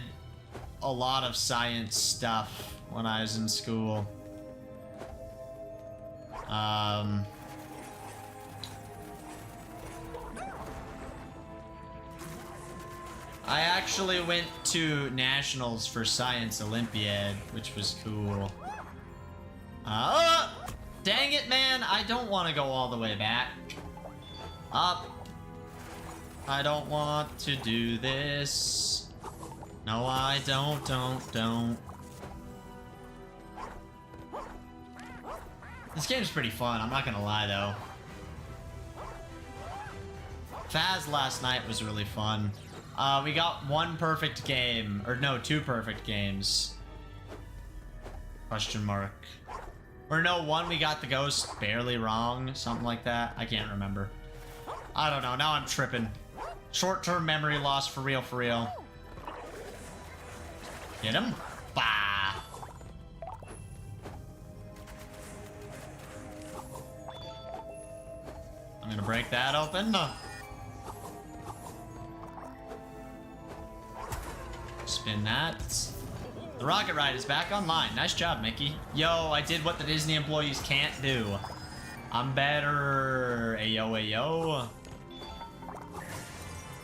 a lot of science stuff when I was in school. I actually went to nationals for Science Olympiad, which was cool. Dang it, man! I don't want to go all the way back. Up. I don't want to do this. No, I don't. This game's pretty fun, I'm not gonna lie, though. Faz last night was really fun. We got one perfect game. Or no, two perfect games. Question mark. Or no, one we got the ghost barely wrong. Something like that. I can't remember. I don't know. Now I'm tripping. Short-term memory loss for real, for real. Get him? Bah! I'm gonna break that open. Spin that. The rocket ride is back online. Nice job, Mickey. Yo, I did what the Disney employees can't do. I'm better. Ayo, ayo.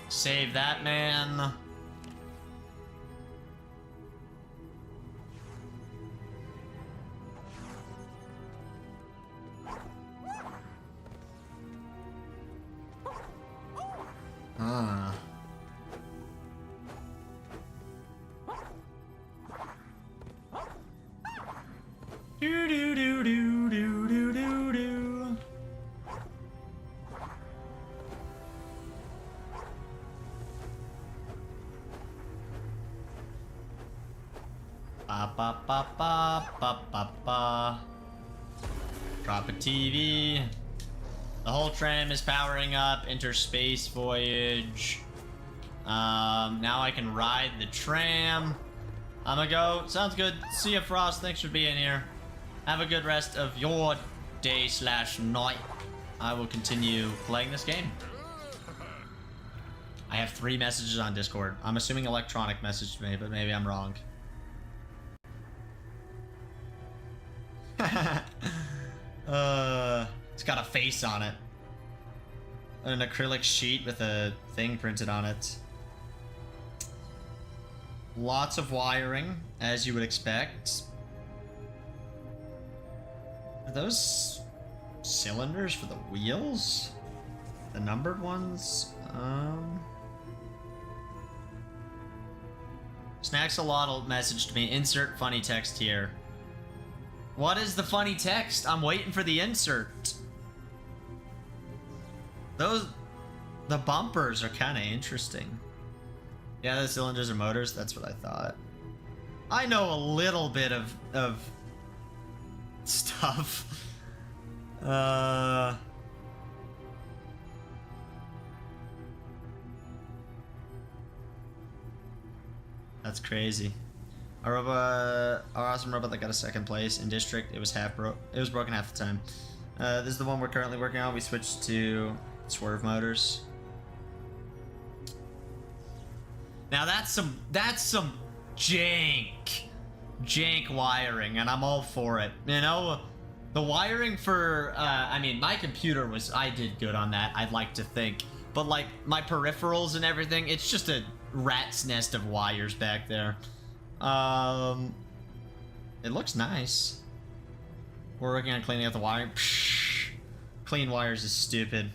Save that, man. Huh. Do do do do do do Ba ba ba ba ba ba ba. Drop a TV. The whole tram is powering up. Interspace voyage. Now I can ride the tram. I'm gonna go. Sounds good. See ya, Frost. Thanks for being here. Have a good rest of your day/night. I will continue playing this game. I have 3 messages on Discord. I'm assuming electronic messaged me, but maybe I'm wrong. It's got a face on it. An acrylic sheet with a thing printed on it. Lots of wiring, as you would expect. Are those cylinders for the wheels? The numbered ones? Snaxolotl messaged me, insert funny text here. What is the funny text? I'm waiting for the insert. The bumpers are kind of interesting. Yeah, the cylinders are motors. That's what I thought. I know a little bit of stuff. That's crazy. Our awesome robot that got a 2nd place in district. It was broken half the time. This is the one we're currently working on. We switched to swerve motors. Now that's some jank wiring, and I'm all for it. You know, the wiring for I mean, my computer I did good on that, I'd like to think, but like my peripherals and everything, it's just a rat's nest of wires back there. It looks nice. We're working on cleaning up the wiring. Psh, clean wires is stupid.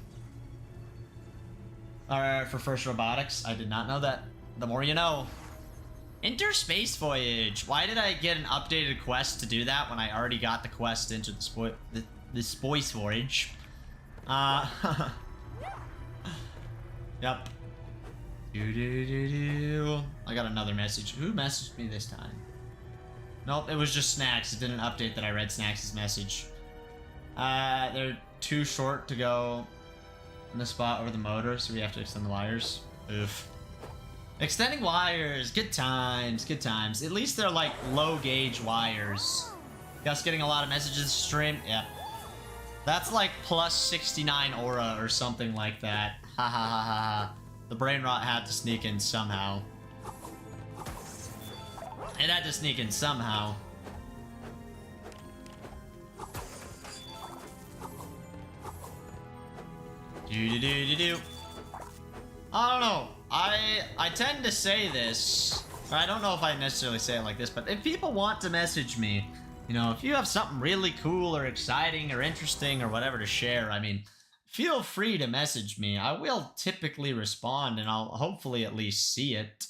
Alright, for first robotics, I did not know that. The more you know. Interspace voyage. Why did I get an updated quest to do that when I already got the quest into the space voyage? Yep. I got another message. Who messaged me this time? Nope, it was just Snacks. It didn't update that I read Snacks' message. They're too short to go in the spot over the motor, so we have to extend the wires. Oof. Extending wires. Good times, good times. At least they're like low gauge wires. Gus getting a lot of messages stream. Yeah. That's like plus 69 aura or something like that. Ha ha ha ha ha. The brain rot had to sneak in somehow. It had to sneak in somehow. Do. I don't know. I tend to say this, or I don't know if I necessarily say it like this, but if people want to message me, you know, if you have something really cool or exciting or interesting or whatever to share, I mean, feel free to message me. I will typically respond, and I'll hopefully at least see it.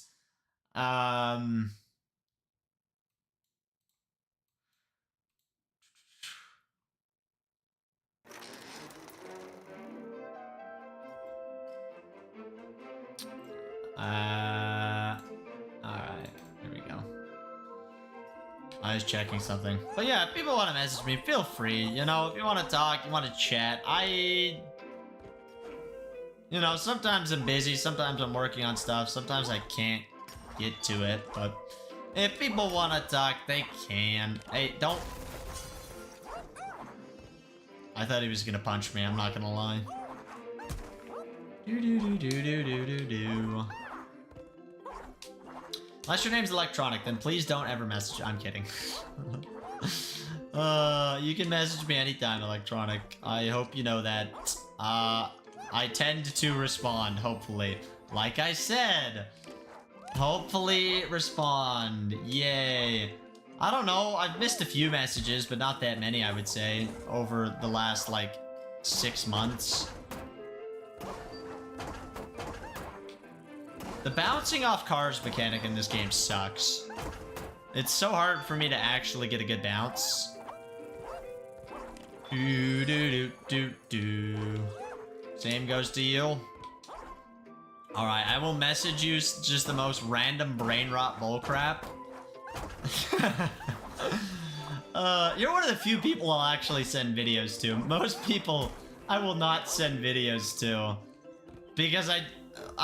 Alright, here we go. I was checking something. But yeah, if people want to message me, feel free. You know, if you want to talk, you want to chat. You know, sometimes I'm busy, sometimes I'm working on stuff, sometimes I can't get to it, but if people want to talk, they can. Hey, don't... I thought he was gonna punch me, I'm not gonna lie. Do. Unless your name's electronic, then please don't ever message. I'm kidding. You can message me anytime, electronic. I hope you know that. I tend to respond, hopefully. Like I said, hopefully respond. Yay. I don't know, I've missed a few messages, but not that many, I would say, over the last, like, 6 months. The bouncing off cars mechanic in this game sucks. It's so hard for me to actually get a good bounce. Do. Same goes to you. Alright, I will message you just the most random brain rot bullcrap. You're one of the few people I'll actually send videos to. Most people I will not send videos to. Because I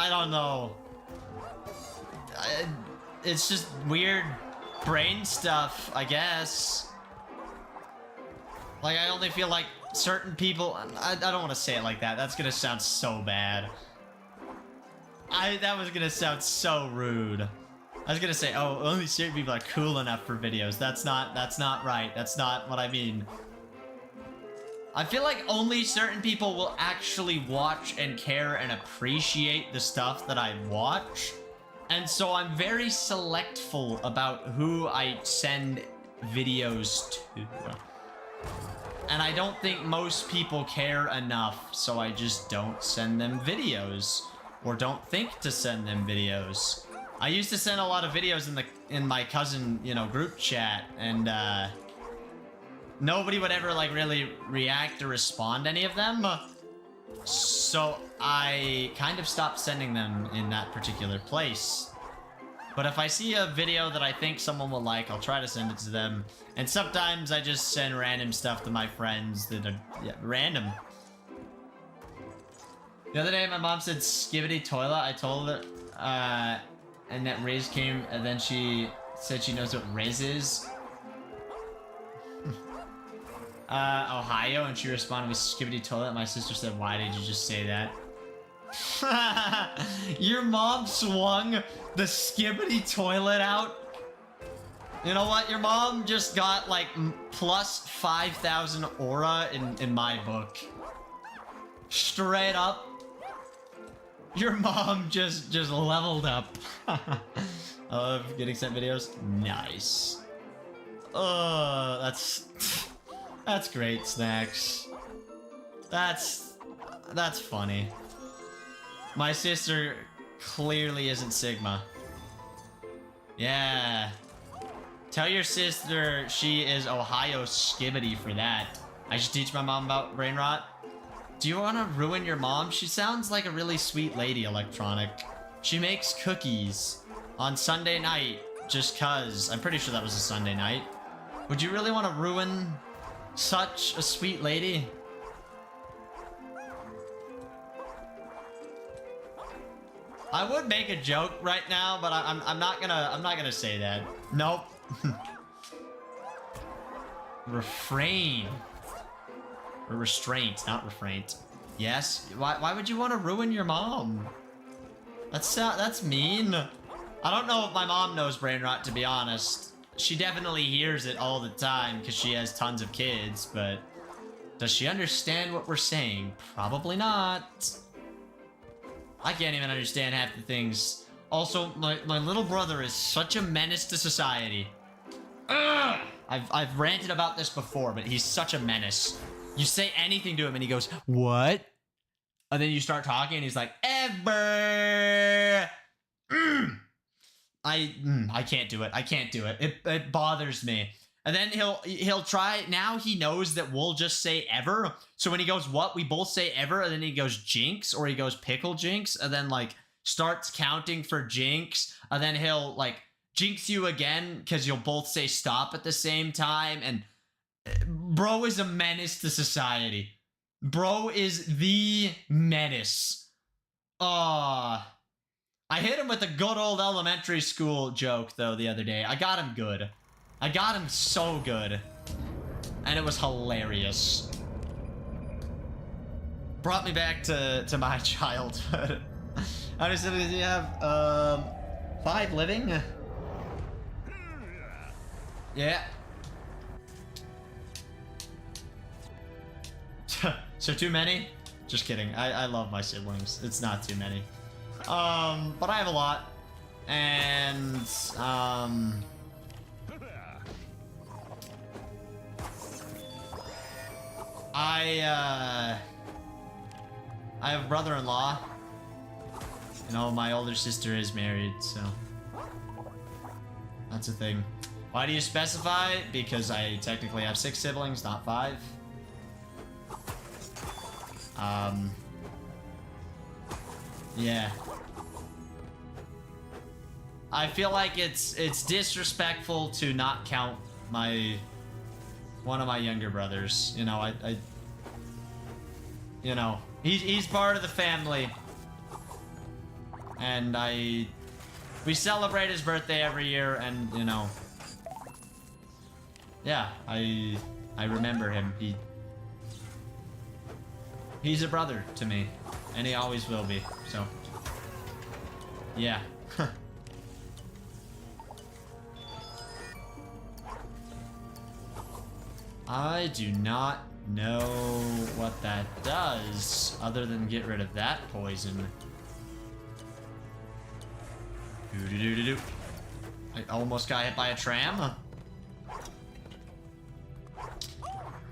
don't know. It's just weird brain stuff, I guess. Like, I only feel like certain people... I don't want to say it like that. That's gonna sound so bad. That was gonna sound so rude. I was gonna say, oh, only certain people are cool enough for videos. That's not right. That's not what I mean. I feel like only certain people will actually watch and care and appreciate the stuff that I watch. And so I'm very selectful about who I send videos to. And I don't think most people care enough, so I just don't send them videos. Or don't think to send them videos. I used to send a lot of videos in my cousin, you know, group chat, and nobody would ever like really react or respond to any of them. So I kind of stopped sending them in that particular place. But if I see a video that I think someone will like, I'll try to send it to them. And sometimes I just send random stuff to my friends that are random. The other day, my mom said skibbity toilet. I told her, and that Riz came, and then she said she knows what Riz is. Ohio, and she responded with skibbity toilet. My sister said, why did you just say that? Your mom swung the skibbity toilet out? You know what? Your mom just got like plus 5,000 aura in my book. Straight up. Your mom just leveled up. I love getting sent videos. Nice. That's great, Snacks. That's funny. My sister clearly isn't Sigma. Yeah. Tell your sister she is Ohio skibbity for that. I should teach my mom about brain rot. Do you want to ruin your mom? She sounds like a really sweet lady, Electronic. She makes cookies on Sunday night just cuz. I'm pretty sure that was a Sunday night. Would you really want to ruin such a sweet lady? I would make a joke right now, but I'm not gonna say that. Nope. Refrain. Or restraint, not refraint. Yes? Why would you want to ruin your mom? That's mean. I don't know if my mom knows brain rot, to be honest. She definitely hears it all the time because she has tons of kids, but does she understand what we're saying? Probably not. I can't even understand half the things. Also, my little brother is such a menace to society. Ugh! I've ranted about this before, but he's such a menace. You say anything to him and he goes, what? And then you start talking and he's like, ever. I can't do it. I can't do it. It bothers me. And then he'll try. Now he knows that we'll just say ever. So when he goes what, we both say ever, and then he goes jinx, or he goes pickle jinx, and then like starts counting for jinx, and then he'll like jinx you again because you'll both say stop at the same time. And bro is a menace to society. Bro is the menace. I hit him with a good old elementary school joke though the other day. I got him good. I got him so good. And it was hilarious. Brought me back to my childhood. How many siblings do you have? 5 living? Yeah. So too many? Just kidding. I love my siblings. It's not too many. But I have a lot. And, I have a brother-in-law. You know, my older sister is married, so that's a thing. Why do you specify? Because I technically have 6 siblings, not 5. Yeah. I feel like it's disrespectful to not count one of my younger brothers. You know, I you know, he's part of the family, and we celebrate his birthday every year, and you know, yeah, I remember him. He's a brother to me, and he always will be. So, yeah. I do not know what that does, other than get rid of that poison. Doo-doo-doo-doo-doo. I almost got hit by a tram.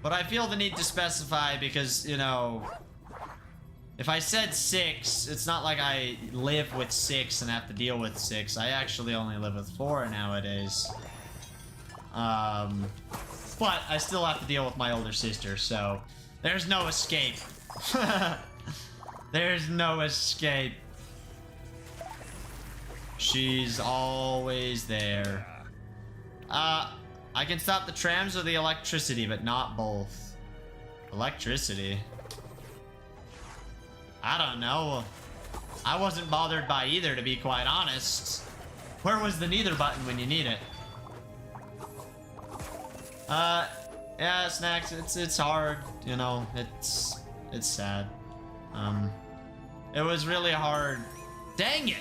But I feel the need to specify because, you know, if I said 6, it's not like I live with 6 and have to deal with 6. I actually only live with 4 nowadays. But I still have to deal with my older sister, so there's no escape. There's no escape. She's always there. I can stop the trams or the electricity, but not both. Electricity? I don't know. I wasn't bothered by either, to be quite honest. Where was the neither button when you need it? Yeah, snacks, it's hard, you know, it's sad. It was really hard. Dang it!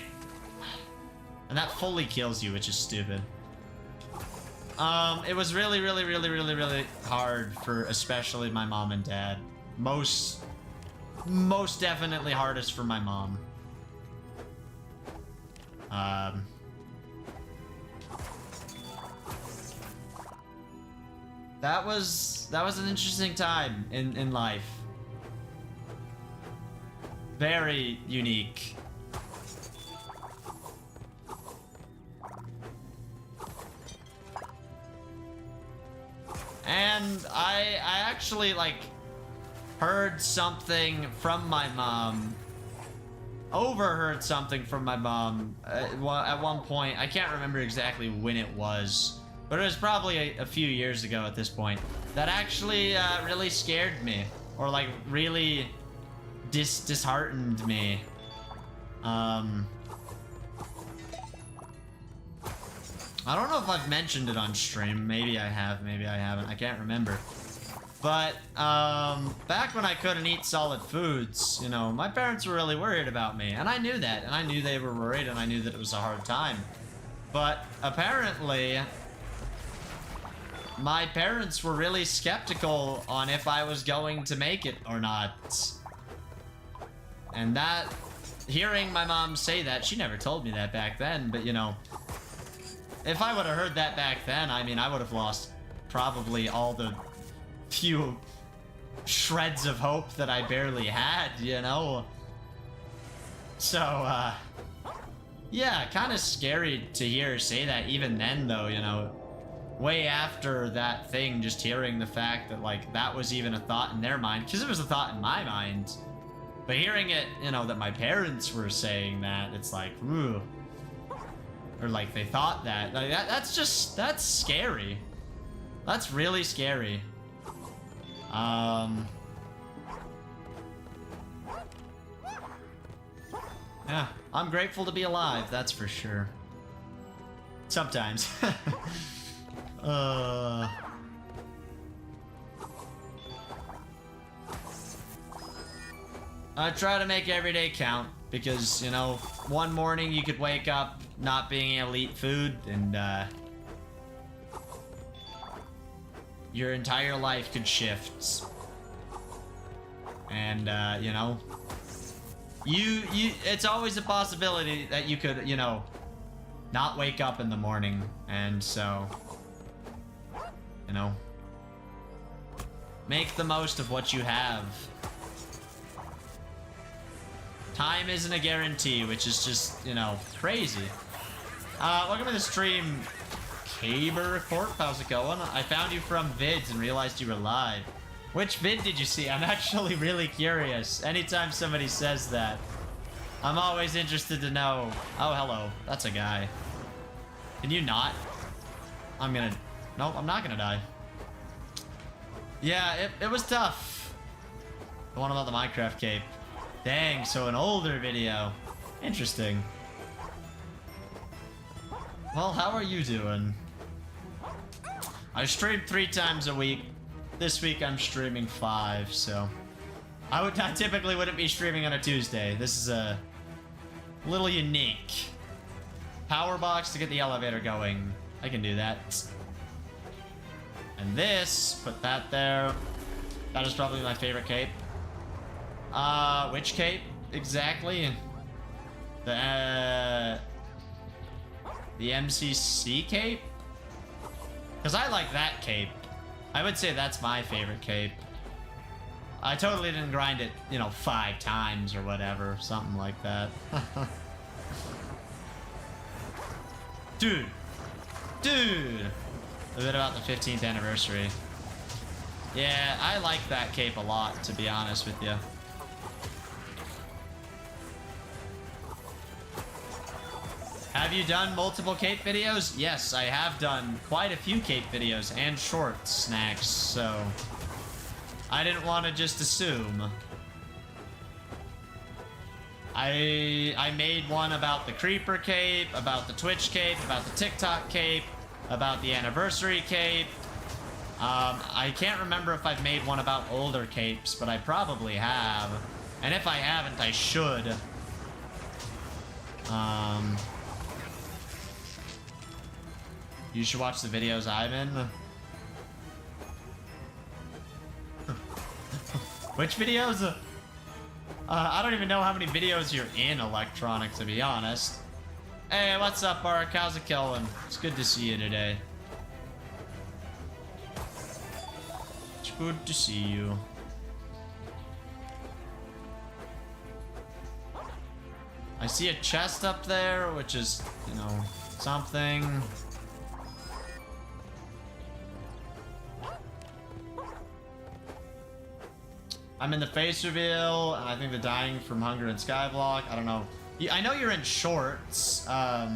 And that fully kills you, which is stupid. It was really hard for especially my mom and dad. Most definitely hardest for my mom. That was an interesting time in life. Very unique. And I actually like heard something from my mom. Overheard something from my mom at one point. I can't remember exactly when it was, but it was probably a few years ago at this point. That actually really scared me, or like really disheartened me. I don't know if I've mentioned it on stream. Maybe I have, maybe I haven't. I can't remember. But back when I couldn't eat solid foods, you know, my parents were really worried about me, and I knew that, and I knew they were worried, and I knew that it was a hard time. But apparently, my parents were really skeptical on if I was going to make it or not. And that, hearing my mom say that, she never told me that back then, but you know, if I would have heard that back then, I mean, I would have lost probably all the few shreds of hope that I barely had, you know? So, yeah, kind of scary to hear her say that even then, though, you know? Way after that thing, just hearing the fact that, like, that was even a thought in their mind, because it was a thought in my mind. But hearing it, you know, that my parents were saying that, it's like, ooh. Or, like, they thought that. Like, that's scary. That's really scary. Yeah, I'm grateful to be alive, that's for sure. Sometimes. I try to make every day count because, you know, one morning you could wake up not being able to eat food and, your entire life could shift. And, you know, it's always a possibility that you could, you know, not wake up in the morning. And so, you know, make the most of what you have. Time isn't a guarantee, which is just, you know, crazy. Welcome to the stream, Caber Corp. How's it going? I found you from vids and realized you were live. Which vid did you see? I'm actually really curious. Anytime somebody says that, I'm always interested to know. Oh, hello. That's a guy. Can you not? I'm gonna... Nope, I'm not gonna die. Yeah, it was tough. The one about the Minecraft cape. Dang, so an older video. Interesting. Well, how are you doing? I stream 3 times a week. This week I'm streaming 5, so... I typically wouldn't be streaming on a Tuesday. This is a little unique. Power box to get the elevator going. I can do that. And this, put that there. That is probably my favorite cape. Which cape exactly? The MCC cape? Because I like that cape. I would say that's my favorite cape. I totally didn't grind it, you know, 5 times or whatever. Something like that. Dude. Dude. A bit about the 15th anniversary. Yeah, I like that cape a lot, to be honest with you. Have you done multiple cape videos? Yes, I have done quite a few cape videos and short snacks, so I didn't want to just assume. I made one about the creeper cape, about the Twitch cape, about the TikTok cape, about the anniversary cape. I can't remember if I've made one about older capes, but I probably have. And if I haven't, I should. You should watch the videos I'm in. Which videos? I don't even know how many videos you're in, Electronic, to be honest. Hey, what's up, Mark? How's it going? It's good to see you today. It's good to see you. I see a chest up there, which is, you know, something. I'm in the face reveal, and I think the dying from hunger and skyblock. I don't know. I know you're in shorts. I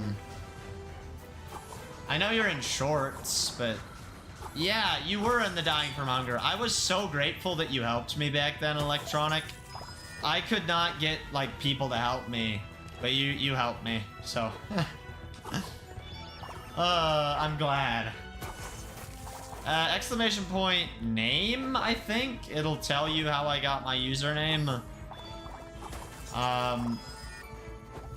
know you're in shorts, but yeah, you were in the dying from hunger. I was so grateful that you helped me back then, Electronic. I could not get like people to help me, but you helped me. So, I'm glad. Exclamation point name, I think. It'll tell you how I got my username.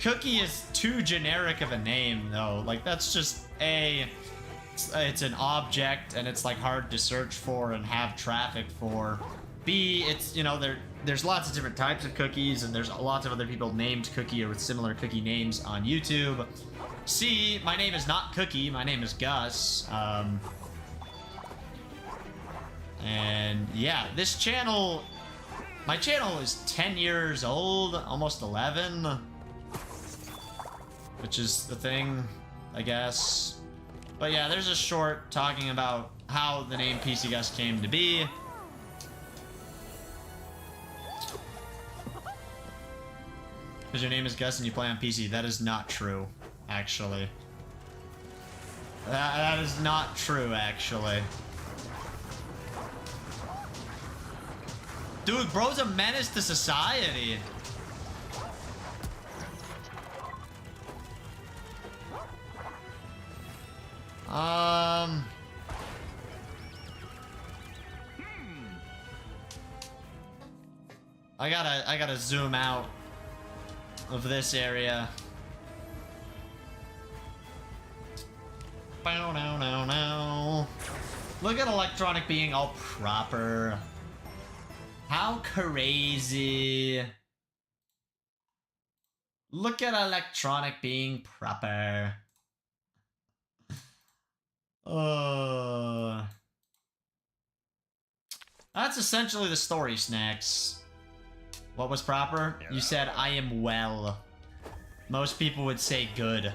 Cookie is too generic of a name, though. Like, that's just it's an object, and it's, like, hard to search for and have traffic for. B, it's, you know, there's lots of different types of cookies, and there's lots of other people named Cookie or with similar cookie names on YouTube. C, my name is not Cookie, my name is Gus. And yeah, this channel, my channel is 10 years old, almost 11, which is the thing, I guess. But yeah, there's a short talking about how the name pcgus came to be. Because your name is Gus and you play on PC. That is not true, actually. That is not true, actually. Dude, bro's a menace to society. I gotta zoom out of this area. Bow, now, now, now. Look at Electronic being all proper. How crazy. Look at Electronic being proper. That's essentially the story, Snacks. What was proper? You said, I am well. Most people would say good.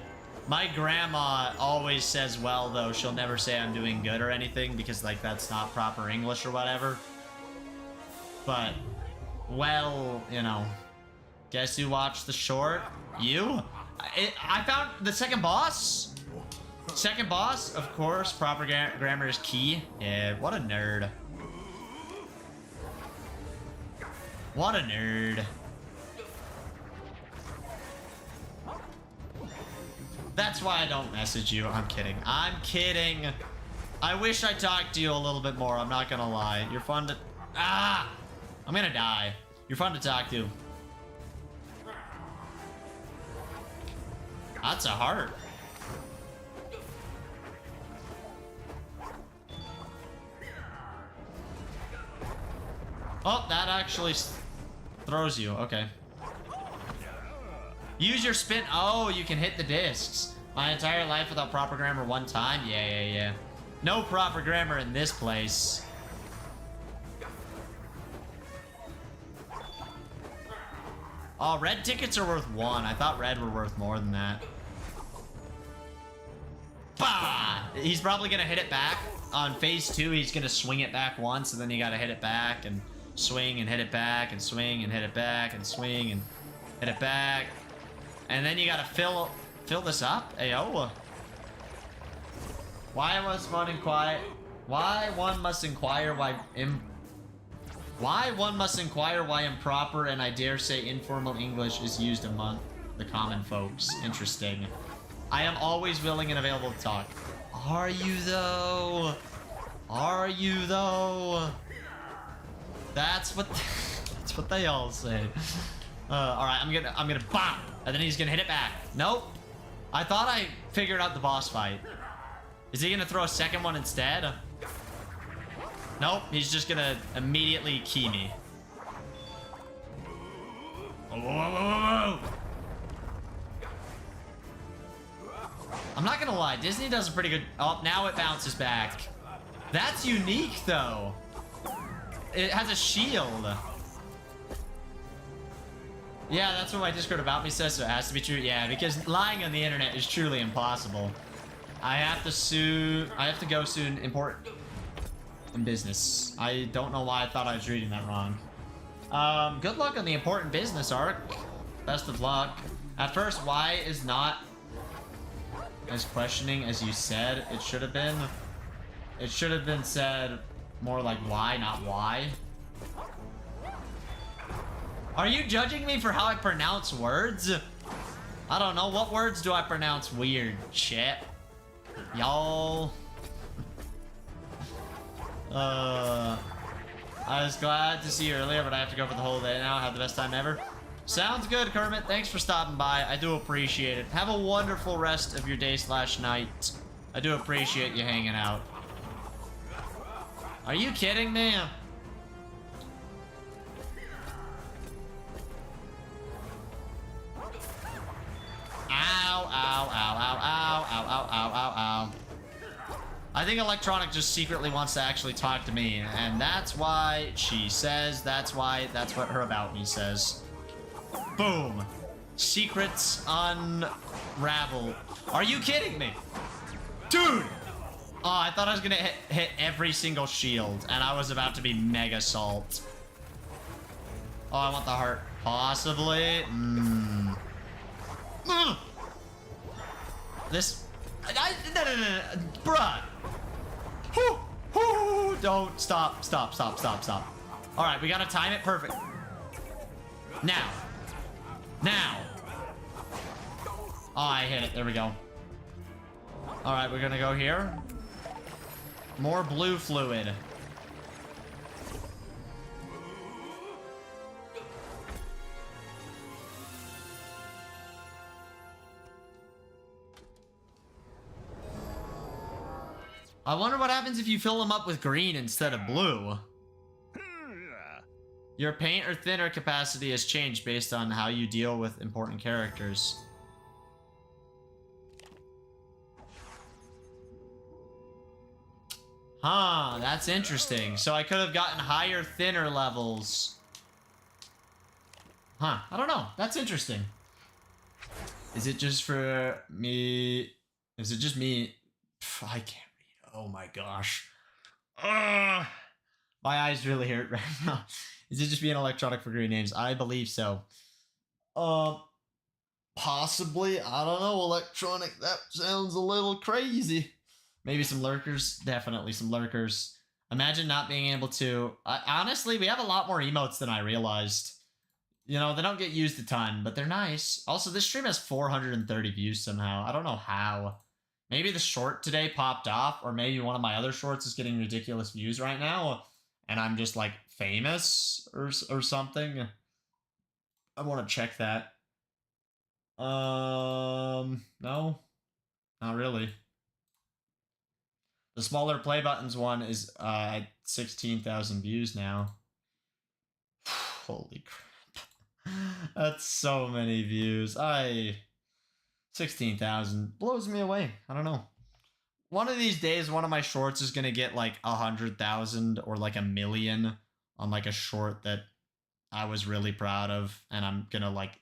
My grandma always says well, though. She'll never say I'm doing good or anything because, like, that's not proper English or whatever. But, well, you know. Guess who watched the short? You? I found the second boss? Second boss, of course, proper grammar is key. Yeah, what a nerd. What a nerd. That's why I don't message you. I'm kidding. I'm kidding. I wish I talked to you a little bit more. I'm not gonna lie. You're fun to... Ah! I'm gonna die. You're fun to talk to. That's a heart. Oh, that actually throws you. Okay. Use your spin. Oh, you can hit the discs. My entire life without proper grammar one time? Yeah. No proper grammar in this place. Oh, red tickets are worth 1. I thought red were worth more than that. Bah! He's probably gonna hit it back. On phase 2, he's gonna swing it back once, and then you gotta hit it back, and swing, and hit it back, and swing, and hit it back, and swing, and hit it back. And then you gotta fill this up. Ayo. Why must one inquire? Why one must inquire why improper and I dare say informal English is used among the common folks. Interesting. I am always willing and available to talk. Are you though? Are you though? That's what that's what they all say. All right, I'm gonna bop, and then he's gonna hit it back. Nope. I thought I figured out the boss fight. Is he gonna throw a second one instead? Nope. He's just gonna immediately key me. Whoa. I'm not gonna lie. Disney does a pretty good. Oh, now it bounces back. That's unique though. It has a shield. Yeah, that's what my Discord about me says, so it has to be true. Yeah, because lying on the internet is truly impossible. I have to go soon. Important in business. I don't know why I thought I was reading that wrong. Good luck on the important business arc. Best of luck. At first, why is not as questioning as you said it should have been. It should have been said more like why, not why. Are you judging me for how I pronounce words? I don't know. What words do I pronounce weird? Shit. Y'all. I was glad to see you earlier, but I have to go for the whole day now. Have the best time ever. Sounds good, Kermit. Thanks for stopping by. I do appreciate it. Have a wonderful rest of your day/night. I do appreciate you hanging out. Are you kidding me? Ow, ow, ow, ow, ow, ow, ow, ow, ow, ow. I think Electronic just secretly wants to actually talk to me, and that's why she says, that's what her about me says. Boom. Secrets unravel. Are you kidding me? Dude! Oh, I thought I was gonna hit every single shield, and I was about to be mega salt. Oh, I want the heart. Possibly. This... No. Bruh. Don't. Stop. All right, we gotta time it perfect. Now. Oh, I hit it. There we go. All right, we're gonna go here. More blue fluid. I wonder what happens if you fill them up with green instead of blue. Your paint or thinner capacity has changed based on how you deal with important characters. Huh, that's interesting. So I could have gotten higher, thinner levels. Huh, I don't know. That's interesting. Is it just for me? Is it just me? I can't read. Oh my gosh. My eyes really hurt right now. Is it just being Electronic for green names? I believe so. Possibly. I don't know, electronic. That sounds a little crazy. Maybe some lurkers. Definitely some lurkers. Imagine not being able to... honestly, we have a lot more emotes than I realized. You know, they don't get used a ton, but they're nice. Also, this stream has 430 views somehow. I don't know how. Maybe the short today popped off, or maybe one of my other shorts is getting ridiculous views right now, and I'm just, like, famous or something. I want to check that. No. Not really. The smaller play buttons one is at 16,000 views now. Holy crap. That's so many views. 16,000 blows me away. I don't know. One of these days, one of my shorts is going to get like 100,000 or like 1 million on like a short that I was really proud of, and I'm going to like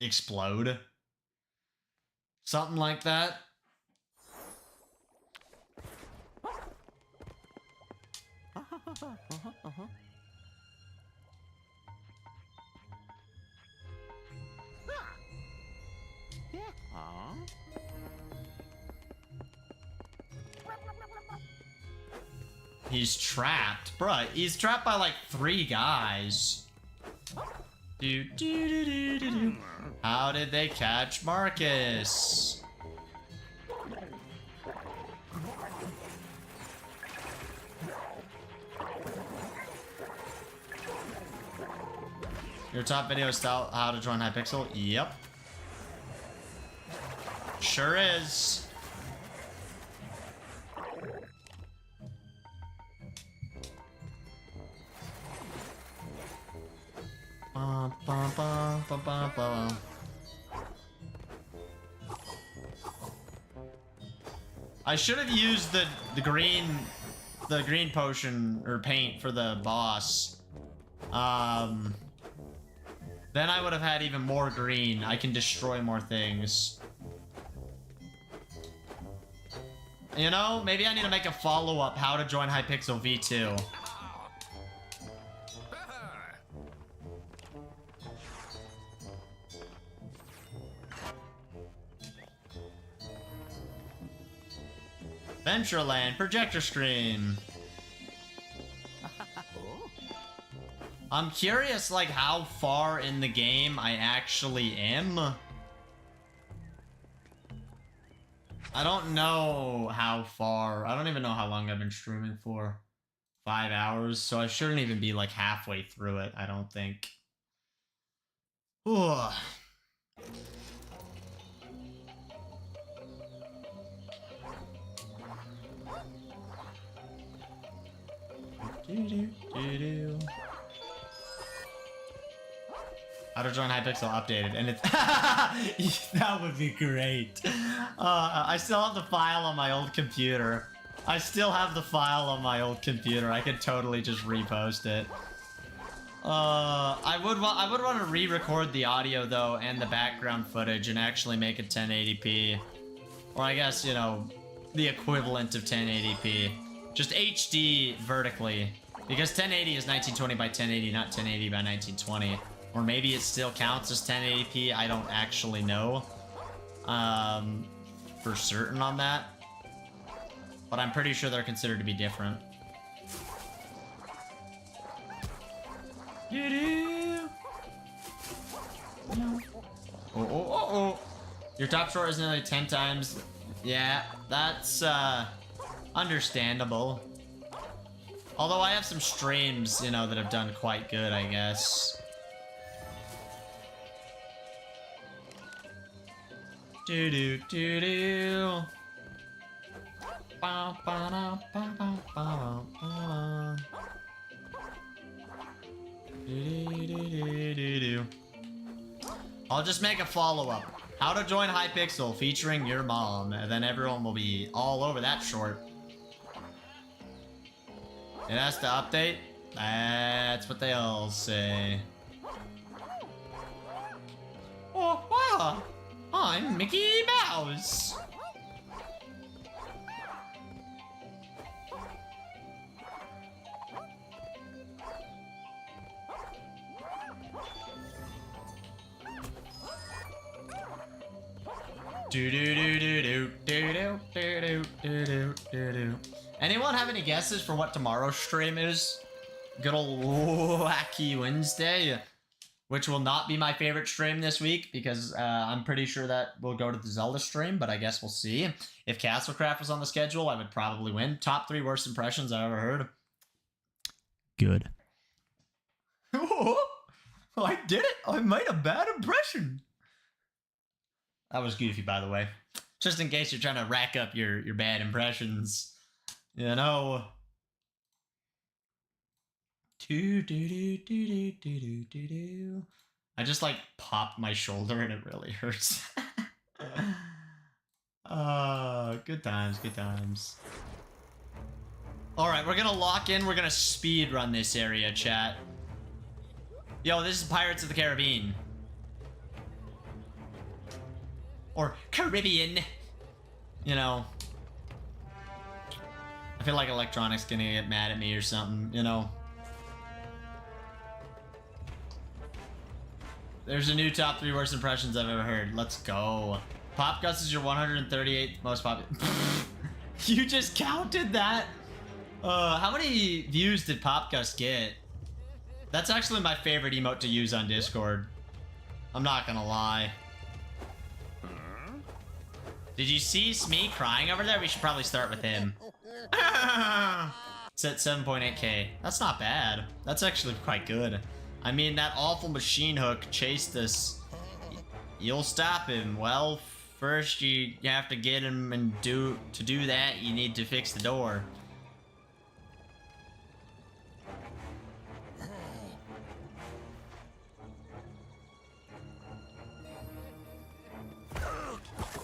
explode. Something like that. He's trapped. Bruh, he's trapped by like 3 guys. How did they catch Marcus? Your top video is how to join Hypixel? Yep. Sure is. I should have used the green potion or paint for the boss. Then I would have had even more green. I can destroy more things. You know, maybe I need to make a follow-up, how to join Hypixel V2. Ventureland projector screen. I'm curious, like, how far in the game I actually am. I don't know how far. I don't even know how long I've been streaming for. 5 hours, so I shouldn't even be, like, halfway through it, I don't think. Ugh. How to join Hypixel updated, and it's that would be great. I still have the file on my old computer. I could totally just repost it. I would want to re-record the audio though and the background footage and actually make it 1080p, or I guess, you know, the equivalent of 1080p, just HD vertically, because 1080 is 1920 by 1080, not 1080 by 1920. Or maybe it still counts as 1080p, I don't actually know for certain on that. But I'm pretty sure they're considered to be different. Oh. Your top short is nearly 10 times. Yeah, that's understandable. Although I have some streams, you know, that have done quite good, I guess. Do. I'll just make a follow-up. How to join Hypixel featuring your mom, and then everyone will be all over that short. It has to update? That's what they all say. Oh, wow! I'm Mickey Mouse! Do do do do do do do do do do do do. Anyone have any guesses for what tomorrow's stream is? Good old Wacky Wednesday, which will not be my favorite stream this week because I'm pretty sure that we'll go to the Zelda stream, but I guess we'll see. If Castlecraft was on the schedule, I would probably win. Top 3 worst impressions I've ever heard. Good. Oh, I did it! I made a bad impression! That was goofy, by the way. Just in case you're trying to rack up your bad impressions. You know. I just like popped my shoulder and it really hurts. Good times, good times. Alright, we're gonna lock in, we're gonna speed run this area, chat. Yo, this is Pirates of the Caribbean. Or Caribbean. You know. I feel like Electronic's gonna get mad at me or something, you know. There's a new top 3 worst impressions I've ever heard. Let's go. pcgus is your 138th most popular. You just counted that? How many views did pcgus get? That's actually my favorite emote to use on Discord. I'm not gonna lie. Did you see Smee crying over there? We should probably start with him. It's at 7.8k. That's not bad. That's actually quite good. I mean, that awful machine hook chased us. You'll stop him. Well, first you have to get him, and to do that, you need to fix the door.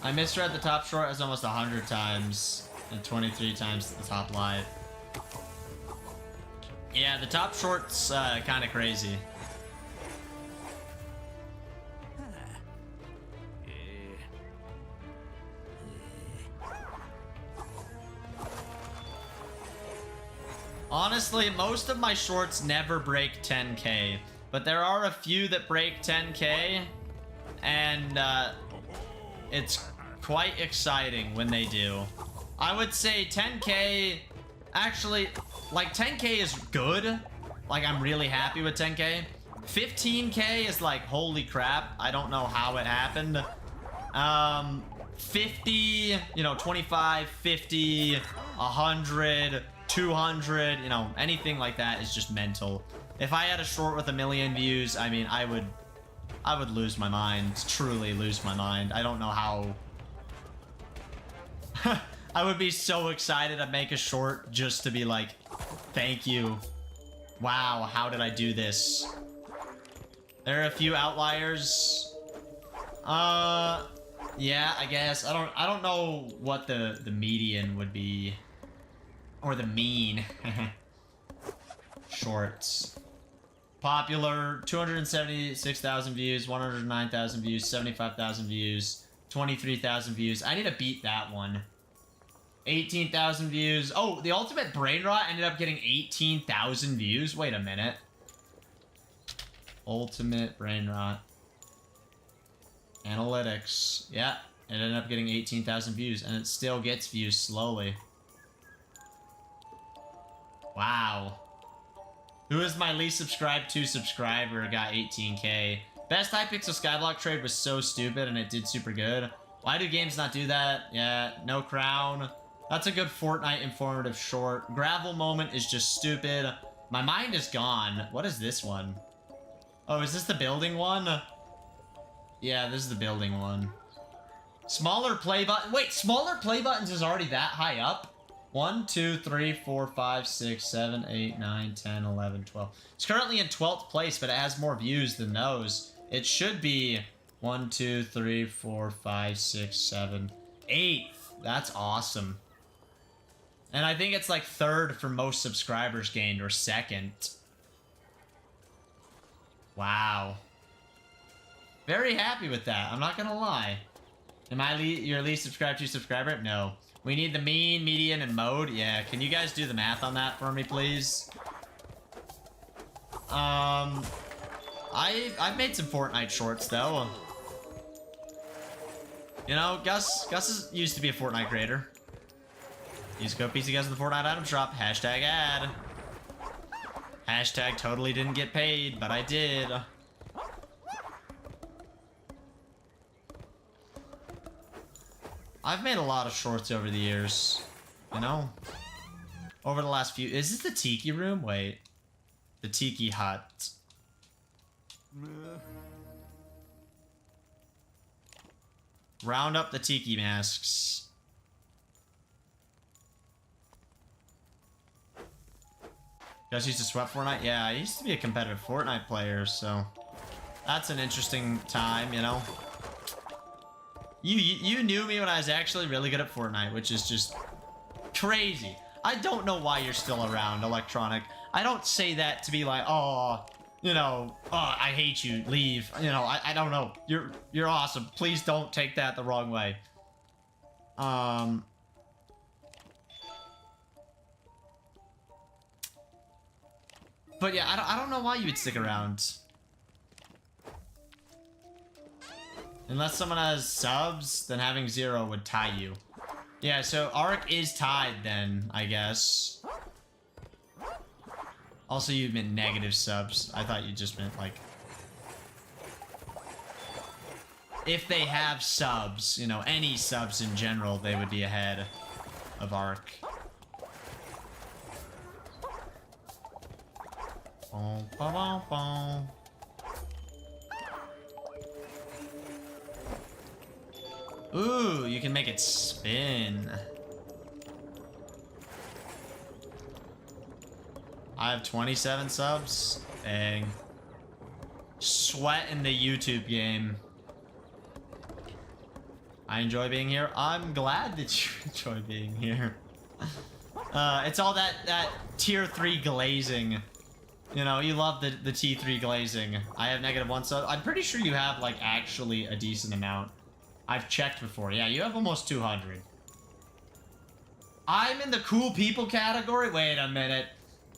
I misread the top short as almost 100 times and 23 times the top live. Yeah, the top short's kind of crazy. Honestly, most of my shorts never break 10k, but there are a few that break 10k, and it's quite exciting when they do. I would say 10k, actually, like 10k is good. Like, I'm really happy with 10k. 15k is like, holy crap, I don't know how it happened. 50, you know, 25, 50, 100, 200, you know, anything like that is just mental. If I had a short with 1 million views, I mean, I would lose my mind, truly lose my mind. I don't know how. I would be so excited to make a short just to be like, thank you. Wow, how did I do this? There are a few outliers. Yeah, I guess. I don't know what the median would be. Or the mean. Shorts. Popular, 276,000 views, 109,000 views, 75,000 views, 23,000 views. I need to beat that one. 18,000 views. Oh, the ultimate brain rot ended up getting 18,000 views. Wait a minute. Ultimate brain rot. Analytics. Yeah, it ended up getting 18,000 views, and it still gets views slowly. Wow. Who is my least subscribed to subscriber? Got 18k. Best Hypixel Skyblock trade was so stupid and it did super good. Why do games not do that? Yeah, no crown. That's a good Fortnite informative short. Gravel moment is just stupid. My mind is gone. What is this one? Oh, is this the building one? Yeah, this is the building one. Smaller play button. Wait, smaller play buttons is already that high up? 1, 2, 3, 4, 5, 6, 7, 8, 9, 10, 11, 12. It's currently in 12th place, but it has more views than those. It should be 1, 2, 3, 4, 5, 6, 7, 8th. That's awesome. And I think it's like 3rd for most subscribers gained, or 2nd. Wow. Very happy with that. I'm not gonna lie. Am I your least subscribed to subscriber? No. We need the mean, median, and mode. Yeah, can you guys do the math on that for me, please? I've made some Fortnite shorts, though. You know, used to be a Fortnite creator. Use code pcgus in the Fortnite item shop. Hashtag ad. Hashtag totally didn't get paid, but I did. I've made a lot of shorts over the years. You know? Over the last few... Is this the Tiki room? Wait. The Tiki hut. Round up the Tiki masks. You guys used to sweat Fortnite? Yeah, I used to be a competitive Fortnite player, so... That's an interesting time, you know? You knew me when I was actually really good at Fortnite, which is just crazy. I don't know why you're still around, Electronic. I don't say that to be like, oh, you know, oh, I hate you, leave. You know, I don't know. You're awesome. Please don't take that the wrong way. But yeah, I don't know why you would stick around. Unless someone has subs, then having 0 would tie you. Yeah, so Ark is tied then, I guess. Also, you meant negative subs. I thought you just meant, like... If they have subs, you know, any subs in general, they would be ahead of Ark. Boom, boom, boom, boom. Ooh, you can make it spin. I have 27 subs. Dang. Sweat in the YouTube game. I enjoy being here. I'm glad that you enjoy being here. It's all that tier 3 glazing. You know, you love the T3 glazing. I have -1 sub. I'm pretty sure you have, like, actually a decent amount. I've checked before. Yeah, you have almost 200. I'm in the cool people category? Wait a minute.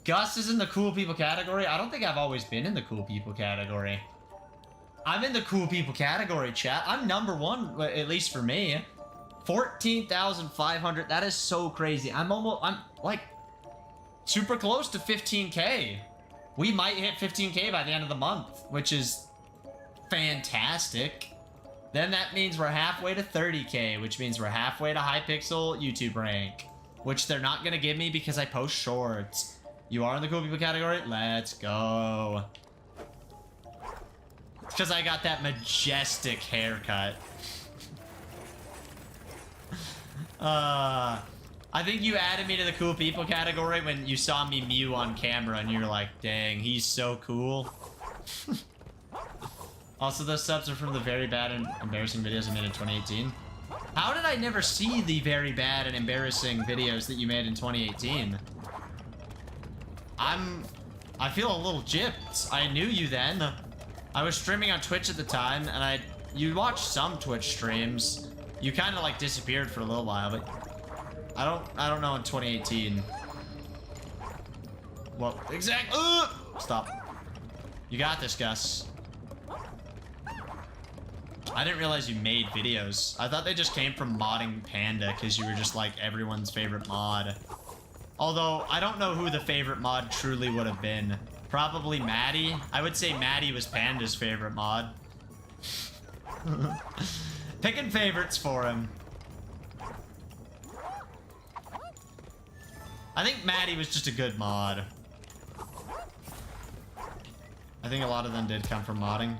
Gus is in the cool people category? I don't think I've always been in the cool people category. I'm in the cool people category, chat. I'm #1, at least for me. 14,500. That is so crazy. I'm like super close to 15K. We might hit 15K by the end of the month, which is fantastic. Then that means we're halfway to 30K, which means we're halfway to Hypixel YouTube rank, which they're not gonna give me because I post shorts. You are in the cool people category? Let's go. It's because I got that majestic haircut. I think you added me to the cool people category when you saw me Mew on camera and you were like, dang, he's so cool. Also, those subs are from the very bad and embarrassing videos I made in 2018. How did I never see the very bad and embarrassing videos that you made in 2018? I feel a little gypped. I knew you then. I was streaming on Twitch at the time, and you watched some Twitch streams. You kind of like disappeared for a little while, but I don't know in 2018. Well, exactly. Stop. You got this, Gus. I didn't realize you made videos. I thought they just came from modding Panda because you were just like everyone's favorite mod. Although, I don't know who the favorite mod truly would have been. Probably Maddie. I would say Maddie was Panda's favorite mod. Picking favorites for him. I think Maddie was just a good mod. I think a lot of them did come from modding.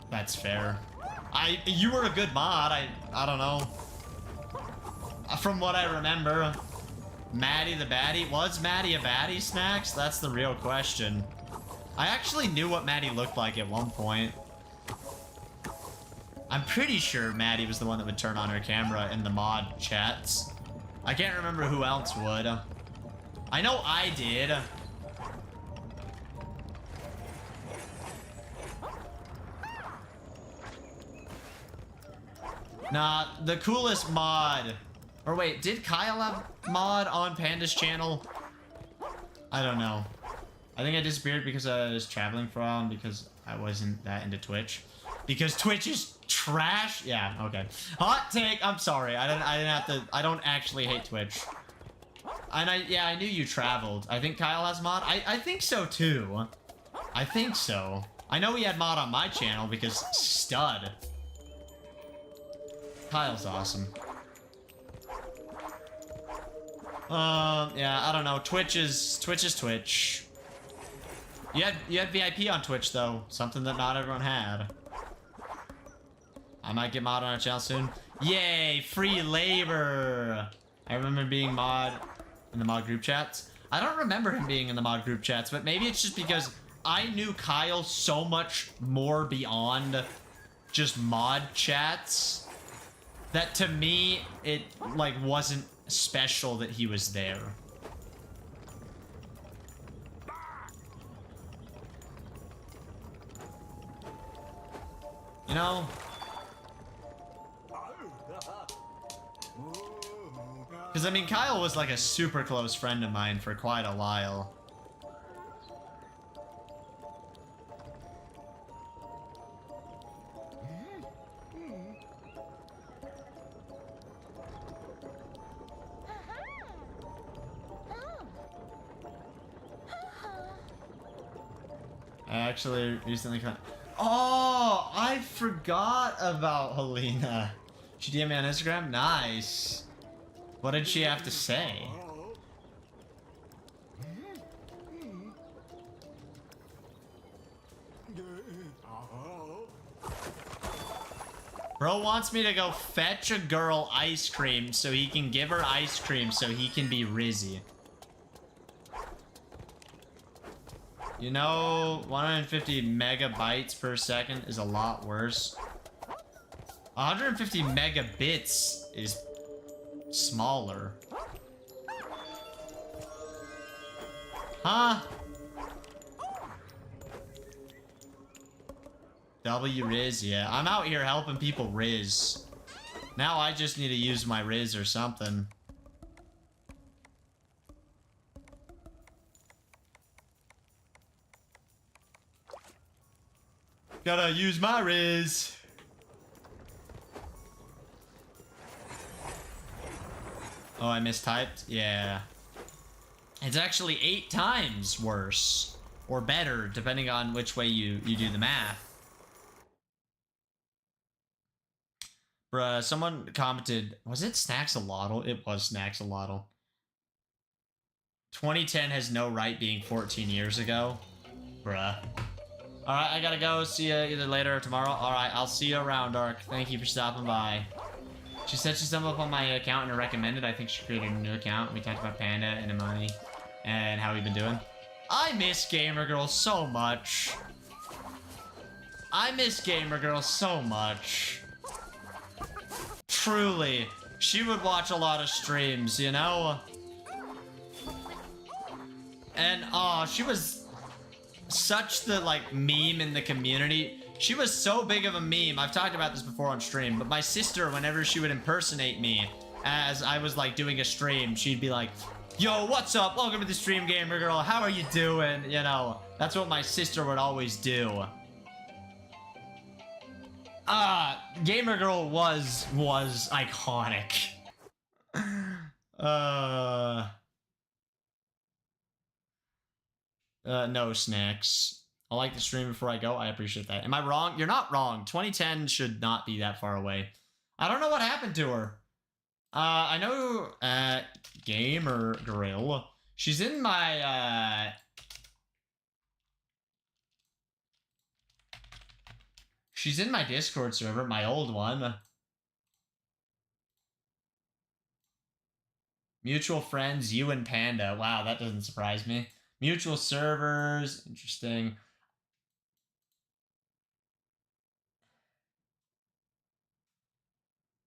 That's fair. You were a good mod. I don't know. From what I remember, Maddie the baddie. Was Maddie a baddie, Snacks? That's the real question. I actually knew what Maddie looked like at one point. I'm pretty sure Maddie was the one that would turn on her camera in the mod chats. I can't remember who else would. I know I did. Nah, the coolest mod. Or wait, did Kyle have mod on Panda's channel? I don't know. I think I disappeared because I was traveling for a while and because I wasn't that into Twitch. Because Twitch is trash. Yeah, okay. Hot take. I'm sorry. I didn't have to. I don't actually hate Twitch. And I knew you traveled. I think Kyle has mod. I think so too. I think so. I know he had mod on my channel because stud. Kyle's awesome. Yeah, I don't know. Twitch is Twitch. You had VIP on Twitch though, something that not everyone had. I might get mod on our channel soon. Yay, free labor. I remember being mod in the mod group chats. I don't remember him being in the mod group chats, but maybe it's just because I knew Kyle so much more beyond just mod chats that to me it like wasn't special that he was there. You know? Because, I mean, Kyle was like a super close friend of mine for quite a while. I actually recently Oh, I forgot about Helena. She DM'd me on Instagram? Nice. What did she have to say? Bro wants me to go fetch a girl ice cream so he can give her ice cream so he can be Rizzy. You know, 150 megabytes per second is a lot worse. 150 megabits is smaller. Huh? W Riz, yeah. I'm out here helping people Riz. Now I just need to use my Riz or something. Gotta use my Riz. Oh, I mistyped? Yeah. It's actually 8 times worse. Or better, depending on which way you do the math. Bruh, someone commented, was it Snaxolotl? It was Snaxolotl. 2010 has no right being 14 years ago. Bruh. Alright, I gotta go. See you either later or tomorrow. Alright, I'll see you around, Dark. Thank you for stopping by. She said she stumbled up on my account and recommended. I think she created a new account. We talked about Panda and Imani and how we've been doing. I miss Gamer Girl so much. I miss Gamer Girl so much. Truly. She would watch a lot of streams, you know? And, she was such the, like, meme in the community. She was so big of a meme. I've talked about this before on stream, but my sister, whenever she would impersonate me as I was, like, doing a stream, she'd be like, yo, what's up? Welcome to the stream, Gamer Girl. How are you doing? You know, that's what my sister would always do. Gamer Girl was iconic. No snacks. I like the stream before I go. I appreciate that. Am I wrong? You're not wrong. 2010 should not be that far away. I don't know what happened to her. I know, Gamer Grill. She's in my, she's in my Discord server, my old one. Mutual friends, you and Panda. Wow, that doesn't surprise me. Mutual servers, interesting.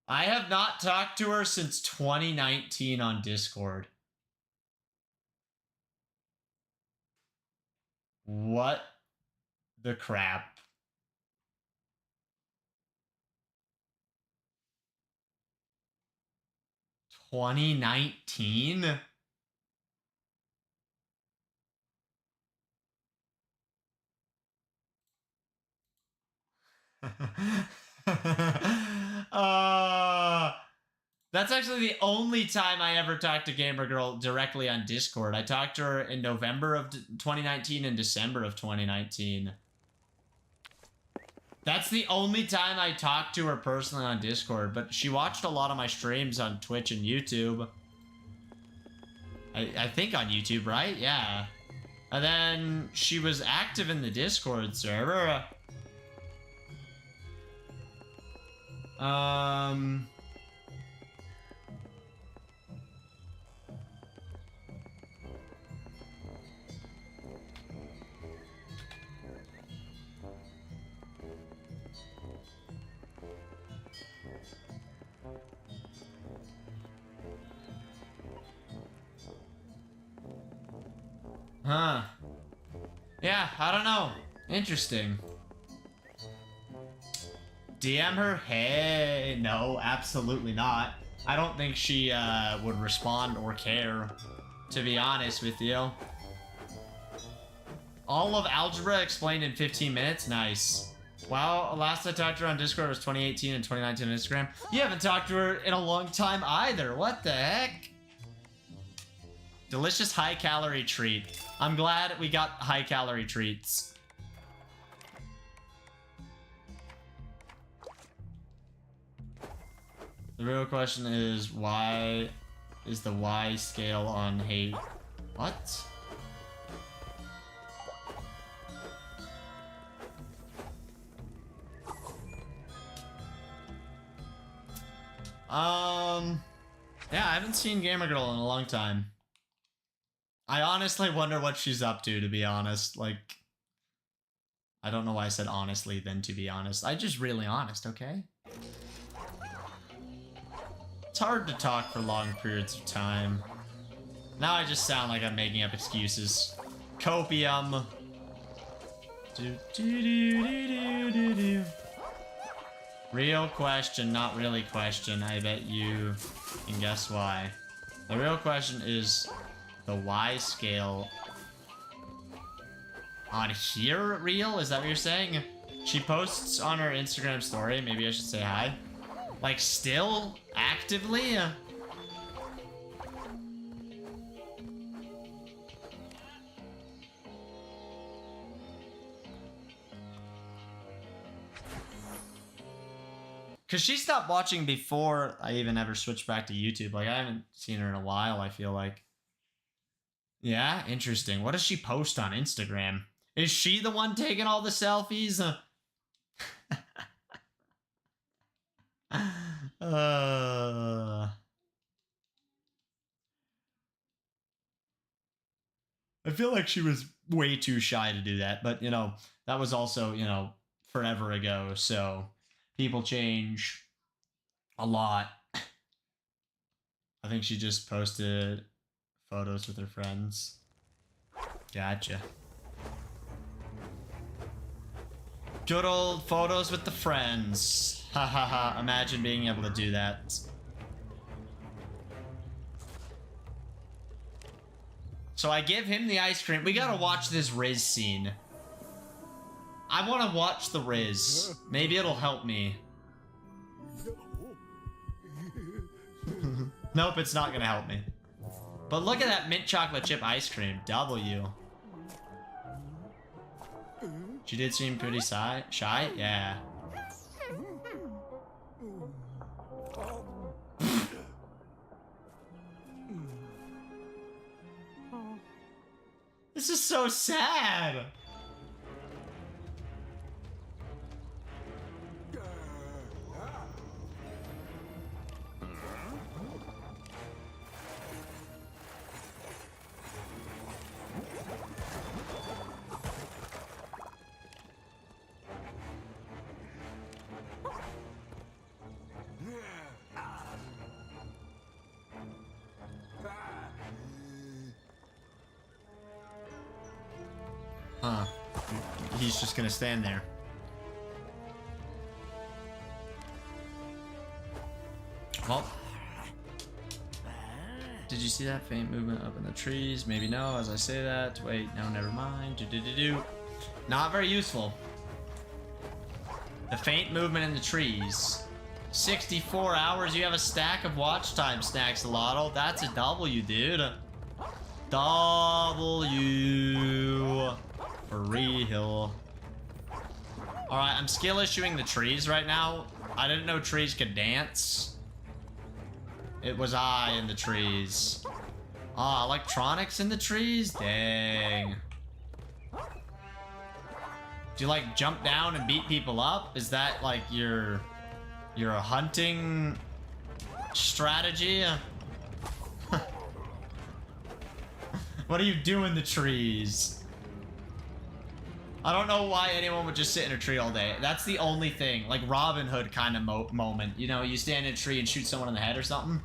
I have not talked to her since 2019 on Discord. What the crap? $2019? That's actually the only time I ever talked to Gamer Girl directly on Discord. I talked to her in November of 2019 and December of 2019. That's the only time I talked to her personally on Discord, but she watched a lot of my streams on Twitch and YouTube. I think on YouTube, right? Yeah. And then she was active in the Discord server. Huh. Yeah, I don't know. Interesting. DM her? Hey, no, absolutely not. I don't think she would respond or care, to be honest with you. All of algebra explained in 15 minutes? Nice. Wow, last I talked to her on Discord was 2018 and 2019 on Instagram. You haven't talked to her in a long time either. What the heck? Delicious high-calorie treat. I'm glad we got high-calorie treats. The real question is, why is the Y scale on hate? What? Yeah, I haven't seen Gamer Girl in a long time. I honestly wonder what she's up to be honest. Like, I don't know why I said honestly then to be honest. I just really honest, okay? It's hard to talk for long periods of time. Now I just sound like I'm making up excuses. Copium. Do, do, do, do, do, do, do. Real question, not really question. I bet you can guess why. The real question is the Y scale on here real? Is that what you're saying? She posts on her Instagram story. Maybe I should say hi. Like, still actively? Because she stopped watching before I even ever switched back to YouTube. Like, I haven't seen her in a while, I feel like. Yeah, interesting. What does she post on Instagram? Is she the one taking all the selfies? I feel like she was way too shy to do that, but, you know, that was also, you know, forever ago, so people change a lot. I think she just posted photos with her friends. Gotcha. Good old photos with the friends. Ha ha ha. Imagine being able to do that. So I give him the ice cream. We gotta watch this Riz scene. I want to watch the Riz. Maybe it'll help me. Nope, it's not gonna help me. But look at that mint chocolate chip ice cream. W. She did seem pretty shy. Yeah. This is so sad. Huh. He's just gonna stand there. Well. Did you see that faint movement up in the trees? Maybe no, as I say that. Wait, no, never mind. Not very useful. The faint movement in the trees. 64 hours. You have a stack of watch time, Snacks Lotto. That's a W, dude. W. For real. Alright, I'm skill issuing the trees right now. I didn't know trees could dance. It was I in the trees. Ah, electronics in the trees? Dang. Do you like jump down and beat people up? Is that like your hunting strategy? What do you do in the trees? I don't know why anyone would just sit in a tree all day. That's the only thing. Like Robin Hood kind of moment. You know, you stand in a tree and shoot someone in the head or something.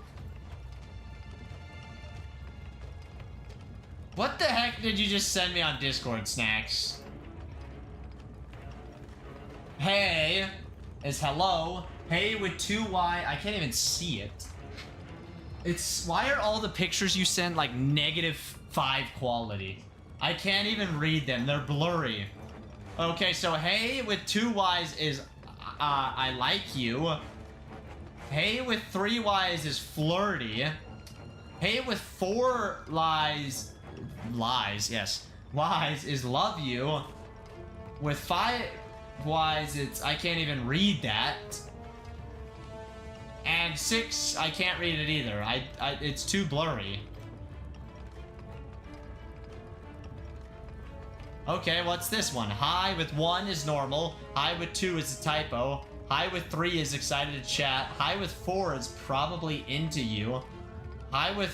What the heck did you just send me on Discord, Snacks? Hey is hello. Hey with 2Y. I can't even see it. It's... Why are all the pictures you send like -5 quality? I can't even read them. They're blurry. Okay, so hey with 2 Y's is I like you. Hey with 3 Y's is flirty. Hey with 4 lies, yes. Y's is love you. With 5 Y's it's I can't even read that. And 6 I can't read it either. It's too blurry. Okay, what's this one? Hi with 1 is normal. Hi with 2 is a typo. Hi with 3 is excited to chat. Hi with 4 is probably into you. Hi with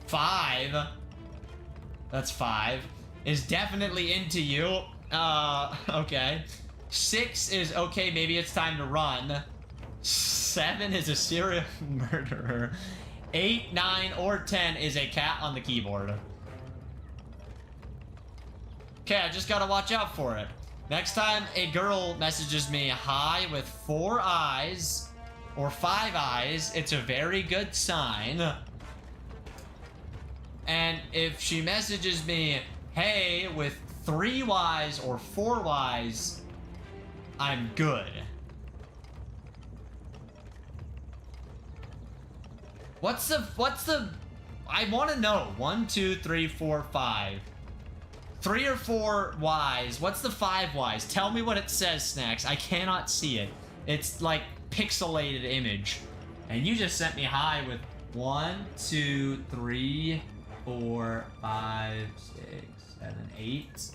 5. That's 5. Is definitely into you. Okay. 6 is okay, maybe it's time to run. 7 is a serial murderer. 8, 9, or 10 is a cat on the keyboard. Okay, I just gotta watch out for it. Next time a girl messages me hi with 4 eyes or 5 eyes, it's a very good sign. And if she messages me hey with 3 Y's or 4 Y's, I'm good. What's the I want to know. 1, 2, 3, 4, 5. 3 or 4 Y's. What's the 5 Y's? Tell me what it says, Snacks. I cannot see it. It's like pixelated image. And you just sent me hi with 1, 2, 3, 4, 5, 6, 7, 8.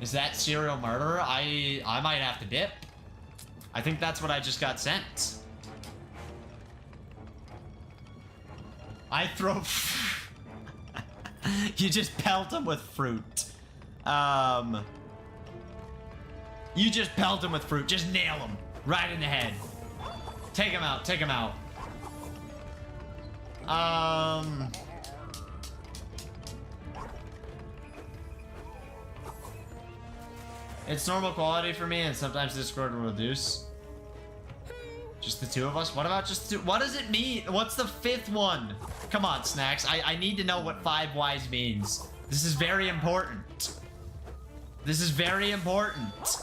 Is that serial murderer? I might have to dip. I think that's what I just got sent. I throw... You just pelt him with fruit. You just pelt him with fruit. Just nail him. Right in the head. Take him out. Take him out. It's normal quality for me, and sometimes Discord will reduce. Just the 2 of us? What about just 2? What does it mean? What's the 5th one? Come on, Snacks. I need to know what 5 Y's means. This is very important. This is very important.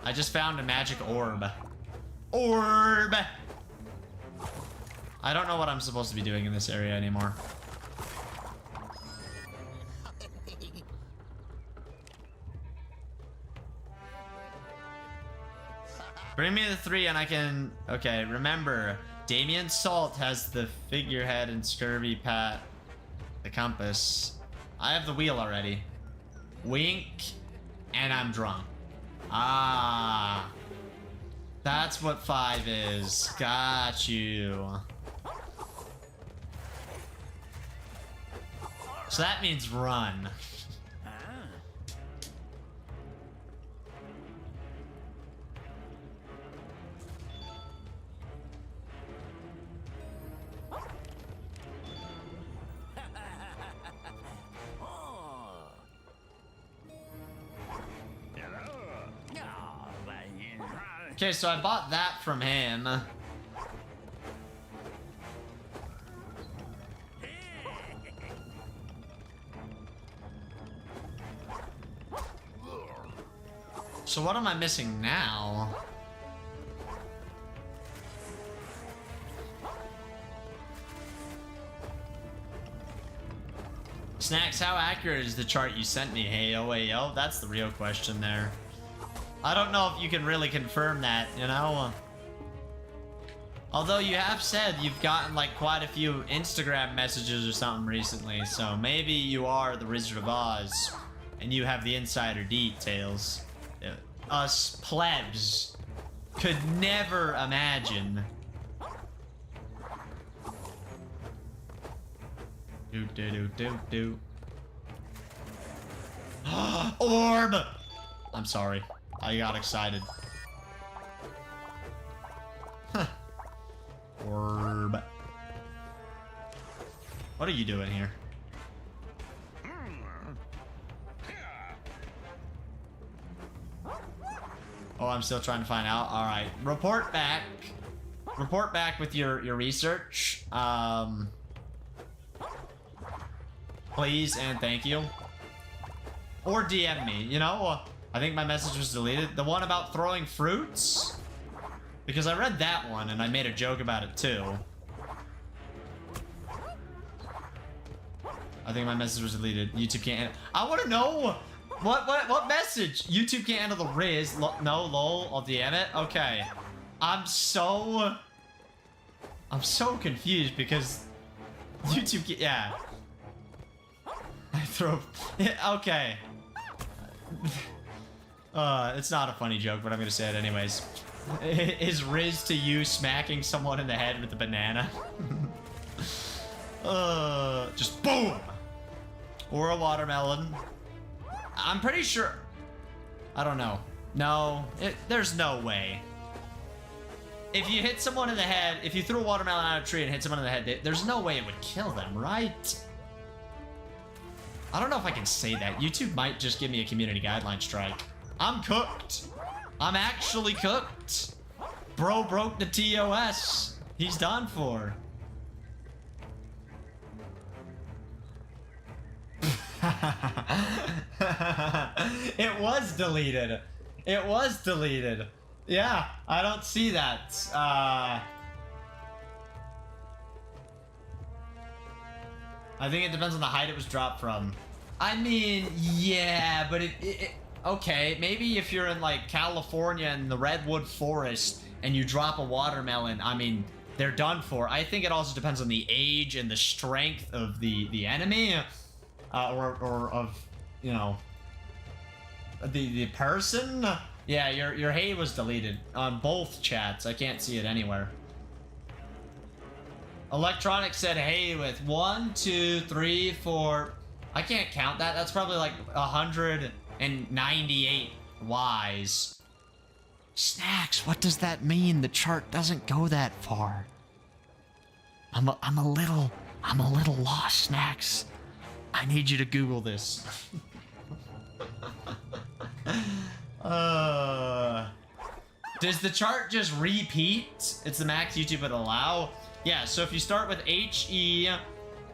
I just found a magic orb. Orb! I don't know what I'm supposed to be doing in this area anymore. Bring me the 3 and I can... Okay, remember, Damien Salt has the figurehead and Scurvy Pat the compass. I have the wheel already. Wink, and I'm drunk. Ah. That's what 5 is. Got you. So that means run. Okay, so I bought that from him. So so what am I missing now? Snacks, how accurate is the chart you sent me? Hey, OAO? That's the real question there. I don't know if you can really confirm that, you know? Although you have said you've gotten like quite a few Instagram messages or something recently, so maybe you are the Wizard of Oz and you have the insider details. Us plebs could never imagine. Do do do do do. Orb! I'm sorry. I got excited. Huh. Orb. What are you doing here? Oh, I'm still trying to find out. All right, report back. Report back with your research. Please and thank you. Or DM me, you know? I think my message was deleted. The one about throwing fruits? Because I read that one and I made a joke about it too. I think my message was deleted. YouTube can't. I want to know what message? YouTube can't handle the Riz. No, lol. Oh, damn it. Okay. I'm so confused because YouTube can't. Yeah. I throw. Okay. It's not a funny joke, but I'm gonna say it anyways. Is Riz to you smacking someone in the head with a banana? Just boom! Or a watermelon. I'm pretty sure. I don't know. No, there's no way. If you hit someone in the head, if you threw a watermelon out of a tree and hit someone in the head, there's no way it would kill them, right? I don't know if I can say that. YouTube might just give me a community guideline strike. I'm cooked. I'm actually cooked. Bro broke the TOS. He's done for. It was deleted. It was deleted. Yeah, I don't see that. I think it depends on the height it was dropped from. I mean, yeah, but okay, maybe if you're in like California in the redwood forest and you drop a watermelon, I mean, they're done for. I think it also depends on the age and the strength of the enemy, or of, you know, the person. Yeah, your hey was deleted on both chats. I can't see it anywhere. Electronic said hey with 1, 2, 3, 4. I can't count that. That's probably like 198 Ys. Snacks, what does that mean? The chart doesn't go that far. I'm a little lost, Snacks. I need you to Google this. Does the chart just repeat? It's the max YouTube would allow. Yeah, so if you start with HE,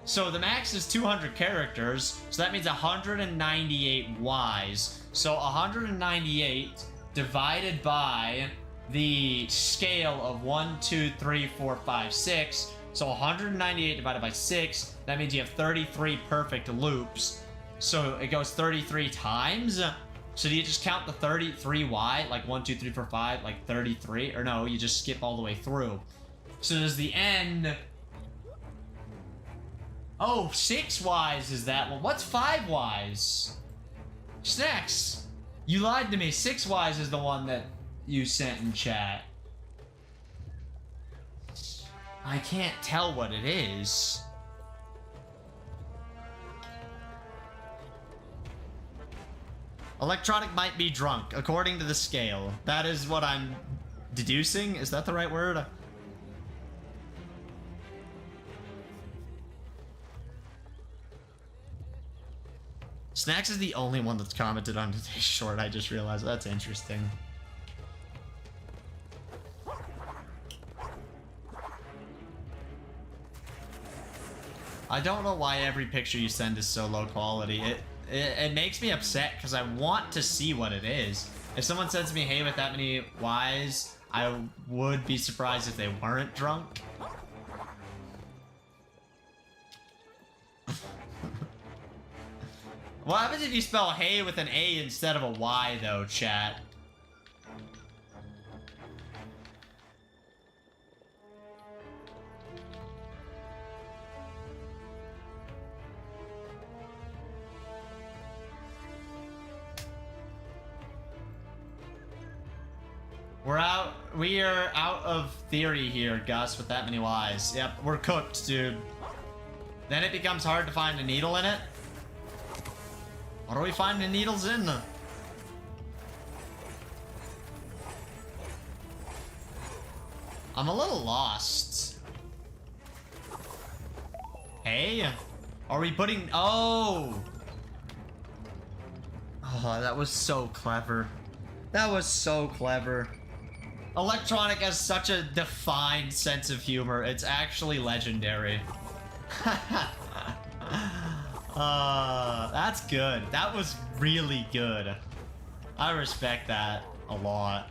so the max is 200 characters, so that means 198 Ys. So 198 divided by the scale of 1, 2, 3, 4, 5, 6. So 198 divided by 6, that means you have 33 perfect loops. So it goes 33 times. So do you just count the 33Y, like 1, 2, 3, 4, 5, like 33? Or no, you just skip all the way through. So does the end... Oh, 6 Ys is that one. What's 5 Ys? Snacks, you lied to me. 6 Ys is the one that you sent in chat. I can't tell what it is. Electronic might be drunk, according to the scale. That is what I'm deducing. Is that the right word? Snacks is the only one that's commented on today's short. I just realized. That's interesting. I don't know why every picture you send is so low quality. It makes me upset because I want to see what it is. If someone sends me hey with that many Ys, I would be surprised if they weren't drunk. What happens if you spell hey with an A instead of a Y though, chat? We are out of theory here, Gus, with that many Ys. Yep, we're cooked, dude. Then it becomes hard to find a needle in it. What are we finding needles in? I'm a little lost. Hey? Are we putting... Oh! Oh, that was so clever. That was so clever. Electronic has such a defined sense of humor. It's actually legendary. That's good. That was really good. I respect that a lot.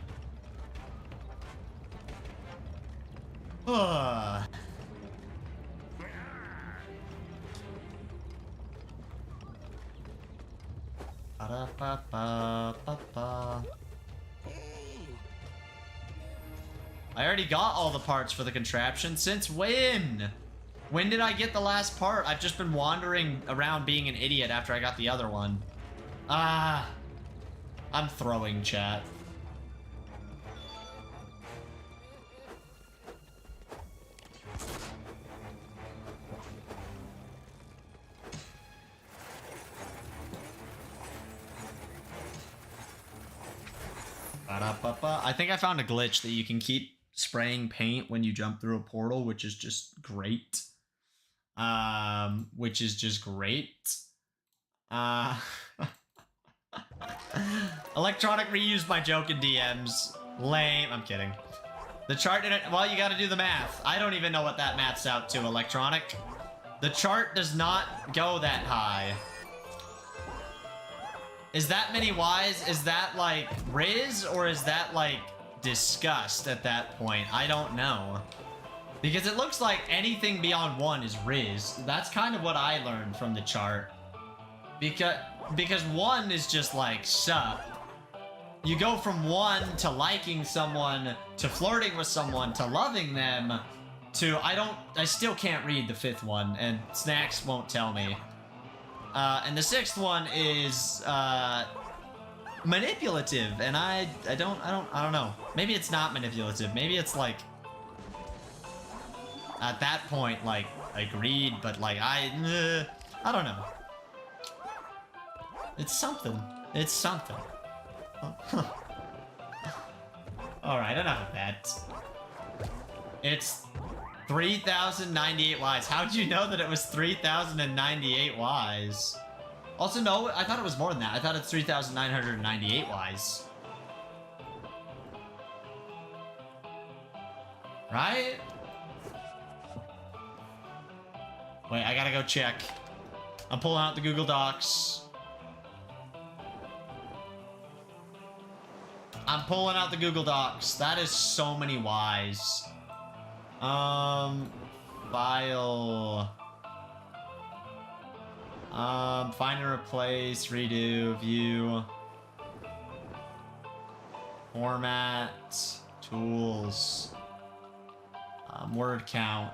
I already got all the parts for the contraption. Since when? When did I get the last part? I've just been wandering around being an idiot after I got the other one. I'm throwing, chat. I think I found a glitch that you can keep spraying paint when you jump through a portal, which is just great. Which is just great. Electronic reused my joke in DMs. Lame. I'm kidding. The chart didn't... Well, you gotta do the math. I don't even know what that math's out to, Electronic. The chart does not go that high. Is that many Ys? Is that like Riz or is that like disgust at that point? I don't know. Because it looks like anything beyond 1 is Riz. That's kind of what I learned from the chart. Because 1 is just like sup. You go from 1 to liking someone to flirting with someone to loving them to I still can't read the 5th one and Snacks won't tell me. And the 6th one is manipulative, and I don't know. Maybe it's not manipulative. Maybe it's like at that point like agreed, but like I don't know. It's something. It's something. All right, enough of that. It's 3,098 Ys. How'd you know that it was 3,098 Ys? Also, no, I thought it was more than that. I thought it's 3,998 Ys. Right? Wait, I gotta go check. I'm pulling out the Google Docs. I'm pulling out the Google Docs. That is so many Ys. File. Find and replace, redo, view. Format, tools. Word count.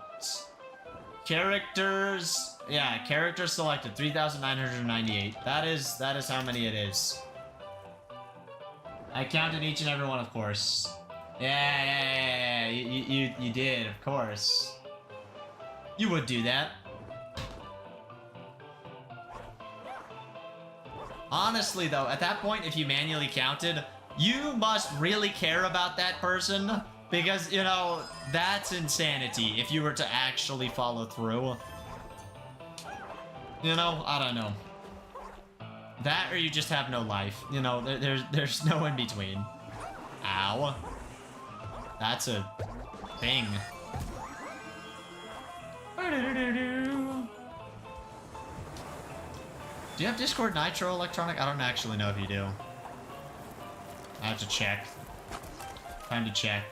Characters. Yeah, characters selected, 3,998. That is how many it is. I counted each and every one, of course. Yeah. You did, of course. You would do that. Honestly, though, at that point, if you manually counted, you must really care about that person. Because, you know, that's insanity if you were to actually follow through. You know, I don't know. That or you just have no life. You know, there's no in between. Ow. That's a thing. Do you have Discord Nitro, Electronic? I don't actually know if you do. I have to check. Time to check.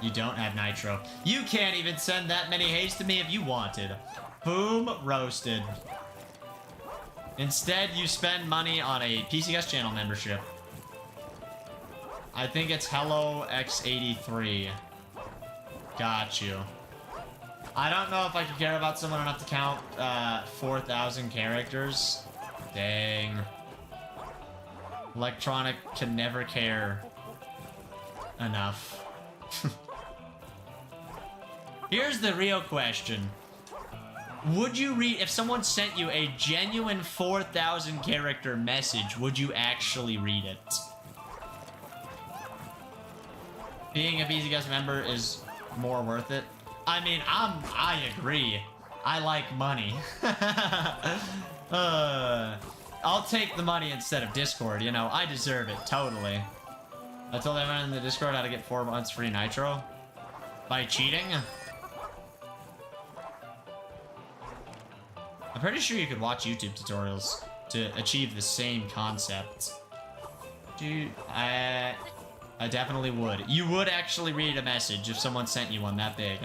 You don't have nitro. You can't even send that many haste to me if you wanted. Boom, roasted. Instead, you spend money on a pcgus channel membership. I think it's Hello X83. Got you. I don't know if I could care about someone enough to count 4,000 characters. Dang. Electronic can never care enough. Here's the real question. Would you read, if someone sent you a genuine 4,000 character message, would you actually read it? Being a pcgus member is more worth it. I mean, I agree. I like money. I'll take the money instead of Discord, you know. I deserve it, totally. I told everyone in the Discord how to get 4 months free nitro. By cheating? I'm pretty sure you could watch YouTube tutorials to achieve the same concept. Dude, I definitely would. You would actually read a message if someone sent you one that big.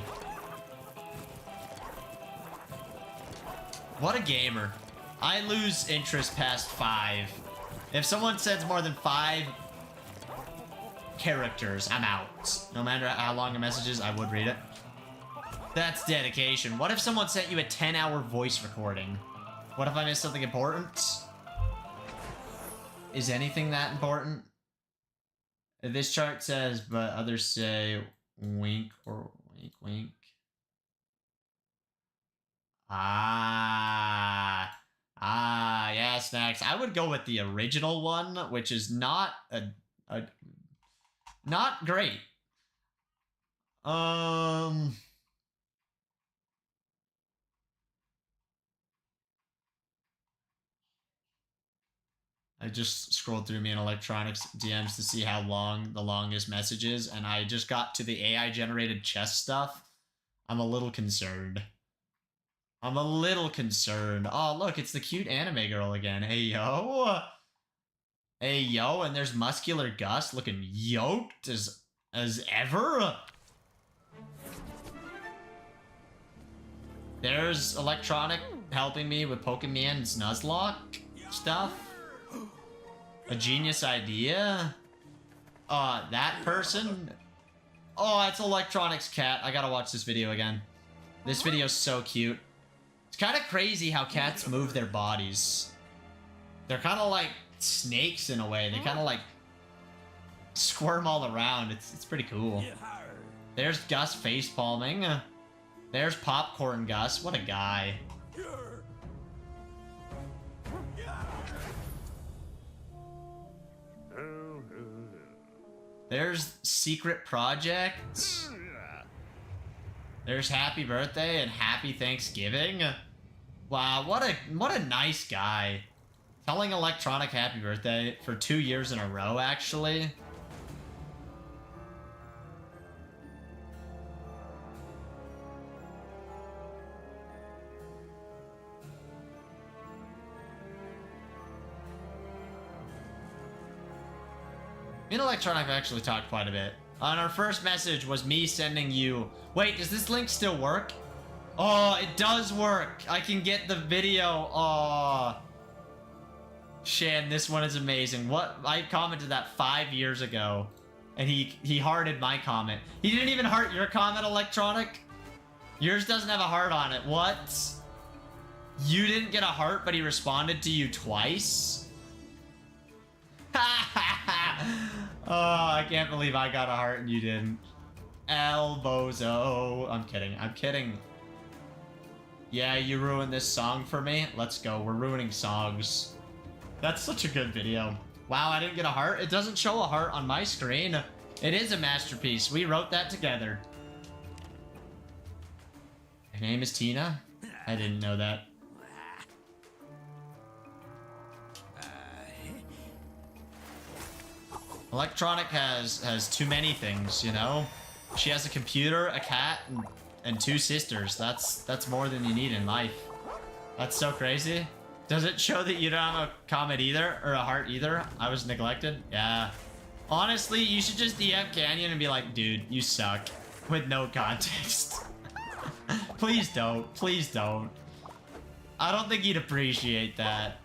What a gamer. I lose interest past 5. If someone sends more than 5 characters, I'm out. No matter how long a message is, I would read it. That's dedication. What if someone sent you a 10-hour voice recording? What if I missed something important? Is anything that important? This chart says, but others say wink or wink wink. Yeah, Snacks. I would go with the original one, which is not not great. I just scrolled through me in Electronics DMs to see how long the longest message is, and I just got to the AI-generated chess stuff. I'm a little concerned. I'm a little concerned. Oh, look, it's the cute anime girl again. Hey, yo. Hey, yo, and there's Muscular Gus looking yoked as ever. There's Electronic helping me with Pokemon's Nuzlocke stuff. A genius idea. That person. Oh, it's Electronic's cat. I gotta watch this video again. This video's so cute. It's kind of crazy how cats move their bodies. They're kind of like snakes in a way. They kind of like squirm all around. It's pretty cool. There's Gus face palming. There's Popcorn Gus. What a guy. There's Secret Project. There's Happy Birthday and Happy Thanksgiving. Wow, what a nice guy. Telling Electronic Happy Birthday for 2 years in a row, actually. Me and Electronic have actually talked quite a bit. On our first message was me sending you... Wait, does this link still work? Oh, it does work. I can get the video. Oh. Shan, this one is amazing. What? I commented that 5 years ago. And he hearted my comment. He didn't even heart your comment, Electronic. Yours doesn't have a heart on it. What? You didn't get a heart, but he responded to you twice? Oh, I can't believe I got a heart and you didn't. Elbozo. I'm kidding. I'm kidding. Yeah, you ruined this song for me. Let's go. We're ruining songs. That's such a good video. Wow, I didn't get a heart. It doesn't show a heart on my screen. It is a masterpiece. We wrote that together. Her name is Tina? I didn't know that. Electronic has too many things, you know? She has a computer, a cat, and 2 sisters. That's more than you need in life. That's so crazy. Does it show that you don't have a comment either? Or a heart either? I was neglected? Yeah. Honestly, you should just DM Canyon and be like, dude, you suck. With no context. Please don't. Please don't. I don't think he'd appreciate that.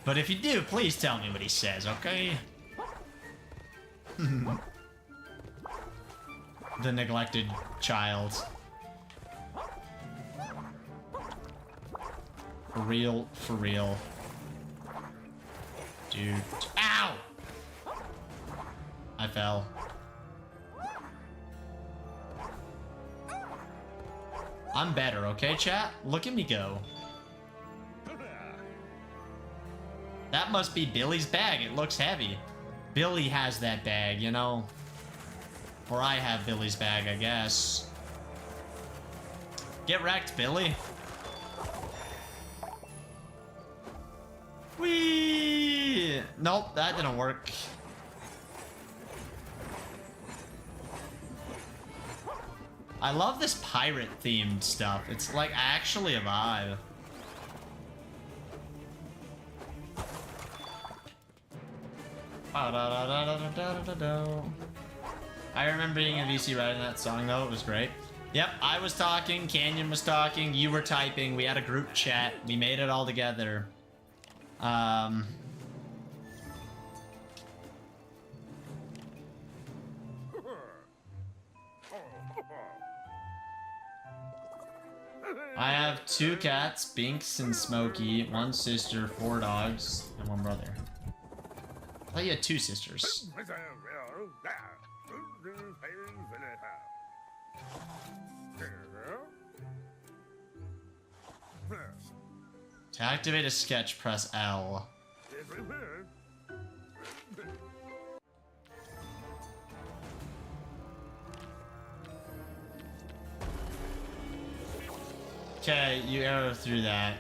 But if you do, please tell me what he says, okay? The neglected child. For real, for real. Dude. Ow! I fell. I'm better, okay, chat? Look at me go. That must be Billy's bag. It looks heavy. Billy has that bag, you know? Or I have Billy's bag, I guess. Get wrecked, Billy. Whee! Nope, that didn't work. I love this pirate-themed stuff. It's like actually a vibe. I remember being a VC writing that song though, it was great. Yep, I was talking, Canyon was talking, you were typing, we had a group chat, we made it all together. I have 2 cats, Binks and Smokey, 1 sister, 4 dogs, and 1 brother. I thought you had 2 sisters. To activate a sketch, press L. Okay, you arrow through that.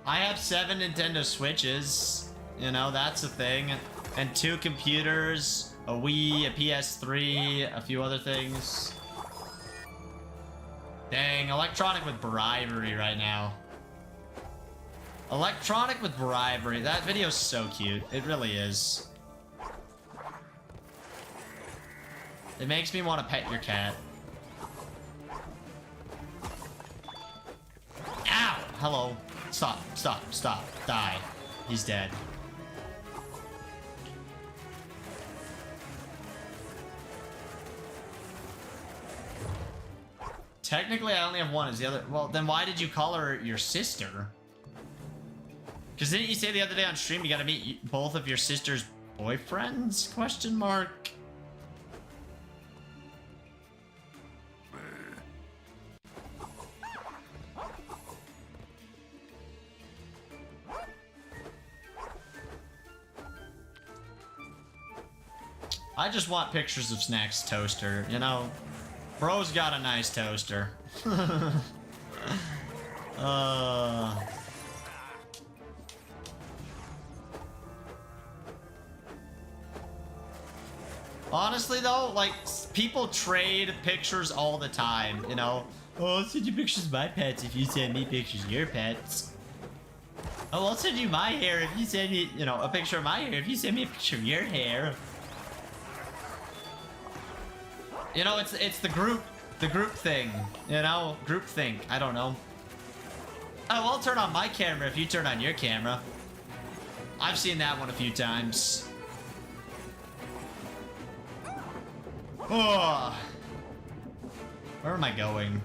I have 7 Nintendo Switches. You know, that's a thing. And 2 computers, a Wii, a PS3, a few other things. Dang, electronic with bribery right now. Electronic with bribery. That video's so cute. It really is. It makes me want to pet your cat. Ow! Hello. Stop, stop, stop. Die. He's dead. Technically, I only have 1. Is the other... Well, then why did you call her your sister? Because didn't you say the other day on stream you gotta meet both of your sister's boyfriends? Question mark. I just want pictures of Snack's toaster, you know? Bro's got a nice toaster. Honestly though, like, people trade pictures all the time, you know? Oh, I'll send you pictures of my pets if you send me pictures of your pets. Oh, I'll send you my hair if you send me, you know, a picture of my hair if you send me a picture of your hair. You know, it's the group thing, you know? Group think, I don't know. Oh, I'll turn on my camera if you turn on your camera. I've seen that one a few times. Oh. Where am I going?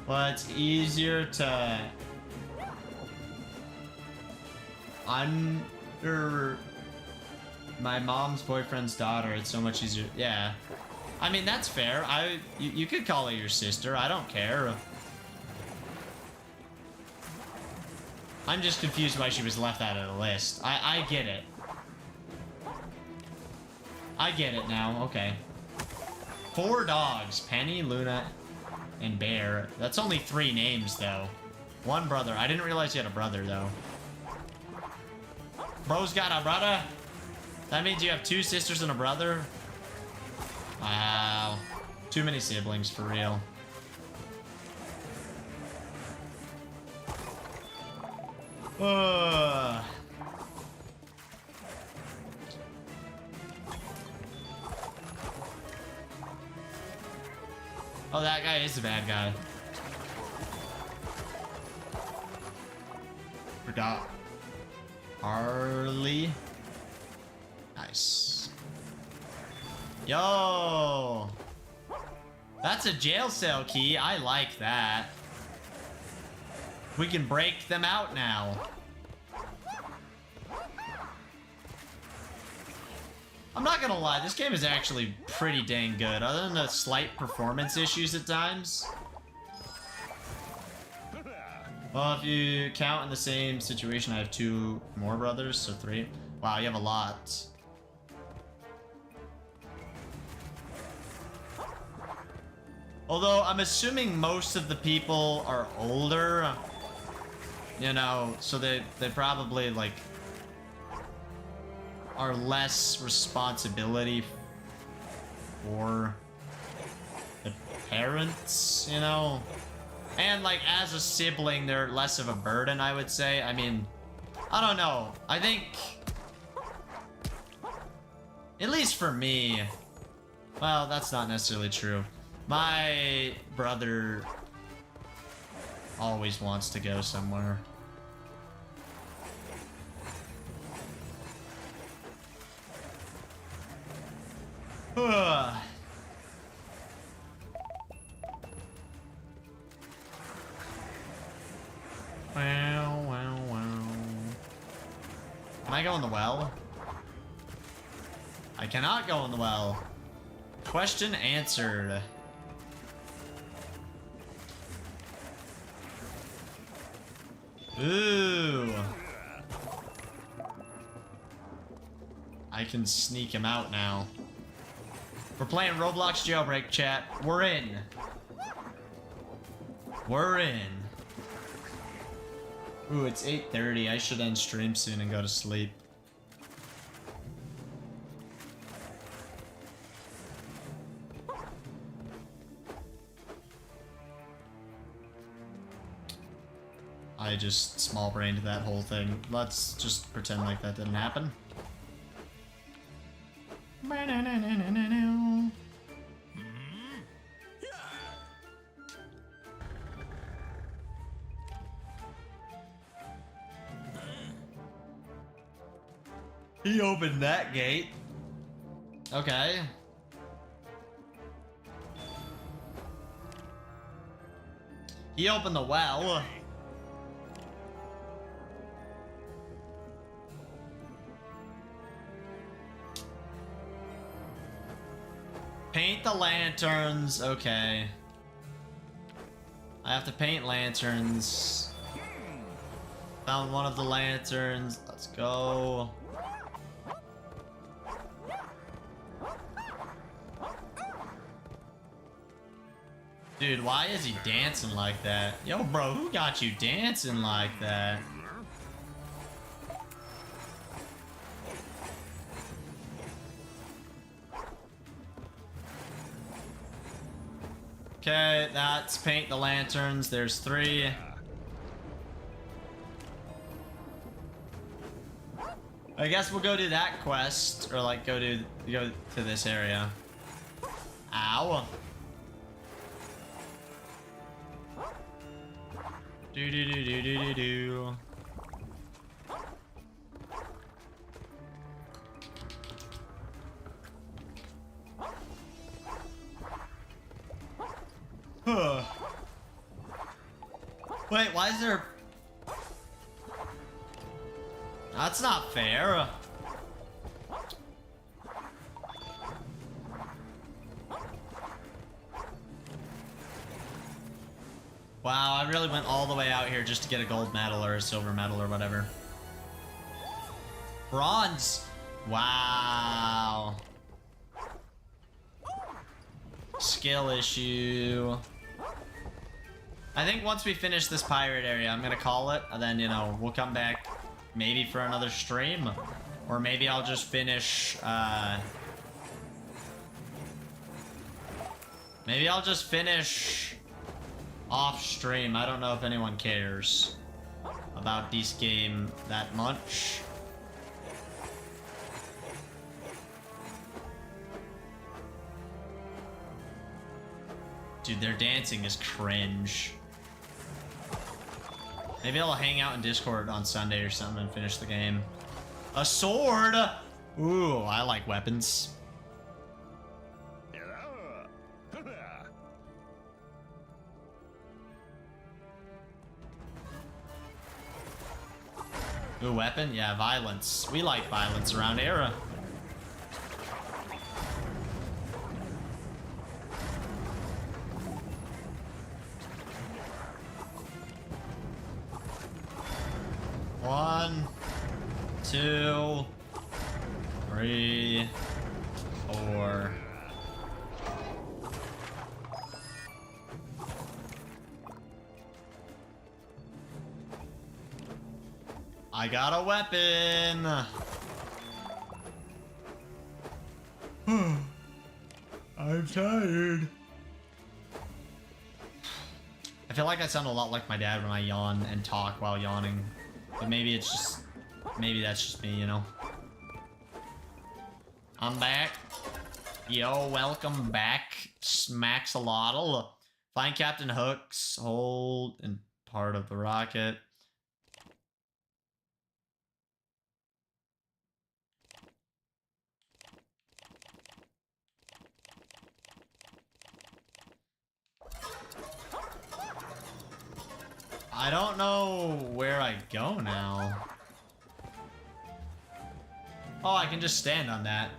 Well, it's easier to... Under... my mom's boyfriend's daughter, it's so much easier. Yeah. I mean, that's fair. You could call her your sister. I don't care. I'm just confused why she was left out of the list. I get it. I get it now. Okay. 4 dogs. Penny, Luna, and Bear. That's only 3 names, though. 1 brother. I didn't realize you had a brother, though. Bro's got a brother? That means you have 2 sisters and a brother? Wow. Too many siblings, for real. Oh, that guy is a bad guy. Forgot. Harley. Nice. Yo! That's a jail cell key. I like that. We can break them out now. I'm not gonna lie, this game is actually pretty dang good, other than the slight performance issues at times. Well, if you count in the same situation, I have 2 more brothers, so 3. Wow, you have a lot. Although, I'm assuming most of the people are older. You know, so they probably, like, are less responsibility for the parents, you know? And, like, as a sibling, they're less of a burden, I would say. I mean, I don't know. I think, at least for me, well, that's not necessarily true. My brother always wants to go somewhere. Wow, wow, wow. Can I go in the well? I cannot go in the well. Question answered. Ooh. I can sneak him out now. We're playing Roblox Jailbreak, chat. We're in. We're in. Ooh, it's 8:30. I should end stream soon and go to sleep. I just small-brained that whole thing. Let's just pretend like that didn't happen. He opened that gate. Okay. He opened the well. Paint the lanterns. Okay. I have to paint lanterns. Found one of the lanterns. Let's go. Dude, why is he dancing like that? Yo, bro, who got you dancing like that? Okay, that's paint the lanterns. There's 3. I guess we'll go do that quest, or like go to this area. Ow. Do do do do do do do. Wait, why is there... That's not fair. Wow, I really went all the way out here just to get a gold medal or a silver medal or whatever. Bronze. Wow. Skill issue. I think once we finish this pirate area, I'm gonna call it, and then, you know, we'll come back maybe for another stream, or maybe I'll just finish, maybe I'll just finish off stream. I don't know if anyone cares about this game that much. Dude, their dancing is cringe. Maybe I'll hang out in Discord on Sunday or something and finish the game. A sword! Ooh, I like weapons. Ooh, weapon? Yeah, violence. We like violence around here. One, 2, 3, 4. I got a weapon. I'm tired. I feel like I sound a lot like my dad when I yawn and talk while yawning. But maybe it's just... maybe that's just me, you know? I'm back. Yo, welcome back. Smaxolotl. Find Captain Hook's hold and part of the rocket. I don't know where I go now. Oh, I can just stand on that.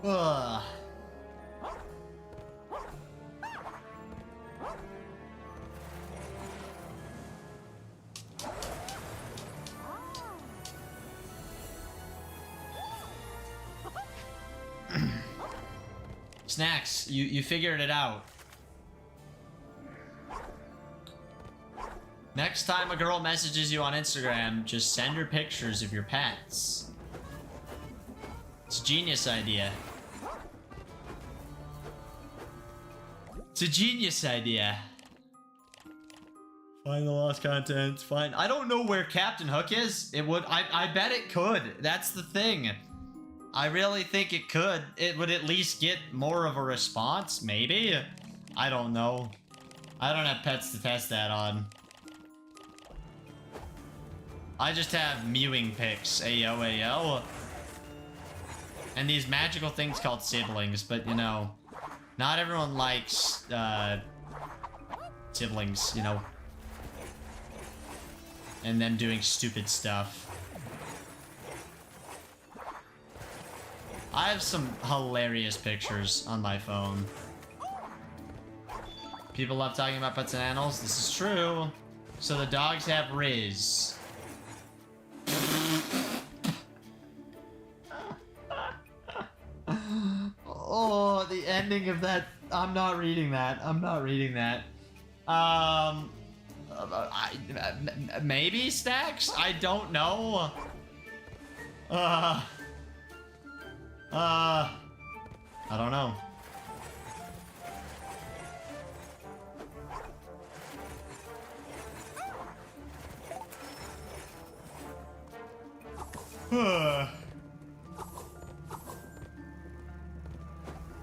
Ugh. Snacks, you figured it out. Next time a girl messages you on Instagram, just send her pictures of your pets. It's a genius idea. It's a genius idea. Find the lost content. Find. I don't know where Captain Hook is. It would. I bet it could. That's the thing. I really think it could. It would at least get more of a response. Maybe. I don't know. I don't have pets to test that on. I just have mewing pics. Ayo, ayo. And these magical things called siblings, but you know, not everyone likes siblings, you know, and them doing stupid stuff. I have some hilarious pictures on my phone. People love talking about pets and animals. This is true. So the dogs have Riz. Oh, the ending of that. I'm not reading that. I'm not reading that. Maybe Stacks? I don't know. I don't know.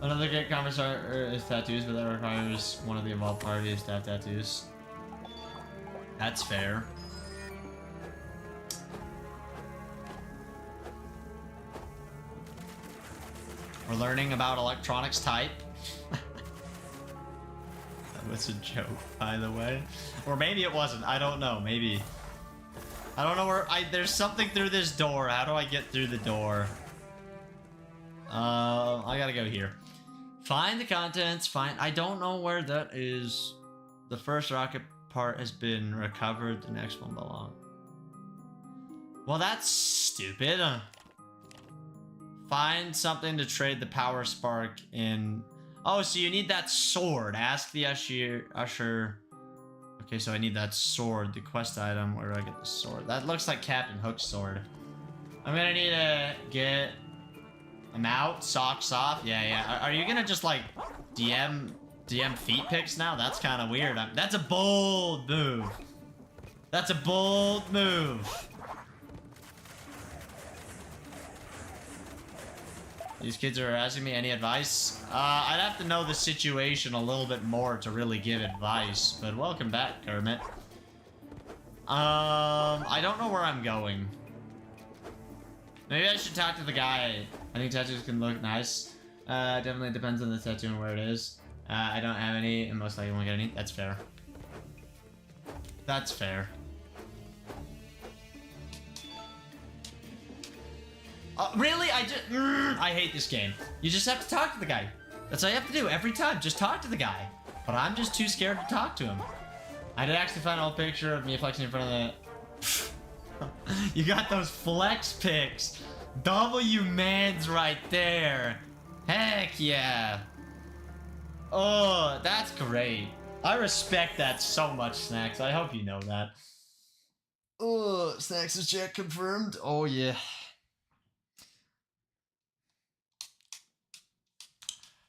Another great conversation is tattoos, but that requires one of the involved parties to have tattoos. That's fair. We're learning about electronics type. That was a joke, by the way. Or maybe it wasn't. I don't know. Maybe. I don't know where... there's something through this door. How do I get through the door? I gotta go here. Find the contents. I don't know where that is. The first rocket part has been recovered. The next one belongs. Well, that's stupid. Find something to trade the power spark in. Oh, so you need that sword. Ask the usher. Okay, so I need that sword. The quest item. Where do I get the sword? That looks like Captain Hook's sword. I'm gonna need to get him out. Socks off. Yeah. Are you gonna just like DM feet pics now? That's kind of weird. That's a bold move. That's a bold move. These kids are asking me any advice. I'd have to know the situation a little bit more to really give advice. But welcome back, Kermit. I don't know where I'm going. Maybe I should talk to the guy. I think tattoos can look nice. Definitely depends on the tattoo and where it is. I don't have any, and most likely won't get any. That's fair. That's fair. Really? I hate this game. You just have to talk to the guy. That's all you have to do every time. Just talk to the guy. But I'm just too scared to talk to him. I did actually find an old picture of me flexing in front of the... You got those flex pics. W mans right there. Heck yeah. Oh, that's great. I respect that so much, Snacks. I hope you know that. Oh, Snacks is check confirmed. Oh, yeah.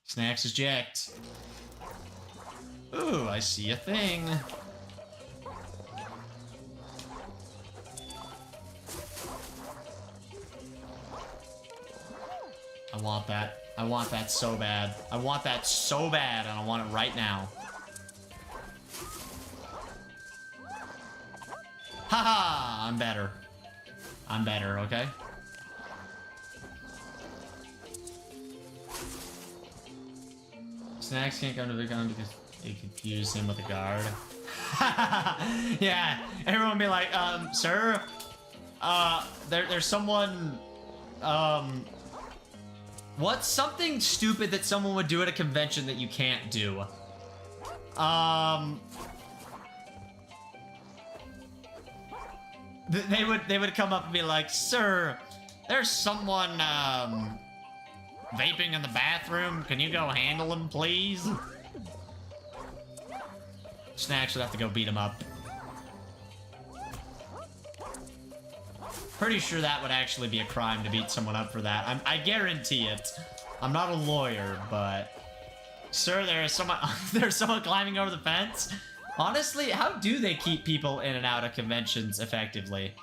Snacks is jacked. Ooh, I see a thing. I want that. I want that so bad. I want that so bad, and I want it right now. Haha! I'm better. I'm better, okay? Snacks can't come to the gun because they confuse him with a guard. Yeah, everyone be like, sir, there's someone, what's something stupid that someone would do at a convention that you can't do? They would come up and be like, sir, there's someone, vaping in the bathroom. Can you go handle him, please? Snacks would have to go beat him up. Pretty sure that would actually be a crime to beat someone up for that. I guarantee it. I'm not a lawyer, but... Sir, there's someone climbing over the fence? Honestly, how do they keep people in and out of conventions effectively?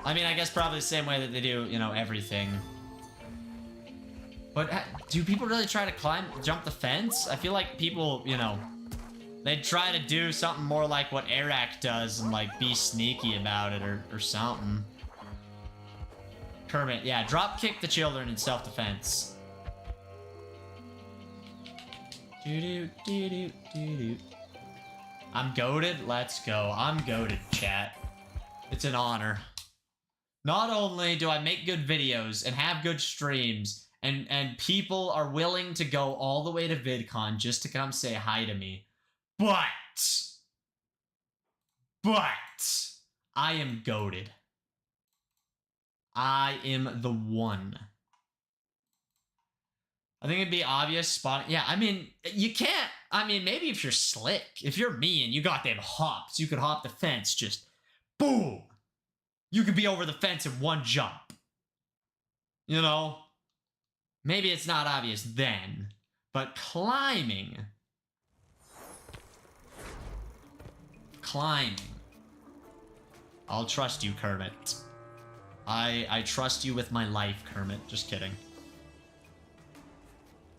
I mean, I guess probably the same way that they do, you know, everything. But do people really try to jump the fence? I feel like people, you know, they try to do something more like what Eric does and, like, be sneaky about it or something. Kermit, yeah, drop kick the children in self-defense. I'm goated? Let's go. I'm goated, chat. It's an honor. Not only do I make good videos and have good streams, and people are willing to go all the way to VidCon just to come say hi to me, but I am goated. I am the one. I think it'd be obvious spot. Yeah, I mean, you can't. I mean, maybe if you're slick, if you're me and you got them hops, you could hop the fence, just boom. You could be over the fence in one jump. You know? Maybe it's not obvious then, but climbing. I'll trust you, Kermit. I trust you with my life, Kermit. Just kidding.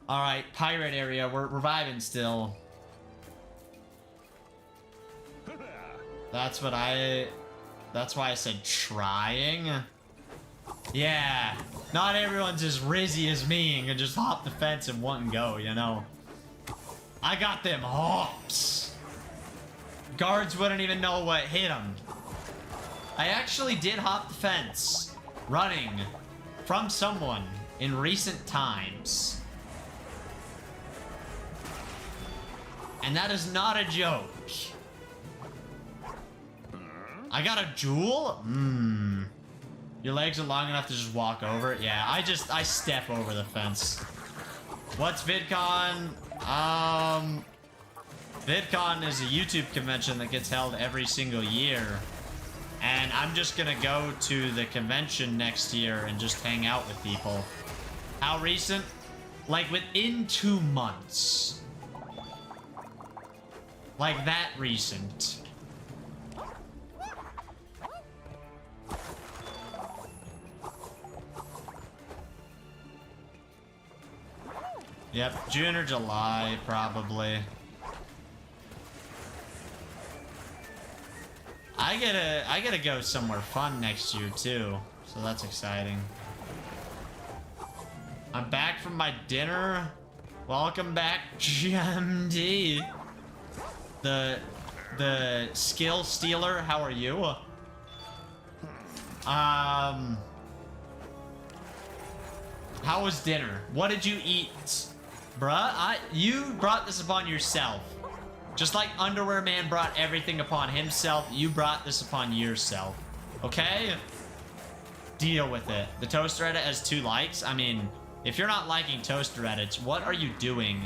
Alright, pirate area. We're reviving still. That's why I said trying. Yeah. Not everyone's as rizzy as me and can just hop the fence in one go, you know. I got them hops. Guards wouldn't even know what hit them. I actually did hop the fence, running from someone in recent times. And that is not a joke. I got a jewel? Your legs are long enough to just walk over it? Yeah, I step over the fence. What's VidCon? VidCon is a YouTube convention that gets held every single year. And I'm just gonna go to the convention next year and just hang out with people. How recent? Like within 2 months. Like that recent. Yep, June or July, probably. I gotta go somewhere fun next year too, so that's exciting. I'm back from my dinner. Welcome back, GMD. The skill stealer. How are you? How was dinner? What did you eat, bruh? You brought this upon yourself. Just like Underwear Man brought everything upon himself, you brought this upon yourself. Okay? Deal with it. The toaster edit has 2 likes. I mean, if you're not liking toaster edits, what are you doing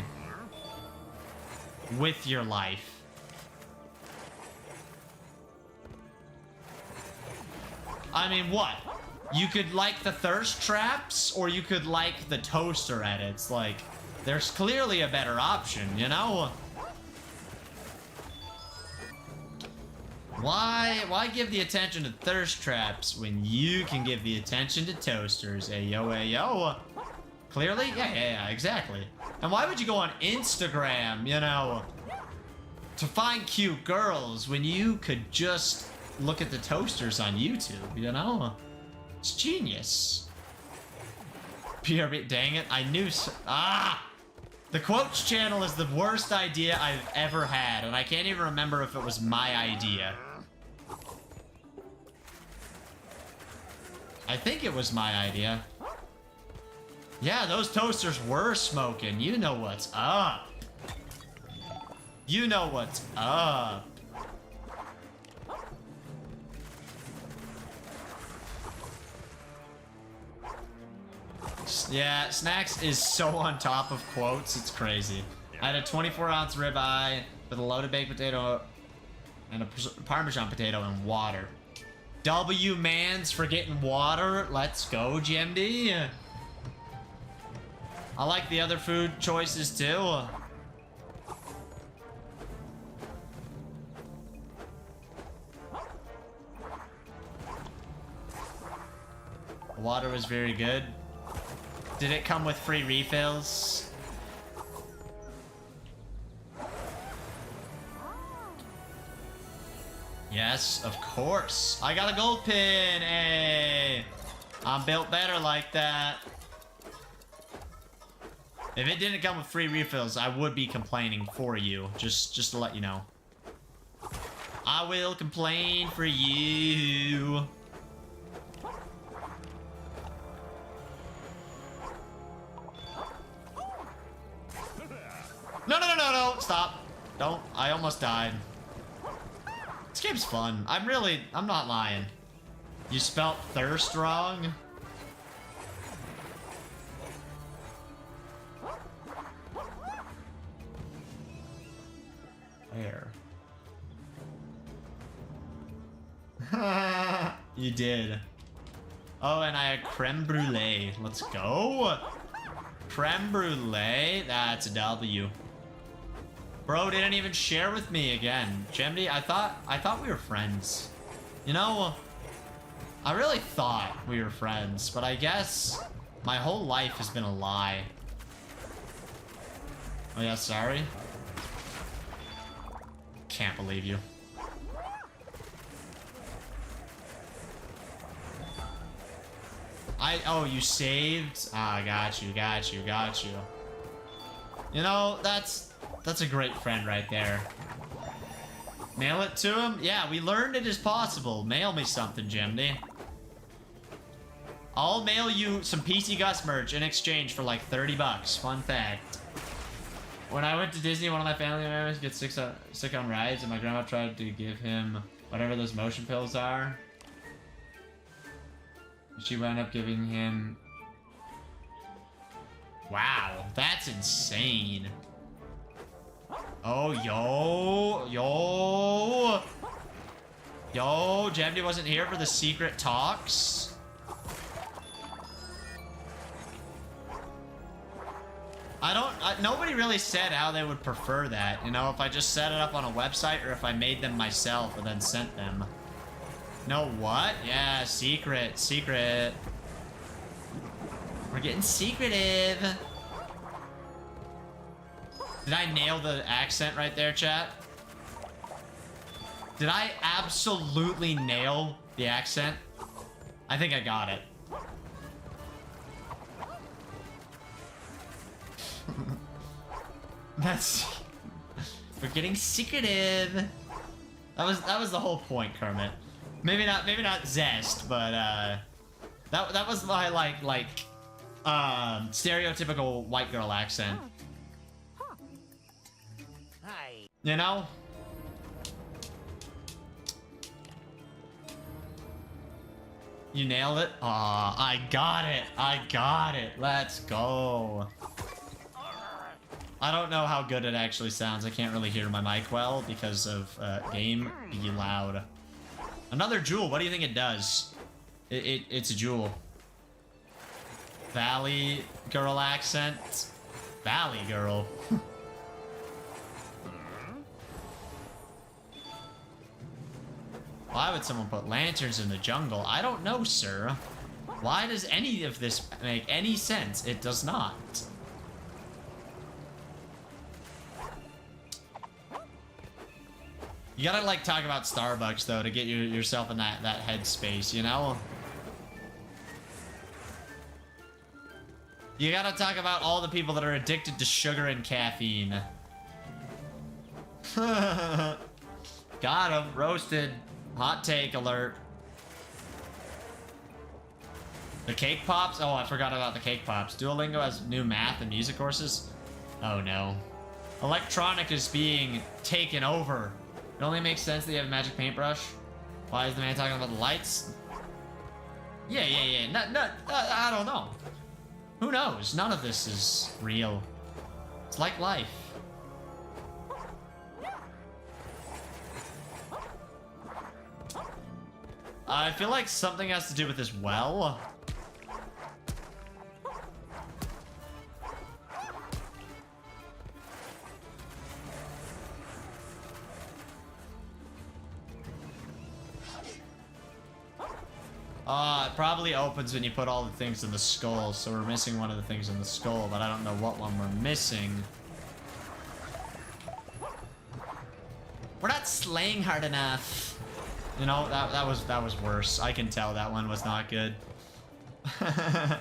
with your life? I mean, what? You could like the thirst traps, or you could like the toaster edits. Like, there's clearly a better option, you know? Why give the attention to thirst traps when you can give the attention to toasters? Ayo, ayo. Clearly? Yeah, exactly. And why would you go on Instagram, you know, to find cute girls when you could just look at the toasters on YouTube, you know? It's genius. PRB, dang it, I knew the quotes channel is the worst idea I've ever had, and I can't even remember if it was my idea. I think it was my idea. Yeah, those toasters were smoking. You know what's up. You know what's up. Yeah, Snacks is so on top of quotes, it's crazy. I had a 24-ounce ribeye with a loaded baked potato and a Parmesan potato and water. W mans for getting water. Let's go, GMD. I like the other food choices too. The water was very good. Did it come with free refills? Yes, of course. I got a gold pin. Hey, I'm built better like that. If it didn't come with free refills, I would be complaining for you. Just to let you know. I will complain for you. No, stop. Don't. I almost died. This game's fun. I'm not lying. You spelt thirst wrong? Where? You did. Oh, and I had creme brulee. Let's go. Creme brulee. That's a W. Bro didn't even share with me again. Gemdy, I thought we were friends. You know, I really thought we were friends, but I guess my whole life has been a lie. Oh yeah, sorry. Can't believe you. Oh, you saved? Ah, got you. You know, that's a great friend right there. Mail it to him? Yeah, we learned it is possible. Mail me something, Gemdy. I'll mail you some pcgus merch in exchange for like 30 bucks. Fun fact. When I went to Disney, one of my family members gets sick on rides, and my grandma tried to give him whatever those motion pills are. She wound up giving him... Wow, that's insane. Oh, yo, Gemdy wasn't here for the secret talks. Nobody really said how they would prefer that. You know, if I just set it up on a website or if I made them myself and then sent them. No, what? Yeah, secret. Secret. We're getting secretive. Did I nail the accent right there, chat? Did I absolutely nail the accent? I think I got it. That's... We're getting secretive. That was the whole point, Kermit. Maybe not zest, but that was my like stereotypical white girl accent. Hi. You know? You nailed it? Aw, I got it. I got it. Let's go. I don't know how good it actually sounds. I can't really hear my mic well because of game be loud. Another jewel. What do you think it does? It's a jewel. Valley girl accent. Valley girl. Why would someone put lanterns in the jungle? I don't know, sir. Why does any of this make any sense? It does not. You gotta, like, talk about Starbucks, though, to get yourself in that headspace, you know? You gotta talk about all the people that are addicted to sugar and caffeine. Got him. Roasted. Hot take alert. The cake pops? Oh, I forgot about the cake pops. Duolingo has new math and music courses? Oh, no. Electronic is being taken over. It only makes sense that you have a magic paintbrush. Why is the man talking about the lights? Yeah. I don't know. Who knows? None of this is real. It's like life. I feel like something has to do with this well. It probably opens when you put all the things in the skull, so we're missing one of the things in the skull, but I don't know what one we're missing. We're not slaying hard enough. You know, that was worse. I can tell that one was not good. I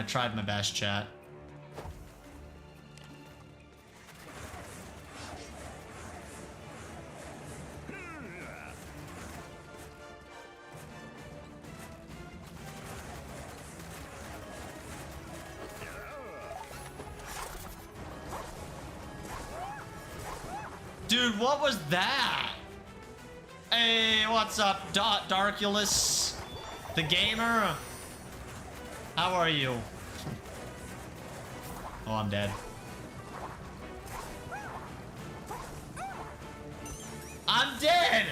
tried my best, chat. Dude, what was that? Hey, what's up, Darkulus? The gamer? How are you? Oh, I'm dead. I'm dead!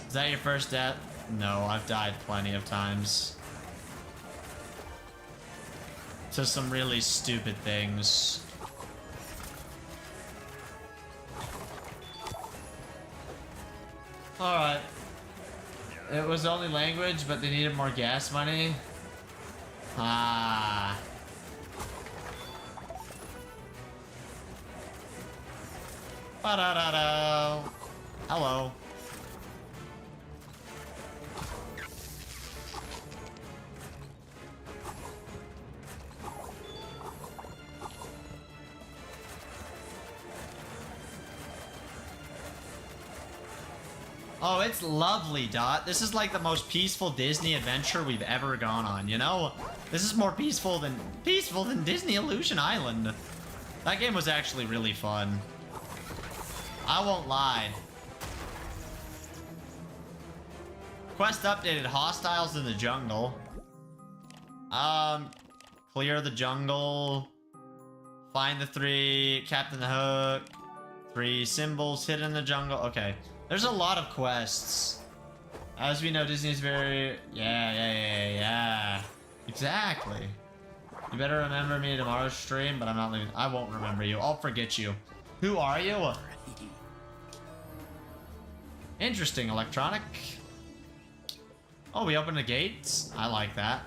Is that your first death? No, I've died plenty of times. To some really stupid things. Alright. It was only language, but they needed more gas money. Ah. Ba-da-da-da. Hello. Oh, it's lovely, Dot. This is like the most peaceful Disney adventure we've ever gone on, you know? This is more peaceful than Disney Illusion Island. That game was actually really fun. I won't lie. Quest updated. Hostiles in the jungle. Clear the jungle. Find the 3. Captain the Hook. 3 symbols hidden in the jungle. Okay. There's a lot of quests. As we know, Disney's very... Yeah. Exactly. You better remember me tomorrow's stream, but I'm not leaving. I won't remember you. I'll forget you. Who are you? Interesting, electronic. Oh, we opened the gates? I like that.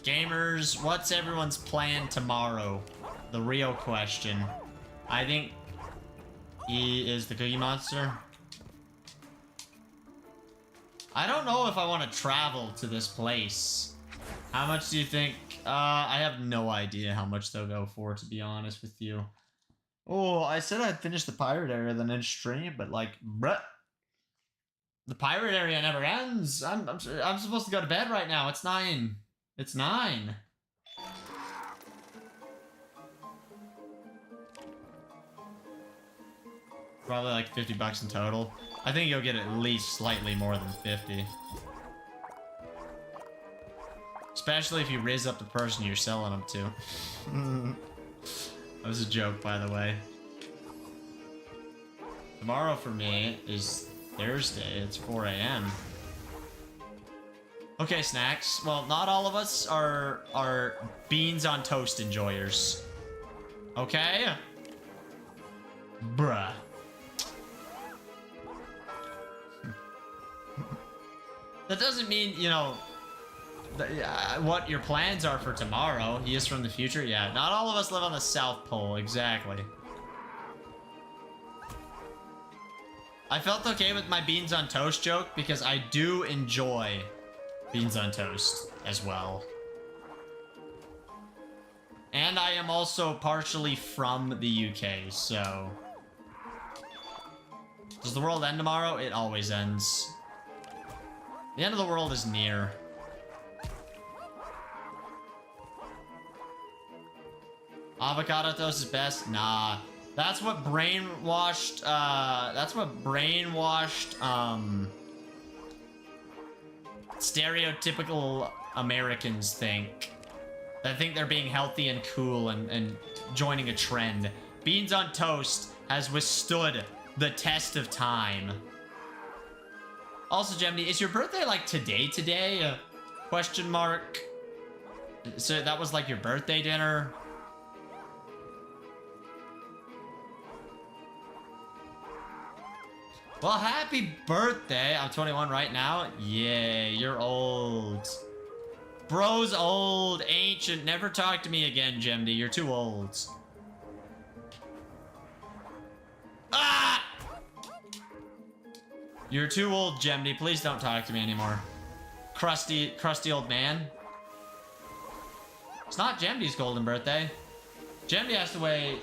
Gamers, what's everyone's plan tomorrow? The real question. I think he is the Cookie Monster. I don't know if I want to travel to this place. How much do you think? I have no idea how much they'll go for, to be honest with you. Oh, I said I'd finish the pirate area then in stream, but like, bruh. The pirate area never ends. I'm supposed to go to bed right now. It's 9. It's 9. Probably like 50 bucks in total. I think you'll get at least slightly more than 50. Especially if you raise up the person you're selling them to. That was a joke, by the way. Tomorrow for me is Thursday. It's 4 a.m. Okay, snacks. Well, not all of us are beans on toast enjoyers. Okay? Bruh. That doesn't mean, you know, what your plans are for tomorrow. He is from the future. Yeah, not all of us live on the South Pole. Exactly. I felt okay with my beans on toast joke because I do enjoy beans on toast as well. And I am also partially from the UK, so... Does the world end tomorrow? It always ends. The end of the world is near. Avocado toast is best? Nah. That's what brainwashed, stereotypical Americans think. They think they're being healthy and cool and joining a trend. Beans on toast has withstood the test of time. Also, Gemini, is your birthday like today? Question mark. So that was like your birthday dinner? Well, happy birthday. I'm 21 right now. Yeah, you're old. Bro's old, ancient. Never talk to me again, Gemini. You're too old. Ah! You're too old, Gemini. Please don't talk to me anymore. Crusty old man. It's not Gemini's golden birthday. Gemini has to wait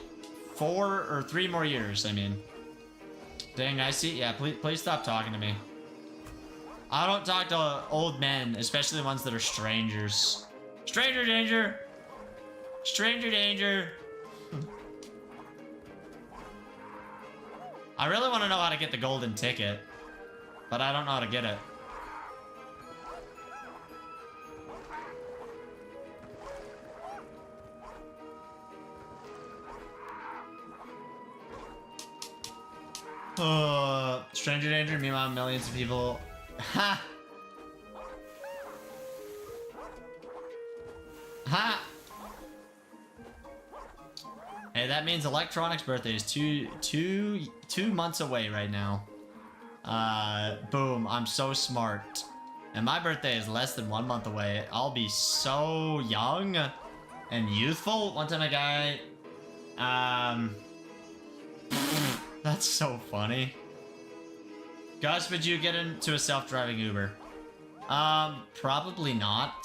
4 or 3 more years, I mean. Dang, I see. Yeah, please stop talking to me. I don't talk to old men, especially the ones that are strangers. Stranger danger! Stranger danger! I really want to know how to get the golden ticket, but I don't know how to get it. Stranger danger, meanwhile millions of people. Ha! Ha! Hey, that means Electronic's birthday is two months away right now. Boom, I'm so smart. And my birthday is less than 1 month away. I'll be so young and youthful. One time a guy, that's so funny. Gus, would you get into a self-driving Uber? Probably not.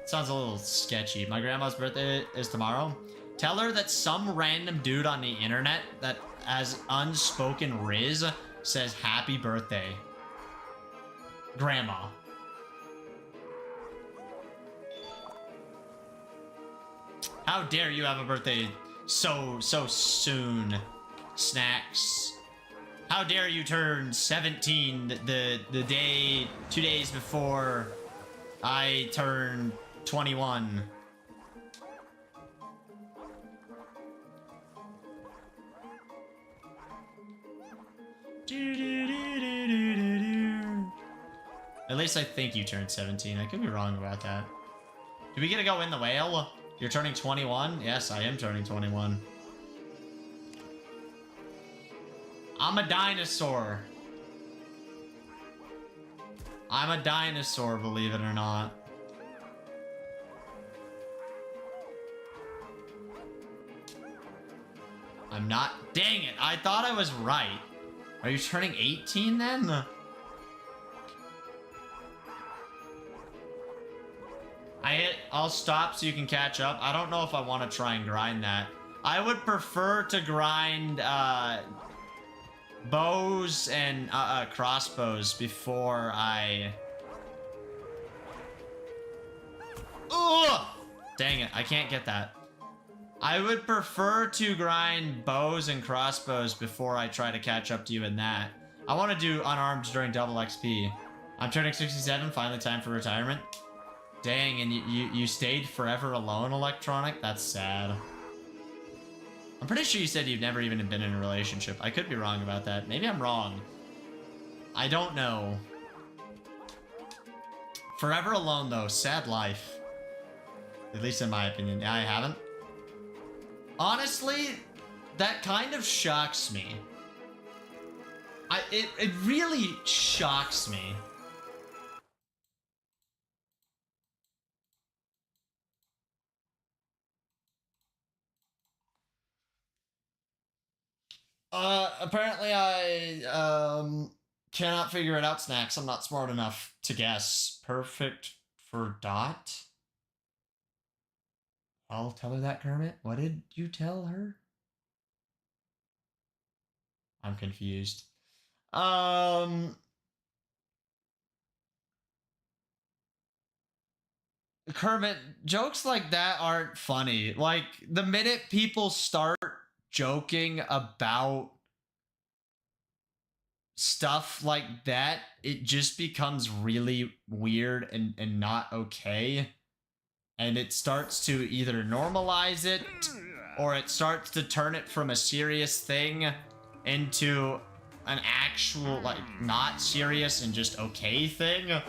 Sounds a little sketchy. My grandma's birthday is tomorrow. Tell her that some random dude on the internet that has unspoken riz says happy birthday. Grandma. How dare you have a birthday so soon, Snacks? How dare you turn 17 the day, 2 days before I turn 21? At least I think you turned 17. I could be wrong about that. Do we get to go in the whale? You're turning 21? Yes, I am turning 21. I'm a dinosaur. I'm a dinosaur, believe it or not. I'm not. Dang it. I thought I was right. Are you turning 18 then? I'll stop so you can catch up. I don't know if I want to try and grind that. I would prefer to grind bows and crossbows before I... Ugh! Dang it, I can't get that. I would prefer to grind bows and crossbows before I try to catch up to you in that. I want to do unarmed during double XP. I'm turning 67, finally time for retirement. Dang, and you stayed forever alone, Electronic? That's sad. I'm pretty sure you said you've never even been in a relationship. I could be wrong about that. Maybe I'm wrong. I don't know. Forever alone, though. Sad life. At least in my opinion. I haven't. Honestly, that kind of shocks me. It really shocks me. Apparently I, cannot figure it out, Snacks. I'm not smart enough to guess. Perfect for Dot? I'll tell her that, Kermit. What did you tell her? I'm confused. Kermit, jokes like that aren't funny. Like, the minute people start joking about stuff like that, it just becomes really weird and not okay. And it starts to either normalize it, or it starts to turn it from a serious thing into an actual, like, not serious and just okay thing.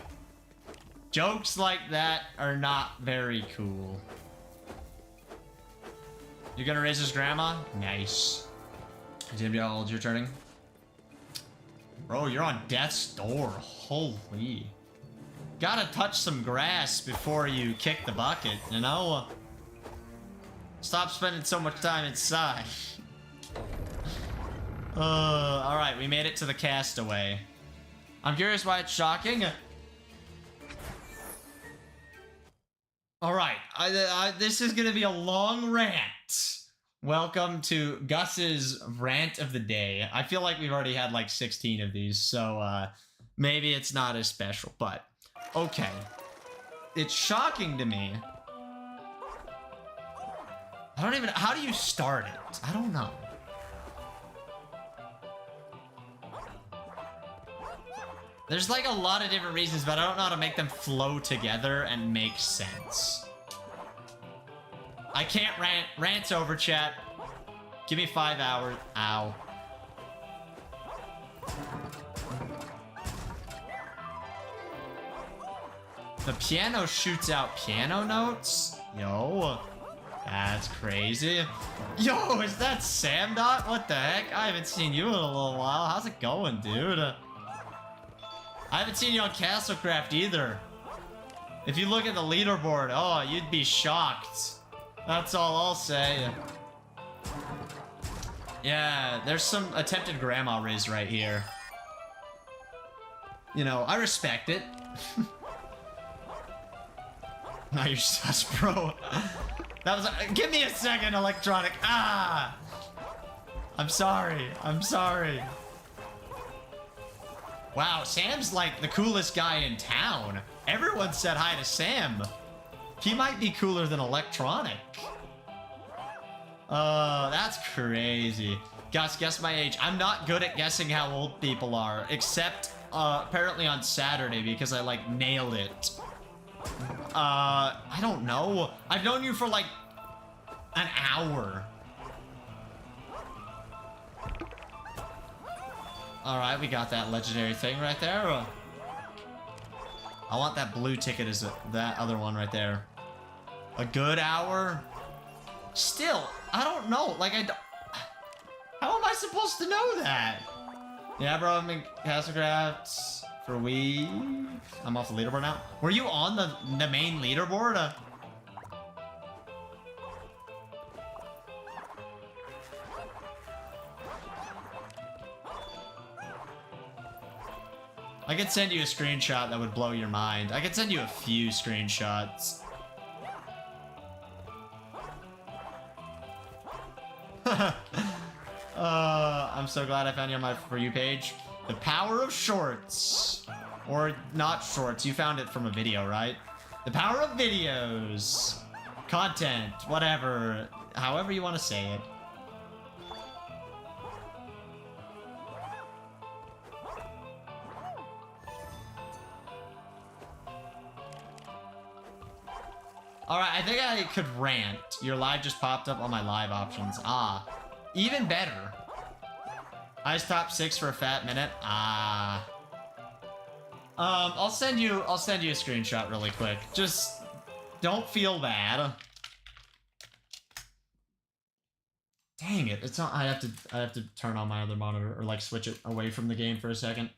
Jokes like that are not very cool. You gonna raise his grandma? Nice. Jimmy, how old you're turning? Bro, you're on death's door. Holy. Gotta touch some grass before you kick the bucket, you know? Stop spending so much time inside. Alright, we made it to the castaway. I'm curious why it's shocking. Alright, this is gonna be a long rant. Welcome to Gus's rant of the day. I feel like we've already had like 16 of these, so maybe it's not as special, but okay. It's shocking to me. I don't even, how do you start it? I don't know. There's like a lot of different reasons, but I don't know how to make them flow together and make sense. I can't rant. Rant's over, chat. Give me 5 hours. Ow. The piano shoots out piano notes? Yo. That's crazy. Yo, is that Sam Dot? What the heck? I haven't seen you in a little while. How's it going, dude? I haven't seen you on Castlecraft either. If you look at the leaderboard, oh, you'd be shocked. That's all I'll say. Yeah, there's some attempted grandma riz right here. You know, I respect it. Now you're sus, bro. That was give me a second, Electronic. Ah! I'm sorry. I'm sorry. Wow, Sam's like the coolest guy in town. Everyone said hi to Sam. He might be cooler than Electronic. That's crazy. Gus, guess my age. I'm not good at guessing how old people are, except apparently on Saturday because I like nailed it. I don't know. I've known you for like an hour. All right, we got that legendary thing right there. I want that blue ticket as that other one right there. A good hour? Still, I don't know. Like, how am I supposed to know that? Yeah, bro, I'm in Castlecraft for a week. I'm off the leaderboard now. Were you on the main leaderboard? I could send you a screenshot that would blow your mind. I could send you a few screenshots. I'm so glad I found you on my For You page. The power of shorts. Or not shorts. You found it from a video, right? The power of videos. Content. Whatever. However you want to say it. Alright, I think I could rant. Your live just popped up on my live options. Ah. Even better. Ice top 6 for a fat minute. Ah. I'll send you a screenshot really quick. Just don't feel bad. Dang it. It's not I have to turn on my other monitor or like switch it away from the game for a second.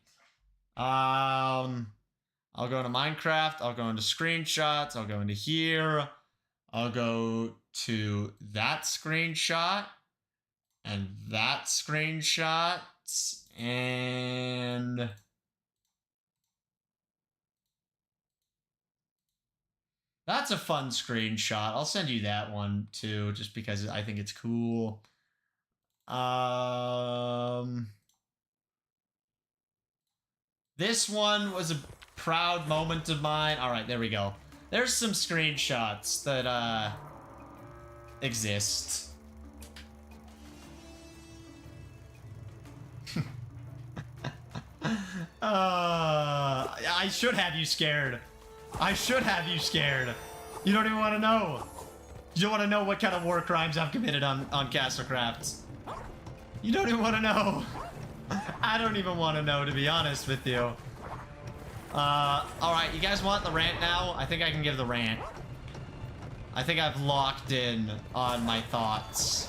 I'll go into Minecraft, I'll go into screenshots, I'll go into here, I'll go to that screenshot, and that screenshot, and... That's a fun screenshot. I'll send you that one too, just because I think it's cool. This one was a proud moment of mine. All right, there we go. There's some screenshots that exist. I should have you scared. I should have you scared. You don't even want to know. You don't want to know what kind of war crimes I've committed on Castlecraft. You don't even want to know. I don't even want to know, to be honest with you. Alright, you guys want the rant now? I think I can give the rant. I think I've locked in on my thoughts.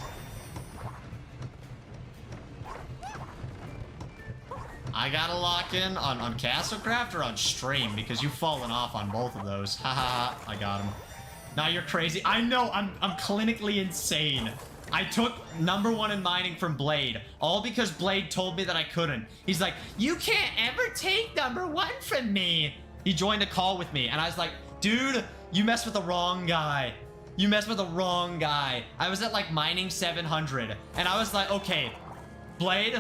I gotta lock in on Castlecraft or on stream because you've fallen off on both of those. Haha, I got him. Now you're crazy. I know, I'm clinically insane. I took #1 in mining from Blade, all because Blade told me that I couldn't. He's like, you can't ever take #1 from me. He joined a call with me, and I was like, dude, you messed with the wrong guy. You messed with the wrong guy. I was at like mining 700, and I was like, okay, Blade,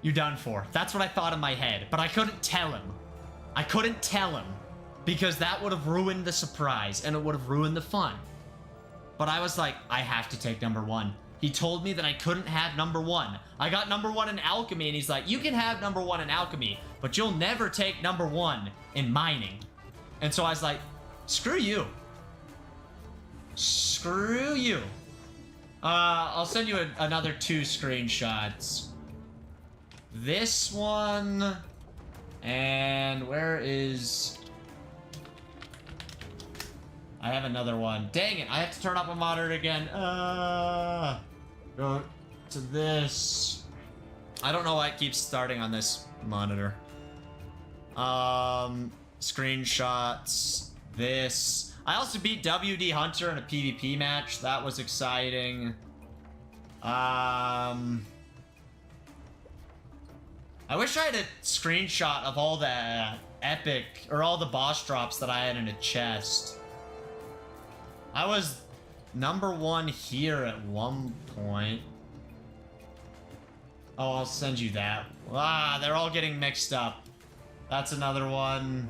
you're done for. That's what I thought in my head, but I couldn't tell him. I couldn't tell him because that would have ruined the surprise, and it would have ruined the fun. But I was like, I have to take #1. He told me that I couldn't have #1. I got #1 in alchemy, and he's like, you can have #1 in alchemy, but you'll never take #1 in mining. And so I was like, screw you. Screw you. I'll send you another 2 screenshots. This one, and where is... I have another one. Dang it, I have to turn up my monitor again. Go to this. I don't know why it keeps starting on this monitor. Screenshots. This. I also beat WD Hunter in a PvP match. That was exciting. I wish I had a screenshot of all the epic, or all the boss drops that I had in a chest. I was #1 here at one point. Oh, I'll send you that. Ah, they're all getting mixed up. That's another one.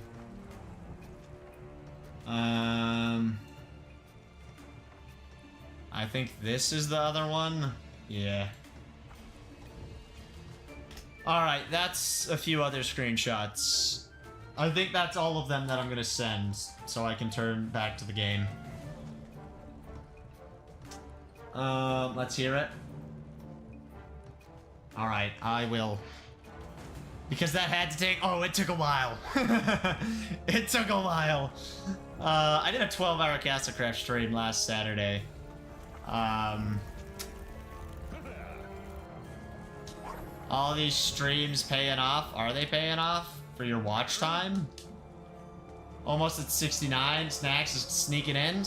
I think this is the other one. Yeah. Alright, that's a few other screenshots. I think that's all of them that I'm gonna send, so I can turn back to the game. Let's hear it. Alright, I will. Because that had to take... Oh, it took a while. It took a while. I did a 12-hour Castlecraft stream last Saturday. All these streams paying off. Are they paying off for your watch time? Almost at 69. Snacks is sneaking in.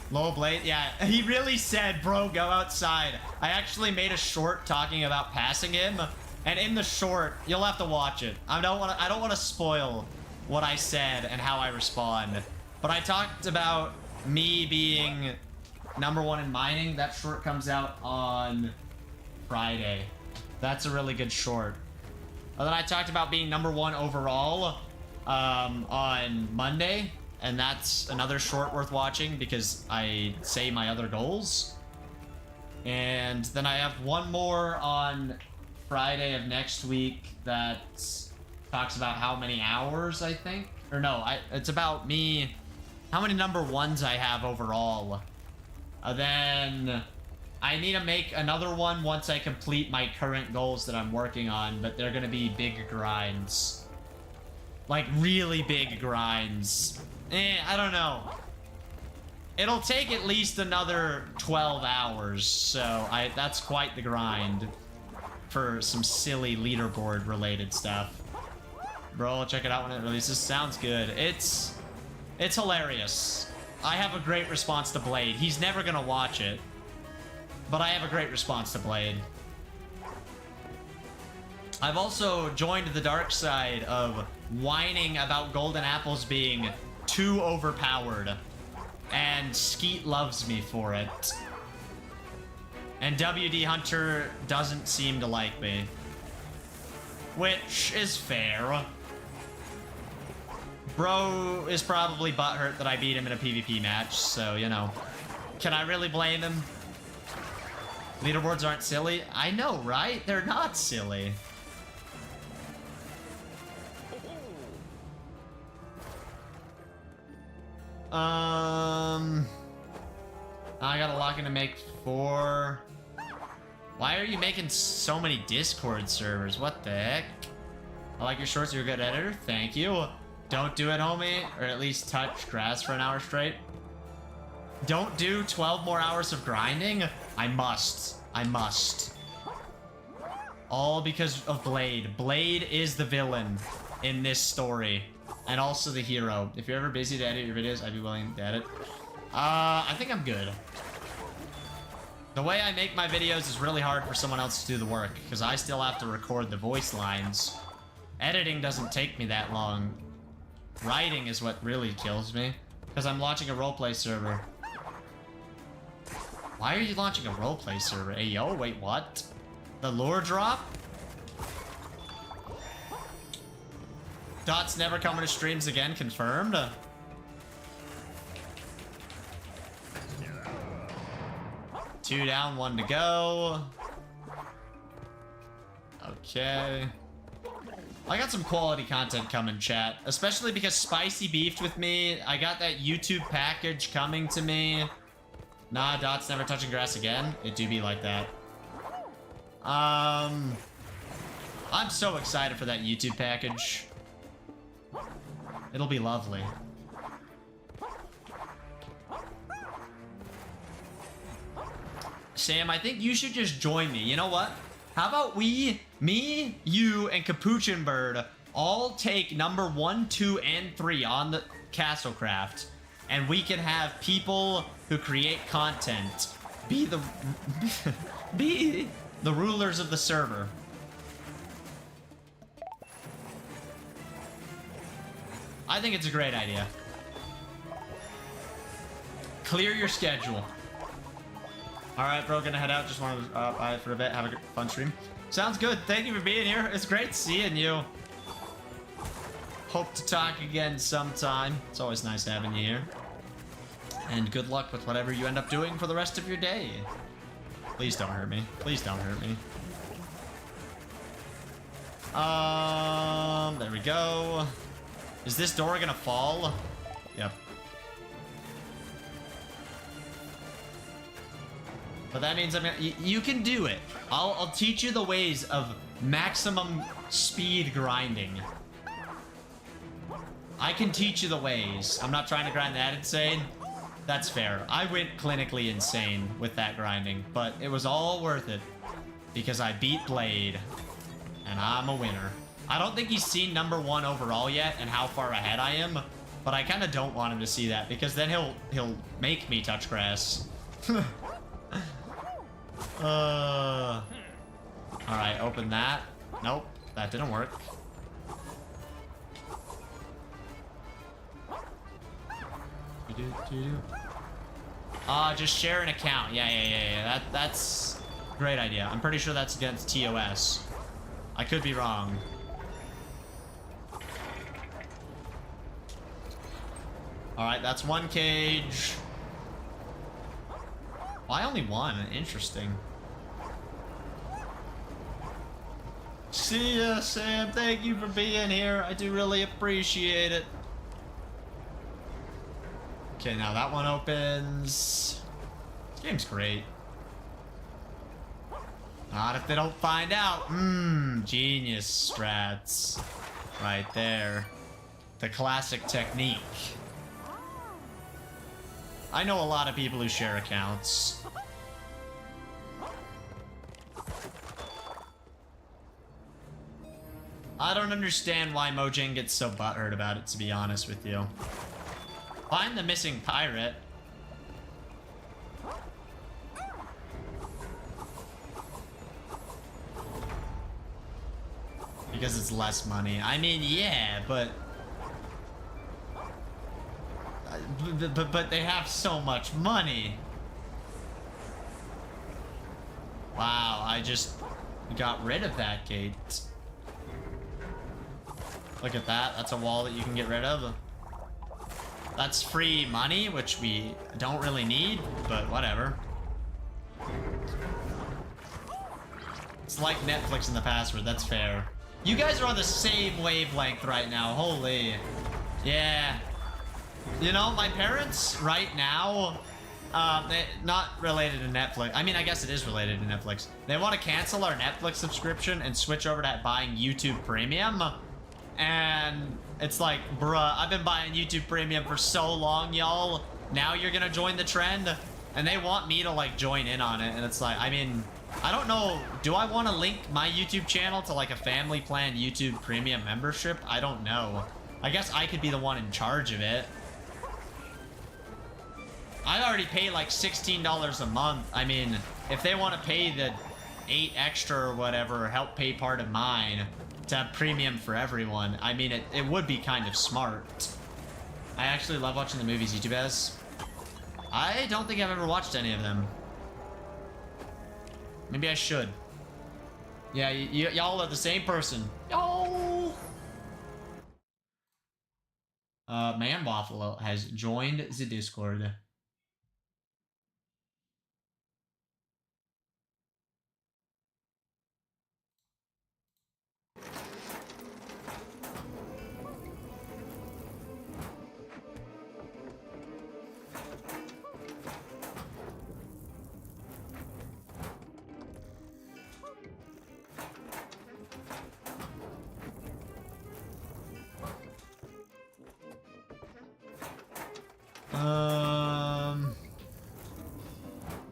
Low blade, yeah, he really said, bro, go outside. I actually made a short talking about passing him, and in the short, you'll have to watch it. I don't want to spoil what I said and how I respond. But I talked about me being #1 in mining. That short comes out on Friday. That's a really good short. And then I talked about being #1 overall on Monday. And that's another short worth watching because I say my other goals. And then I have one more on Friday of next week that talks about how many hours, I think. Or no, it's about me, how many #1s I have overall. Then I need to make another one once I complete my current goals that I'm working on, but they're going to be big grinds. Like really big grinds. I don't know. It'll take at least another 12 hours, so that's quite the grind for some silly leaderboard related stuff. Bro, check it out when it releases. Sounds good. It's hilarious. I have a great response to Blade. He's never gonna watch it, but I have a great response to Blade. I've also joined the dark side of whining about golden apples being too overpowered, and Skeet loves me for it. And WD Hunter doesn't seem to like me, which is fair. Bro is probably butthurt that I beat him in a PvP match, so, you know. Can I really blame him? Leaderboards aren't silly? I know, right? They're not silly. I gotta lock in to make 4. Why are you making so many Discord servers? What the heck? I like your shorts, you're a good editor. Thank you. Don't do it, homie. Or at least touch grass for an hour straight. Don't do 12 more hours of grinding? I must. All because of Blade. Blade is the villain in this story. And also the hero. If you're ever busy to edit your videos, I'd be willing to edit. I think I'm good. The way I make my videos is really hard for someone else to do the work, because I still have to record the voice lines. Editing doesn't take me that long. Writing is what really kills me, because I'm launching a roleplay server. Why are you launching a roleplay server? Hey, yo, wait, what? The lure drop? Dot's never coming to streams again, confirmed. Two down, 1 to go. Okay. I got some quality content coming, chat. Especially because Spicy beefed with me. I got that YouTube package coming to me. Nah, Dot's never touching grass again. It do be like that. I'm so excited for that YouTube package. It'll be lovely. Sam, I think you should just join me. You know what? How about me, you, and Capuchin Bird all take #1, 2, and 3 on the Castlecraft, and we can have people who create content be the be the rulers of the server. I think it's a great idea. Clear your schedule. Alright, bro, gonna head out. Just wanted to buy it for a bit. Have a fun stream. Sounds good. Thank you for being here. It's great seeing you. Hope to talk again sometime. It's always nice having you here. And good luck with whatever you end up doing for the rest of your day. Please don't hurt me. Please don't hurt me. There we go. Is this door gonna fall? Yep. But that means you can do it. I'll teach you the ways of maximum speed grinding. I can teach you the ways. I'm not trying to grind that insane. That's fair. I went clinically insane with that grinding, but it was all worth it because I beat Blade and I'm a winner. I don't think he's seen #1 overall yet and how far ahead I am, but I kind of don't want him to see that because then he'll make me touch grass. All right, open that. Nope, that didn't work. Just share an account. Yeah. That's a great idea. I'm pretty sure that's against TOS. I could be wrong. All right, that's one cage. Why only one? Interesting. See ya, Sam. Thank you for being here. I do really appreciate it. Okay, now that one opens. This game's great. Not if they don't find out. Genius strats. Right there. The classic technique. I know a lot of people who share accounts. I don't understand why Mojang gets so butthurt about it, to be honest with you. Find the missing pirate. Because it's less money. I mean, yeah, but they have so much money. Wow, I just got rid of that gate. Look at that. That's a wall that you can get rid of. That's free money, which we don't really need, but whatever. It's like Netflix in the password. That's fair. You guys are on the same wavelength right now. Holy. Yeah. You know, my parents right now, not related to Netflix. I mean, I guess it is related to Netflix. They want to cancel our Netflix subscription and switch over to buying YouTube Premium. And it's like, bruh, I've been buying YouTube Premium for so long, y'all. Now you're gonna join the trend? And they want me to, like, join in on it. And it's like, I mean, I don't know. Do I want to link my YouTube channel to, like, a family plan YouTube Premium membership? I don't know. I guess I could be the one in charge of it. I already pay, like, $16 a month. I mean, if they want to pay the $8 extra or whatever, help pay part of mine to have premium for everyone, I mean, it would be kind of smart. I actually love watching the movies YouTube has. I don't think I've ever watched any of them. Maybe I should. Yeah, y'all are the same person. Y'all. Man Waffle has joined the Discord.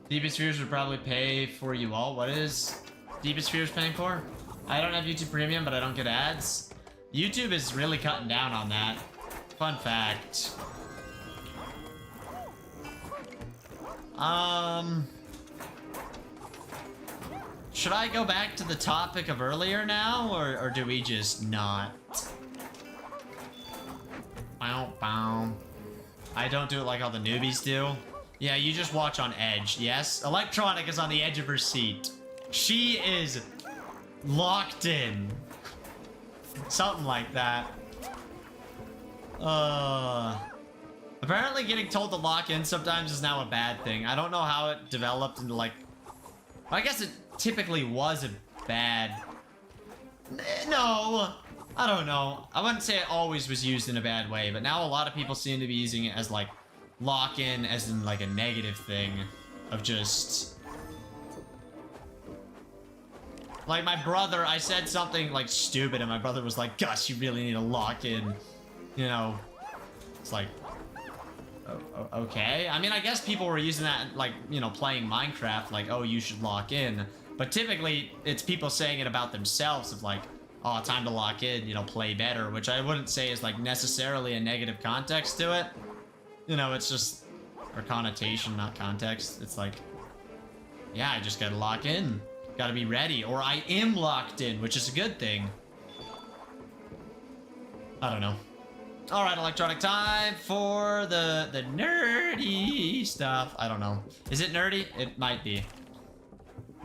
Deepest Spheres would probably pay for you all. What is Deepest Spheres paying for? I don't have YouTube Premium, but I don't get ads. YouTube is really cutting down on that. Fun fact. Should I go back to the topic of earlier now, or do we just not? Bow, bow. I don't do it like all the newbies do. Yeah, you just watch on edge. Yes, Electronic is on the edge of her seat. She is locked in. Something like that. Apparently getting told to lock in sometimes is now a bad thing. I don't know how it developed into like... I guess it typically was a bad... No, I don't know. I wouldn't say it always was used in a bad way, but now a lot of people seem to be using it as like lock in as in like a negative thing of just... Like my brother, I said something like stupid and my brother was like, Gus, you really need to lock in. You know, it's like, okay. I mean, I guess people were using that like, you know, playing Minecraft, like, oh, you should lock in. But typically it's people saying it about themselves of like, oh, time to lock in, you know, play better, which I wouldn't say is like necessarily a negative context to it. You know, it's just, or connotation, not context. It's like, yeah, I just gotta lock in. Gotta be ready, or I am locked in, which is a good thing. I don't know. All right, electronic time for the nerdy stuff. I don't know. Is it nerdy? It might be.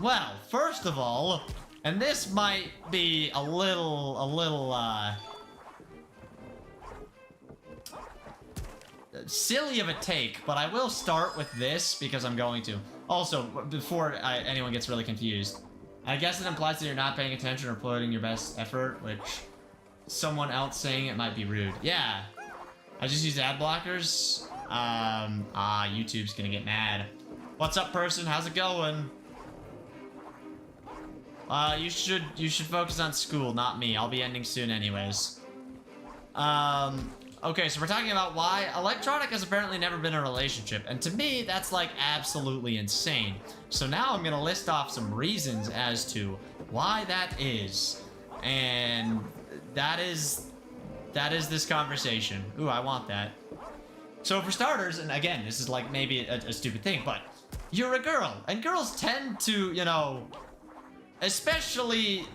Well, first of all, and this might be a little silly of a take, but I will start with this because I'm going to. Also, before anyone gets really confused, I guess it implies that you're not paying attention or putting your best effort, which someone else saying it might be rude. Yeah, I just use ad blockers. YouTube's gonna get mad. What's up, person? How's it going? You should focus on school, not me. I'll be ending soon anyways. Okay, so we're talking about why Electronic has apparently never been in a relationship, and to me, that's like absolutely insane. So now I'm gonna list off some reasons as to why that is, and that is this conversation. Ooh, I want that. So for starters, and again, this is like maybe a stupid thing, but you're a girl, and girls tend to, you know, especially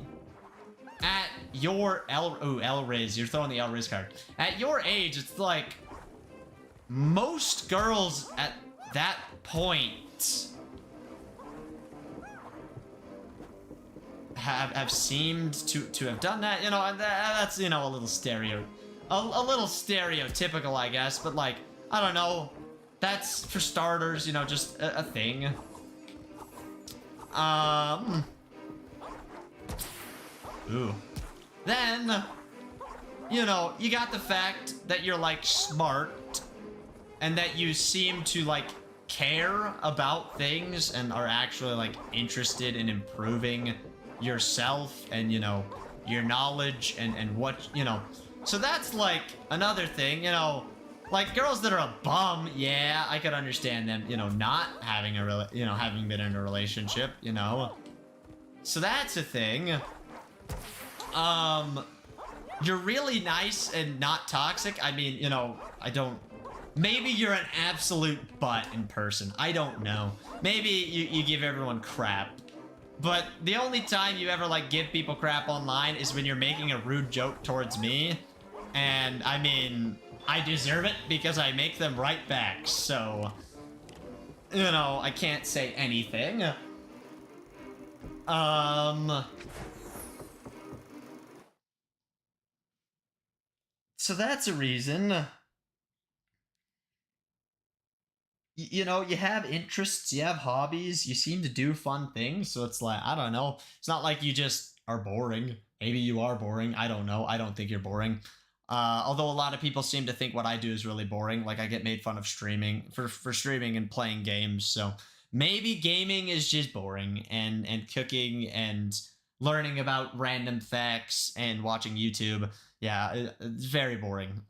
at your L-Riz, you're throwing the L-Riz card. At your age, it's like most girls at that point have seemed to have done that. You know, and that's, you know, a little stereotypical, I guess, but like, I don't know. That's for starters, you know, just a thing. Ooh. Then, you know, you got the fact that you're, like, smart and that you seem to, like, care about things and are actually, like, interested in improving yourself and, you know, your knowledge and what, you know. So that's, like, another thing, you know, like, girls that are a bum, yeah, I could understand them, you know, not having having been in a relationship, you know. So that's a thing. You're really nice and not toxic. I mean, you know, maybe you're an absolute butt in person. I don't know. Maybe you give everyone crap. But the only time you ever, like, give people crap online is when you're making a rude joke towards me. And, I mean, I deserve it because I make them right back. So, you know, I can't say anything. So that's a reason. You know, you have interests, you have hobbies, you seem to do fun things, so it's like, I don't know. It's not like you just are boring. Maybe you are boring. I don't know. I don't think you're boring. Although a lot of people seem to think what I do is really boring. Like, I get made fun of streaming, for streaming and playing games, so maybe gaming is just boring, and cooking and learning about random facts and watching YouTube. Yeah, it's very boring.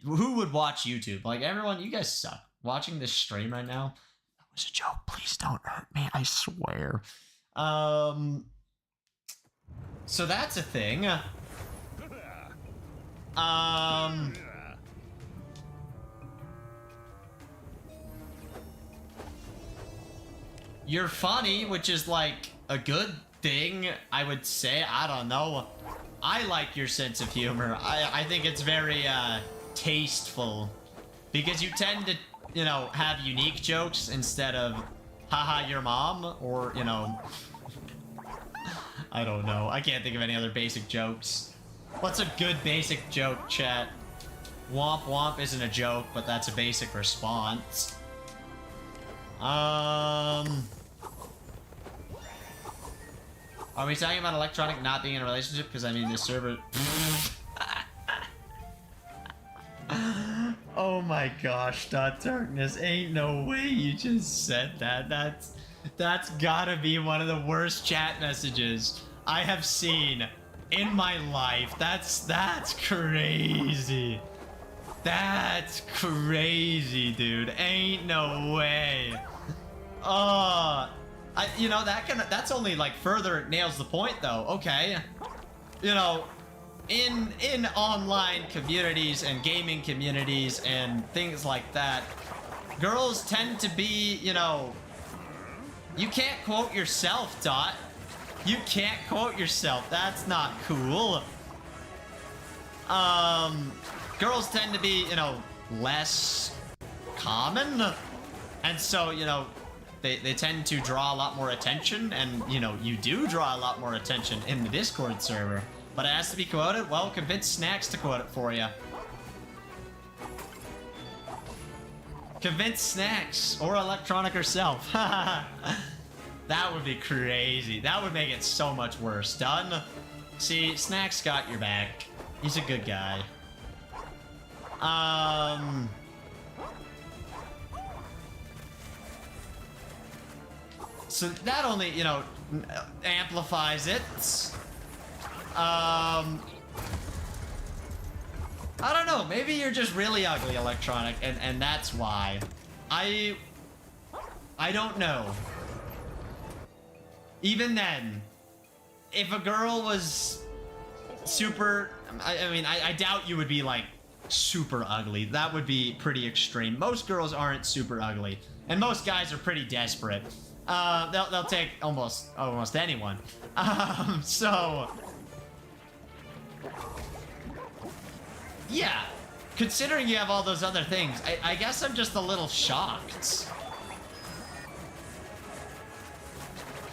Who would watch YouTube? Like, everyone, you guys suck. Watching this stream right now, that was a joke. Please don't hurt me, I swear. So that's a thing. You're funny, which is like a good thing, I would say. I don't know. I like your sense of humor. I think it's very tasteful, because you tend to, you know, have unique jokes instead of haha your mom, or, you know, I don't know. I can't think of any other basic jokes. What's a good basic joke, chat? Womp womp isn't a joke, but that's a basic response. Are we talking about Electronic not being in a relationship? Because I mean, the server. Oh my gosh, Darkness, ain't no way you just said that. That's gotta be one of the worst chat messages I have seen in my life. That's crazy. That's crazy, dude. Ain't no way. You know, that's only like further nails the point though. Okay. You know, in online communities and gaming communities and things like that, girls tend to be, you know, you can't quote yourself, Dot. You can't quote yourself. That's not cool. Girls tend to be, you know, less common. And so, you know, they tend to draw a lot more attention. And, you know, you do draw a lot more attention in the Discord server. But it has to be quoted? Well, convince Snacks to quote it for you. Convince Snacks or Electronic herself. That would be crazy. That would make it so much worse. Done. See, Snacks got your back. He's a good guy. So that only, you know, amplifies it. I don't know. Maybe you're just really ugly, Electronic, and that's why. I don't know. Even then, if a girl was super, I mean, I doubt you would be like super ugly. That would be pretty extreme. Most girls aren't super ugly, and most guys are pretty desperate. They'll take almost anyone. So yeah, considering you have all those other things, I guess I'm just a little shocked.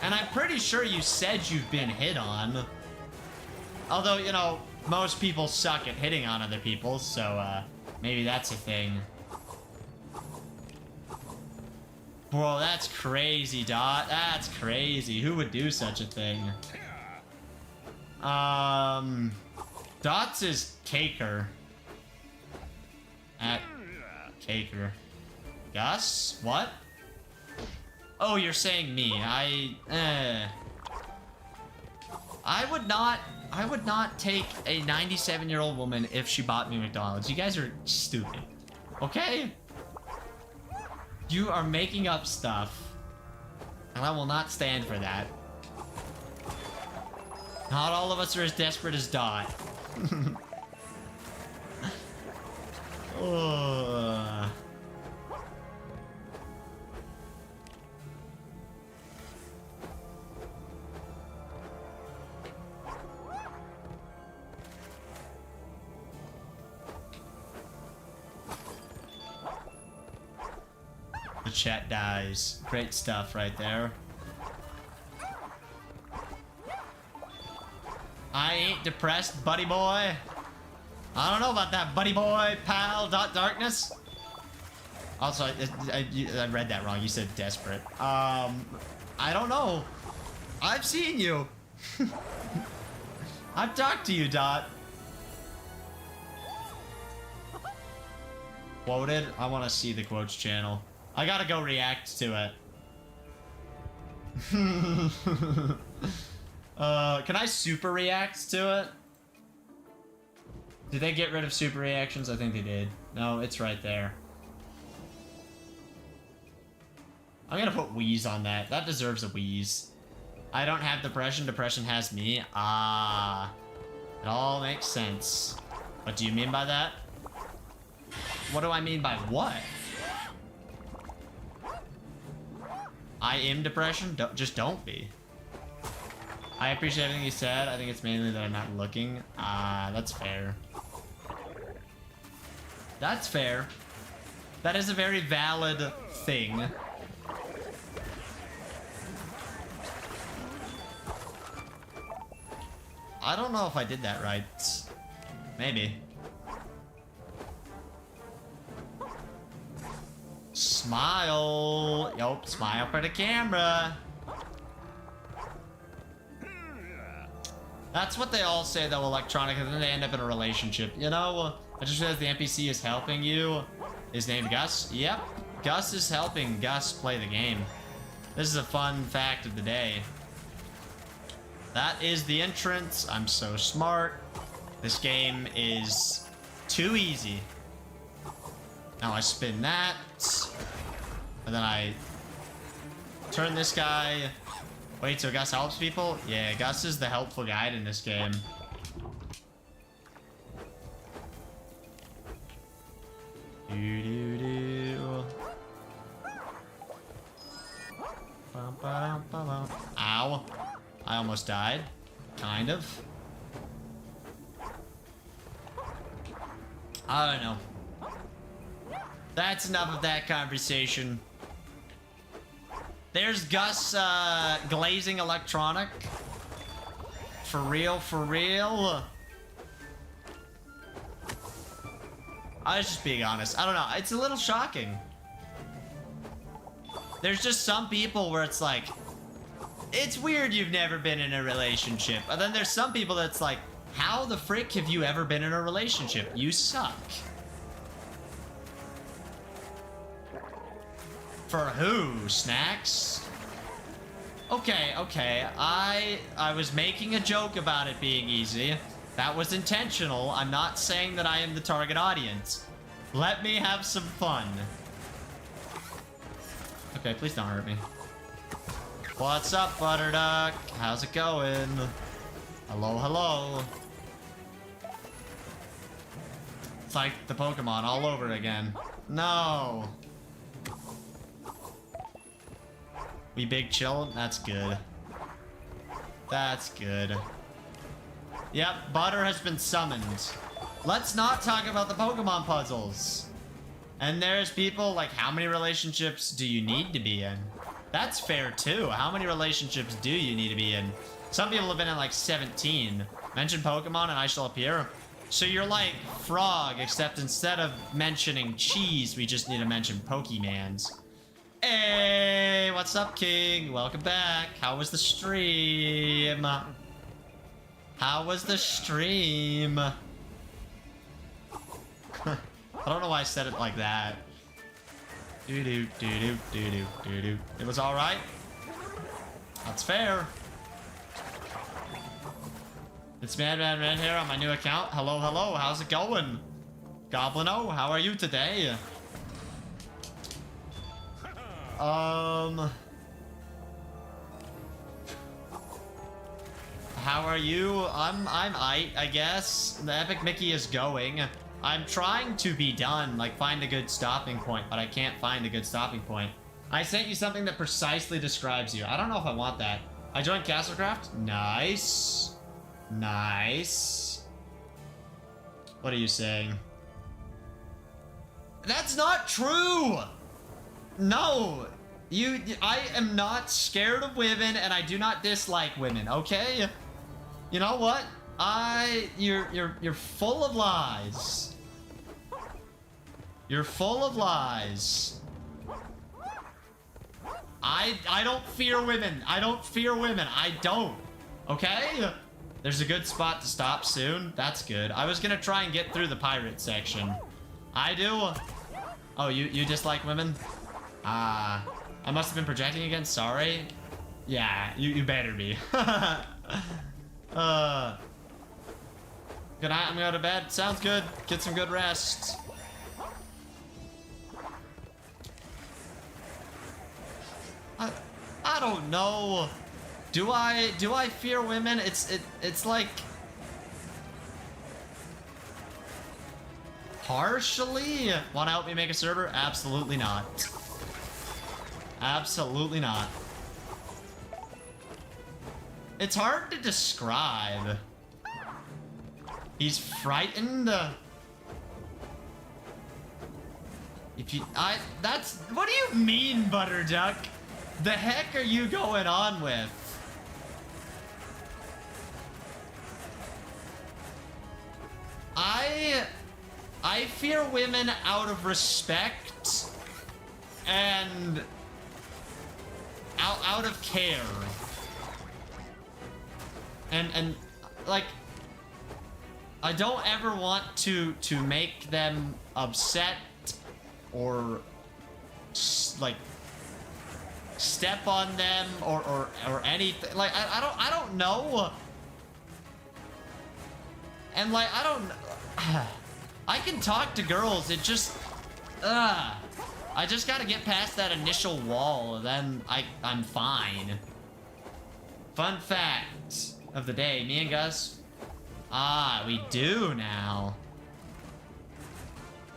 And I'm pretty sure you said you've been hit on. Although, you know, most people suck at hitting on other people, so maybe that's a thing. Bro, that's crazy, Dot. That's crazy. Who would do such a thing? Dots is Caker. At Caker. Gus? What? Oh, you're saying me. I would not take a 97-year-old woman if she bought me McDonald's. You guys are stupid. Okay? You are making up stuff. And I will not stand for that. Not all of us are as desperate as Dot. Ugh. The chat dies. Great stuff right there. I ain't depressed, buddy boy. I don't know about that, buddy boy, pal, Darkness. Also, I read that wrong. You said desperate. I don't know. I've seen you. I've talked to you, Dot. Quoted? I want to see the quotes channel. I gotta go react to it. Can I super react to it? Did they get rid of super reactions? I think they did. No, it's right there. I'm gonna put wheeze on that. That deserves a wheeze. I don't have depression. Depression has me. Ah. It all makes sense. What do you mean by that? What do I mean by what? I am depression? Just don't be. I appreciate everything you said. I think it's mainly that I'm not looking. That's fair. That's fair. That is a very valid thing. I don't know if I did that right. Maybe. Smile. Yo, smile for the camera. That's what they all say, though, electronic, and then they end up in a relationship. You know, I just realized the NPC is helping you. Is named Gus. Yep, Gus is helping Gus play the game. This is a fun fact of the day. That is the entrance. I'm so smart. This game is too easy. Now I spin that. And then I turn this guy. Wait, so Gus helps people? Yeah, Gus is the helpful guide in this game. Ow. I almost died. Kind of. I don't know. That's enough of that conversation. There's Gus glazing electronic. For real, for real. I was just being honest. I don't know. It's a little shocking. There's just some people where it's like, it's weird you've never been in a relationship. And then there's some people that's like, how the frick have you ever been in a relationship? You suck. For who? Snacks? Okay, okay. I was making a joke about it being easy. That was intentional. I'm not saying that I am the target audience. Let me have some fun. Okay, please don't hurt me. What's up, Butterduck? How's it going? Hello, hello. It's like the Pokemon all over again. No. We big chill? That's good. That's good. Yep, Butter has been summoned. Let's not talk about the Pokemon puzzles. And there's people like, how many relationships do you need to be in? That's fair too. How many relationships do you need to be in? Some people have been in like 17. Mention Pokemon and I shall appear. So you're like Frog, except instead of mentioning cheese, we just need to mention Pokemans. Hey, what's up, King? Welcome back. How was the stream? How was the stream? I don't know why I said it like that. Doo-doo, doo-doo, doo-doo, doo-doo. It was alright. That's fair. It's Madman Red here on my new account. Hello, hello. How's it going? Goblino, how are you today? How are you? I'm I guess. The Epic Mickey is going. I'm trying to be done, like find a good stopping point, but I can't find a good stopping point. I sent you something that precisely describes you. I don't know if I want that. I joined Castlecraft. Nice. Nice. What are you saying? That's not true! No! I am not scared of women, and I do not dislike women, okay? You know what? You're full of lies. You're full of lies. I don't fear women. I don't fear women. I don't. Okay? There's a good spot to stop soon. That's good. I was gonna try and get through the pirate section. I do. Oh, you dislike women? I must have been projecting again. Sorry. Yeah, you better be. Good night, I'm going to bed. Sounds good. Get some good rest. I don't know. Do I fear women? It's like partially. Want to help me make a server? Absolutely not. Absolutely not. It's hard to describe. He's frightened. That's, what do you mean, Butterduck? The heck are you going on with? I fear women out of respect And out of care. And like, I don't ever want to make them upset or like step on them or anything. Like I don't know. And like I don't I can talk to girls. It just I just gotta get past that initial wall, then I'm fine. Fun fact of the day, me and Gus. We do now.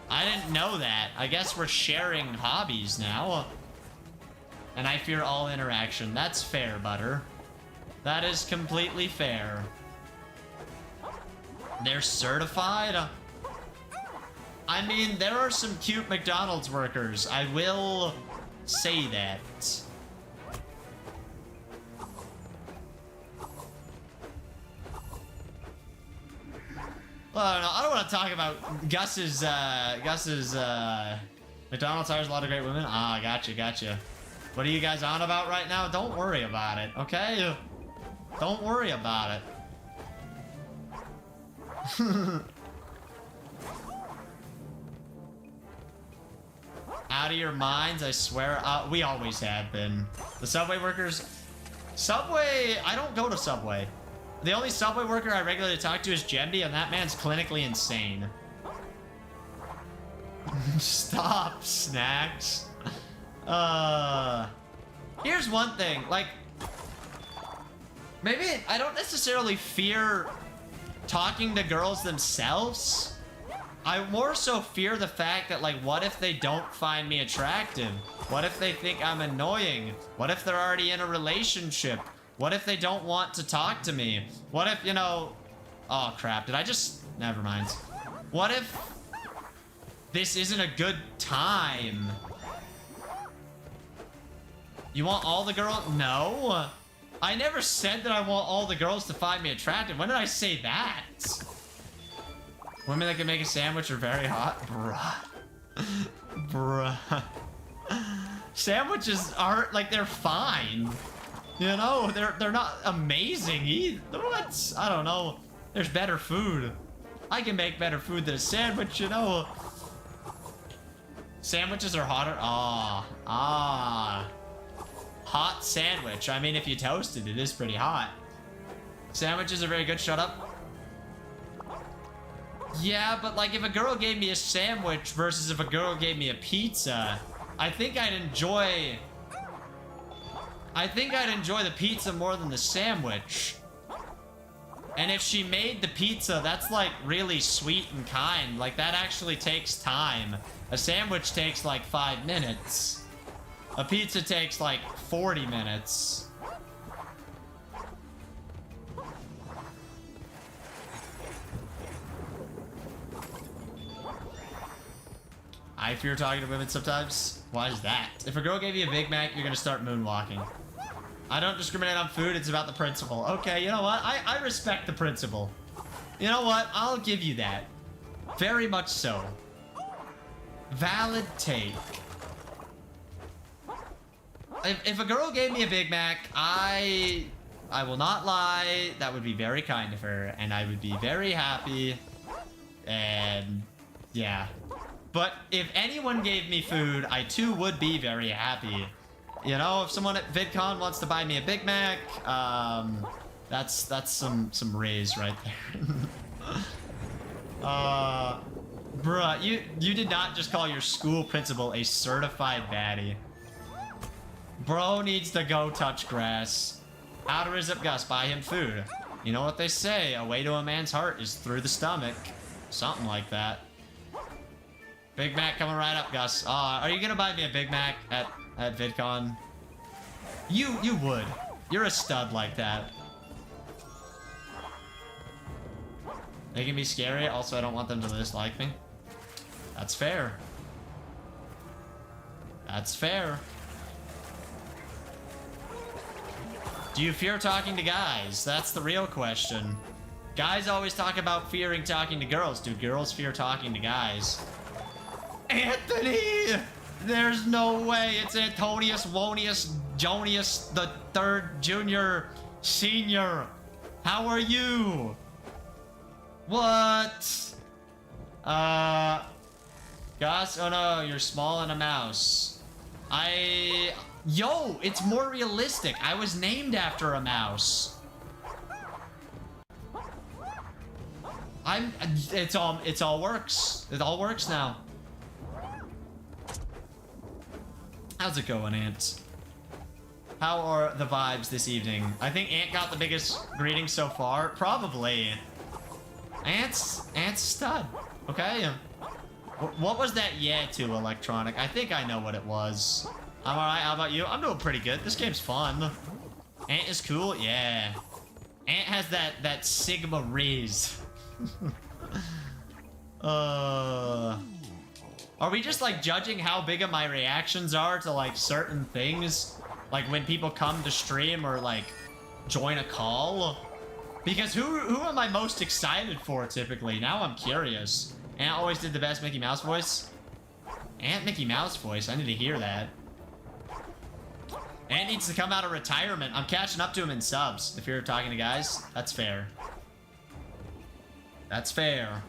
I didn't know that. I guess we're sharing hobbies now. And I fear all interaction. That's fair, Butter. That is completely fair. They're certified? I mean, there are some cute McDonald's workers. I will say that. Well, no, I don't want to talk about Gus's McDonald's hires a lot of great women. Gotcha. What are you guys on about right now? Don't worry about it, okay? Don't worry about it. Out of your minds, I swear. We always have been. The Subway workers. Subway, I don't go to Subway. The only Subway worker I regularly talk to is Jemby, and that man's clinically insane. Stop, Snacks. Here's one thing, like, maybe I don't necessarily fear talking to girls themselves. I more so fear the fact that, like, what if they don't find me attractive? What if they think I'm annoying? What if they're already in a relationship? What if they don't want to talk to me? What if, you know... Oh, crap. Did I just... Never mind. What if this isn't a good time? You want all the girls? No. I never said that I want all the girls to find me attractive. When did I say that? Women that can make a sandwich are very hot. Bruh. Sandwiches aren't, like, they're fine. You know, they're not amazing either. What? I don't know. There's better food. I can make better food than a sandwich, you know. Sandwiches are hotter. Hot sandwich. I mean, if you toast it, it is pretty hot. Sandwiches are very good. Shut up. Yeah, but like if a girl gave me a sandwich versus if a girl gave me a pizza, I think I'd enjoy the pizza more than the sandwich. And if she made the pizza, that's like really sweet and kind. Like that actually takes time. A sandwich takes like 5 minutes. A pizza takes like 40 minutes. I fear talking to women sometimes. Why is that? If a girl gave you a Big Mac, you're gonna start moonwalking. I don't discriminate on food, it's about the principle. Okay, you know what? I respect the principle. You know what? I'll give you that. Very much so. Valid take. If a girl gave me a Big Mac, I will not lie, that would be very kind of her, and I would be very happy, and yeah. But if anyone gave me food, I too would be very happy. You know, if someone at VidCon wants to buy me a Big Mac, that's some raise right there. Bruh, you did not just call your school principal a certified baddie. Bro needs to go touch grass. How to rizz up Gus, buy him food. You know what they say, a way to a man's heart is through the stomach. Something like that. Big Mac coming right up, Gus. Are you gonna buy me a Big Mac at VidCon? You would. You're a stud like that. They can be scary, also I don't want them to dislike me. That's fair. That's fair. Do you fear talking to guys? That's the real question. Guys always talk about fearing talking to girls. Do girls fear talking to guys? Anthony! There's no way. It's Antonius Wonius Jonius the third junior senior. How are you? What? Gus? Oh no, you're small and a mouse. Yo, it's more realistic. I was named after a mouse. It all works. It all works now. How's it going, Ant? How are the vibes this evening? I think Ant got the biggest greeting so far. Probably. Ant's stud. Okay. What was that yeah to, Electronic? I think I know what it was. I'm alright, how about you? I'm doing pretty good. This game's fun. Ant is cool? Yeah. Ant has that Sigma Riz. Are we just like judging how big of my reactions are to like certain things? Like when people come to stream or like join a call? Because who am I most excited for typically? Now I'm curious. Ant always did the best Mickey Mouse voice. Ant Mickey Mouse voice, I need to hear that. Ant needs to come out of retirement. I'm catching up to him in subs. If you're talking to guys, that's fair. That's fair.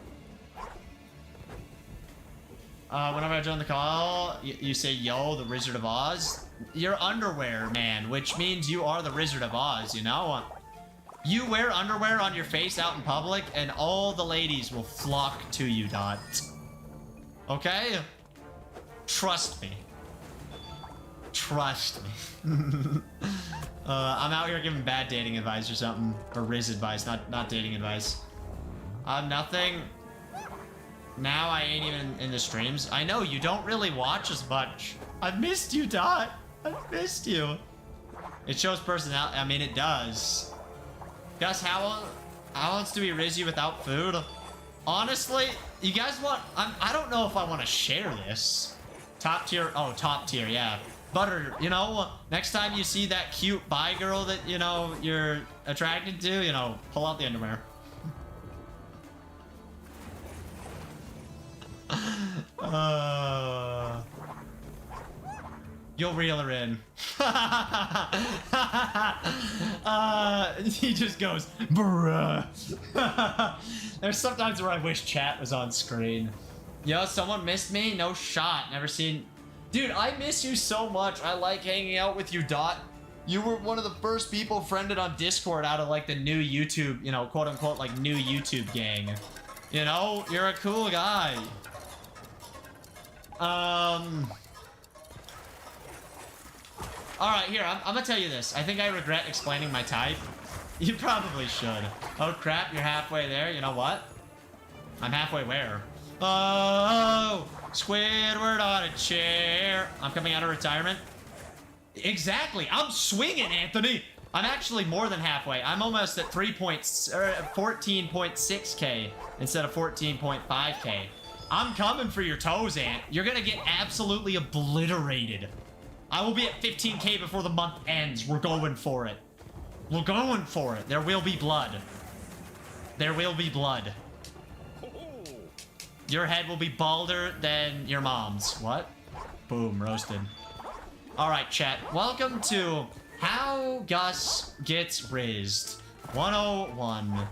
Whenever I join the call, you say, yo, the Wizard of Oz. You're underwear, man, which means you are the Wizard of Oz, you know? You wear underwear on your face out in public, and all the ladies will flock to you, Dot. Okay? Trust me. Trust me. I'm out here giving bad dating advice or something. Or Riz advice, not dating advice. Nothing. Now I ain't even in the streams. I know, you don't really watch as much. I've missed you, Dot. I've missed you. It shows personality. I mean, it does. Gus, how else do we Riz you without food? Honestly, you guys want... I don't know if I want to share this. Top tier... Oh, top tier, yeah. Butter, you know, next time you see that cute bi girl that, you know, you're attracted to, you know, pull out the underwear. You'll reel her in. He just goes, bruh. There's sometimes where I wish chat was on screen. Yo, someone missed me? No shot. Never seen... Dude, I miss you so much. I like hanging out with you, Dot. You were one of the first people friended on Discord out of, like, the new YouTube, you know, quote-unquote, like, new YouTube gang. You know? You're a cool guy. Alright, here, I'm gonna tell you this. I think I regret explaining my type. You probably should. Oh, crap, you're halfway there. You know what? I'm halfway where? Oh, Squidward on a chair. I'm coming out of retirement. Exactly. I'm swinging, Anthony. I'm actually more than halfway. I'm almost at 14.6K instead of 14.5K. I'm coming for your toes, Ant. You're gonna get absolutely obliterated. I will be at 15K before the month ends. We're going for it. We're going for it. There will be blood. There will be blood. Your head will be balder than your mom's. What? Boom, roasted. Alright, chat. Welcome to How Gus Gets Rizzed 101.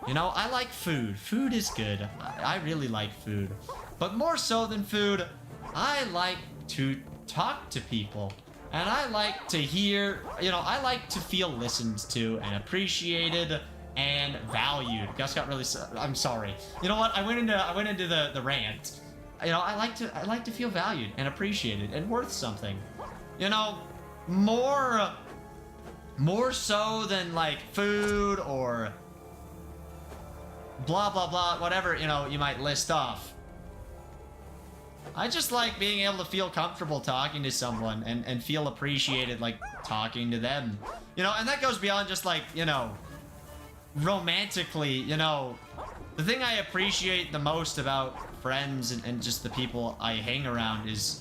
You know, I like food. Food is good. I really like food. But more so than food, I like to talk to people. And I like to hear, you know, I like to feel listened to and appreciated and valued. Gus got really, I'm sorry. You know what? I went into the rant. You know, I like to feel valued and appreciated and worth something. You know, more so than like food or blah blah blah, whatever, you know, you might list off. I just like being able to feel comfortable talking to someone and feel appreciated, like talking to them. You know, and that goes beyond just like, you know, romantically, you know, the thing I appreciate the most about friends and just the people I hang around is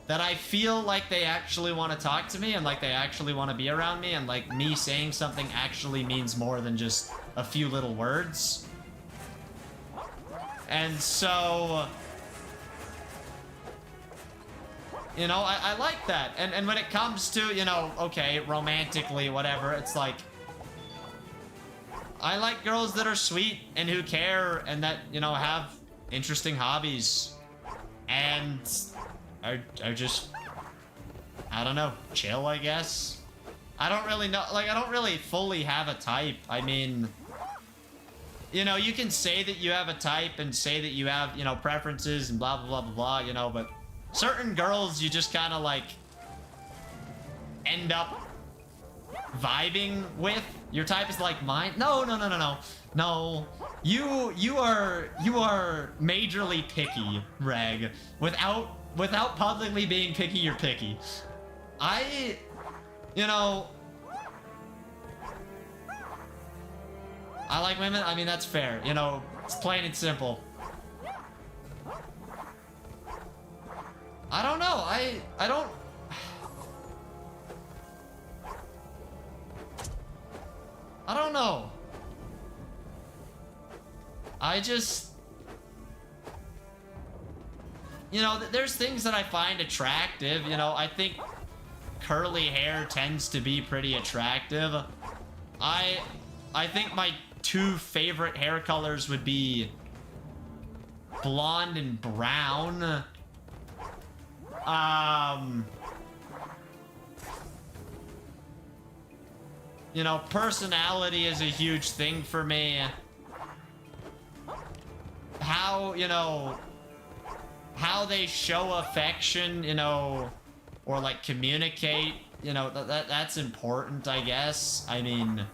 that I feel like they actually want to talk to me and like they actually want to be around me, and like me saying something actually means more than just a few little words. And so You know, I like that. And when it comes to, you know, okay, romantically, whatever, it's like, I like girls that are sweet and who care and that, you know, have interesting hobbies and are just, I don't know, chill, I guess. I don't really know, like, I don't really fully have a type. I mean, you know, you can say that you have a type and say that you have, you know, preferences and blah, blah, blah, blah, blah, you know, but certain girls you just kind of, like, end up vibing with. Your type is like mine. No. No. You are majorly picky, Reg. Without publicly being picky, you're picky. You know, I like women. I mean, that's fair. You know, it's plain and simple. I don't know. I don't. I don't know. I just, you know, there's things that I find attractive. You know, I think curly hair tends to be pretty attractive. I think my two favorite hair colors would be blonde and brown. You know, personality is a huge thing for me. How, you know, how they show affection, you know, or like communicate, you know, that's important, I guess. I mean,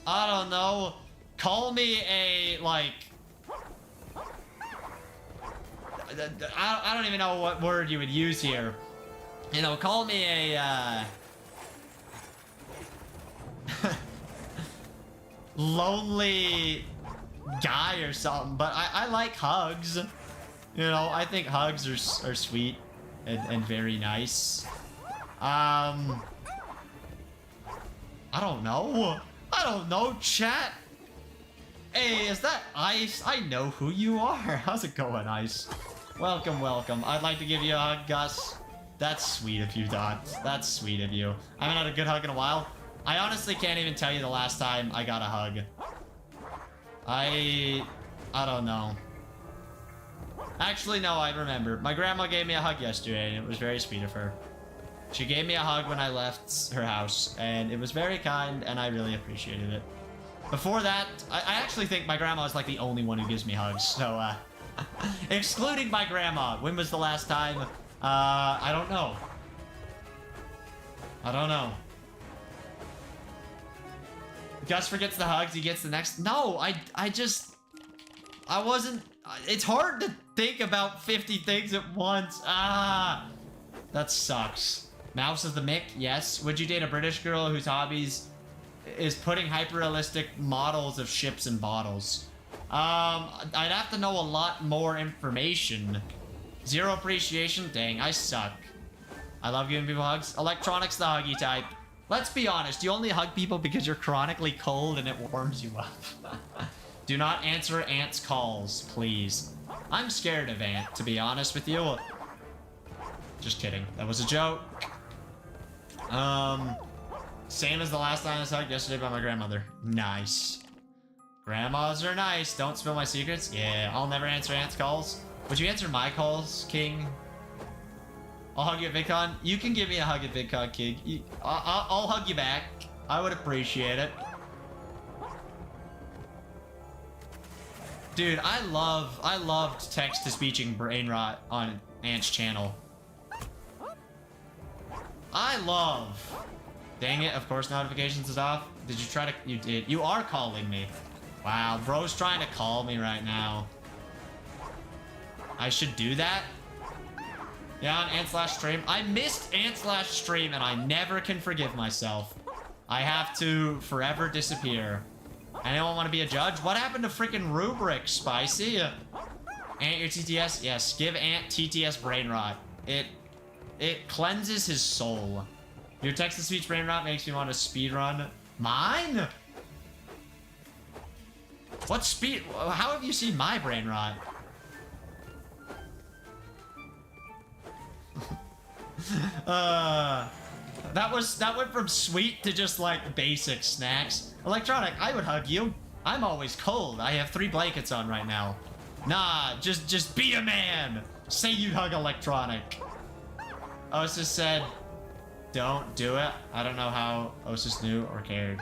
I don't know. Call me a, like, I don't even know what word you would use here. You know, call me a, lonely guy or something, but I like hugs. You know, I think hugs are sweet and very nice. I don't know, chat. Hey, is that Ice? I know who you are. How's it going, Ice? Welcome. I'd like to give you a hug, Gus. That's sweet of you, Dots. That's sweet of you. I haven't had a good hug in a while. I honestly can't even tell you the last time I got a hug. I don't know. Actually, no, I remember. My grandma gave me a hug yesterday, and it was very sweet of her. She gave me a hug when I left her house, and it was very kind, and I really appreciated it. Before that, I actually think my grandma is like the only one who gives me hugs, so, excluding my grandma, when was the last time? I don't know. Gus forgets the hugs, he gets the next. No, I wasn't. It's hard to think about 50 things at once. That sucks. Mouse is the Mick, yes. Would you date a British girl whose hobbies is putting hyper-realistic models of ships in bottles? I'd have to know a lot more information. Zero appreciation? Dang, I suck. I love giving people hugs. Electronics the huggy type. Let's be honest, you only hug people because you're chronically cold and it warms you up. Do not answer Ant's calls, please. I'm scared of Ant, to be honest with you. Just kidding. That was a joke. Same as the last time I was hugged yesterday by my grandmother. Nice. Grandmas are nice. Don't spill my secrets. Yeah, I'll never answer Ant's calls. Would you answer my calls, King? I'll hug you at VidCon. You can give me a hug at VidCon, King. I'll hug you back. I would appreciate it. Dude, I loved text-to-speeching brain rot on Ant's channel. Dang it, of course notifications is off. Did you try to, you did. You are calling me. Wow, bro's trying to call me right now. I should do that? Yeah, on Ant/stream. I missed Ant/stream and I never can forgive myself. I have to forever disappear. Anyone want to be a judge? What happened to freaking rubric, Spicy? Ant your TTS? Yes, give Ant TTS brain rot. It cleanses his soul. Your text-to-speech brain rot makes me want to speedrun. Mine? What speed? How have you seen my brain rot? That went from sweet to just like basic snacks. Electronic, I would hug you. I'm always cold. I have 3 blankets on right now. Nah, just be a man. Say you'd hug Electronic. Osis said, don't do it. I don't know how Osis knew or cared.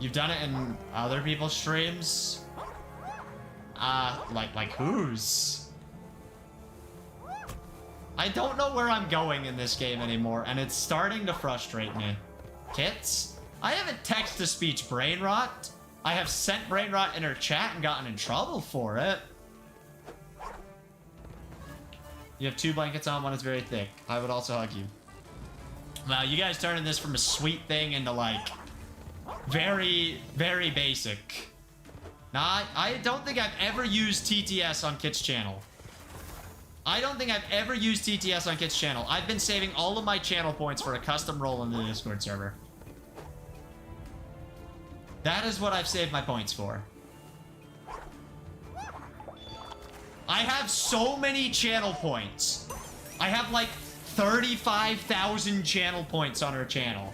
You've done it in other people's streams? Like whose? I don't know where I'm going in this game anymore, and it's starting to frustrate me. Kits? I haven't text-to-speech brain rot. I have sent brain rot in her chat and gotten in trouble for it. You have 2 blankets on, one is very thick. I would also hug you. Wow, you guys turning this from a sweet thing into like very, very basic. Nah, I don't think I've ever used TTS on Kit's channel. I don't think I've ever used TTS on Kit's channel. I've been saving all of my channel points for a custom role in the Discord server. That is what I've saved my points for. I have so many channel points. I have like 35,000 channel points on her channel.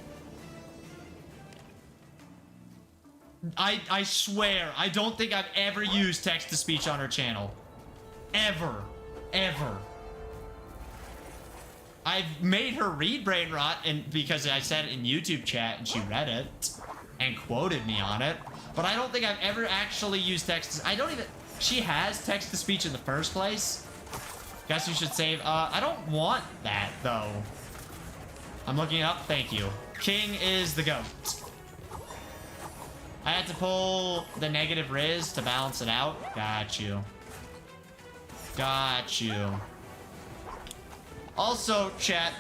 I swear, I don't think I've ever used text-to-speech on her channel. Ever. Ever. I've made her read brain rot because I said it in YouTube chat and she read it and quoted me on it. But I don't think I've ever actually used text. I don't even... She has text-to-speech in the first place. Guess you should save. I don't want that, though. I'm looking it up. Thank you. King is the GOAT. I had to pull the negative Riz to balance it out. Got you. Got you. Also, chat,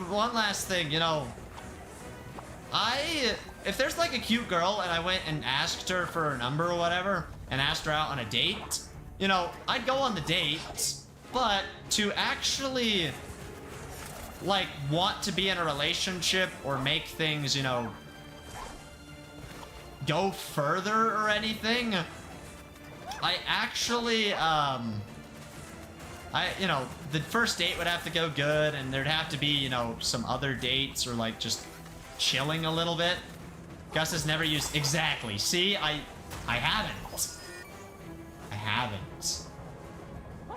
one last thing, you know, if there's like a cute girl and I went and asked her for her number or whatever and asked her out on a date, you know, I'd go on the date, but to actually like want to be in a relationship or make things, you know, go further or anything, I actually, you know, the first date would have to go good, and there'd have to be, you know, some other dates or like just chilling a little bit. Gus has never used exactly. See, I haven't. I haven't.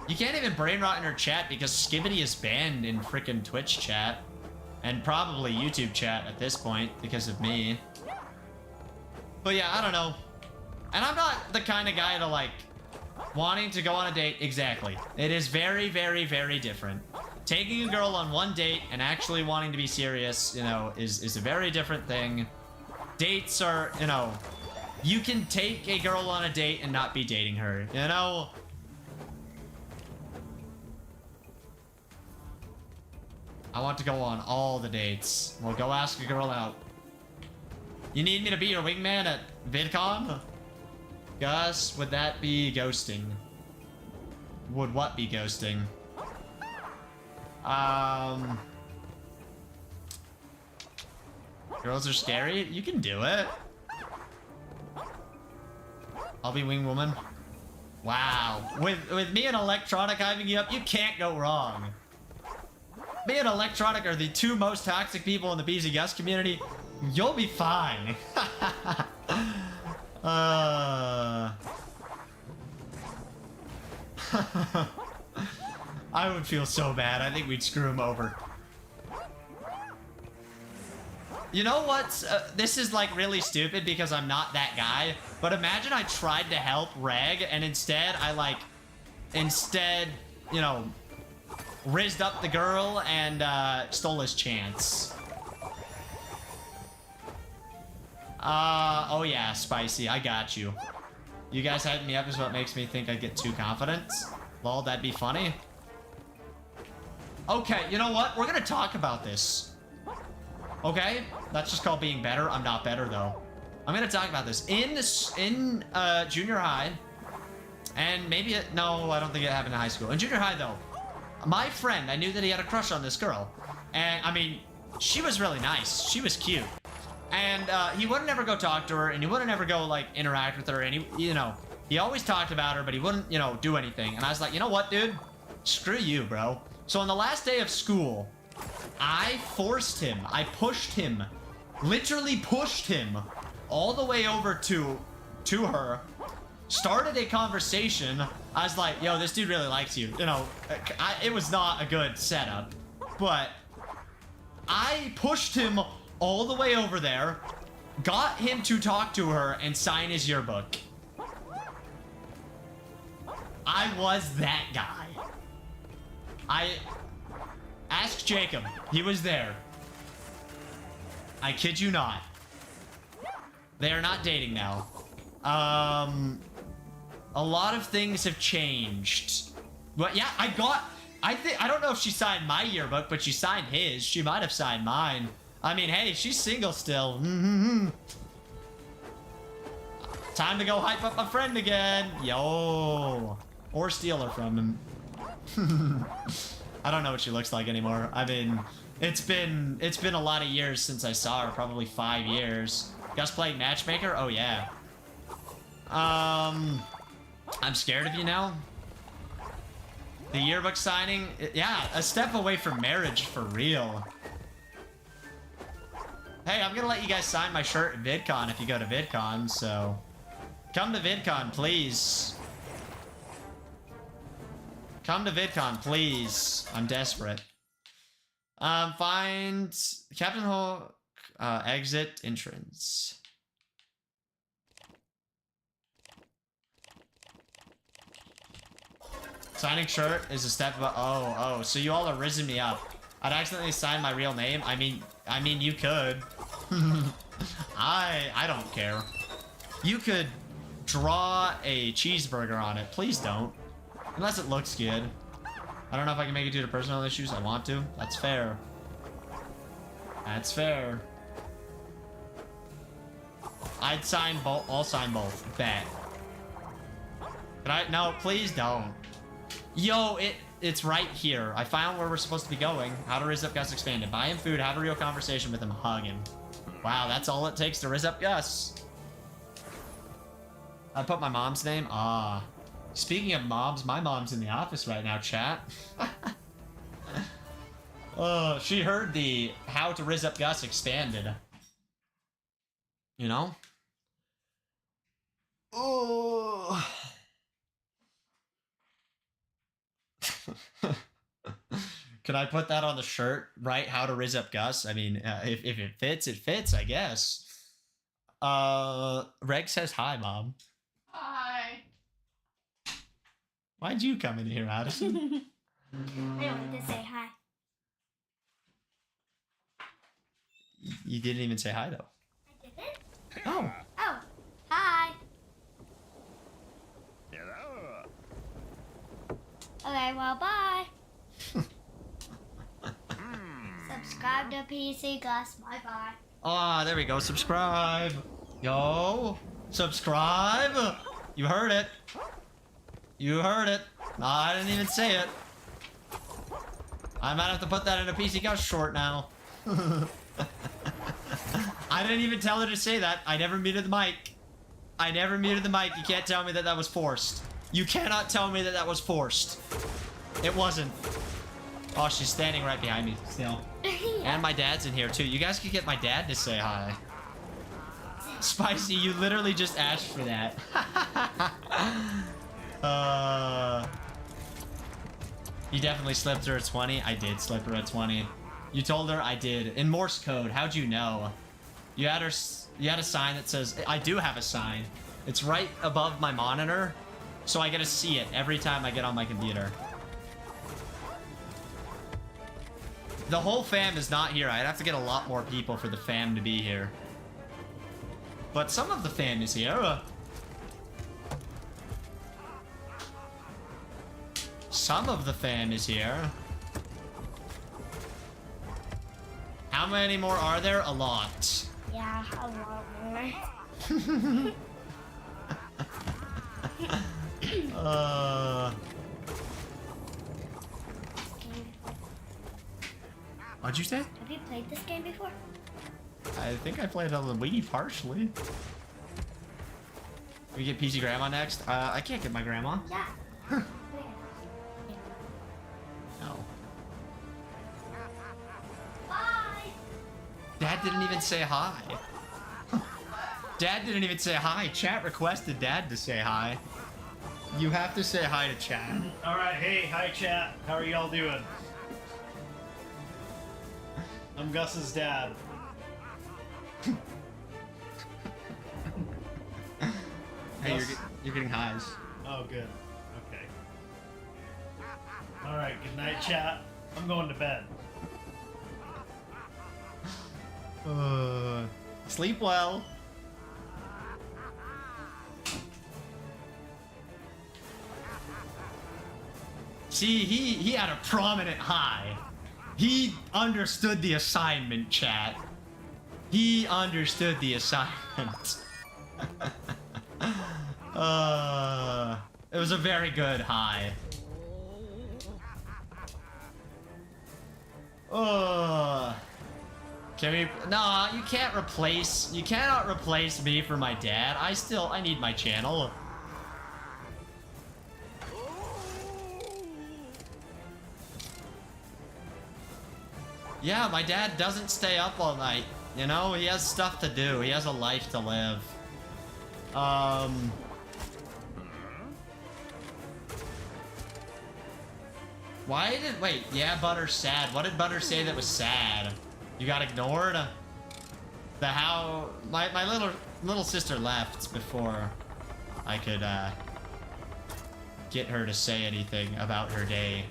You can't even brain rot in her chat because Skibbity is banned in frickin' Twitch chat and probably YouTube chat at this point because of me. But yeah, I don't know. And I'm not the kind of guy to like wanting to go on a date. Exactly. It is very, very, very different. Taking a girl on one date and actually wanting to be serious, you know, is a very different thing. Dates are, you know, you can take a girl on a date and not be dating her, you know? I want to go on all the dates. Well, go ask a girl out. You need me to be your wingman at VidCon? Gus, would that be ghosting? Would what be ghosting? Girls are scary? You can do it. I'll be wing woman. Wow. With me and Electronic hyping you up, you can't go wrong. Me and Electronic are the 2 most toxic people in the pcgus community. You'll be fine. I would feel so bad. I think we'd screw him over. You know what? This is like really stupid because I'm not that guy. But imagine I tried to help Reg and instead I you know, rizzed up the girl and stole his chance. Oh yeah, Spicy, I got you. You guys hyping me up is what makes me think I get too confident. Lol, that'd be funny. Okay, you know what? We're gonna talk about this. Okay? That's just called being better. I'm not better, though. I'm gonna talk about this. In junior high, and maybe no, I don't think it happened in high school. In junior high, though, my friend, I knew that he had a crush on this girl. And, I mean, she was really nice. She was cute. And he wouldn't ever go talk to her, and he wouldn't ever go, like, interact with her, and he, you know, he always talked about her, but he wouldn't, you know, do anything. And I was like, you know what, dude? Screw you, bro. So on the last day of school, I forced him. I pushed him. Literally pushed him all the way over to her. Started a conversation. I was like, yo, this dude really likes you. You know, it was not a good setup. But I pushed him all the way over there. Got him to talk to her and sign his yearbook. I was that guy. Ask Jacob. He was there. I kid you not. They are not dating now. A lot of things have changed. But yeah, I don't know if she signed my yearbook, but she signed his. She might have signed mine. I mean, hey, she's single still. Time to go hype up my friend again. Yo. Or steal her from him. I don't know what she looks like anymore. I mean, it's been a lot of years since I saw her. Probably 5 years. Gus playing matchmaker? Oh yeah. I'm scared of you now. The yearbook signing, yeah, a step away from marriage for real. Hey, I'm gonna let you guys sign my shirt at VidCon if you go to VidCon, so come to VidCon, please. Come to VidCon, please. I'm desperate. Find Captain Hulk, exit entrance. Signing shirt is a step above. Oh, so you all are risen me up. I'd accidentally sign my real name. I mean, you could. I don't care. You could draw a cheeseburger on it. Please don't. Unless it looks good. I don't know if I can make it due to personal issues. I want to. That's fair. That's fair. I'd sign both. I'll sign both. Bet. But no, please don't. Yo, it's right here. I found where we're supposed to be going. How to Riz Up Gus Expanded. Buy him food, have a real conversation with him, hug him. Wow, that's all it takes to Riz Up Gus. I put my mom's name. Ah. Speaking of moms, my mom's in the office right now, chat. Oh, she heard the How to Riz Up Gus Expanded. You know? Oh. Can I put that on the shirt, right? How to Riz Up Gus? I mean, if it fits, it fits, I guess. Reg says hi, Mom. Hi. Why'd you come in here, Addison? I wanted to say hi. You didn't even say hi, though. I didn't? Oh. Oh, hi. Hello. Okay, well, bye. Subscribe to pcgus. Bye-bye. Ah, there we go. Subscribe. Yo. Subscribe. You heard it. You heard it. No, I didn't even say it. I might have to put that in a PC Gus short now. I didn't even tell her to say that. I never muted the mic. I never muted the mic. You can't tell me that that was forced. You cannot tell me that that was forced. It wasn't. Oh, she's standing right behind me still. And my dad's in here too. You guys could get my dad to say hi. Spicy, you literally just asked for that. You definitely slipped her a 20. I did slip her a 20. You told her I did. In Morse code, how'd you know? You had a sign that says, I do have a sign. It's right above my monitor, so I get to see it every time I get on my computer. The whole fam is not here. I'd have to get a lot more people for the fam to be here. But some of the fam is here. Some of the fam is here. How many more are there? A lot. Yeah, a lot more. What'd you say? Have you played this game before? I think I played on the Wii partially. We get PC Grandma next? I can't get my grandma. Yeah. No. Dad didn't even say hi. Dad didn't even say hi. Chat requested Dad to say hi. You have to say hi to chat. All right, hey, hi chat. How are y'all doing? I'm Gus's dad. Hey, Gus? you're getting highs. Oh, good. Okay. All right, good night, chat. I'm going to bed. Sleep well. See, he had a prominent high. He understood the assignment, chat. He understood the assignment. It was a very good high. Can we? Nah, you cannot replace me for my dad. I need my channel. Yeah, my dad doesn't stay up all night. You know, he has stuff to do. He has a life to live. Wait, yeah, Butter's sad. What did Butter say that was sad? You got ignored? My little sister left before I could, get her to say anything about her day.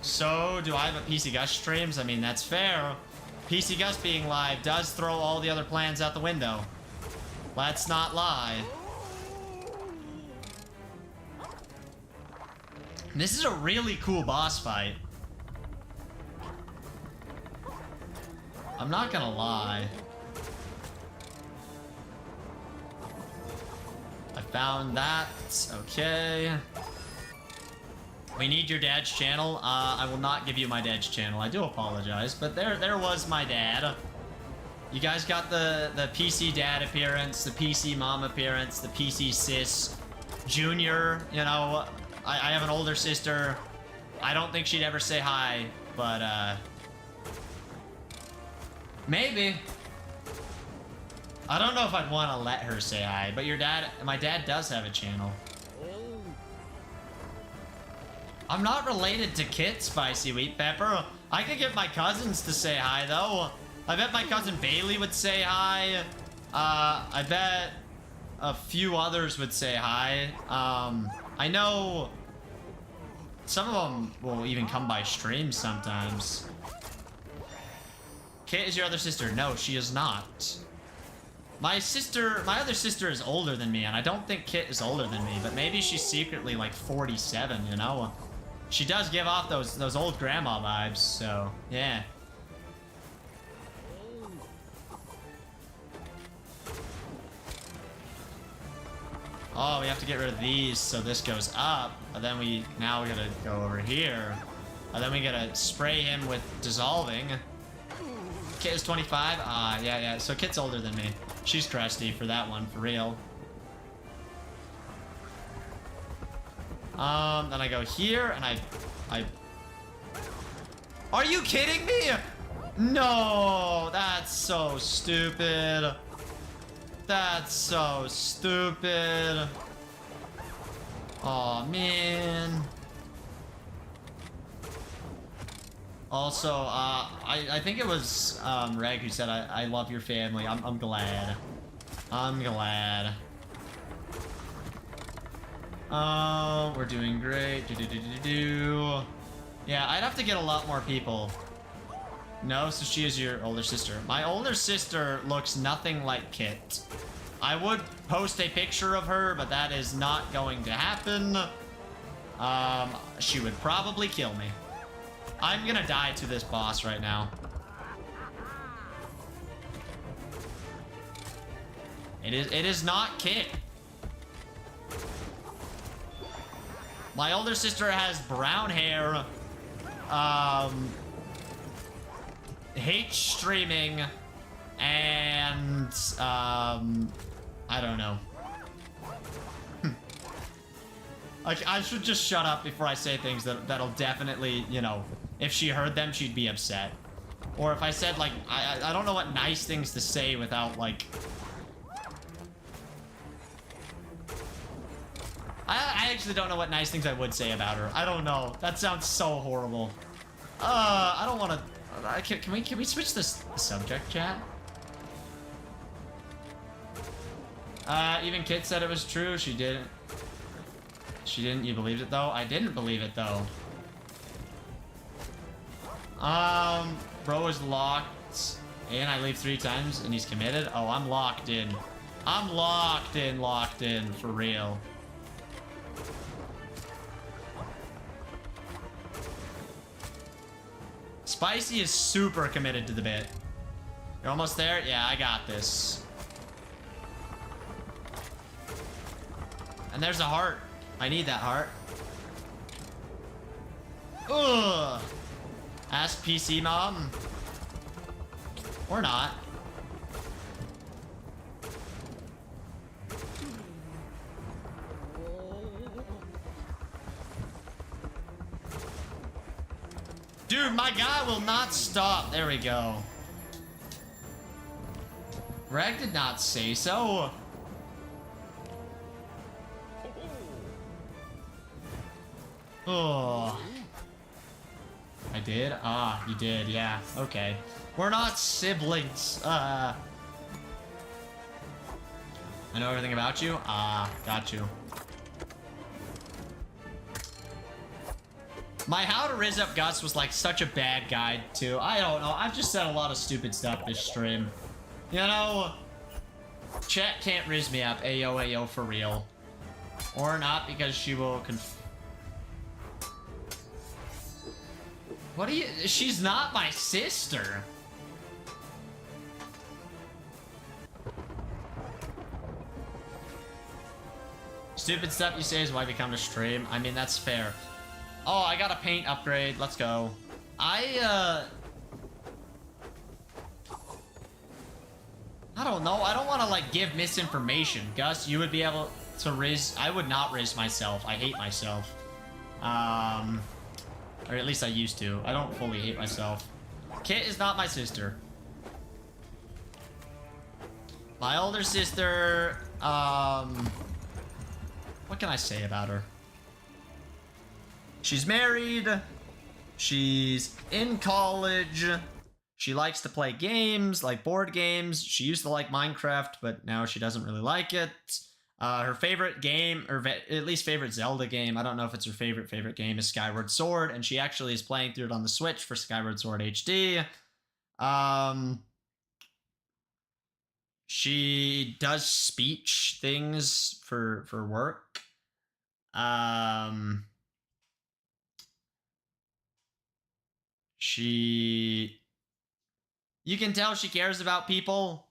So, do I have a pcgus streams? I mean, that's fair. pcgus being live does throw all the other plans out the window. Let's not lie. This is a really cool boss fight. I'm not gonna lie. I found that. Okay. We need your dad's channel. I will not give you my dad's channel. I do apologize, but there was my dad. You guys got the PC dad appearance, the PC mom appearance, the PC sis junior. You know, I have an older sister. I don't think she'd ever say hi, but maybe. I don't know if I'd want to let her say hi, but my dad does have a channel. I'm not related to Kit, Spicy Wheat Pepper. I could get my cousins to say hi, though. I bet my cousin Bailey would say hi. I bet a few others would say hi. I know some of them will even come by stream sometimes. Kit is your other sister? No, she is not. My other sister is older than me, and I don't think Kit is older than me, but maybe she's secretly like 47, you know? She does give off those old grandma vibes, so yeah. Oh, we have to get rid of these, so this goes up, and then now we gotta go over here, and then we gotta spray him with dissolving. Kit is 25. Yeah. So Kit's older than me. She's crusty for that one, for real. Then I go here, and I... Are you kidding me? No, that's so stupid. That's so stupid. Aw, man. Also, I think it was Reg who said, I love your family. I'm glad. I'm glad. We're doing great. Yeah, I'd have to get a lot more people. No, so she is your older sister. My older sister looks nothing like Kit. I would post a picture of her, but that is not going to happen. She would probably kill me. I'm gonna die to this boss right now. It is not Kit. My older sister has brown hair, hates streaming, and, I don't know. I should just shut up before I say things that'll definitely, you know, if she heard them, she'd be upset. Or if I said, like, I don't know what nice things to say without, like... I actually don't know what nice things I would say about her. I don't know. That sounds so horrible. I don't want to... Can we switch this subject, chat? Even Kit said it was true. She didn't. She didn't. You believed it, though? I didn't believe it, though. Bro is locked. And I leave 3 times, and he's committed? Oh, I'm locked in. I'm locked in, for real. Spicy is super committed to the bit. You're almost there? Yeah, I got this. And there's a heart. I need that heart. Ugh. Ask PC mom. Or not. Dude, my guy will not stop. There we go. Greg did not say so. Oh. I did? Ah, you did, yeah. Okay. We're not siblings. I know everything about you? Ah, got you. My How to Riz Up Gus was like such a bad guide too. I don't know. I've just said a lot of stupid stuff this stream. You know, chat can't riz me up. Ayo, ayo, for real. Or not, because she will What are you? She's not my sister. Stupid stuff you say is why we come to stream. I mean, that's fair. Oh, I got a paint upgrade. Let's go. I don't know. I don't want to, like, give misinformation. Gus, you would be able to riz... I would not riz myself. I hate myself. Or at least I used to. I don't fully hate myself. Kit is not my sister. My older sister, what can I say about her? She's married. She's in college. She likes to play games, like board games. She used to like Minecraft, but now she doesn't really like it. Her favorite game, or at least favorite Zelda game, I don't know if it's her favorite game, is Skyward Sword, and she actually is playing through it on the Switch for Skyward Sword HD. She does speech things for work. You can tell she cares about people.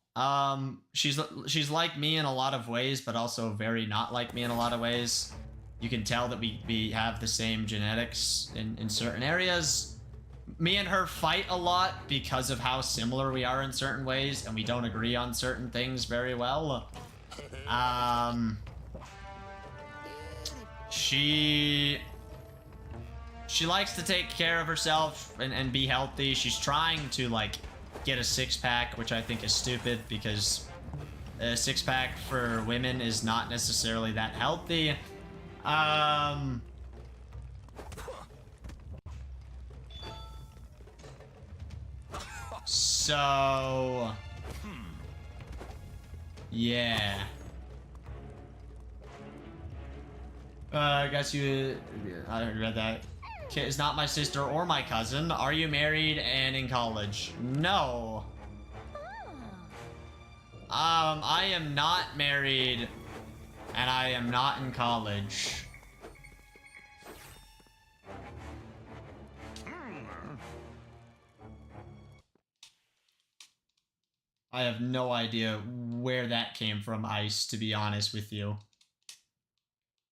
She's like me in a lot of ways, but also very not like me in a lot of ways. You can tell that we have the same genetics in certain areas. Me and her fight a lot because of how similar we are in certain ways, and we don't agree on certain things very well. She likes to take care of herself and be healthy. She's trying to, like, get a six-pack, which I think is stupid, because a six-pack for women is not necessarily that healthy. So yeah. I guess I read that. Kit is not my sister or my cousin. Are you married and in college? No. I am not married and I am not in college. I have no idea where that came from, Ice, to be honest with you.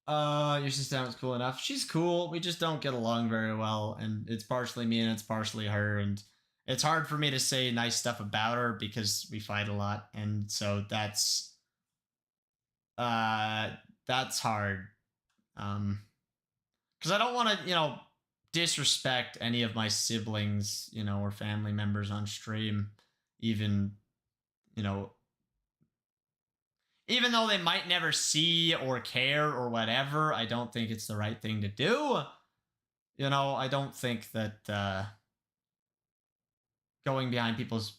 Your sister was cool enough. She's cool. We just don't get along very well, and it's partially me and it's partially her, and it's hard for me to say nice stuff about her because we fight a lot, and so that's hard. Because I don't want to, disrespect any of my siblings, you know, or family members on stream, even, you know, even though they might never see or care or whatever, I don't think it's the right thing to do. You know, I don't think that going behind people's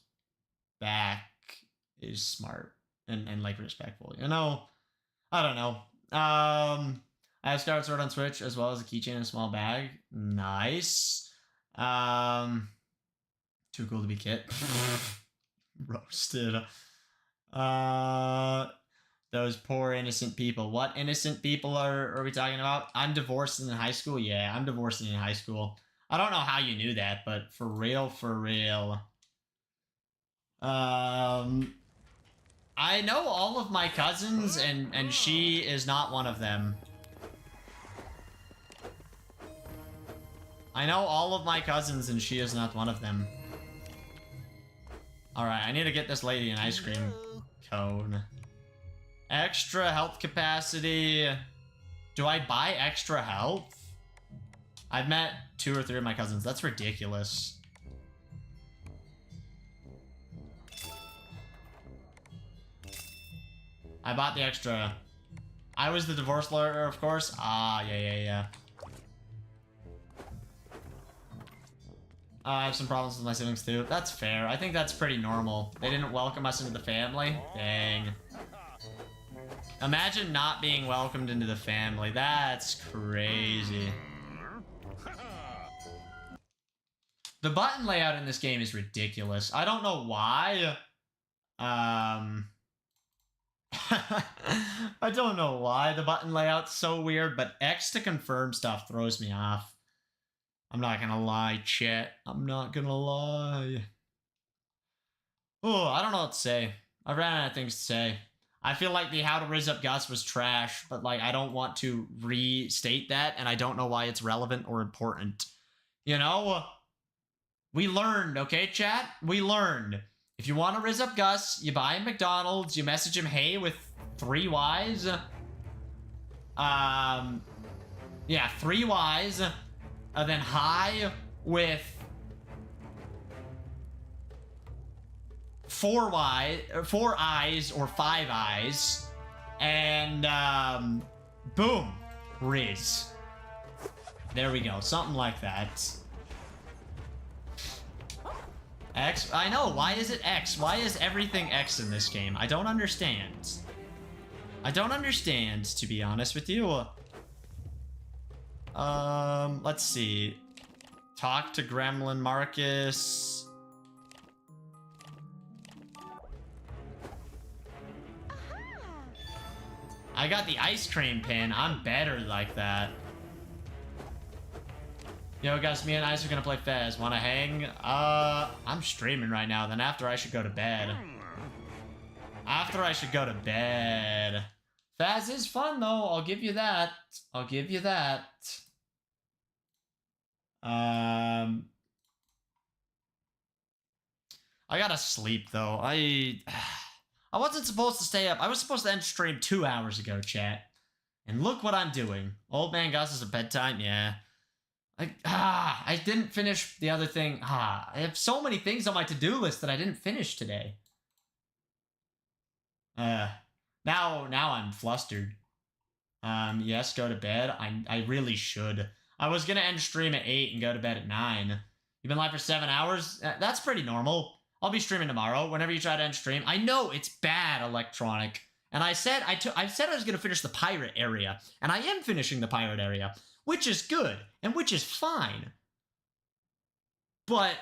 back is smart and like respectful, you know? I don't know. I have Skyward Sword on Switch as well as a keychain and a small bag. Nice. Too cool to be Kit. Roasted. Those poor innocent people. What innocent people are we talking about? I'm divorced in high school? Yeah, I'm divorced in high school. I don't know how you knew that, but for real, for real. I know all of my cousins, and she is not one of them. I know all of my cousins, and she is not one of them. Alright, I need to get this lady an ice cream cone. Extra health capacity. Do I buy extra health? I've met 2 or 3 of my cousins. That's ridiculous. I bought the extra. I was the divorce lawyer, of course. Ah, yeah. I have some problems with my siblings too. That's fair. I think that's pretty normal. They didn't welcome us into the family. Dang. Imagine not being welcomed into the family. That's crazy. The button layout in this game is ridiculous. I don't know why. I don't know why the button layout's so weird, but X to confirm stuff throws me off. I'm not gonna lie, chat. I'm not gonna lie. Oh, I don't know what to say. I ran out of things to say. I feel like the How to Riz Up Gus was trash, but like I don't want to restate that, and I don't know why it's relevant or important. You know? We learned, okay, chat? We learned. If you want to Riz Up Gus, you buy him McDonald's, you message him hey with 3 Ys. Yeah, 3 Ys. And then hi with 4 eyes or 5 eyes. And boom. Riz. There we go. Something like that. X? I know. Why is it X? Why is everything X in this game? I don't understand. I don't understand, to be honest with you. Let's see. Talk to Gremlin Marcus. I got the ice cream pin. I'm better like that. Yo, guys, me and Ice are gonna play Fez. Wanna hang? I'm streaming right now. Then after I should go to bed. After I should go to bed. Faz is fun, though. I'll give you that. I'll give you that. I gotta sleep, though. I wasn't supposed to stay up. I was supposed to end stream 2 hours ago, chat. And look what I'm doing. Old Man Gus is a bedtime? Yeah. I didn't finish the other thing. I have so many things on my to-do list that I didn't finish today. Now I'm flustered. Yes, go to bed. I really should. I was gonna end stream at 8 and go to bed at 9. You've been live for 7 hours? That's pretty normal. I'll be streaming tomorrow whenever you try to end stream. I know it's bad, Electronic. And I said I was gonna finish the pirate area. And I am finishing the pirate area. Which is good, and which is fine. But,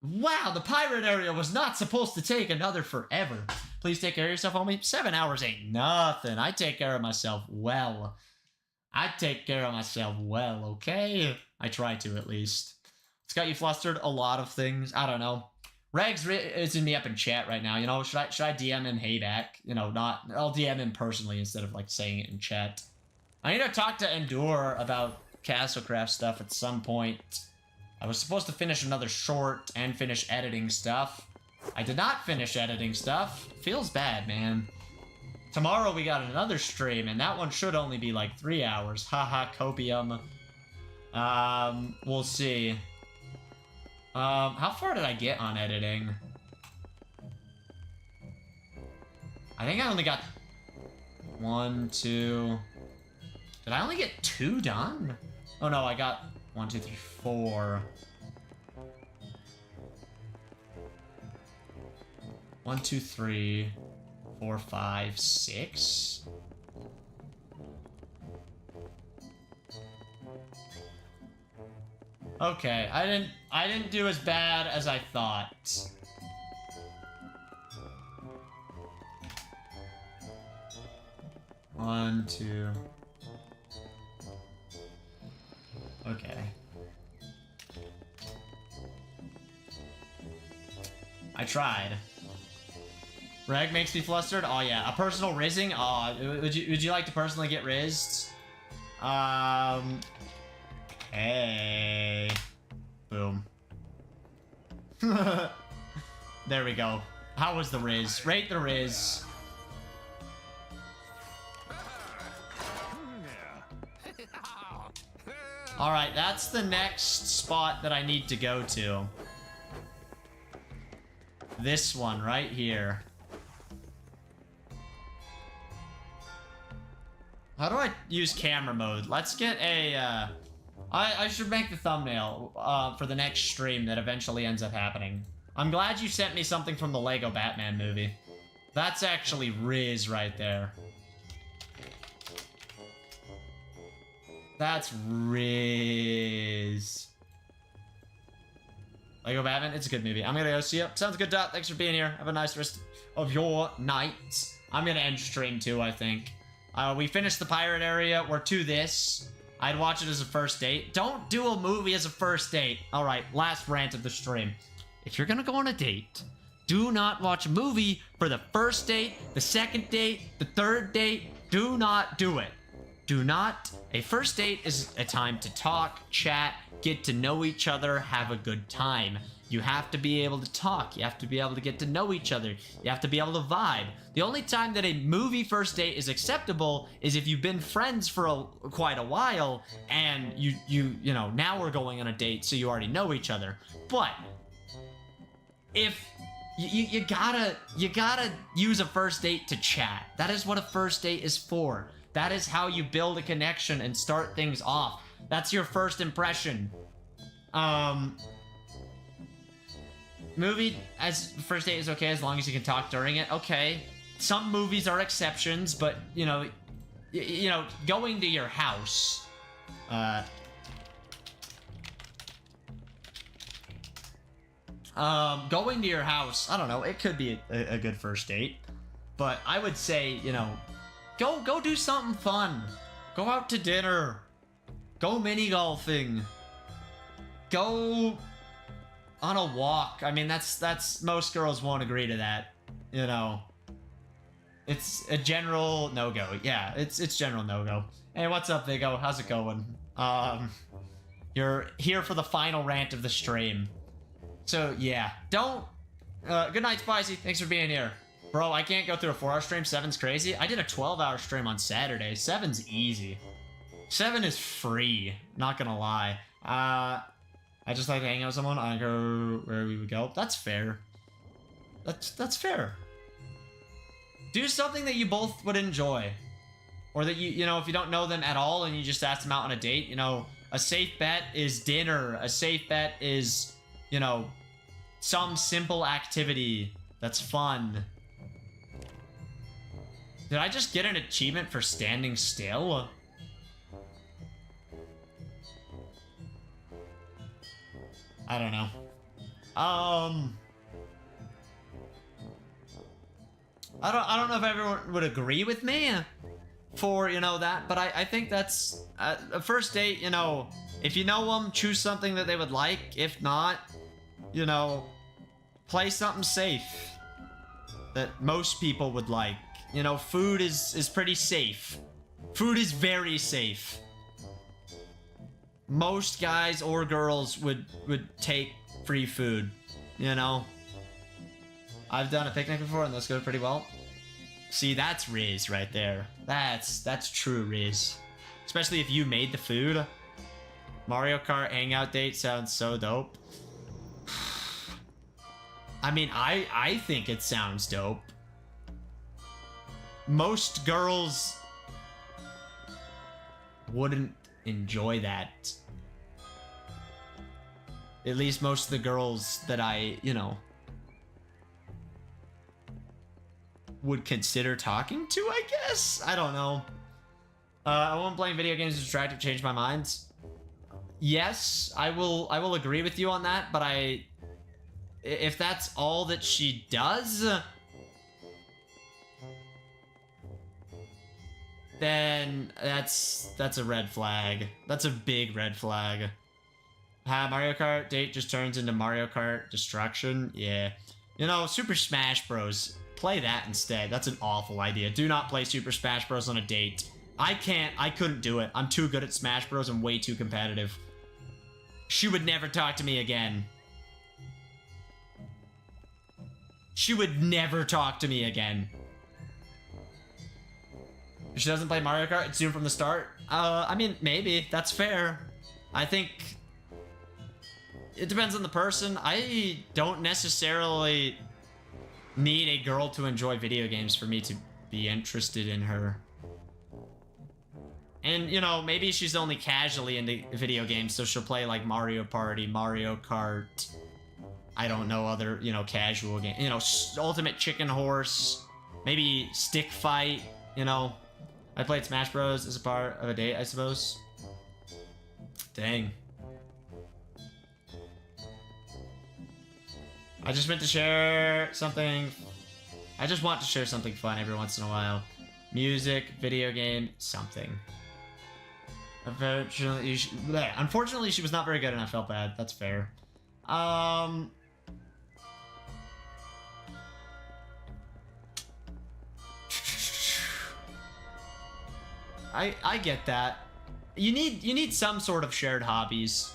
wow, the pirate area was not supposed to take another forever. Please take care of yourself, homie. 7 hours ain't nothing. I take care of myself well. I take care of myself well, okay? I try to, at least. It's got you flustered. A lot of things. I don't know. Regs is in me up in chat right now. You know, should I DM him hey back? You know, I'll DM him personally instead of, like, saying it in chat. I need to talk to Endure about Castlecraft stuff at some point. I was supposed to finish another short and finish editing stuff. I did not finish editing stuff. Feels bad, man. Tomorrow we got another stream, and that one should only be like 3 hours. Haha, copium. We'll see. How far did I get on editing? I think I only got 1, 2. Did I only get 2 done? Oh no, I got 1, 2, 3, 4. 1, 2, 3, 4, 5, 6. Okay, I didn't do as bad as I thought. One, 2. Okay. I tried. Reg makes me flustered. Oh yeah, a personal rizzing. Oh, would you like to personally get rizzed? Hey. Boom. There we go. How was the Riz? Rate the Riz. Alright, that's the next spot that I need to go to. This one right here. How do I use camera mode? Let's get a, I should make the thumbnail for the next stream that eventually ends up happening. I'm glad you sent me something from the Lego Batman movie. That's actually Riz right there. That's Riz. Lego Batman, it's a good movie. I'm gonna go see you. Sounds good, Dot. Thanks for being here. Have a nice rest of your night. I'm gonna end stream too, I think. We finished the pirate area. We're to this. I'd watch it as a first date. Don't do a movie as a first date. All right, last rant of the stream. If you're gonna go on a date, do not watch a movie for the first date, the second date, the third date. Do not do it. Do not. A first date is a time to talk, chat, get to know each other, have a good time. You have to be able to talk. You have to be able to get to know each other. You have to be able to vibe. The only time that a movie first date is acceptable is if you've been friends for quite a while and you know, now we're going on a date so you already know each other. But if you gotta use a first date to chat. That is what a first date is for. That is how you build a connection and start things off. That's your first impression. Movie as first date is okay as long as you can talk during it. Okay. Some movies are exceptions, but you know, going to your house. Going to your house, I don't know, it could be a good first date. But I would say, you know, go do something fun. Go out to dinner. Go mini golfing. Go on a walk. I mean, that's most girls won't agree to that, you know. It's a general no-go. Yeah, it's general no-go. Hey, what's up, Vigo? How's it going? You're here for the final rant of the stream. So, yeah. Don't... good night, Spicy. Thanks for being here. Bro, I can't go through a 4-hour stream. 7's crazy. I did a 12-hour stream on Saturday. 7's easy. 7 is free. Not gonna lie. I just like to hang out with someone. I go where we would go. That's fair. That's fair. Do something that you both would enjoy. Or that you know, if you don't know them at all and you just ask them out on a date, you know, a safe bet is dinner. A safe bet is, you know, some simple activity that's fun. Did I just get an achievement for standing still? I don't know. I don't know if everyone would agree with me for, you know, that, but I think that's a first date, you know, if you know them, choose something that they would like. If not, you know, play something safe that most people would like. You know, food is pretty safe. Food is very safe. Most guys or girls would take free food, you know? I've done a picnic before and those go pretty well. See, that's Riz right there. That's true Riz. Especially if you made the food. Mario Kart hangout date sounds so dope. I mean, I think it sounds dope. Most girls wouldn't enjoy that. At least most of the girls that I, you know, would consider talking to, I guess? I don't know. I won't playing video games to distract or change my mind. Yes, I will agree with you on that, but if that's all that she does, then that's a red flag. That's a big red flag. Mario Kart date just turns into Mario Kart destruction. Yeah. You know, Super Smash Bros. Play that instead. That's an awful idea. Do not play Super Smash Bros. On a date. I couldn't do it. I'm too good at Smash Bros. I'm way too competitive. She would never talk to me again. She would never talk to me again. If she doesn't play Mario Kart, it's doomed from the start. I mean, maybe. That's fair. I think it depends on the person. I don't necessarily need a girl to enjoy video games for me to be interested in her. And, you know, maybe she's only casually into video games, so she'll play, like, Mario Party, Mario Kart, I don't know, other, you know, casual games. You know, Ultimate Chicken Horse, maybe Stick Fight, you know. I played Smash Bros. As a part of a date, I suppose. Dang. I just meant to share something. I just want to share something fun every once in a while. Music, video game, something. Unfortunately, she was not very good and I felt bad. That's fair. I get that. You need some sort of shared hobbies.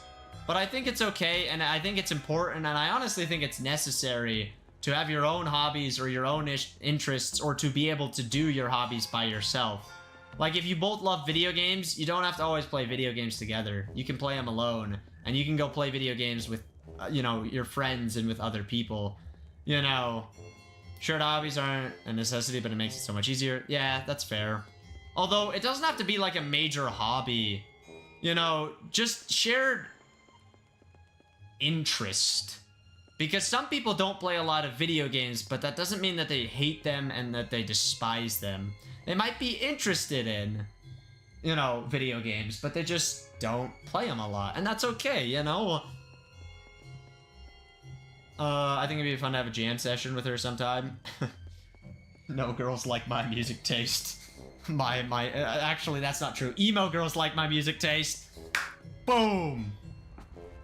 But I think it's okay, and I think it's important, and I honestly think it's necessary to have your own hobbies or your own interests, or to be able to do your hobbies by yourself. Like, if you both love video games, you don't have to always play video games together. You can play them alone, and you can go play video games with, you know, your friends and with other people. You know, shared hobbies aren't a necessity, but it makes it so much easier. Yeah, that's fair. Although, it doesn't have to be like a major hobby. You know, just shared interest. Because some people don't play a lot of video games, but that doesn't mean that they hate them and that they despise them. They might be interested in, you know, video games, but they just don't play them a lot. And that's okay, you know? I think it'd be fun to have a jam session with her sometime. No girls like my music taste. Actually, that's not true. Emo girls like my music taste. Boom!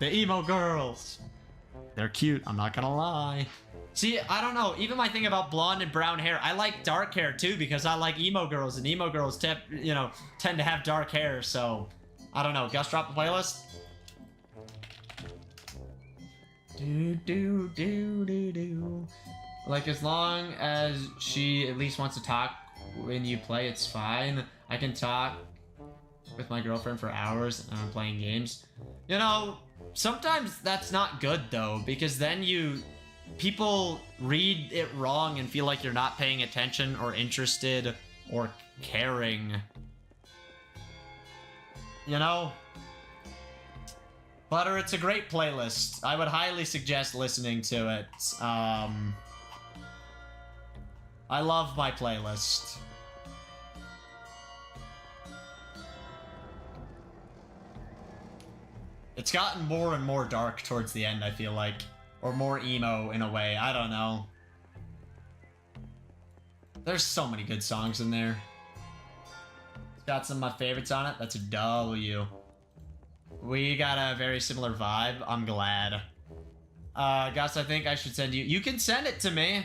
The emo girls. They're cute, I'm not gonna lie. See, I don't know, even my thing about blonde and brown hair, I like dark hair too, because I like emo girls, and emo girls tend to have dark hair, so I don't know. Gus, drop the playlist. Do. Like, as long as she at least wants to talk when you play, it's fine. I can talk with my girlfriend for hours and I'm playing games. You know, sometimes that's not good though, because then people read it wrong and feel like you're not paying attention or interested or caring. You know? Butter, it's a great playlist. I would highly suggest listening to it. I love my playlist. It's gotten more and more dark towards the end, I feel like. Or more emo in a way, I don't know. There's so many good songs in there. It's got some of my favorites on it. That's a W. We got a very similar vibe. I'm glad. Gus, I think I should send you... You can send it to me.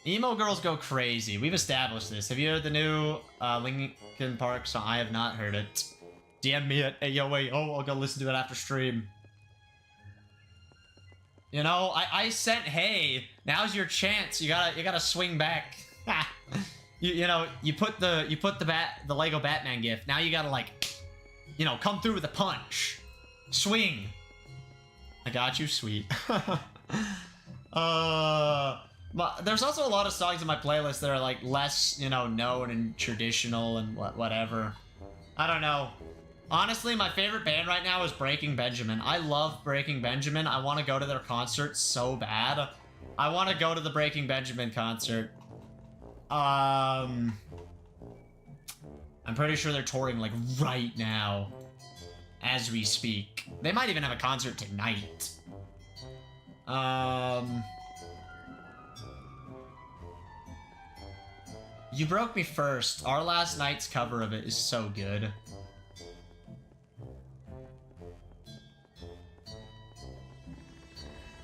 Emo girls go crazy. We've established this. Have you heard the new Linkin Park song? I have not heard it. DM me at AOAO. I'll go listen to it after stream. You know, I sent hey. Now's your chance. You gotta swing back. you know, you put the Lego Batman gift. Now you gotta like you know, come through with a punch. Swing. I got you, sweet. But there's also a lot of songs in my playlist that are like less, you know, known and traditional and whatever. I don't know. Honestly, my favorite band right now is Breaking Benjamin. I love Breaking Benjamin. I want to go to their concert so bad. I want to go to the Breaking Benjamin concert. I'm pretty sure they're touring like right now as we speak. They might even have a concert tonight. You Broke Me First. Our Last Night's cover of it is so good.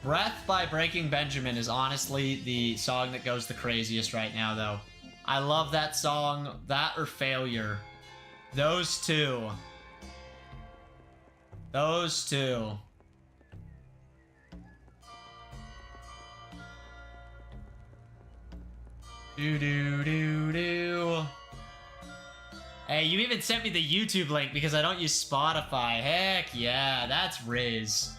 Breath by Breaking Benjamin is honestly the song that goes the craziest right now, though. I love that song. That or Failure. Those two. Those two. Do. Hey, you even sent me the YouTube link because I don't use Spotify. Heck yeah, that's Riz.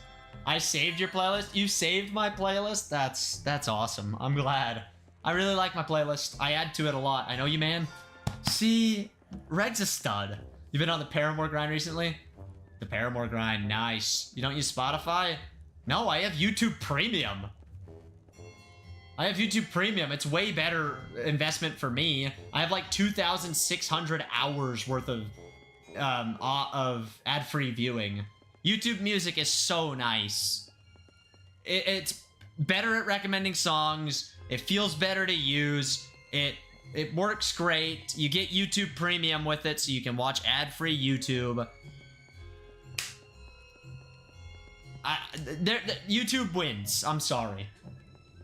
I saved your playlist? You saved my playlist? That's awesome. I'm glad. I really like my playlist. I add to it a lot. I know you, man. See, Reg's a stud. You've been on the Paramore grind recently? The Paramore grind, nice. You don't use Spotify? No, I have YouTube Premium. I have YouTube Premium. It's way better investment for me. I have like 2,600 hours worth of ad-free viewing. YouTube Music is so nice. It's better at recommending songs. It feels better to use. It works great. You get YouTube Premium with it, so you can watch ad-free YouTube. YouTube wins. I'm sorry.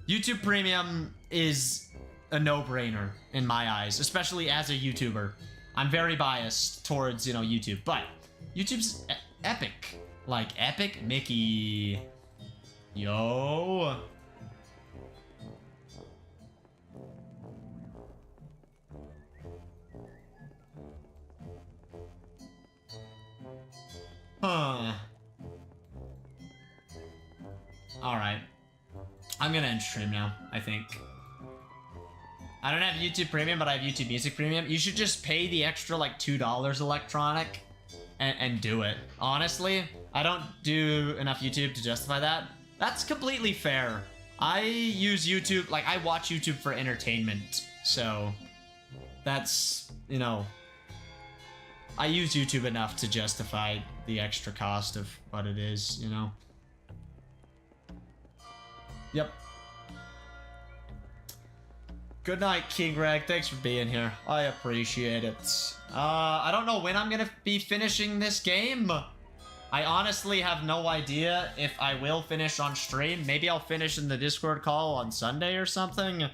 YouTube Premium is a no-brainer in my eyes, especially as a YouTuber. I'm very biased towards, you know, YouTube, but YouTube's epic. Like Epic Mickey. Yo. Huh. Alright. I'm gonna end stream now, I think. I don't have YouTube Premium, but I have YouTube Music Premium. You should just pay the extra, like, $2 electronic and do it. Honestly, I don't do enough YouTube to justify that. That's completely fair. I use YouTube, like, I watch YouTube for entertainment. So, that's, you know, I use YouTube enough to justify the extra cost of what it is, you know? Yep. Good night, King Reg. Thanks for being here. I appreciate it. I don't know when I'm gonna be finishing this game. I honestly have no idea if I will finish on stream. Maybe I'll finish in the Discord call on Sunday or something.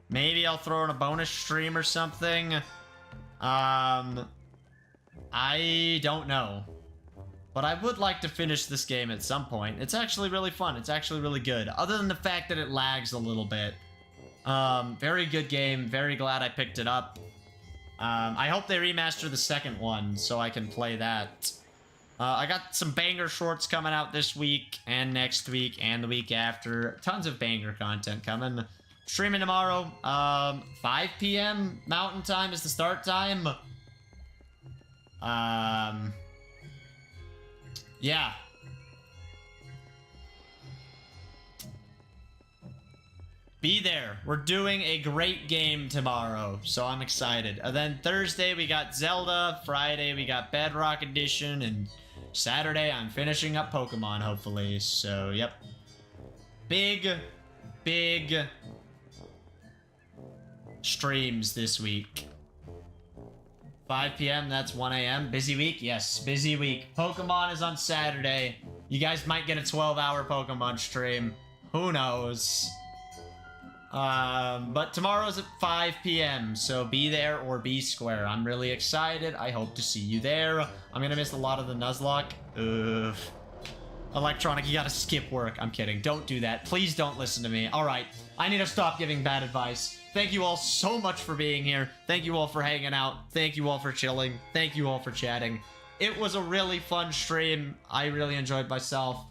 Maybe I'll throw in a bonus stream or something. I don't know. But I would like to finish this game at some point. It's actually really fun. It's actually really good. Other than the fact that it lags a little bit. Very good game. Very glad I picked it up. I hope they remaster the second one so I can play that. I got some banger shorts coming out this week and next week and the week after. Tons of banger content coming. Streaming tomorrow. 5 p.m. Mountain Time is the start time. Yeah. Be there. We're doing a great game tomorrow, so I'm excited. And then Thursday we got Zelda, Friday we got Bedrock Edition, and Saturday I'm finishing up Pokemon, hopefully. So, yep. Big streams this week. 5 p.m., that's 1 a.m. Busy week? Yes, busy week. Pokemon is on Saturday. You guys might get a 12-hour Pokemon stream. Who knows? But tomorrow's at 5 p.m., so be there or be square. I'm really excited. I hope to see you there. I'm gonna miss a lot of the Nuzlocke. Ugh. Electronic, you gotta skip work. I'm kidding. Don't do that. Please don't listen to me. Alright, I need to stop giving bad advice. Thank you all so much for being here. Thank you all for hanging out. Thank you all for chilling. Thank you all for chatting. it was a really fun stream. I really enjoyed myself.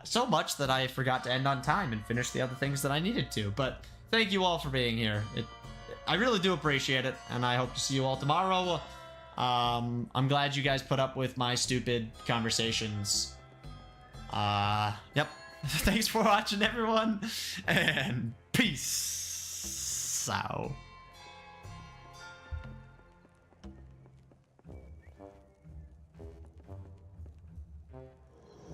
So much that I forgot to end on time and finish the other things that I needed to. But thank you all for being here. I really do appreciate it, and I hope to see you all tomorrow. I'm glad you guys put up with my stupid conversations. Yep. Thanks for watching, everyone, and peace out.